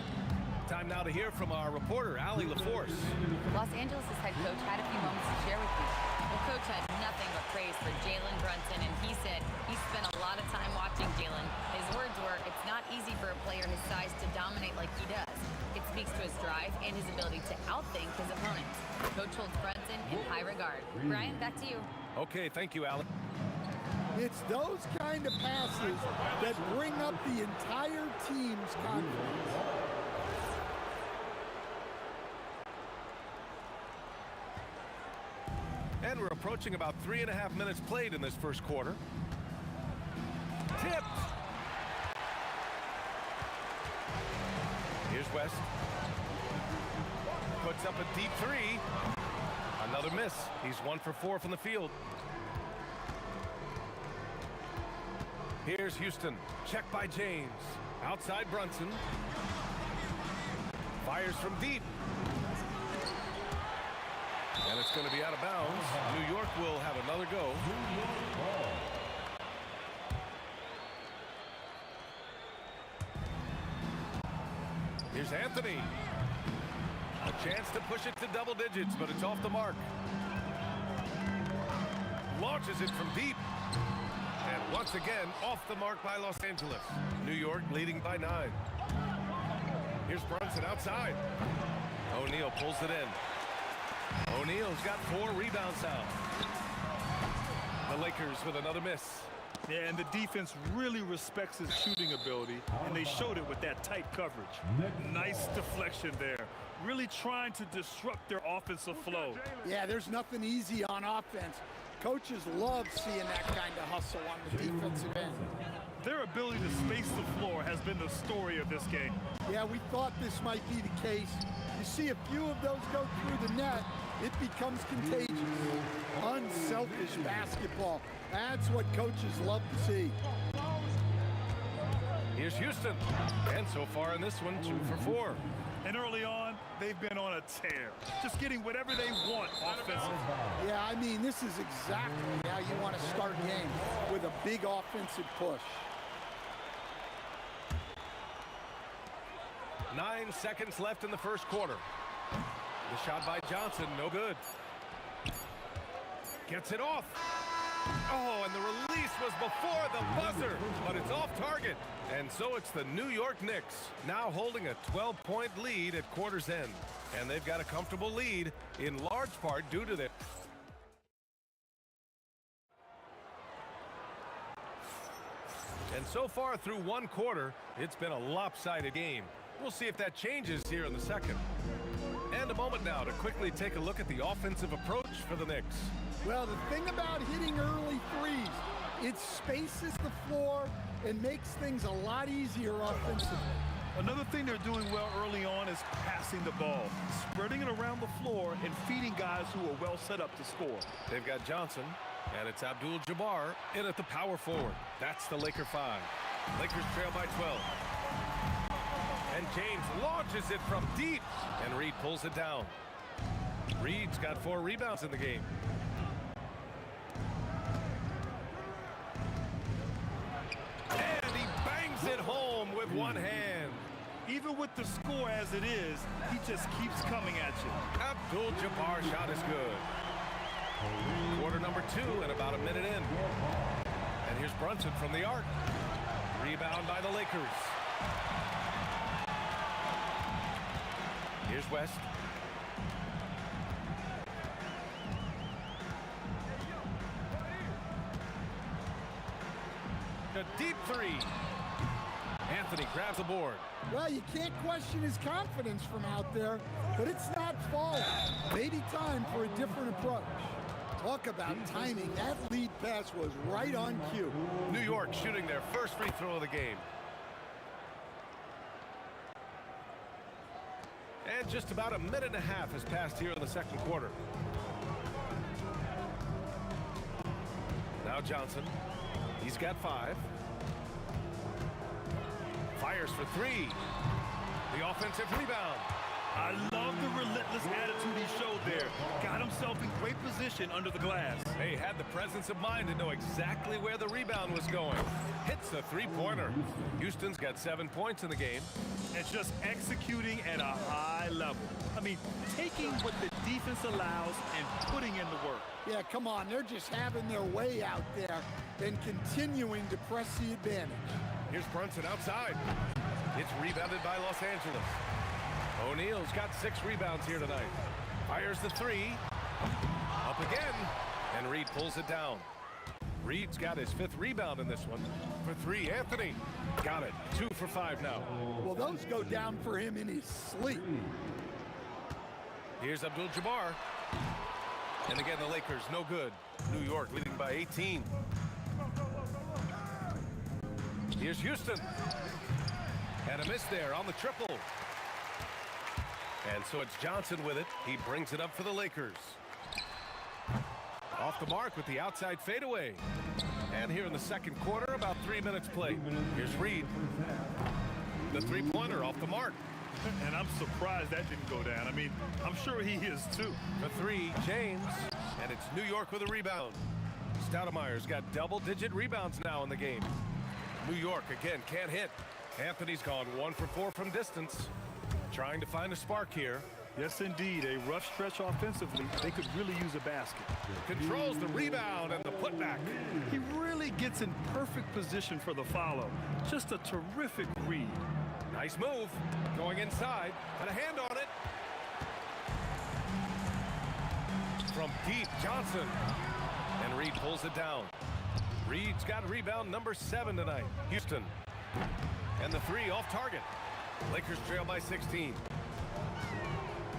Time now to hear from our reporter, Allie LaForce. Los Angeles' head coach had a few moments to share with me. The coach had nothing but praise for Jalen Brunson, and he said he spent a lot of time watching Jalen. His words were, it's not easy for a player his size to dominate like he does. It speaks to his drive and his ability to outthink his opponents. The coach holds Brunson in high regard. Brian, back to you. Okay, thank you, Allie. It's those kind of passes that bring up the entire team's confidence. And we're approaching about 3.5 minutes played in this first quarter. Tipped. Here's West. Puts up a deep 3. Another miss. He's 1 for 4 from the field. Here's Houston. Check by James. Outside Brunson. Fires from deep. And it's going to be out of bounds. New York will have another go. Here's Anthony. A chance to push it to double digits, but it's off the mark. Launches it from deep. And once again, off the mark by Los Angeles. New York leading by 9. Here's Brunson outside. O'Neal pulls it in. O'Neal's got 4 rebounds out. The Lakers with another miss. Yeah, and the defense really respects his shooting ability, and they showed it with that tight coverage. Nice deflection there. Really trying to disrupt their offensive flow. Yeah, there's nothing easy on offense. Coaches love seeing that kind of hustle on the defensive end. Their ability to space the floor has been the story of this game. Yeah, we thought this might be the case. You see a few of those go through the net, it becomes contagious. Unselfish basketball. That's what coaches love to see. Here's Houston. And so far in this one, 2 for 4. And early on, they've been on a tear. Just getting whatever they want offensively. Yeah, I mean, this is exactly how you want to start games, with a big offensive push. 9 seconds left in the first quarter. The shot by Johnson, no good. Gets it off. Oh, and the release was before the buzzer, but it's off target. And so it's the New York Knicks, now holding a 12-point lead at quarter's end. And they've got a comfortable lead, in large part due to their... And so far through one quarter, it's been a lopsided game. We'll see if that changes here in the second. And a moment now to quickly take a look at the offensive approach for the Knicks. Well, the thing about hitting early threes, it spaces the floor and makes things a lot easier offensively. Another thing they're doing well early on is passing the ball, spreading it around the floor and feeding guys who are well set up to score. They've got Johnson, and it's Abdul-Jabbar in at the power forward. That's the Laker 5. Lakers trail by 12. And James launches it from deep, and Reed pulls it down. Reed's got 4 rebounds in the game. And he bangs it home with one hand. Even with the score as it is, he just keeps coming at you. Abdul-Jabbar shot is good. Quarter number 2 and about a minute in. And here's Brunson from the arc. Rebound by the Lakers. Here's West. A deep 3. Anthony grabs the board. Well, you can't question his confidence from out there, but it's not falling. Maybe time for a different approach. Talk about timing. That lead pass was right on cue. New York shooting their first free throw of the game. And just about a minute and a half has passed here in the second quarter. Now Johnson. He's got 5. Fires for 3. The offensive rebound. I love the relentless attitude he showed there. Got himself in great position under the glass. He had the presence of mind to know exactly where the rebound was going. Hits the three-pointer. Houston's got 7 points in the game. And just executing at a high level. I mean, taking what the defense allows and putting in the work. Yeah, come on. They're just having their way out there and continuing to press the advantage. Here's Brunson outside. It's rebounded by Los Angeles. O'Neal's got 6 rebounds here tonight. Fires the 3. Up again. And Reed pulls it down. Reed's got his 5th rebound in this one. For 3, Anthony. Got it. 2 for 5 now. Well, those go down for him in his sleep. Here's Abdul-Jabbar. And again, the Lakers, no good. New York leading by 18. Here's Houston. And a miss there on the triple. And so it's Johnson with it. He brings it up for the Lakers. Off the mark with the outside fadeaway. And here in the second quarter, about 3 minutes played. Here's Reed. The three-pointer off the mark. And I'm surprised that didn't go down. I mean, I'm sure he is too. The 3, James. And it's New York with a rebound. Stoudemire's got double-digit rebounds now in the game. New York, again, can't hit. Anthony's gone 1 for 4 from distance. Trying to find a spark here. Yes, indeed. A rough stretch offensively. They could really use a basket. Controls the rebound and the putback. He really gets in perfect position for the follow. Just a terrific read. Nice move. Going inside. And a hand on it. From deep, Johnson. And Reed pulls it down. Reed's got rebound number 7 tonight. Houston. And the 3 off target. Lakers trail by 16.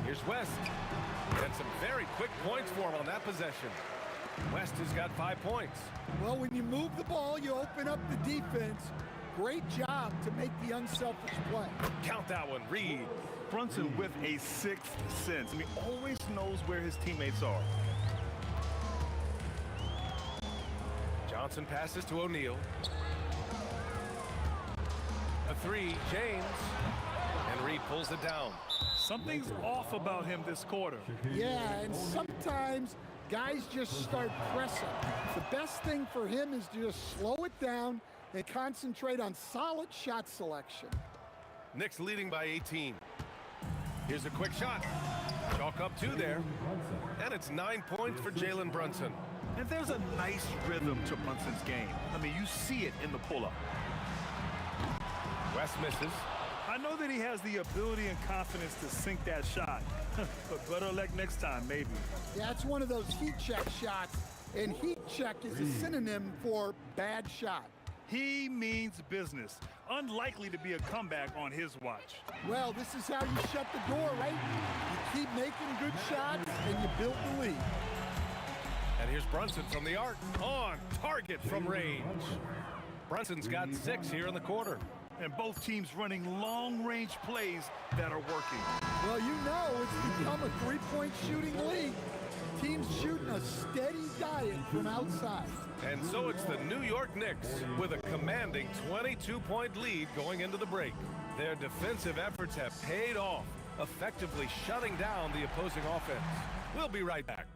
Here's West. And some very quick points for him on that possession. West has got 5 points. Well, when you move the ball, you open up the defense. Great job to make the unselfish play. Count that one, Reed. Brunson with a 6th sense. I mean, always knows where his teammates are. Johnson passes to O'Neal. A 3, James. And Reed pulls it down. Something's off about him this quarter. Yeah, and sometimes guys just start pressing. The best thing for him is to just slow it down and concentrate on solid shot selection. Knicks leading by 18. Here's a quick shot. Chalk up 2 there. And it's 9 points for Jalen Brunson. And there's a nice rhythm to Brunson's game. I mean, you see it in the pull-up. West misses. I know that he has the ability and confidence to sink that shot. But better luck next time, maybe. Yeah, it's one of those heat check shots. And heat check is a synonym for bad shot. He means business. Unlikely to be a comeback on his watch. Well, this is how you shut the door, right? You keep making good shots and you build the lead. And here's Brunson from the arc. On target from range. Brunson's got 6 here in the quarter. And both teams running long-range plays that are working. Well, you know it's become a three-point shooting league. Teams shooting a steady diet from outside. And so it's the New York Knicks with a commanding 22-point lead going into the break. Their defensive efforts have paid off, effectively shutting down the opposing offense. We'll be right back.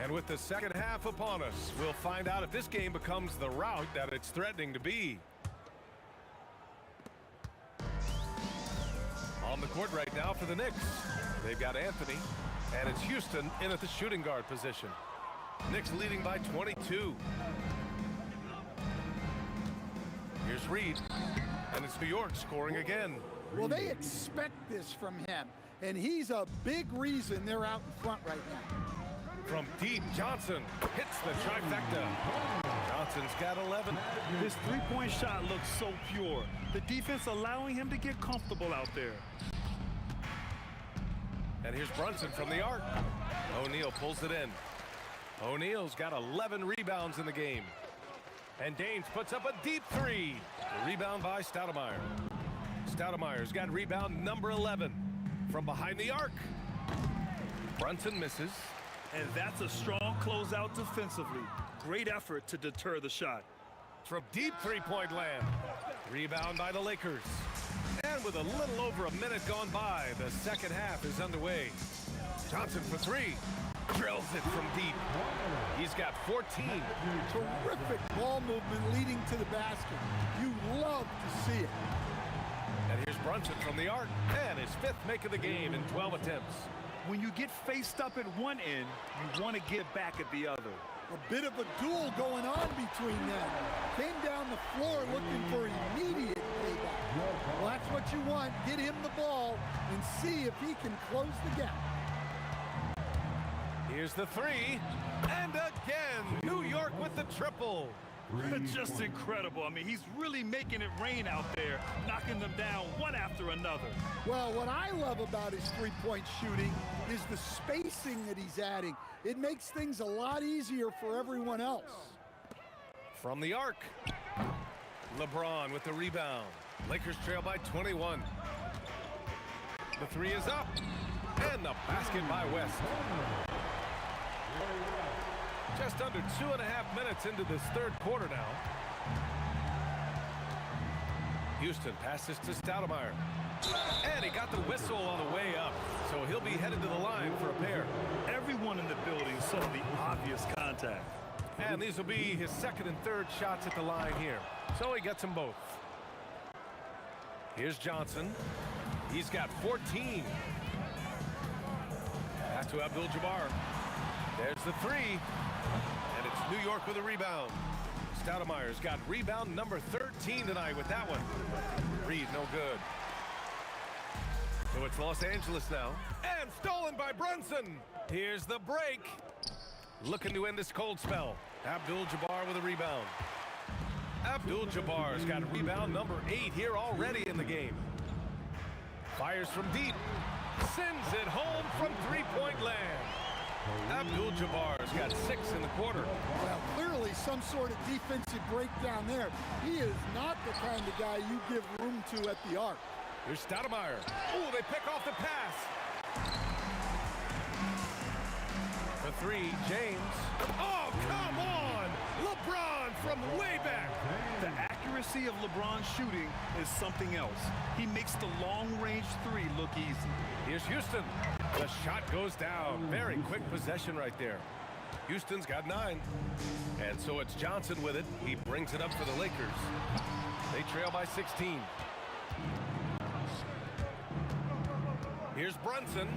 And with the second half upon us, we'll find out if this game becomes the rout that it's threatening to be. On the court right now for the Knicks. They've got Anthony, and it's Houston in at the shooting guard position. Knicks leading by 22. Here's Reed, and it's New York scoring again. Well, they expect this from him, and he's a big reason they're out in front right now. From deep, Johnson hits the trifecta. Johnson's got 11. This three-point shot looks so pure. The defense allowing him to get comfortable out there. And here's Brunson from the arc. O'Neal pulls it in. O'Neal's got 11 rebounds in the game. And Dames puts up a deep three. The rebound by Stoudemire. Stoudemire's got rebound number 11 from behind the arc. Brunson misses. And that's a strong closeout defensively. Great effort to deter the shot. From deep three-point land. Rebound by the Lakers. And with a little over a minute gone by, the second half is underway. Johnson for three. Drills it from deep. He's got 14. Terrific ball movement leading to the basket. You love to see it. And here's Brunson from the arc. And his fifth make of the game in 12 attempts. When you get faced up at one end, you want to get back at the other. A bit of a duel going on between them. Came down the floor looking for immediate payback. Well, that's what you want. Get him the ball and see if he can close the gap. Here's the three. And again, New York with the triple. Just incredible. I mean, he's really making it rain out there, knocking them down one after another. Well, what I love about his three-point shooting is the spacing that he's adding. It makes things a lot easier for everyone else. From the arc, LeBron with the rebound. Lakers trail by 21. The three is up. And the basket by West. Just under 2.5 minutes into this third quarter now. Houston passes to Stoudemire. And he got the whistle on the way up. So he'll be headed to the line for a pair. Everyone in the building saw the obvious contact. And these will be his second and third shots at the line here. So he gets them both. Here's Johnson. He's got 14. Pass to Abdul-Jabbar. There's the three. And it's New York with a rebound. Stoudemire's got rebound number 13 tonight with that one. Reed, no good. So it's Los Angeles now. And stolen by Brunson. Here's the break. Looking to end this cold spell. Abdul-Jabbar with a rebound. Abdul-Jabbar's got rebound number 8 here already in the game. Fires from deep. Sends it home from three-point land. Abdul-Jabbar's got 6 in the quarter. Well, clearly some sort of defensive breakdown there. He is not the kind of guy you give room to at the arc. Here's Stoudemire. Oh, they pick off the pass. The three, James. Oh, come on! LeBron from way back. The accuracy of LeBron's shooting is something else. He makes the long-range three look easy. Here's Houston. The shot goes down. Very quick possession right there. Houston's got 9. And so it's Johnson with it. He brings it up for the Lakers. They trail by 16. Here's Brunson.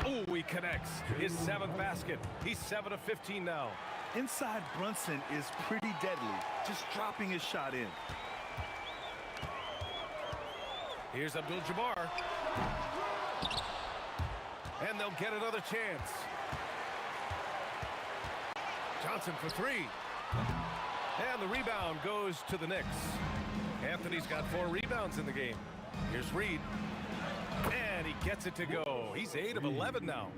Oh, he connects. His 7th basket. He's 7 of 15 now. Inside Brunson is pretty deadly, just dropping his shot in. Here's Abdul-Jabbar. And they'll get another chance. Johnson for 3. And the rebound goes to the Knicks. Anthony's got 4 rebounds in the game. Here's Reed. And he gets it to go. He's 8 of 11 now.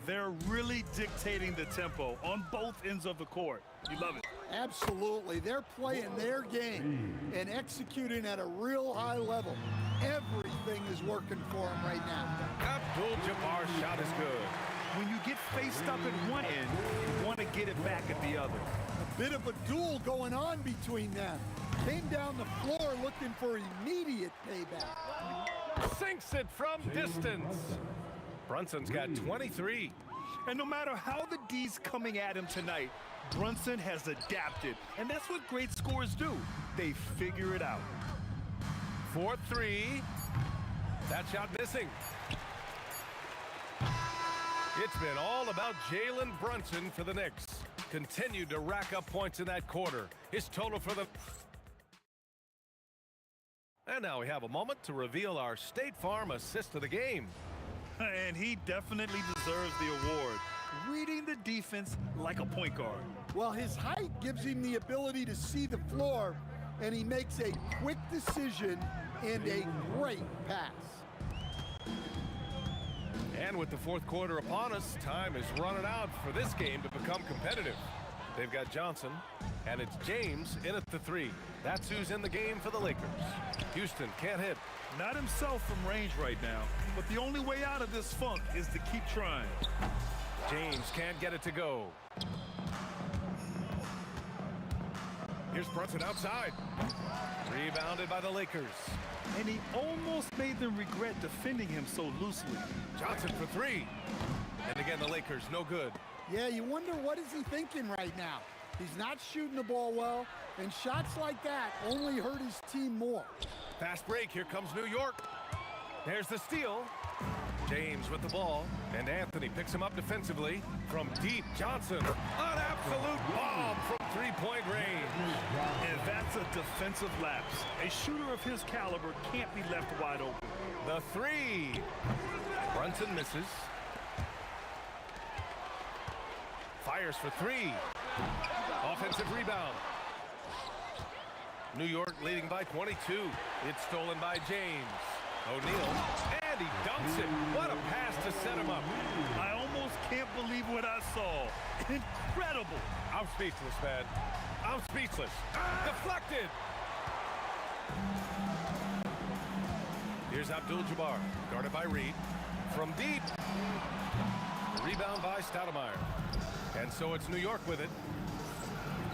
They're really dictating the tempo on both ends of the court. You love it. Absolutely. They're playing their game and executing at a real high level. Everything is working for them right now. Abdul-Jabbar's shot is good. When you get faced up at one end, you want to get it back at the other. A bit of a duel going on between them. Came down the floor looking for immediate payback. Sinks it from distance. Brunson's got 23. And no matter how the D's coming at him tonight, Brunson has adapted. And that's what great scorers do. They figure it out. 4-3. That shot missing. It's been all about Jalen Brunson for the Knicks. Continued to rack up points in that quarter. His total for the... And now we have a moment to reveal our State Farm assist of the game. And he definitely deserves the award. Reading the defense like a point guard. Well, his height gives him the ability to see the floor, and he makes a quick decision and a great pass. And with the fourth quarter upon us, time is running out for this game to become competitive. They've got Johnson, and it's James in at the 3. That's who's in the game for the Lakers. Houston can't hit. Not himself from range right now, but the only way out of this funk is to keep trying. James can't get it to go. Here's Brunson outside. Rebounded by the Lakers. And he almost made them regret defending him so loosely. Johnson for 3. And again, the Lakers, no good. Yeah, you wonder what is he thinking right now. He's not shooting the ball well, and shots like that only hurt his team more. Fast break, here comes New York. There's the steal. James with the ball, and Anthony picks him up defensively. From deep, Johnson, an absolute bomb from three-point range. And that's a defensive lapse. A shooter of his caliber can't be left wide open. The 3. Brunson misses. Fires for 3. Offensive rebound. New York leading by 22. It's stolen by James. O'Neal, and he dunks it. What a pass to set him up. I almost can't believe what I saw. Incredible. I'm speechless, man. I'm speechless. Deflected. Here's Abdul-Jabbar, guarded by Reed. From deep. Rebound by Stoudemire. And so it's New York with it.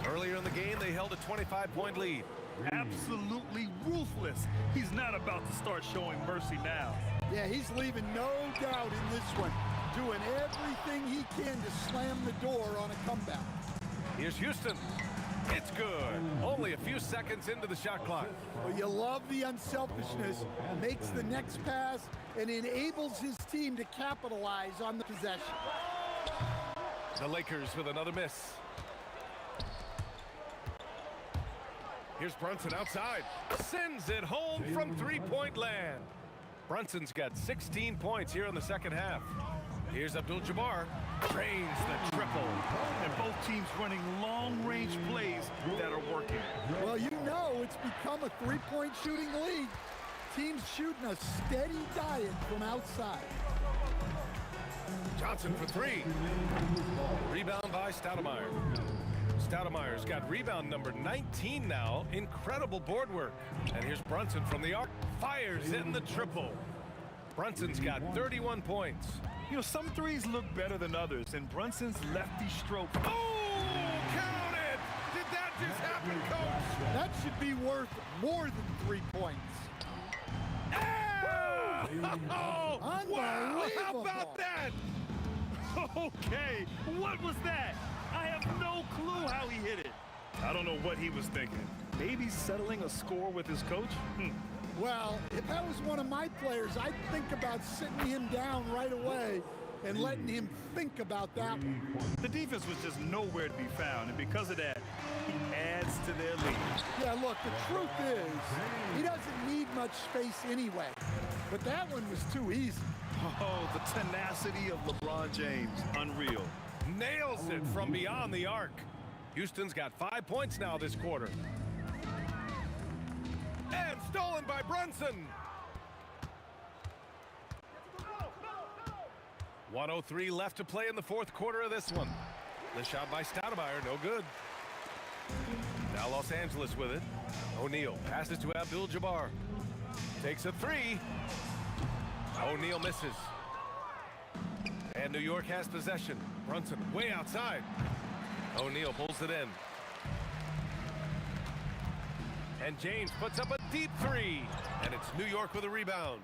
Earlier in the game, they held a 25-point lead. Absolutely ruthless. He's not about to start showing mercy now. Yeah, he's leaving no doubt in this one, doing everything he can to slam the door on a comeback. Here's Houston. It's good. Only a few seconds into the shot clock. Well, you love the unselfishness. Makes the next pass and enables his team to capitalize on the possession. The Lakers with another miss. Here's Brunson outside. Sends it home from three-point land. Brunson's got 16 points here in the second half. Here's Abdul-Jabbar. Drains the triple. And both teams running long-range plays that are working. Well, you know it's become a three-point shooting league. Teams shooting a steady diet from outside. Johnson for 3. Rebound by Stoudemire. Stoudemire's got rebound number 19 now. Incredible board work. And here's Brunson from the arc. Fires in the triple. Brunson's got 31 points. You know, some threes look better than others, and Brunson's lefty stroke. Oh, count it! Did that just happen, Coach? That should be worth more than 3 points. Ah! Oh, wow! How Unbelievable. about that? Okay, what was that? I have no clue how he hit it. I don't know what he was thinking. Maybe settling a score with his coach? Well, if that was one of my players, I'd think about sitting him down right away and letting him think about that one. The defense was just nowhere to be found, and because of that, he adds to their lead. Yeah, look, the truth is, he doesn't need much space anyway. But that one was too easy. Oh, the tenacity of LeBron James. Unreal. Nails it from beyond the arc. Houston's got 5 points now this quarter. And stolen by Brunson. 1:03 left to play in the fourth quarter of this one. The shot by Stoudemire, no good. Now Los Angeles with it. O'Neal passes to Abdul-Jabbar. Takes a 3. O'Neal misses. And New York has possession. Brunson way outside. O'Neal pulls it in. And James puts up a deep 3. And it's New York with a rebound.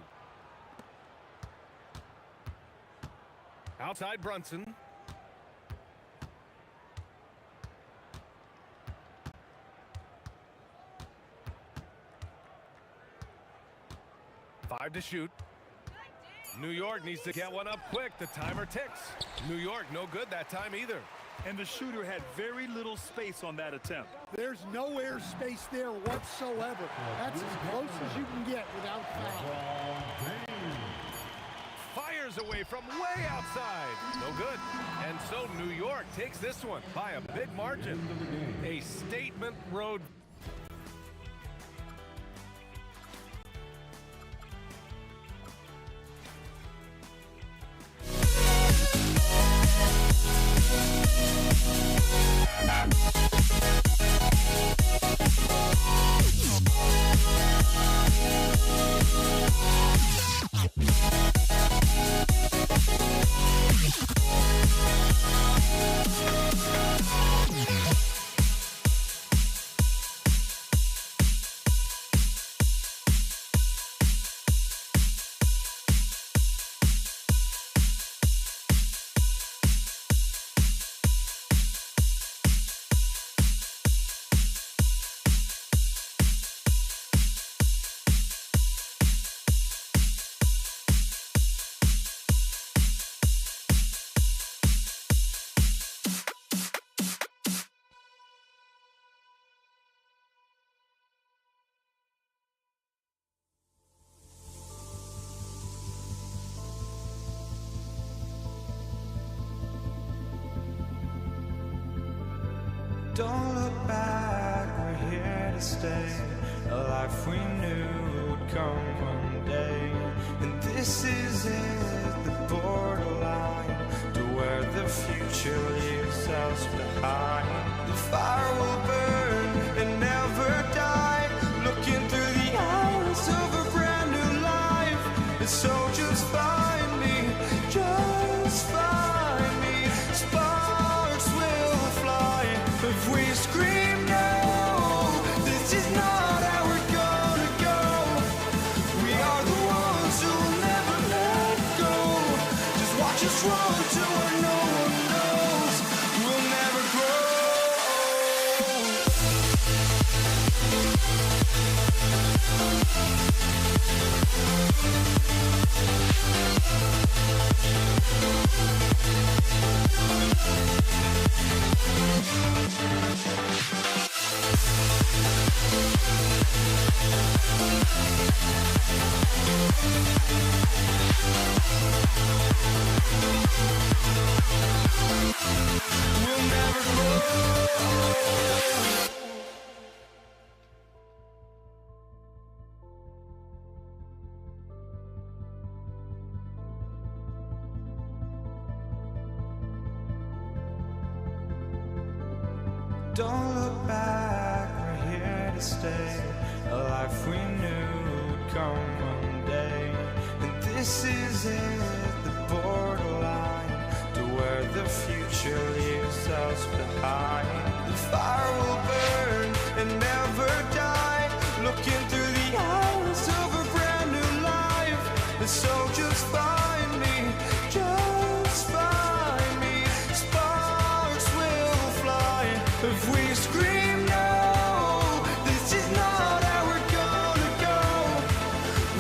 Outside Brunson. Five to shoot. New York needs to get one up quick. The timer ticks. New York no good that time either. And the shooter had very little space on that attempt. There's no air space there whatsoever. That's as close as you can get without foul. Fires away from way outside. No good. And so New York takes this one by a big margin. A statement road. Don't look back, we're here to stay. A life we knew would come one day. And this is it, the borderline to where the future leaves us behind. The fire will burn and never die, looking through the eyes of a brand new life. And so just find me, just find me. Sparks will fly if we scream no. This is not how we're gonna go. We are the ones who will never let go. Just watch us run to where no one knows. We'll never grow. We'll never grow. Don't look back, we're here to stay. A life we knew would come one day. And this is it, the borderline to where the future leaves us behind. The fire will burn and never die, looking through the eyes of a brand new life. And so just find me, just find me. Sparks will fly if we scream no. This is not how we're gonna go.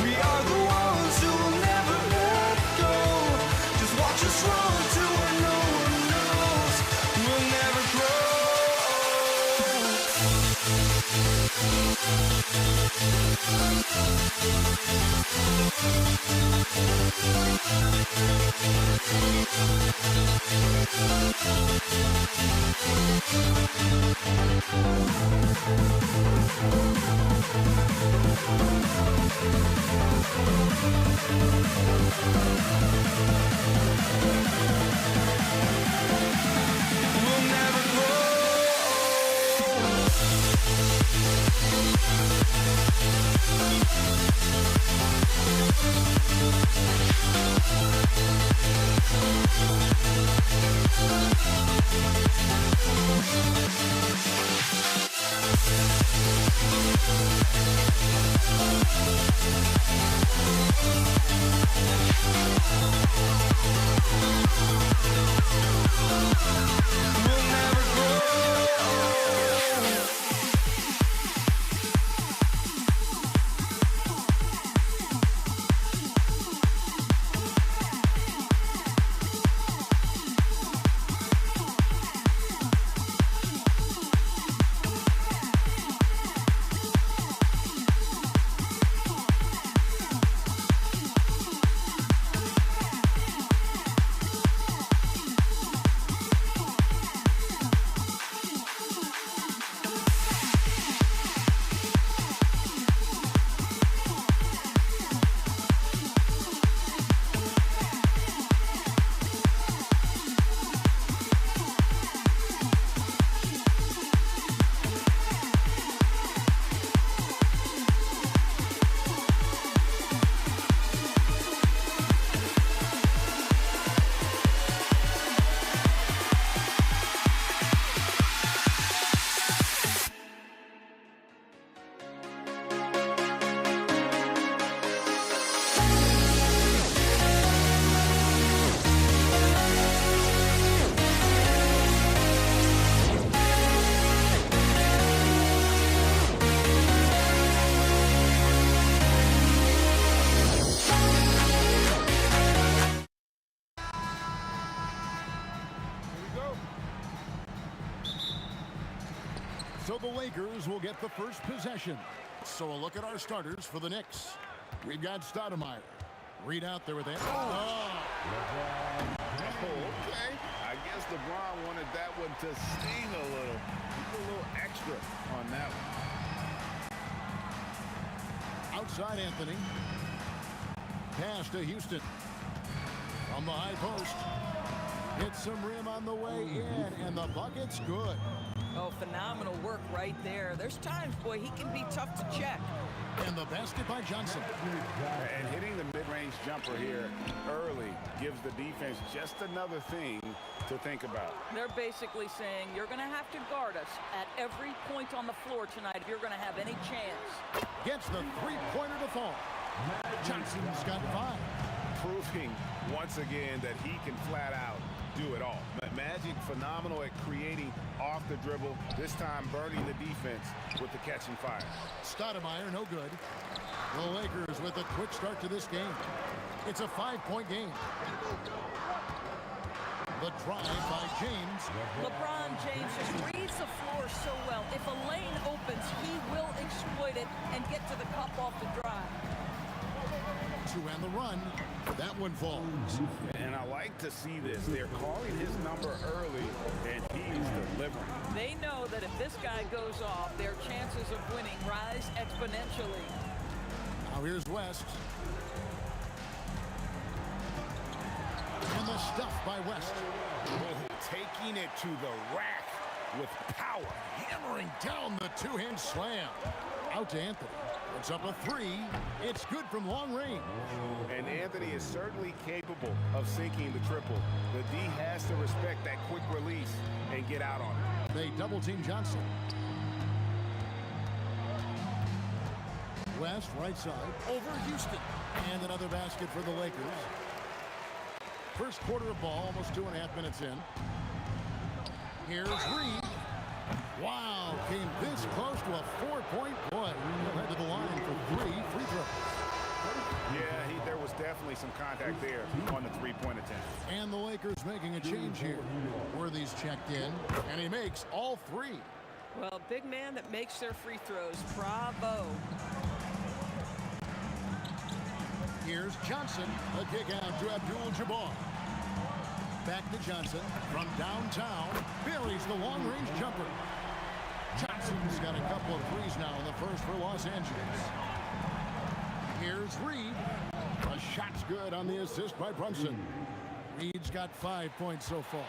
We are the ones who will never let go. Just watch us run to where no one knows. We'll never grow. We'll never grow. We'll never grow. So the Lakers will get the first possession. So a look at our starters for the Knicks. We've got Stoudemire. Reed out there with it. Oh, okay. I guess LeBron wanted that one to sting a little. side, Anthony. Pass to Houston. From the high post. Hits some rim on the way in, and the bucket's good. Oh, phenomenal work right there. There's times, boy, he can be tough to check. And the basket by Johnson. And hitting the mid-range jumper here early gives the defense just another thing to think about. They're basically saying you're going to have to guard us at every point on the floor tonight if you're going to have any chance. Gets the three-pointer to fall. Johnson's got 5. Proving once again that he can flat out do it all. Magic phenomenal at creating off the dribble, this time burning the defense with the catch and fire. Stoudemire, no good. The Lakers with a quick start to this game. It's a 5-point game. The drive by James. LeBron James just reads the floor so well. If a lane opens, he will exploit it and get to the cup off the drive. 2 and the run. That one falls. And I like to see this. They're calling his number early, and he's delivering. They know that if this guy goes off, their chances of winning rise exponentially. Now here's West. And the stuff by West. Oh, taking it to the rack with power. Hammering down the two-hand slam. Out to Anthony. It's up a 3. It's good from long range. And Anthony is certainly capable of sinking the triple. The D has to respect that quick release and get out on it. They double-team Johnson. West, right side, over Houston. And another basket for the Lakers. First quarter of ball, almost 2.5 minutes in. Here's Reed. Wow, came this close to a 4-point play. Head to the line for 3 free throws. Yeah, there was definitely some contact there on the three-point attempt. And the Lakers making a change here. Worthy's checked in, and he makes all 3. Well, big man that makes their free throws. Bravo. Here's Johnson. A kick out to Abdul-Jabbar. Back to Johnson from downtown. Buries the long-range jumper. Johnson's got a couple of threes now in the first for Los Angeles. Here's Reed. A shot's good on the assist by Brunson. Reed's got 5 points so far.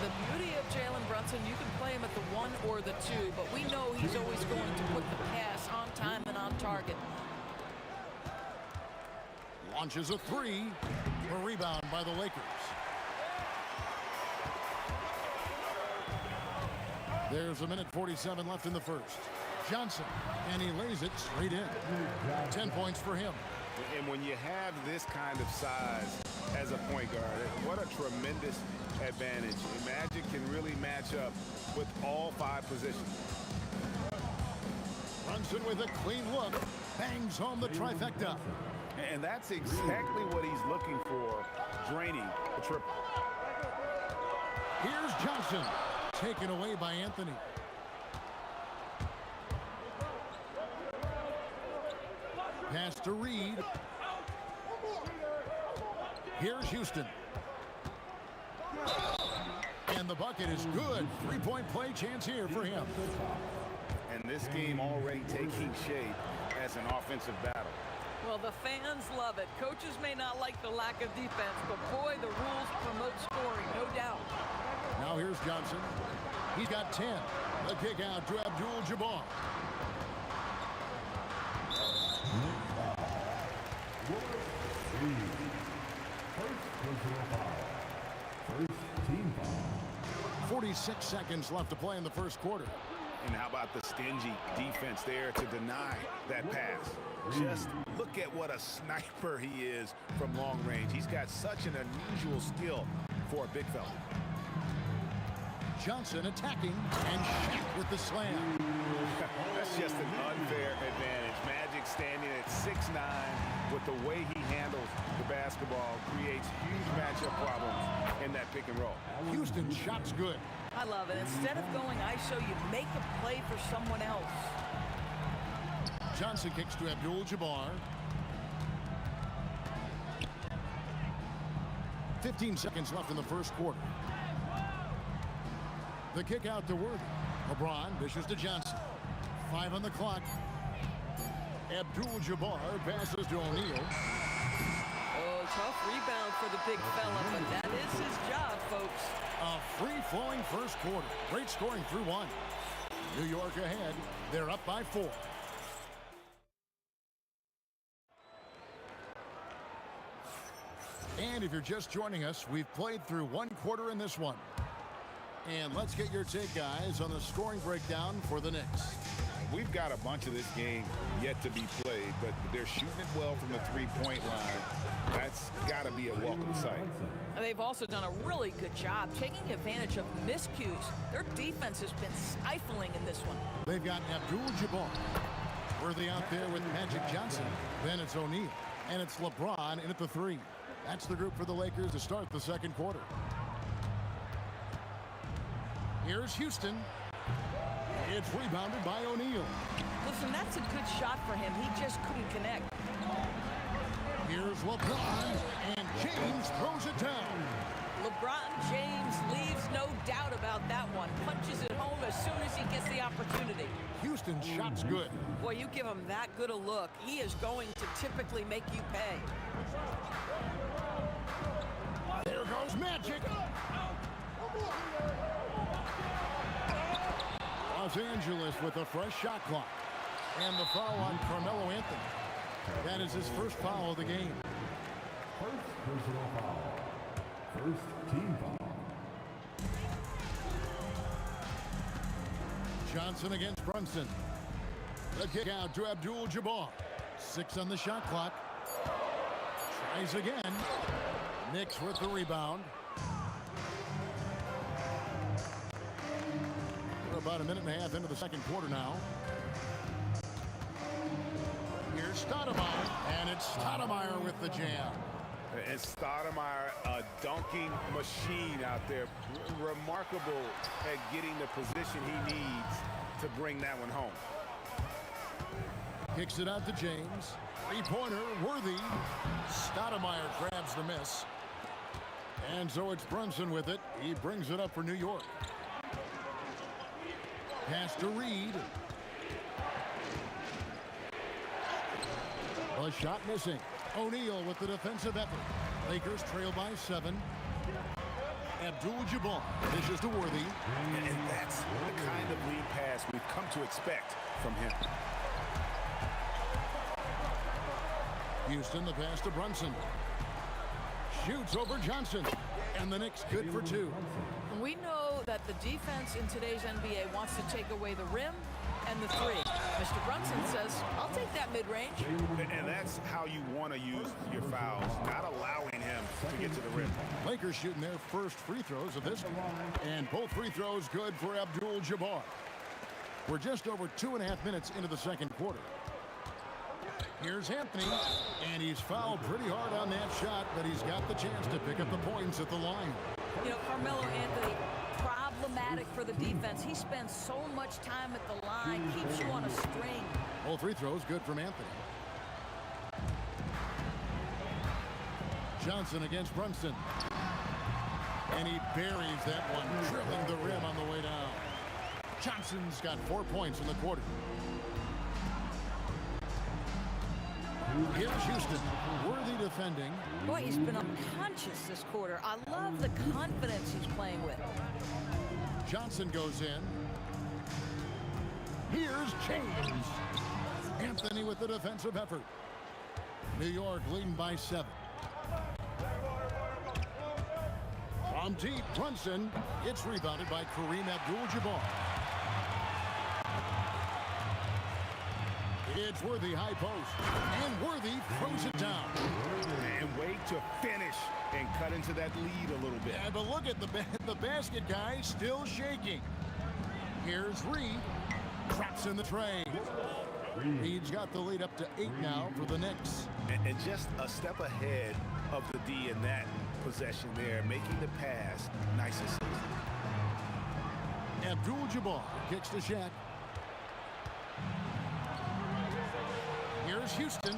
The beauty of Jalen Brunson, you can play him at the 1 or the 2, but we know he's always going to put the pass on time and on target. Launches a 3. A rebound by the Lakers. There's a minute 47 left in the first. Johnson, and he lays it straight in. 10 points for him. And when you have this kind of size as a point guard, what a tremendous advantage. Magic can really match up with all 5 positions. Brunson with a clean look. Bangs home the trifecta. And that's exactly what he's looking for, draining the triple. Here's Johnson. Taken away by Anthony. Pass to Reed. Here's Houston. And the bucket is good. 3-point play chance here for him. And this game already taking shape as an offensive battle. Well, the fans love it. Coaches may not like the lack of defense, but boy, the rules promote scoring, no doubt. Now here's Johnson. He's got 10. A kick out to Abdul-Jabbar. First team foul. 46 seconds left to play in the first quarter. And how about the stingy defense there to deny that pass? Just look at what a sniper he is from long range. He's got such an unusual skill for a big fella. Johnson attacking and Shaq with the slam. That's just an unfair advantage. Magic standing at 6'9", with the way he handles the basketball creates huge matchup problems in that pick and roll. Houston shot's good. I love it. Instead of going ISO, you make a play for someone else. Johnson kicks to Abdul-Jabbar. 15 seconds left in the first quarter. The kick out to Worthy. LeBron dishes to Johnson. 5 on the clock. Abdul-Jabbar passes to O'Neal. Oh, tough rebound for the big fella, but that is his job, folks. A free-flowing first quarter. Great scoring through one. New York ahead. They're up by 4. And if you're just joining us, we've played through one quarter in this one. And let's get your take, guys, on the scoring breakdown for the Knicks. We've got a bunch of this game yet to be played, but they're shooting it well from the three-point line. That's got to be a welcome sight. And they've also done a really good job taking advantage of miscues. Their defense has been stifling in this one. They've got Abdul-Jabbar. Worthy out there with Magic Johnson. Then it's O'Neal. And it's LeBron in at the 3. That's the group for the Lakers to start the second quarter. Here's Houston. It's rebounded by O'Neal. Listen, that's a good shot for him. He just couldn't connect. Here's LeBron, and James throws it down. LeBron James leaves no doubt about that one. Punches it home as soon as he gets the opportunity. Houston's shot's good. Boy, you give him that good a look, he is going to typically make you pay. There goes Magic. Los Angeles with a fresh shot clock. And the foul on Carmelo Anthony. That is his first foul of the game. First personal foul. First team foul. Johnson against Brunson. The kick out to Abdul-Jabbar. 6 on the shot clock. Tries again. Knicks with the rebound. We're about a minute and a half into the second quarter now. Here's Stoudemire, and it's Stoudemire with the jam. And Stoudemire, a dunking machine out there. Remarkable at getting the position he needs to bring that one home. Kicks it out to James. Three-pointer, Worthy. Stoudemire grabs the miss. And so it's Brunson with it. He brings it up for New York. Pass to Reed. A shot missing. O'Neal with the defensive effort. Lakers trail by 7. Abdul-Jabbar dishes to Worthy. And that's the kind of lead pass we've come to expect from him. Houston, the pass to Brunson. Shoots over Johnson. And the Knicks good for 2. We know that the defense in today's NBA wants to take away the rim and the 3. Mr. Brunson says, I'll take that mid-range. And that's how you want to use your fouls, not allowing him to get to the rim. Lakers shooting their first free throws of this one. And both free throws good for Abdul-Jabbar. We're just over 2.5 minutes into the second quarter. Here's Anthony, and he's fouled pretty hard on that shot, but he's got the chance to pick up the points at the line. You know, Carmelo Anthony, problematic for the defense. He spends so much time at the line, keeps you on a string. All free throws good from Anthony. Johnson against Brunson. And he buries that one, drilling the rim on the way down. Johnson's got 4 points in the quarter. Here's Houston, Worthy defending. Boy, he's been unconscious this quarter. I love the confidence he's playing with. Johnson goes in. Here's James. Anthony with the defensive effort. New York leading by 7. From deep, Brunson. It's rebounded by Kareem Abdul-Jabbar. It's Worthy high post, and Worthy throws it down. And wait to finish and cut into that lead a little bit. Yeah, but look at the basket guy still shaking. Here's Reed, traps in the tray. Reed's got the lead up to 8 now for the Knicks. And just a step ahead of the D in that possession there, making the pass nice and simple. Abdul-Jabbar kicks to Shaq. Here's Houston,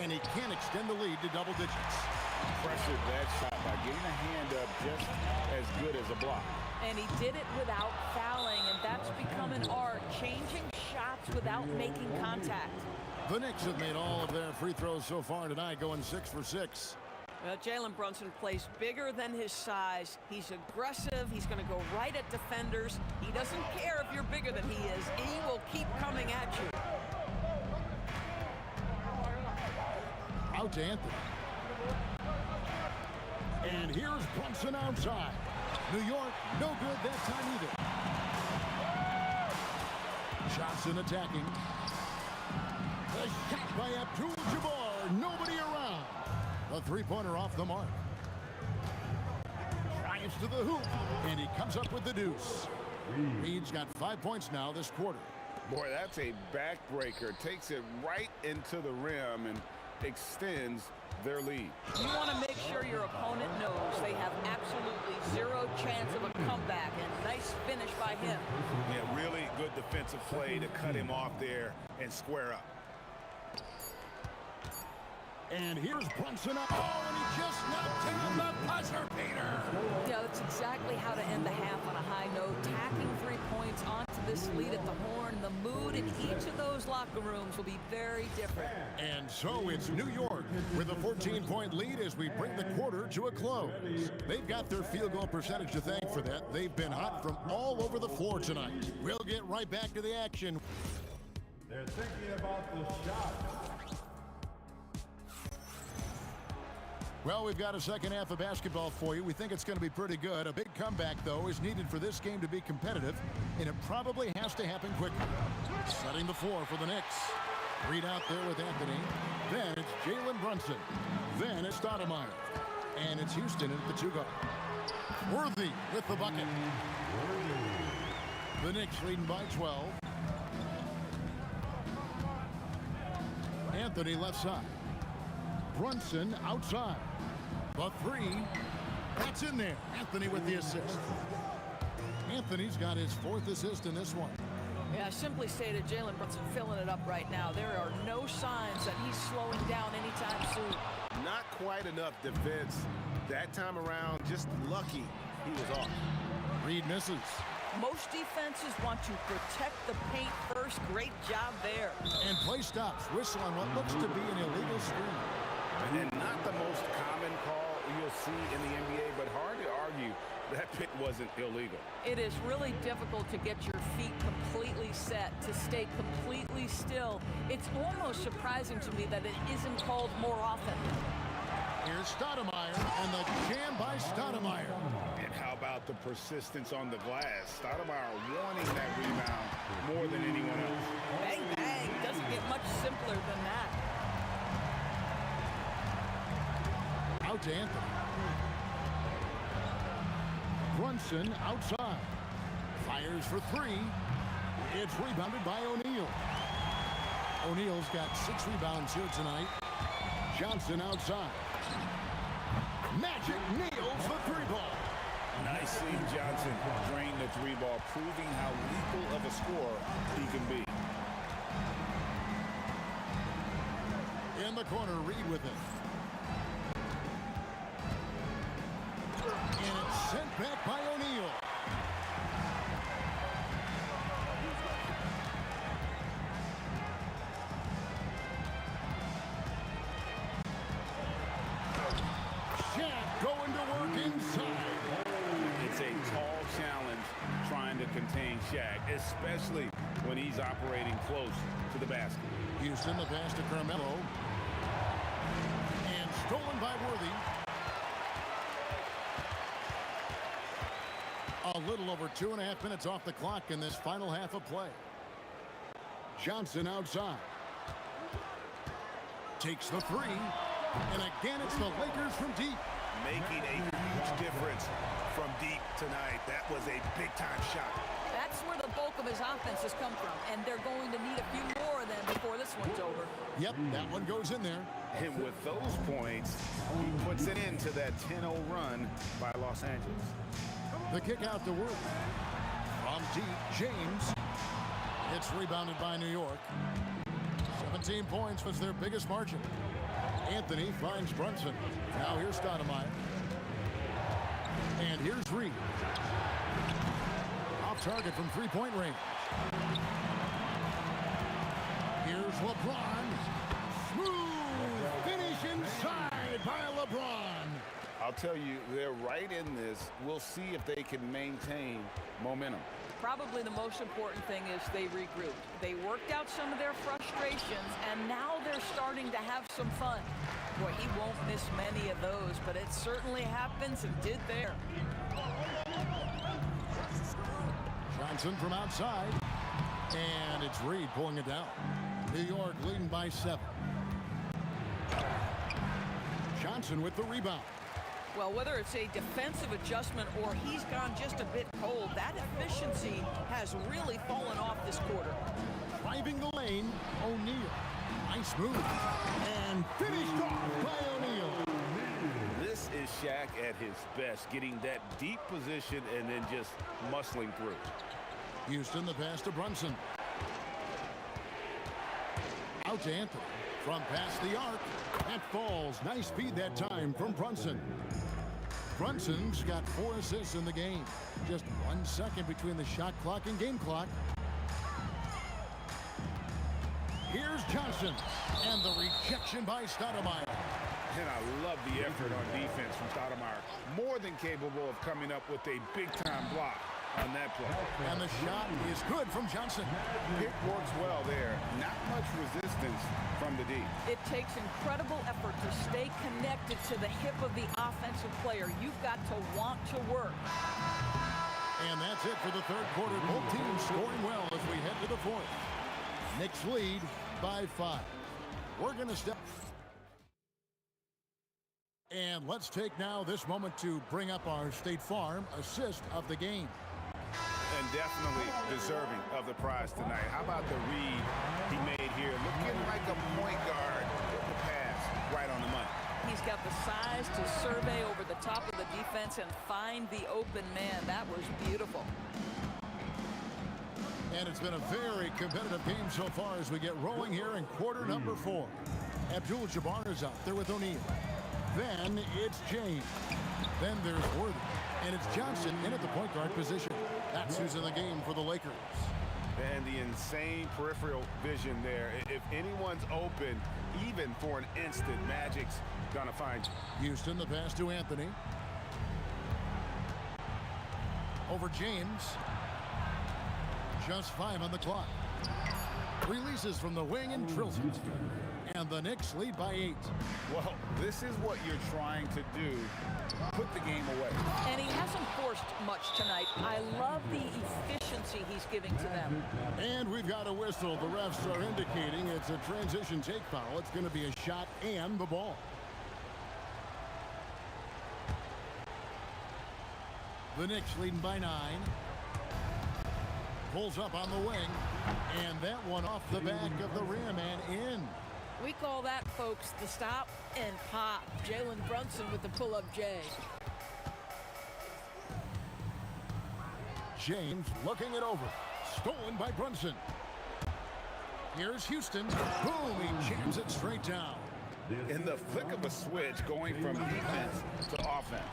and he can't extend the lead to double digits. Pressured that shot by getting a hand up just as good as a block. And he did it without fouling, and that's become an art, changing shots without making contact. The Knicks have made all of their free throws so far tonight, going 6 for 6. Jalen Brunson plays bigger than his size. He's aggressive. He's going to go right at defenders. He doesn't care if you're bigger than he is. He will keep coming at you. Out to Anthony. And here's Brunson outside. New York, no good that time either. Johnson attacking. The shot by Abdul-Jabbar. Nobody around. A three-pointer off the mark. Drives to the hoop, and he comes up with the deuce. Reed's got 5 points now this quarter. Boy, that's a backbreaker. Takes it right into the rim and extends their lead. You want to make sure your opponent knows they have absolutely zero chance of a comeback, and nice finish by him. Yeah, really good defensive play to cut him off there and square up. And here's Brunson up. Oh, and he just knocked down the buzzer beater. Yeah, that's exactly how to end the half on a high note. Tacking 3 points onto this lead at the horn. The mood in each of those locker rooms will be very different. And so it's New York with a 14-point lead as we bring the quarter to a close. They've got their field goal percentage to thank for that. They've been hot from all over the floor tonight. We'll get right back to the action. They're thinking about the shot. Well, we've got a second half of basketball for you. We think it's going to be pretty good. A big comeback, though, is needed for this game to be competitive, and it probably has to happen quickly. Setting the floor for the Knicks. Reed out there with Anthony. Then it's Jalen Brunson. Then it's Stoudemire. And it's Houston at the 2-guard. Worthy with the bucket. The Knicks leading by 12. Anthony left side. Brunson outside. The three. That's in there. Anthony with the assist. Anthony's got his 4th assist in this one. Yeah, simply stated, Jalen Brunson filling it up right now. There are no signs that he's slowing down anytime soon. Not quite enough defense. That time around, just lucky he was off. Reed misses. Most defenses want to protect the paint first. Great job there. And play stops. Whistle on what looks to be an illegal screen. And not the most common call you'll see in the NBA, but hard to argue that pick wasn't illegal. It is really difficult to get your feet completely set, to stay completely still. It's almost surprising to me that it isn't called more often. Here's Stoudemire, and the jam by Stoudemire. And how about the persistence on the glass? Stoudemire wanting that rebound more than anyone else. Bang, bang. Doesn't get much simpler than that. Out to Anthony. Brunson outside. Fires for 3. It's rebounded by O'Neal. O'Neal's got 6 rebounds here tonight. Johnson outside. Magic nails the 3-ball. Nice seeing Johnson drain the 3-ball, proving how lethal of a scorer he can be. In the corner, Reed with it. And it's sent back by O'Neal. Shaq going to work inside. It's a tall challenge trying to contain Shaq, especially when he's operating close to the basket. Houston, the pass to Carmelo. And stolen by Worthy. A little over 2.5 minutes off the clock in this final half of play. Johnson outside. Takes the 3. And again, it's the Lakers from deep. Making a huge difference from deep tonight. That was a big-time shot. That's where the bulk of his offense has come from, and they're going to need a few more of them before this one's over. Yep, that one goes in there. And with those points, he puts it into that 10-0 run by Los Angeles. The kick out to Worthy. From deep, James. It's rebounded by New York. 17 points was their biggest margin. Anthony finds Brunson. Now here's Stoudemire. And here's Reed. Off target from 3-point range. Here's LeBron. Smooth finish inside by LeBron. I'll tell you, they're right in this. We'll see if they can maintain momentum. Probably the most important thing is they regrouped. They worked out some of their frustrations, and now they're starting to have some fun. Boy, he won't miss many of those, but it certainly happens and did there. Johnson from outside, and it's Reed pulling it down. New York leading by 7. Johnson with the rebound. Well, whether it's a defensive adjustment or he's gone just a bit cold, that efficiency has really fallen off this quarter. Driving the lane, O'Neal. Nice move. And finished off by O'Neal. This is Shaq at his best, getting that deep position and then just muscling through. Houston, the pass to Brunson. Out to Anthony. From past the arc. That falls. Nice speed that time from Brunson. Brunson's got 4 assists in the game. Just 1 second between the shot clock and game clock. Here's Johnson. And the rejection by Stoudemire. And I love the effort on defense from Stoudemire. More than capable of coming up with a big-time block on that play. And the shot is good from Johnson. It works well there. Not much resistance from the D. It takes incredible effort to stay connected to the hip of the offensive player. You've got to want to work. And that's it for the third quarter. Both teams scoring well as we head to the fourth. Knicks lead by 5. We're going to step. And let's take now this moment to bring up our State Farm assist of the game. And definitely deserving of the prize tonight. How about the read he made here? Looking like a point guard with the pass right on the money. He's got the size to survey over the top of the defense and find the open man. That was beautiful. And it's been a very competitive game so far as we get rolling here in quarter number 4. Abdul-Jabbar is out there with O'Neal. Then it's James. Then there's Worthy. And it's Johnson in at the point guard position. That's who's in the game for the Lakers. And the insane peripheral vision there. If anyone's open, even for an instant, Magic's gonna find you. Houston, the pass to Anthony. Over James. Just 5 on the clock. Releases from the wing and drills it. And the Knicks lead by 8. Well, this is what you're trying to do. Put the game away. And he hasn't forced much tonight. I love the efficiency he's giving to them. And we've got a whistle. The refs are indicating it's a transition take foul. It's going to be a shot and the ball. The Knicks leading by 9. Pulls up on the wing. And that one off the back of the rim and in. We call that, folks, the stop and pop. Jalen Brunson with the pull-up J. James looking it over. Stolen by Brunson. Here's Houston. Boom, he jams it straight down. In the flick of a switch, going from defense to offense.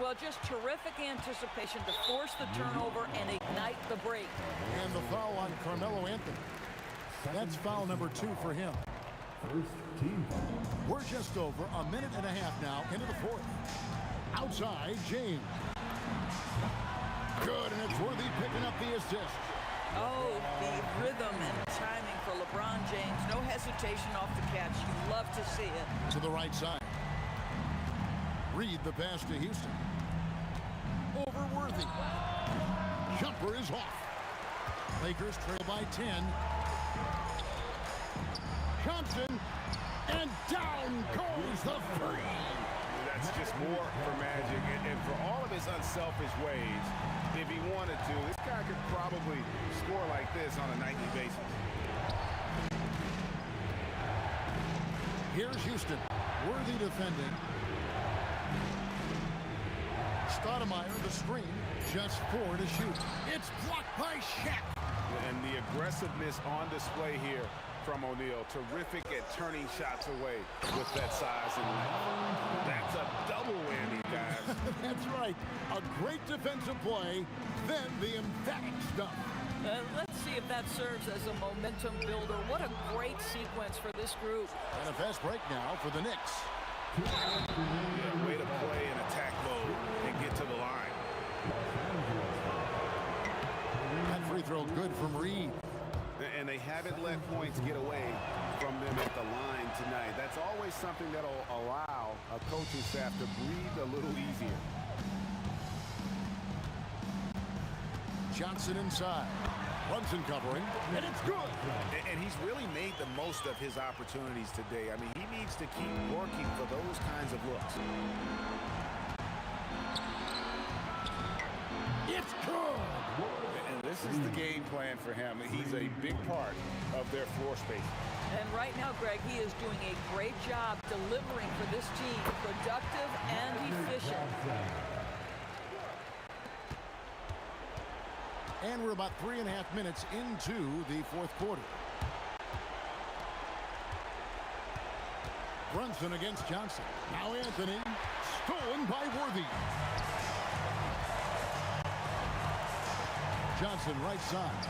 Well, just terrific anticipation to force the turnover and ignite the break. And the foul on Carmelo Anthony. That's foul number 2 for him. We're just over a minute and a half now into the fourth. Outside, James. Good, and it's Worthy picking up the assist. Oh, the rhythm and timing for LeBron James. No hesitation off the catch. You love to see it. To the right side. Reed the pass to Houston. Over Worthy. Jumper is off. Lakers trail by 10. Johnson, and down goes the three. That's just more for Magic, and for all of his unselfish ways, if he wanted to, this guy could probably score like this on a nightly basis. Here's Houston, Worthy defending. Stoudemire the screen, just 4 to shoot. It's blocked by Shaq. And the aggressiveness on display here from O'Neal. Terrific at turning shots away with that size and length. That's a double whammy, guys. That's right. A great defensive play, then the emphatic stuff. Let's see see if that serves as a momentum builder. What a great sequence for this group. And a fast break now for the Knicks. Yeah, way to play in attack mode and get to the line. That free throw good from Reed. And they haven't let points get away from them at the line tonight. That's always something that'll allow a coaching staff to breathe a little easier. Johnson inside. Brunson covering, and it's good. And he's really made the most of his opportunities today. I mean, he needs to keep working for those kinds of looks. It's good. And this is the game plan for him. He's a big part of their floor space. And right now, Greg, he is doing a great job delivering for this team, productive and efficient. And we're about 3.5 minutes into the fourth quarter. Brunson against Johnson. Now Anthony, stolen by Worthy. Johnson right side.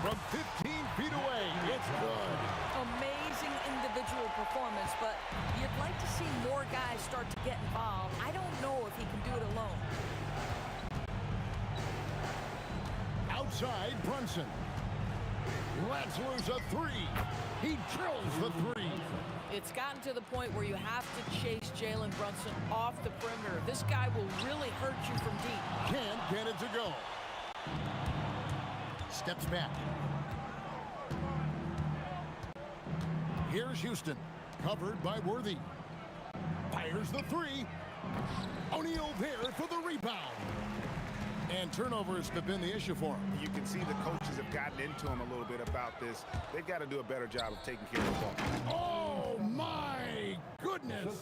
From 15 feet away, it's good. Amazing individual performance, but you'd like to see more guys start to get involved. I don't know if he can do it alone. Outside, Brunson. Lets loose a three. He drills the three. It's gotten to the point where you have to chase Jalen Brunson off the perimeter. This guy will really hurt you from deep. Can't get it to go. Steps back. Here's Houston. Covered by Worthy. Fires the three. O'Neal there for the rebound. And turnovers have been the issue for him. You can see the coaches have gotten into him a little bit about this. They've got to do a better job of taking care of the Oh, ball. my goodness.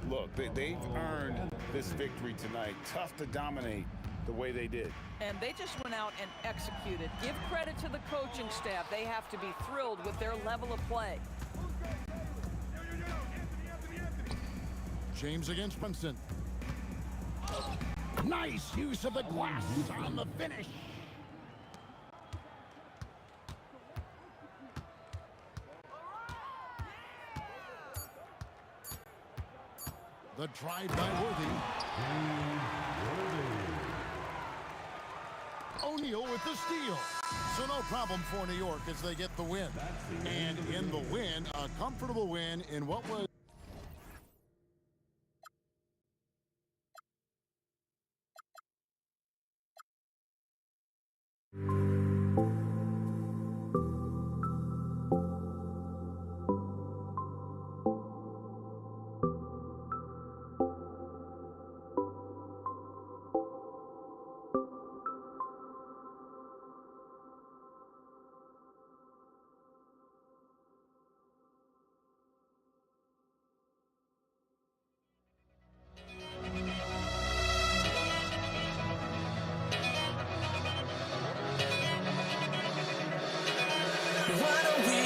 Look, they've earned this victory tonight. Tough to dominate the way they did. And they just went out and executed. Give credit to the coaching staff. They have to be thrilled with their level of play. James against Brunson. Nice use of the glass on the finish. The drive by Worthy. O'Neal with the steal. So no problem for New York as they get the win. And in the win, a comfortable win in what was... Why don't we